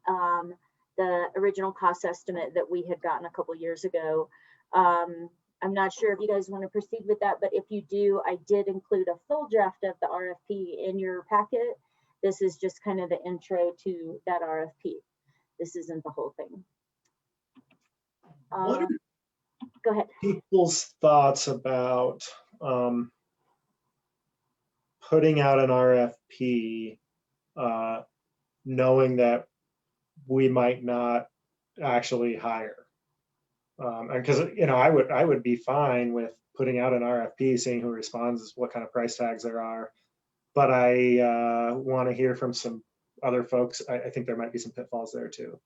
the original cost estimate that we had gotten a couple years ago. I'm not sure if you guys want to proceed with that, but if you do, I did include a full draft of the RFP in your packet. This is just kind of the intro to that RFP. This isn't the whole thing. What are go ahead. People's thoughts about putting out an RFP, knowing that we might not actually hire? Because I would be fine with putting out an RFP, seeing who responds, what kind of price tags there are. But I want to hear from some other folks. I think there might be some pitfalls there too.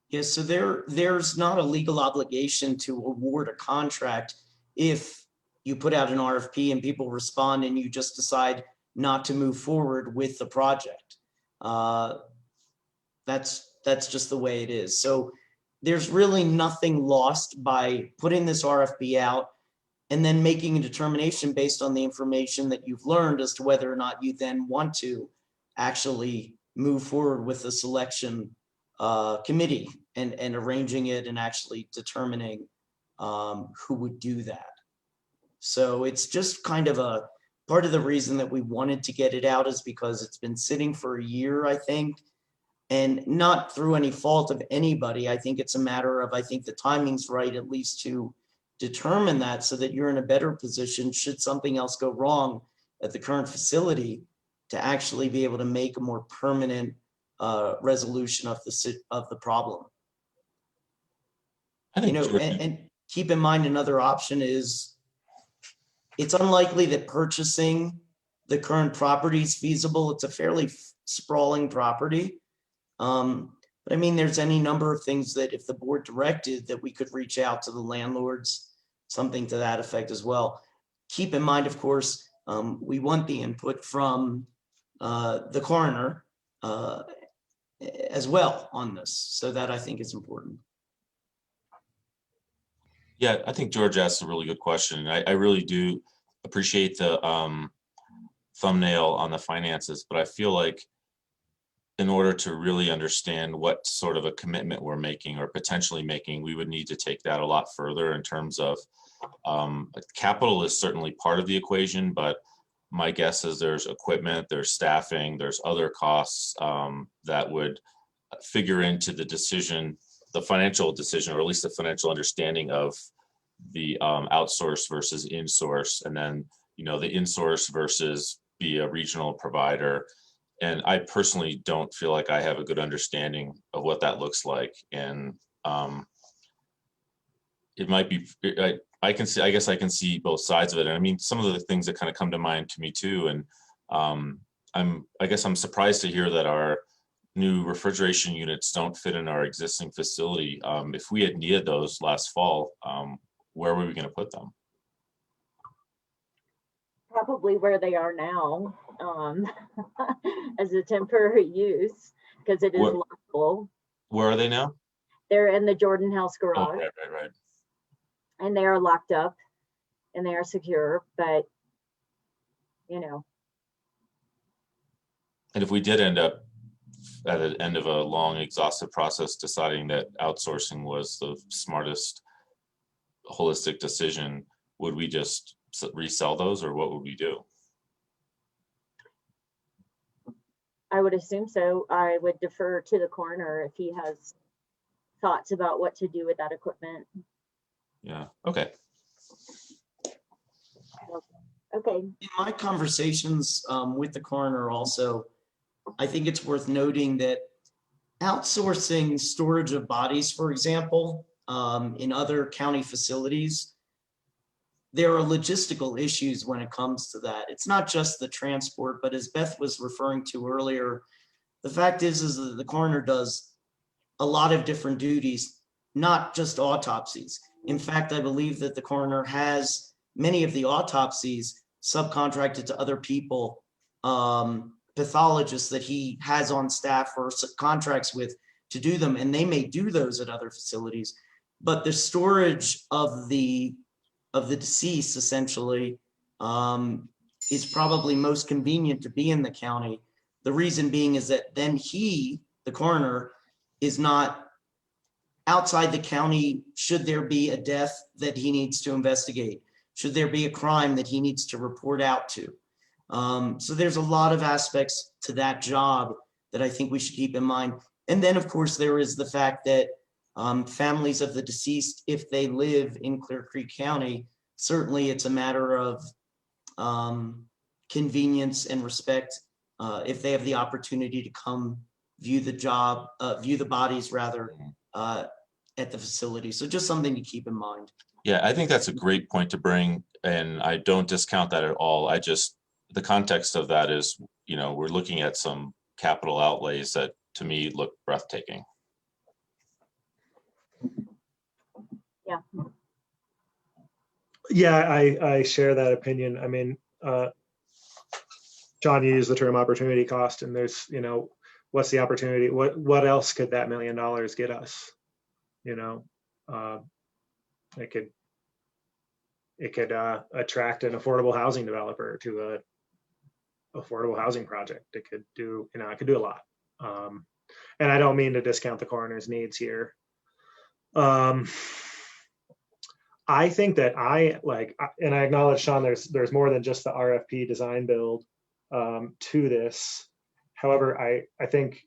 Yes, so there's not a legal obligation to award a contract if you put out an RFP and people respond and you just decide not to move forward with the project. That's just the way it is. So there's really nothing lost by putting this RFP out and then making a determination based on the information that you've learned as to whether or not you then want to actually move forward with the selection committee and arranging it and actually determining who would do that. So it's just kind of a part of the reason that we wanted to get it out is because it's been sitting for a year, I think, and not through any fault of anybody. I think it's a matter of, I think the timing's right, at least to determine that so that you're in a better position should something else go wrong at the current facility to actually be able to make a more permanent resolution of the problem. And keep in mind, another option is it's unlikely that purchasing the current property is feasible. It's a fairly sprawling property. But I mean, there's any number of things that if the board directed that we could reach out to the landlords, something to that effect as well. Keep in mind, of course, we want the input from the coroner as well on this. So that I think is important. Yeah, I think George asked a really good question. I really do appreciate the thumbnail on the finances, but I feel like in order to really understand what sort of a commitment we're making or potentially making, we would need to take that a lot further in terms of capital is certainly part of the equation, but my guess is there's equipment, there's staffing, there's other costs that would figure into the decision, the financial decision, or at least the financial understanding of the outsource versus in-source, and then, you know, the in-source versus be a regional provider. And I personally don't feel like I have a good understanding of what that looks like. And it might be, I can see, I guess I can see both sides of it. And I mean, some of the things that kind of come to mind to me too. And I guess I'm surprised to hear that our new refrigeration units don't fit in our existing facility. If we had needed those last fall, where were we going to put them? Probably where they are now, as a temporary use, because it is lockable. Where are they now? They're in the Jordan House garage. Oh, right. And they are locked up and they are secure, but you know. And if we did end up at the end of a long, exhaustive process deciding that outsourcing was the smartest holistic decision, would we just resell those, or what would we do? I would assume so. I would defer to the coroner if he has thoughts about what to do with that equipment. Yeah, okay. Okay. In my conversations with the coroner also, I think it's worth noting that outsourcing storage of bodies, for example, in other county facilities, there are logistical issues when it comes to that. It's not just the transport, but as Beth was referring to earlier, the fact is that the coroner does a lot of different duties, not just autopsies. In fact, I believe that the coroner has many of the autopsies subcontracted to other people, pathologists that he has on staff or contracts with to do them, and they may do those at other facilities. But the storage of the deceased essentially is probably most convenient to be in the county. The reason being is that then he, the coroner, is not outside the county should there be a death that he needs to investigate, should there be a crime that he needs to report out to. So there's a lot of aspects to that job that I think we should keep in mind. And then, of course, there is the fact that families of the deceased, if they live in Clear Creek County, certainly it's a matter of convenience and respect if they have the opportunity to come view the bodies rather at the facility. So just something to keep in mind. Yeah, I think that's a great point to bring, and I don't discount that at all. The context of that is, you know, we're looking at some capital outlays that to me look breathtaking. Yeah. Yeah, I share that opinion. I mean, John, you used the term opportunity cost, and there's, you know, what's the opportunity? What else could that $1 million get us? You know, it could attract an affordable housing developer to a affordable housing project. It could do, you know, it could do a lot. And I don't mean to discount the coroner's needs here. I think that and I acknowledge, Sean, there's more than just the RFP design build to this. However, I think,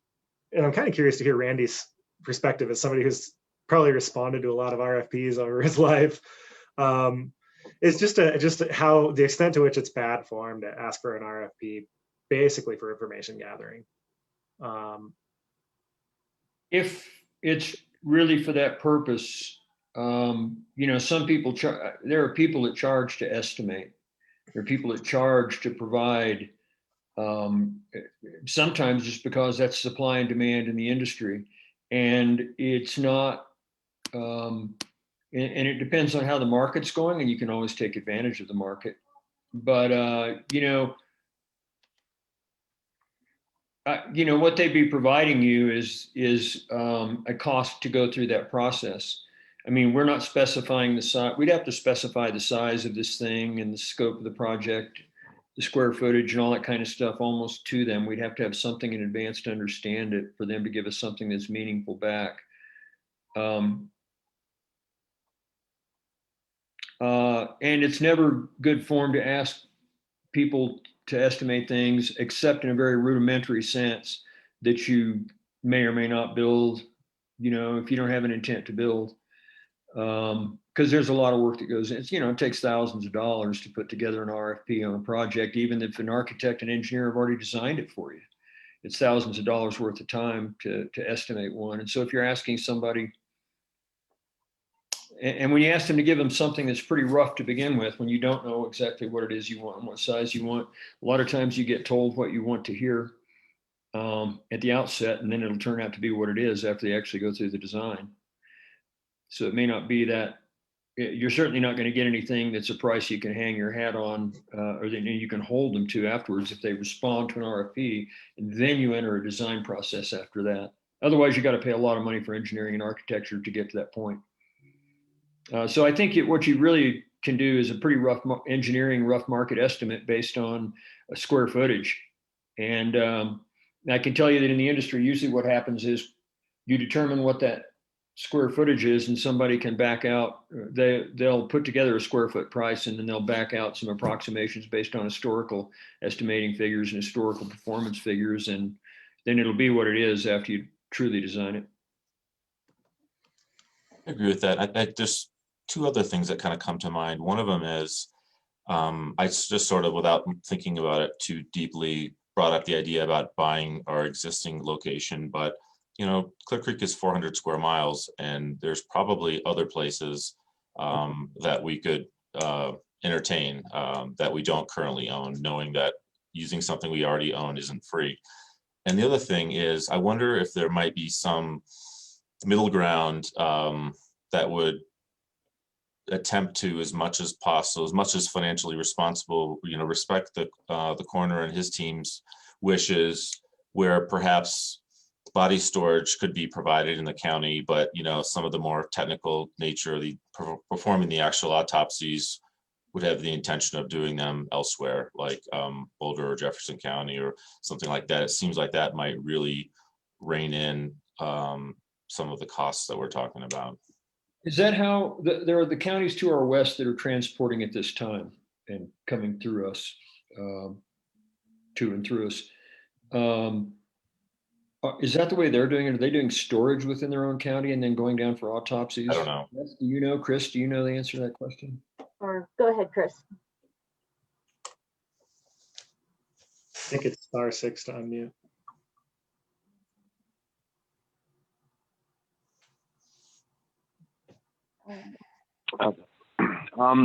and I'm kind of curious to hear Randy's perspective as somebody who's probably responded to a lot of RFPs over his life. It's just how the extent to which it's bad form to ask for an RFP basically for information gathering. If it's really for that purpose, you know, some people there are people that charge to estimate. There are people that charge to provide, sometimes just because that's supply and demand in the industry. And it's not, and it depends on how the market's going, and you can always take advantage of the market. But, you know, what they'd be providing you is a cost to go through that process. I mean, we're not specifying the size. We'd have to specify the size of this thing and the scope of the project, the square footage and all that kind of stuff almost to them. We'd have to have something in advance to understand it for them to give us something that's meaningful back. And it's never good form to ask people to estimate things, except in a very rudimentary sense that you may or may not build, you know, if you don't have an intent to build. Because there's a lot of work that goes in. It's, you know, it takes thousands of dollars to put together an RFP on a project, even if an architect and engineer have already designed it for you. It's thousands of dollars worth of time to estimate one. And so if you're asking somebody, and when you ask them to give them something that's pretty rough to begin with, when you don't know exactly what it is you want and what size you want, a lot of times you get told what you want to hear at the outset, and then it'll turn out to be what it is after they actually go through the design. So it may not be that, you're certainly not going to get anything that's a price you can hang your hat on, or that you can hold them to afterwards if they respond to an RFP, and then you enter a design process after that. Otherwise, you got to pay a lot of money for engineering and architecture to get to that point. So I think what you really can do is a pretty rough engineering, rough market estimate based on a square footage. And I can tell you that in the industry, usually what happens is you determine what that square footage is, and somebody can back out, they'll put together a square foot price, and then they'll back out some approximations based on historical estimating figures and historical performance figures. And then it'll be what it is after you truly design it. I agree with that. There's two other things that kind of come to mind. One of them is, I just sort of, without thinking about it too deeply, brought up the idea about buying our existing location. But, you know, Clear Creek is 400 square miles, and there's probably other places that we could entertain that we don't currently own, knowing that using something we already own isn't free. And the other thing is, I wonder if there might be some middle ground that would attempt to, as much as possible, as much as financially responsible, you know, respect the coroner and his team's wishes, where perhaps body storage could be provided in the county, but, you know, some of the more technical nature, the performing the actual autopsies, would have the intention of doing them elsewhere, like Boulder or Jefferson County or something like that. It seems like that might really rein in some of the costs that we're talking about. Is that how there are the counties to our west that are transporting at this time and coming through us, to and through us? Is that the way they're doing it? Are they doing storage within their own county and then going down for autopsies? I don't know. Do you know, Chris? Do you know the answer to that question? Or go ahead, Chris. I think it's *6 to unmute.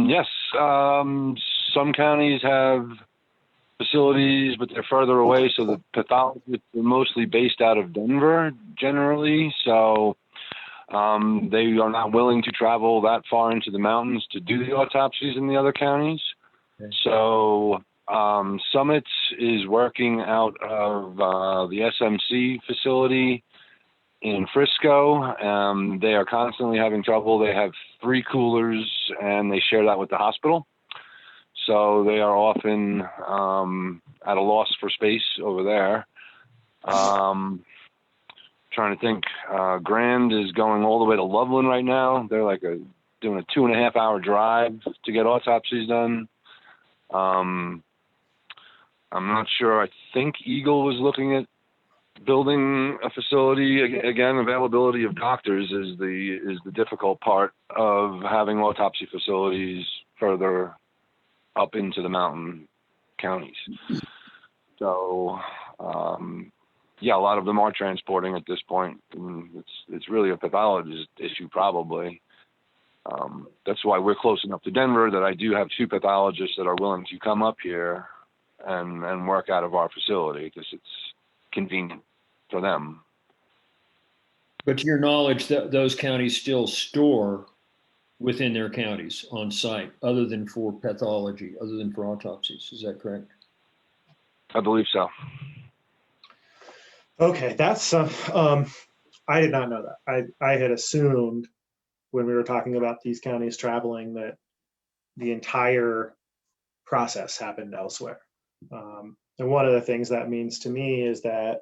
Yes, some counties have facilities, but they're further away. So the pathologists are mostly based out of Denver generally. So they are not willing to travel that far into the mountains to do the autopsies in the other counties. Okay. So Summit is working out of the SMC facility in Frisco. They are constantly having trouble. They have 3 coolers and they share that with the hospital. So they are often at a loss for space over there. Trying to think, Grand is going all the way to Loveland right now. They're like doing a 2.5-hour drive to get autopsies done. I'm not sure. I think Eagle was looking at building a facility. Again, availability of doctors is the difficult part of having autopsy facilities further up into the mountain counties. So yeah, a lot of them are transporting at this point. It's really a pathologist issue probably. That's why we're close enough to Denver that I do have 2 pathologists that are willing to come up here and work out of our facility because it's convenient for them. But to your knowledge, those counties still store within their counties on site, other than for pathology, other than for autopsies. Is that correct? I believe so. Okay, that's I did not know that. I had assumed when we were talking about these counties traveling that the entire process happened elsewhere. And one of the things that means to me is that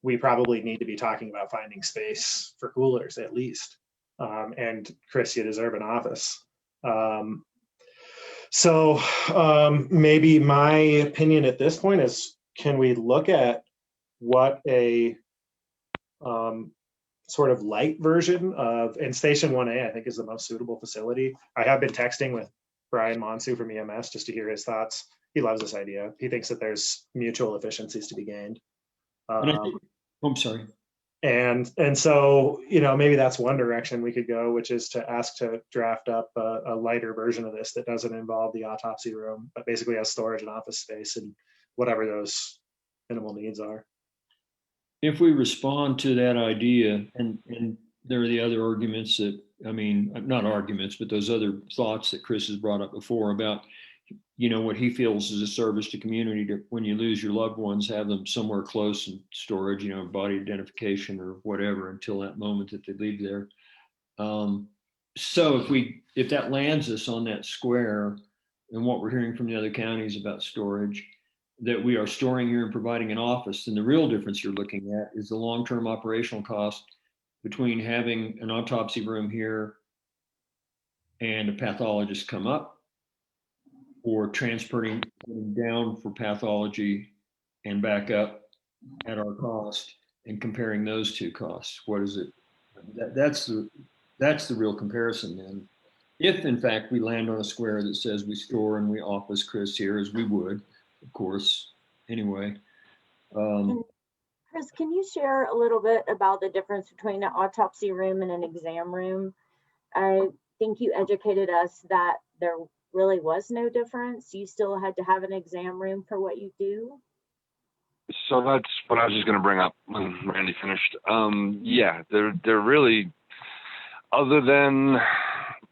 we probably need to be talking about finding space for coolers at least. And Chris, you deserve an office. So maybe my opinion at this point is, can we look at what a sort of light version of, and Station 1A, I think, is the most suitable facility. I have been texting with Brian Monsu from EMS just to hear his thoughts. He loves this idea. He thinks that there's mutual efficiencies to be gained. I'm sorry. And so, you know, maybe that's one direction we could go, which is to ask to draft up a lighter version of this that doesn't involve the autopsy room, but basically has storage and office space and whatever those minimal needs are. If we respond to that idea, and there are the other arguments that, I mean, not arguments, but those other thoughts that Chris has brought up before about, you know, what he feels is a service to community to, when you lose your loved ones, have them somewhere close in storage, you know, body identification or whatever until that moment that they leave there. So if that lands us on that square and what we're hearing from the other counties about storage, that we are storing here and providing an office, then the real difference you're looking at is the long-term operational cost between having an autopsy room here and a pathologist come up, or transporting down for pathology and back up at our cost, and comparing those two costs. What is it? That's the real comparison then. If in fact we land on a square that says we store and we office Chris here, as we would, of course, anyway. Chris, can you share a little bit about the difference between an autopsy room and an exam room? I think you educated us that there really was no difference. You still had to have an exam room for what you do. So that's what I was just going to bring up when Randy finished. Yeah, they're really, other than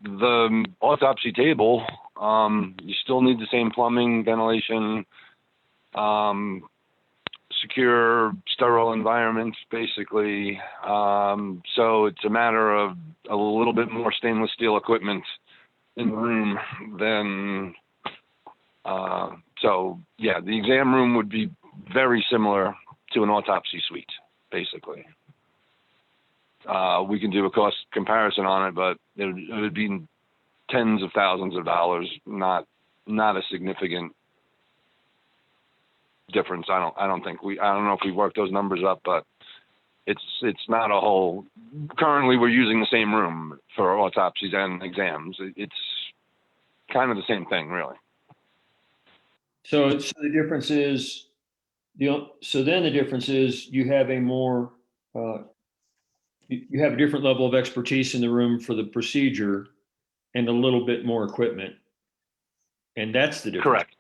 the autopsy table, you still need the same plumbing, ventilation, secure, sterile environments, basically. So it's a matter of a little bit more stainless steel equipment in the room than, so yeah, the exam room would be very similar to an autopsy suite, basically. We can do a cost comparison on it, but it would be tens of thousands of dollars, not a significant difference. I don't know if we worked those numbers up, but it's not a whole. Currently, we're using the same room for autopsies and exams. It's kind of the same thing, really. So the difference is, then the difference is you have a more, you have a different level of expertise in the room for the procedure and a little bit more equipment. And that's the difference. Correct.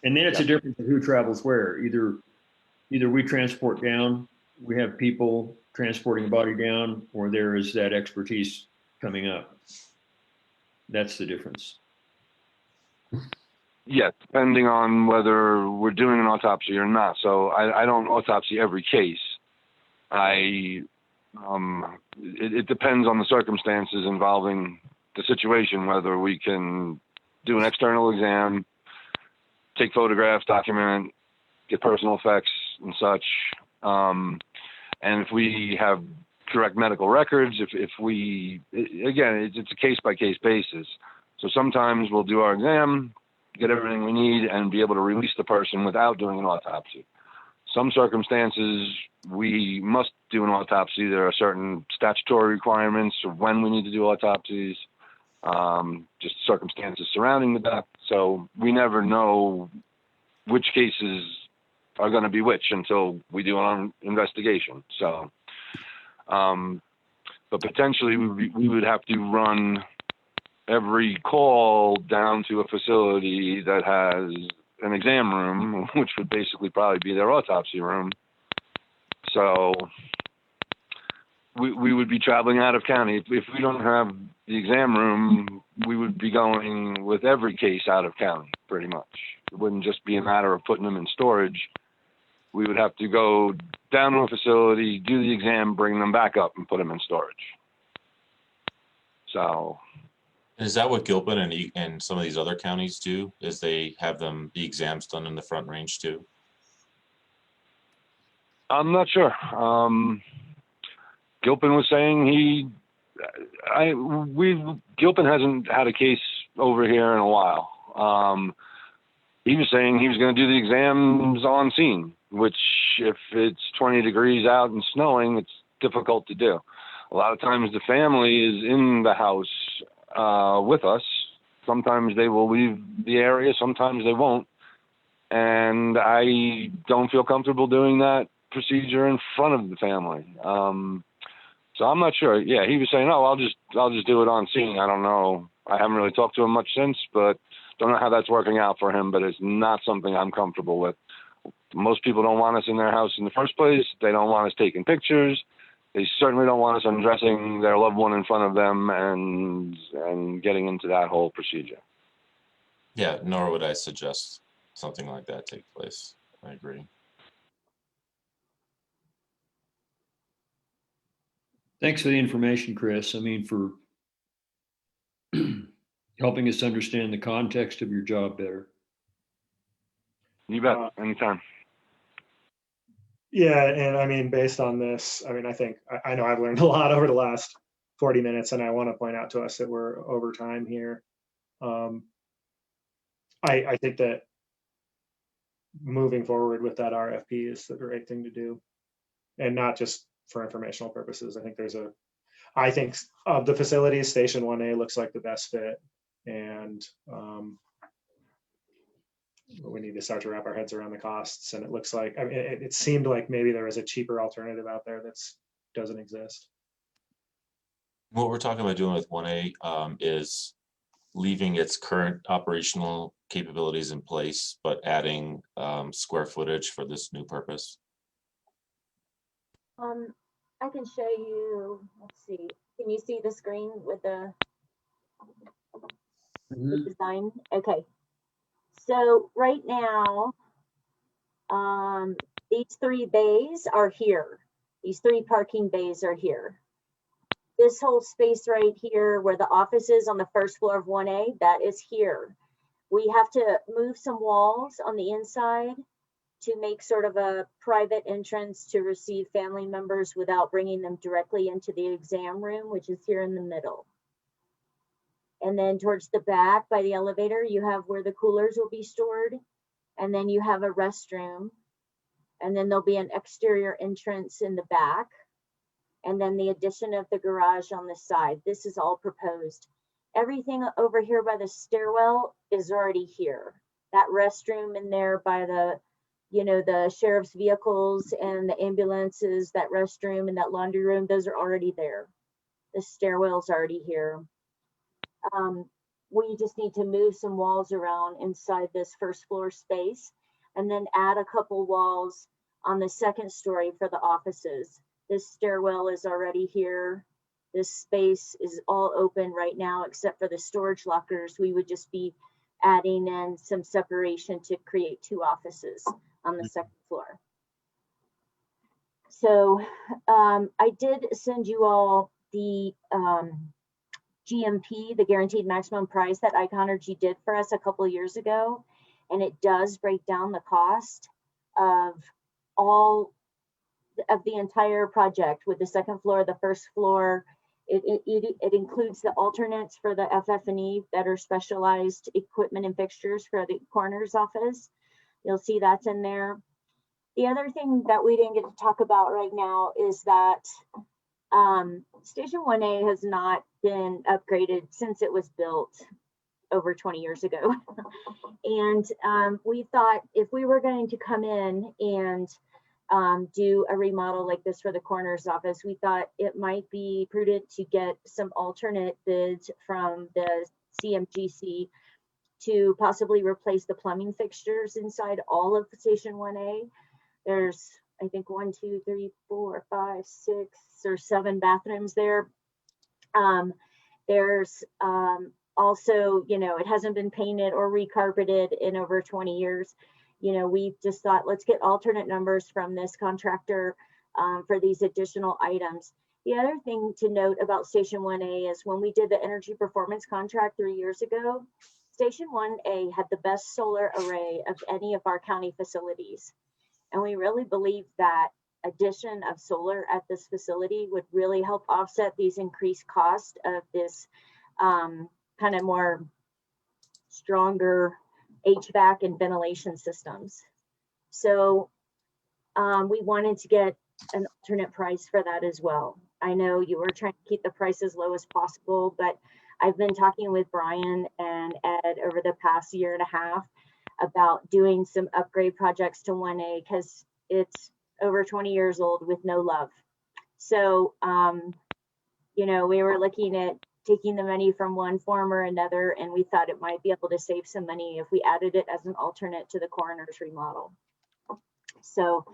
And then it's a difference of who travels where. Either we transport down, we have people transporting the body down, or there is that expertise coming up. That's the difference. Yeah, depending on whether we're doing an autopsy or not. So I don't autopsy every case. It depends on the circumstances involving the situation, whether we can do an external exam, take photographs, document, get personal effects and such. And if we have correct medical records, if we, again, it's a case-by-case basis. So sometimes we'll do our exam, get everything we need, and be able to release the person without doing an autopsy. Some circumstances, we must do an autopsy. There are certain statutory requirements of when we need to do autopsies, just circumstances surrounding the death. So we never know which cases are going to be which until we do our investigation. So, but potentially we would have to run every call down to a facility that has an exam room, which would basically probably be their autopsy room. So we would be traveling out of county. If we don't have the exam room, we would be going with every case out of county, pretty much. It wouldn't just be a matter of putting them in storage. We would have to go down to a facility, do the exam, bring them back up and put them in storage. So Is that what Gilpin and some of these other counties do? Is they have the exams done in the Front Range too? I'm not sure. Gilpin was saying Gilpin hasn't had a case over here in a while. He was saying he was going to do the exams on scene, which if it's 20 degrees out and snowing, it's difficult to do. A lot of times the family is in the house with us. Sometimes they will leave the area, sometimes they won't. And I don't feel comfortable doing that procedure in front of the family. So I'm not sure. Yeah, he was saying, "Oh, I'll just do it on scene." I don't know. I haven't really talked to him much since, but don't know how that's working out for him. But it's not something I'm comfortable with. Most people don't want us in their house in the first place. They don't want us taking pictures. They certainly don't want us undressing their loved one in front of them and getting into that whole procedure. Yeah, nor would I suggest something like that take place. I agree. Thanks for the information, Chris. I mean, for helping us understand the context of your job better. You bet. Anytime. Yeah, and I mean, based on this, I mean, I know I've learned a lot over the last 40 minutes, and I want to point out to us that we're over time here. I think that moving forward with that RFP is the right thing to do, and not just for informational purposes. I think of the facilities, Station 1A looks like the best fit, and we need to start to wrap our heads around the costs. And it looks like, I mean, it seemed like maybe there was a cheaper alternative out there that doesn't exist. What we're talking about doing with 1A is leaving its current operational capabilities in place, but adding square footage for this new purpose. I can show you, let's see, can you see the screen with the design? Okay. So right now, these 3 bays are here. These 3 parking bays are here. This whole space right here where the office is on the first floor of 1A, that is here. We have to move some walls on the inside to make sort of a private entrance to receive family members without bringing them directly into the exam room, which is here in the middle. And then towards the back by the elevator, you have where the coolers will be stored. And then you have a restroom. And then there'll be an exterior entrance in the back. And then the addition of the garage on the side. This is all proposed. Everything over here by the stairwell is already here. That restroom in there by the, the sheriff's vehicles and the ambulances, that restroom and that laundry room, those are already there. The stairwell's already here. We just need to move some walls around inside this first floor space and then add a couple walls on the second story for the offices. This stairwell is already here. This space is all open right now, except for the storage lockers. We would just be adding in some separation to create 2 offices on the second floor. So I did send you all the GMP, the guaranteed maximum price that Iconergy did for us a couple of years ago. And it does break down the cost of all of the entire project with the second floor, the first floor. It includes the alternates for the FF&E that are specialized equipment and fixtures for the coroner's office. You'll see that's in there. The other thing that we didn't get to talk about right now is that Station 1A has not been upgraded since it was built over 20 years ago. And we thought if we were going to come in and do a remodel like this for the coroner's office, we thought it might be prudent to get some alternate bids from the CMGC to possibly replace the plumbing fixtures inside all of Station 1A. There's, I think, 1, 2, 3, 4, 5, 6 or 7 bathrooms there. There's also, it hasn't been painted or recarpeted in over 20 years. We just thought, let's get alternate numbers from this contractor for these additional items. The other thing to note about Station 1A is when we did the energy performance contract 3 years ago, Station 1A had the best solar array of any of our county facilities. And we really believe that addition of solar at this facility would really help offset these increased costs of this kind of more stronger HVAC and ventilation systems. So we wanted to get an alternate price for that as well. I know you were trying to keep the price as low as possible, but I've been talking with Brian and Ed over the past year and a half about doing some upgrade projects to 1A because it's over 20 years old with no love. So, you know, we were looking at taking the money from one form or another, and we thought it might be able to save some money if we added it as an alternate to the coroner's remodel. So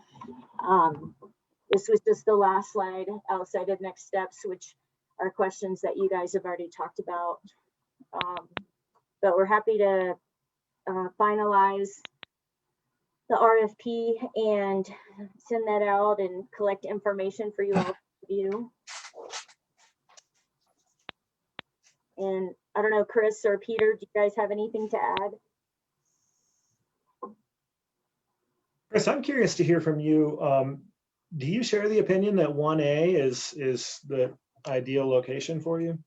this was just the last slide outside of next steps, which are questions that you guys have already talked about. But we're happy to finalize the RFP and send that out and collect information for you all to review. And I don't know, Chris or Peter, do you guys have anything to add? Chris, I'm curious to hear from you. Do you share the opinion that 1A is the ideal location for you?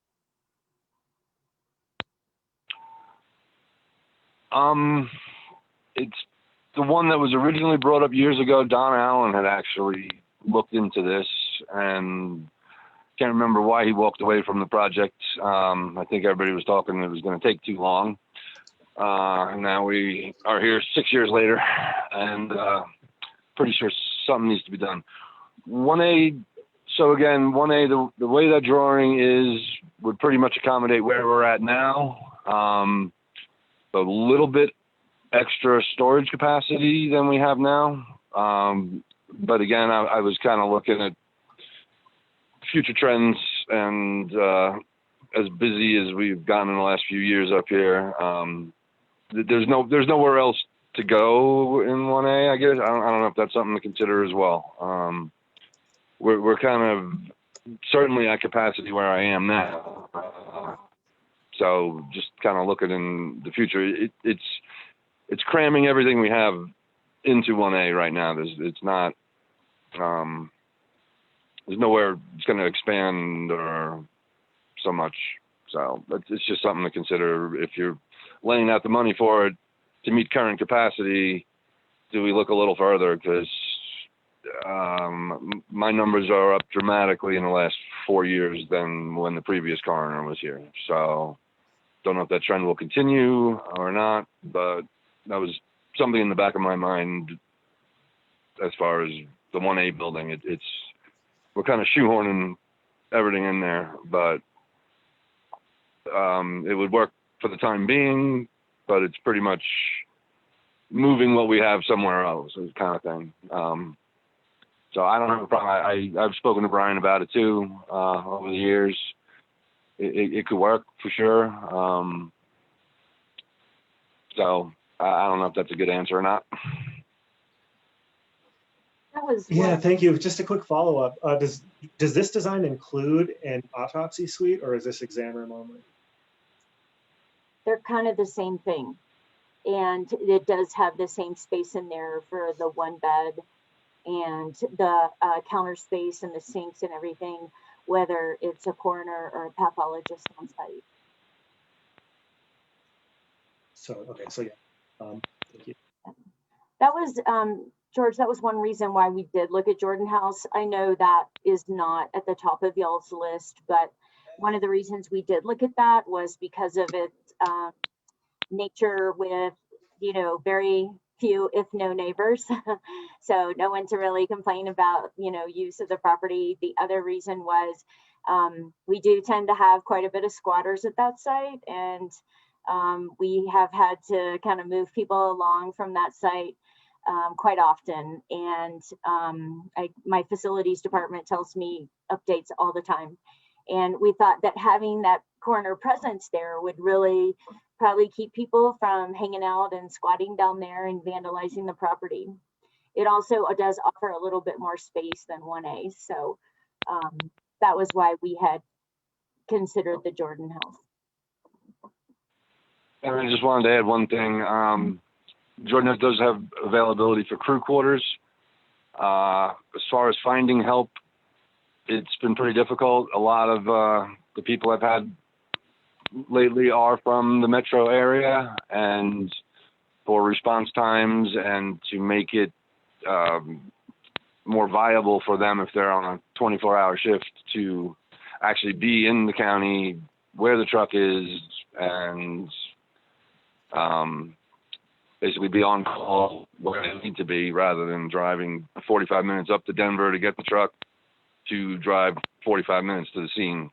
It's the one that was originally brought up years ago. Don Allen had actually looked into this, and can't remember why he walked away from the project. I think everybody was talking it was going to take too long. Now we are here 6 years later, and pretty sure something needs to be done. 1A, so again, 1A, the way that drawing is, would pretty much accommodate where we're at now. A little bit extra storage capacity than we have now. But again, I was kind of looking at future trends, and as busy as we've gotten in the last few years up here, there's nowhere else to go in 1A, I guess. I don't know if that's something to consider as well. We're kind of certainly at capacity where I am now. So just kind of looking in the future, it's cramming everything we have into 1A right now. It's not, there's nowhere it's going to expand or so much. So it's just something to consider. If you're laying out the money for it to meet current capacity, do we look a little further? Because my numbers are up dramatically in the last 4 years than when the previous coroner was here. So don't know if that trend will continue or not, but that was something in the back of my mind as far as the 1A building. We're kind of shoehorning everything in there, but it would work for the time being, but it's pretty much moving what we have somewhere else, kind of thing. So I don't have a problem. I've spoken to Brian about it too over the years. It could work for sure. So I don't know if that's a good answer or not. That was Yeah, thank you. Just a quick follow-up. Does this design include an autopsy suite, or is this exam room only? They're kind of the same thing. And it does have the same space in there for the one bed and the counter space and the sinks and everything, whether it's a coroner or a pathologist on site. So, okay, so yeah, thank you. That was, George, that was one reason why we did look at Jordan House. I know that is not at the top of y'all's list, but one of the reasons we did look at that was because of its nature with, you know, very few, if no neighbors. So no one to really complain about, you know, use of the property. The other reason was we do tend to have quite a bit of squatters at that site, and we have had to kind of move people along from that site quite often. And my facilities department tells me updates all the time. And we thought that having that coroner presence there would really probably keep people from hanging out and squatting down there and vandalizing the property. It also does offer a little bit more space than 1A. So that was why we had considered the Jordan House. And I just wanted to add one thing. Jordan does have availability for crew quarters. As far as finding help, it's been pretty difficult. A lot of the people I've had lately are from the metro area, and for response times and to make it more viable for them if they're on a 24-hour shift to actually be in the county where the truck is and basically be on call where they need to be, rather than driving 45 minutes up to Denver to get the truck to drive 45 minutes to the scene.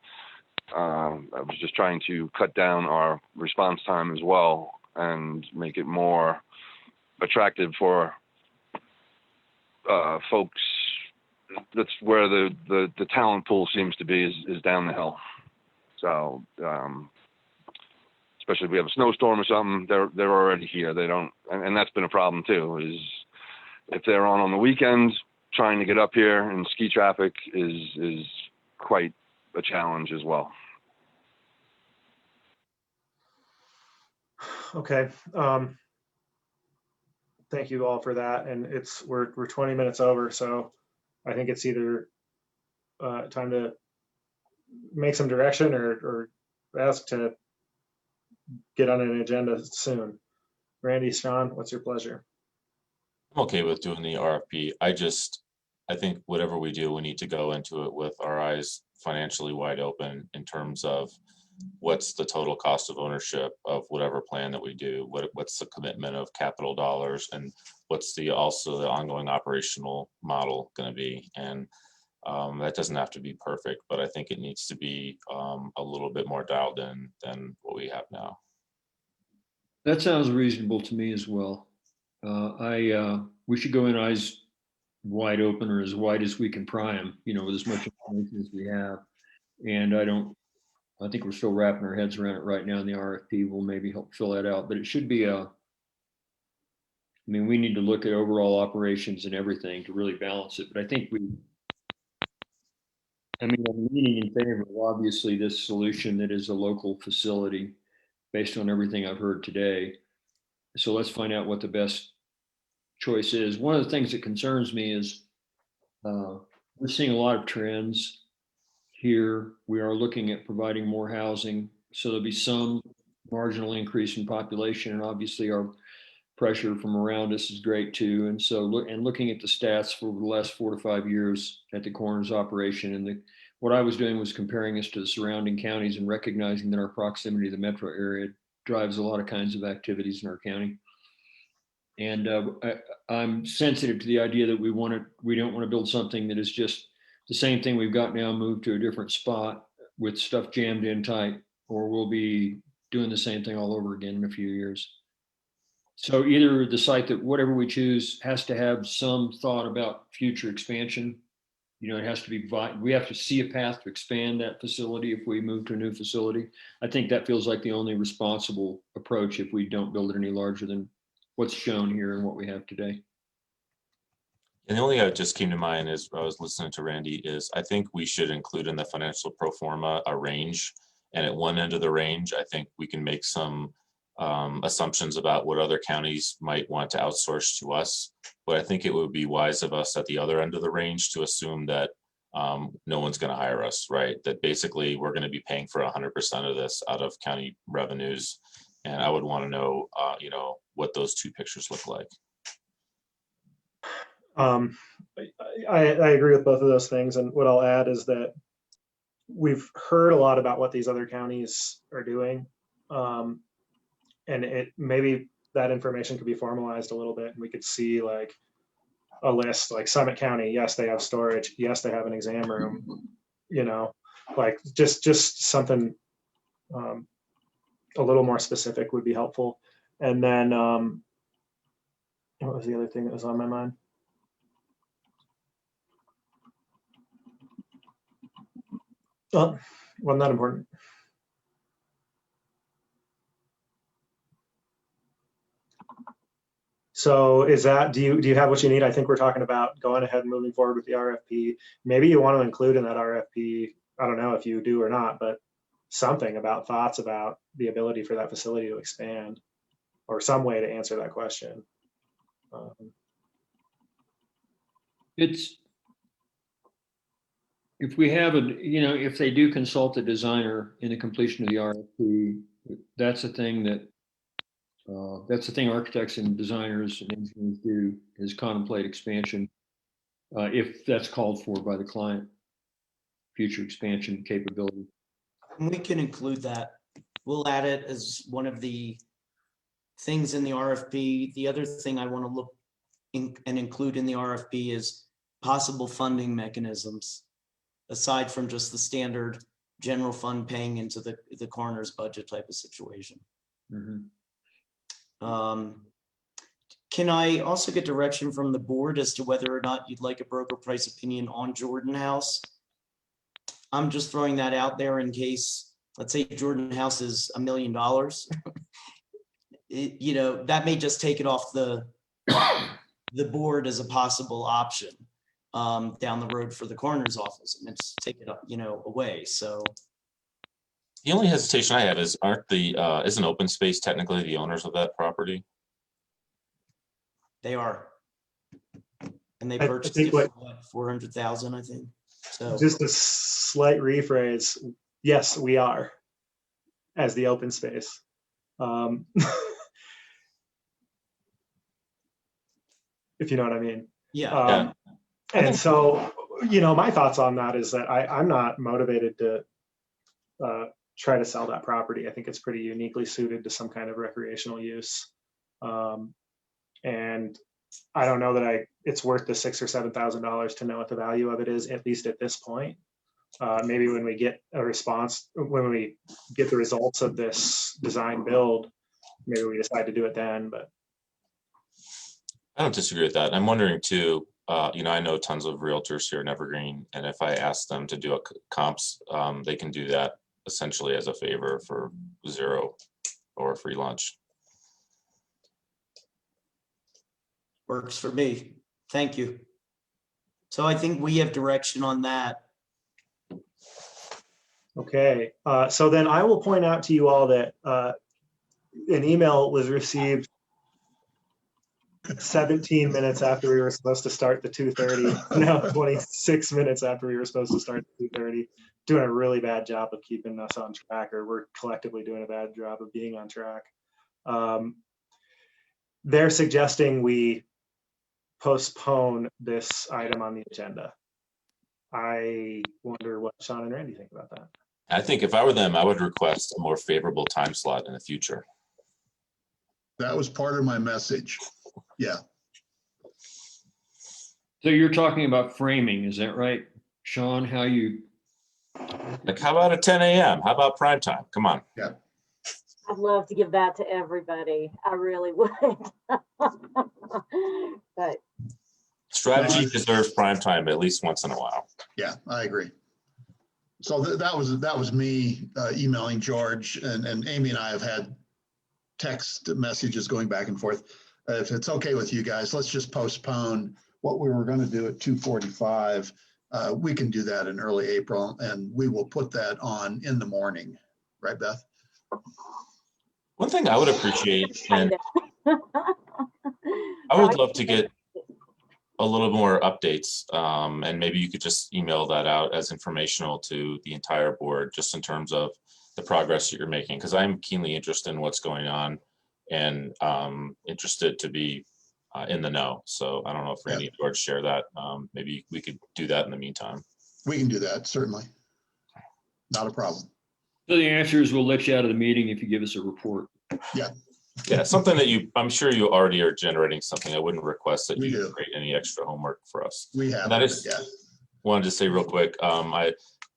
I was just trying to cut down our response time as well and make it more attractive for folks. That's where the talent pool seems to be, is down the hill. So especially if we have a snowstorm or something, they're already here. They don't, and that's been a problem too, is if they're on the weekend, trying to get up here, and ski traffic is quite a challenge as well. Okay. Thank you all for that. And we're 20 minutes over, so I think it's either time to make some direction or ask to get on an agenda soon. Randy, Sean, what's your pleasure? I'm okay with doing the RFP. I think whatever we do, we need to go into it with our eyes financially wide open in terms of what's the total cost of ownership of whatever plan that we do, what's the commitment of capital dollars, and what's also the ongoing operational model going to be. And that doesn't have to be perfect, but I think it needs to be a little bit more dialed in than what we have now. That sounds reasonable to me as well. We should go in eyes wide open, or as wide as we can pry them, with as much information as we have. And I think we're still wrapping our heads around it right now, and the RFP will maybe help fill that out. But it should be we need to look at overall operations and everything to really balance it. But I think I'm leaning in favor of obviously this solution that is a local facility based on everything I've heard today. So let's find out what the best choice is. One of the things that concerns me is we're seeing a lot of trends here. We are looking at providing more housing, so there'll be some marginal increase in population, and obviously our pressure from around us is great too. And so looking at the stats for the last 4 to 5 years at the coroner's operation, and what I was doing was comparing us to the surrounding counties and recognizing that our proximity to the metro area drives a lot of kinds of activities in our county. And I'm sensitive to the idea that we don't want to build something that is just the same thing we've got now, moved to a different spot with stuff jammed in tight, or we'll be doing the same thing all over again in a few years. So either the site, that whatever we choose, has to have some thought about future expansion. It has to be, we have to see a path to expand that facility if we move to a new facility. I think that feels like the only responsible approach if we don't build it any larger than what's shown here and what we have today. And the only thing that just came to mind as I was listening to Randy is I think we should include in the financial pro forma a range. And at one end of the range, I think we can make some assumptions about what other counties might want to outsource to us. But I think it would be wise of us at the other end of the range to assume that no one's going to hire us, right? That basically we're going to be paying for 100% of this out of county revenues. And I would want to know, what those two pictures look like. I agree with both of those things. And what I'll add is that we've heard a lot about what these other counties are doing. And maybe that information could be formalized a little bit, and we could see like a list, like Summit County. Yes, they have storage. Yes, they have an exam room, like just something a little more specific would be helpful. And then what was the other thing that was on my mind? Oh, wasn't that important? So is that, do you have what you need? I think we're talking about going ahead and moving forward with the RFP. Maybe you want to include in that RFP, I don't know if you do or not, but something about thoughts about the ability for that facility to expand, or some way to answer that question. It's, if we have a, if they do consult a designer in the completion of the RFP, that's a thing that, that's the thing architects and designers and engineers do, is contemplate expansion, if that's called for by the client, future expansion capability. And we can include that. We'll add it as one of the things in the RFP. The other thing I want to look in and include in the RFP is possible funding mechanisms, aside from just the standard general fund paying into the coroner's budget type of situation. Can I also get direction from the board as to whether or not you'd like a broker price opinion on Jordan House? I'm just throwing that out there in case, let's say Jordan House is $1 million. That may just take it off the board as a possible option down the road for the coroner's office, and just take it up, away. So The only hesitation I have is, isn't open space technically the owners of that property? they are, and they I purchased think it for what, 400,000, I think. So just a slight rephrase. Yes, we are, as the open space. If you know what I mean. yeah. And so, my thoughts on that is that I'm not motivated to try to sell that property. I think it's pretty uniquely suited to some kind of recreational use. And I don't know that it's worth the $6,000 or $7,000 to know what the value of it is, at least at this point. Maybe when we get a response, when we get the results of this design build, maybe we decide to do it then, but. I don't disagree with that. I'm wondering too, I know tons of realtors here in Evergreen, and if I ask them to do a comps, they can do that essentially as a favor for $0 or a free lunch. Works for me. Thank you. So I think we have direction on that. Okay, so then I will point out to you all that an email was received 17 minutes after we were supposed to start the 2:30. No, 26 minutes after we were supposed to start the 2:30. Doing a really bad job of keeping us on track, or we're collectively doing a bad job of being on track. They're suggesting we postpone this item on the agenda. I wonder what Sean and Randy think about that. I think if I were them, I would request a more favorable time slot in the future. That was part of my message. Yeah. So you're talking about framing, is that right, Sean? How you? Like, how about at 10 a.m.? How about prime time? Come on. Yeah. I'd love to give that to everybody. I really would. But Strategy deserves prime time at least once in a while. Yeah, I agree. So that was me emailing George, and Amy and I have had text messages going back and forth. If it's okay with you guys, let's just postpone what we were going to do at 2:45. We can do that in early April, and we will put that on in the morning. Right, Beth? One thing I would appreciate, and I would love to get a little more updates, and maybe you could just email that out as informational to the entire board, just in terms of the progress that you're making, because I'm keenly interested in what's going on and interested to be in the know. So I don't know if Randy and George share that. Maybe we could do that in the meantime. We can do that, certainly. Not a problem. So the answer is we'll let you out of the meeting if you give us a report. Yeah. Yeah, something that I'm sure you already are generating something. I wouldn't request that you create any extra homework for us. We have. And I just wanted to say real quick,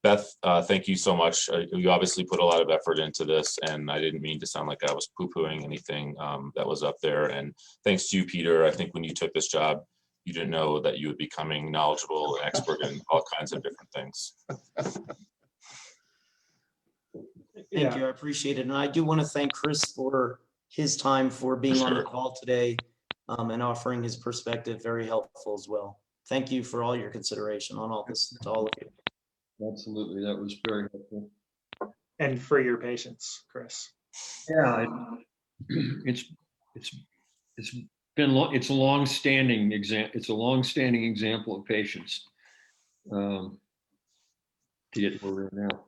Beth, thank you so much. You obviously put a lot of effort into this, and I didn't mean to sound like I was poo-pooing anything that was up there. And thanks to you, Peter. I think when you took this job, you didn't know that you would be becoming knowledgeable and expert in all kinds of different things. Thank you. I appreciate it. And I do want to thank Chris for his time, for being on the call today. and offering his perspective very helpful as well. Thank you for all your consideration on all this, to all of you. Absolutely, that was very helpful. And for your patience, Chris. Yeah, it's been it's a long-standing example of patience to get where we're now.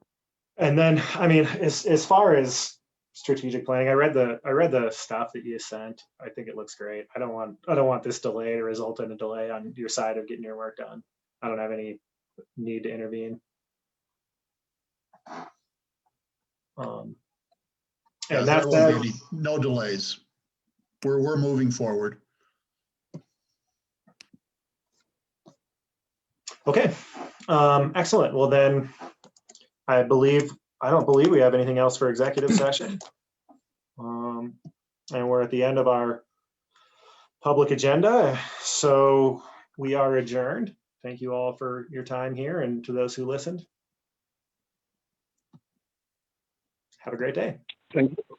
And then, I mean, as far as strategic planning, I read the stuff that you sent. I think it looks great. I don't want this delay to result in a delay on your side of getting your work done. I don't have any need to intervene. And there that won't be no delays. We're moving forward. Okay, excellent. Well then, I don't believe we have anything else for executive session. And we're at the end of our public agenda, so we are adjourned. Thank you all for your time here, and to those who listened, have a great day. Thank you.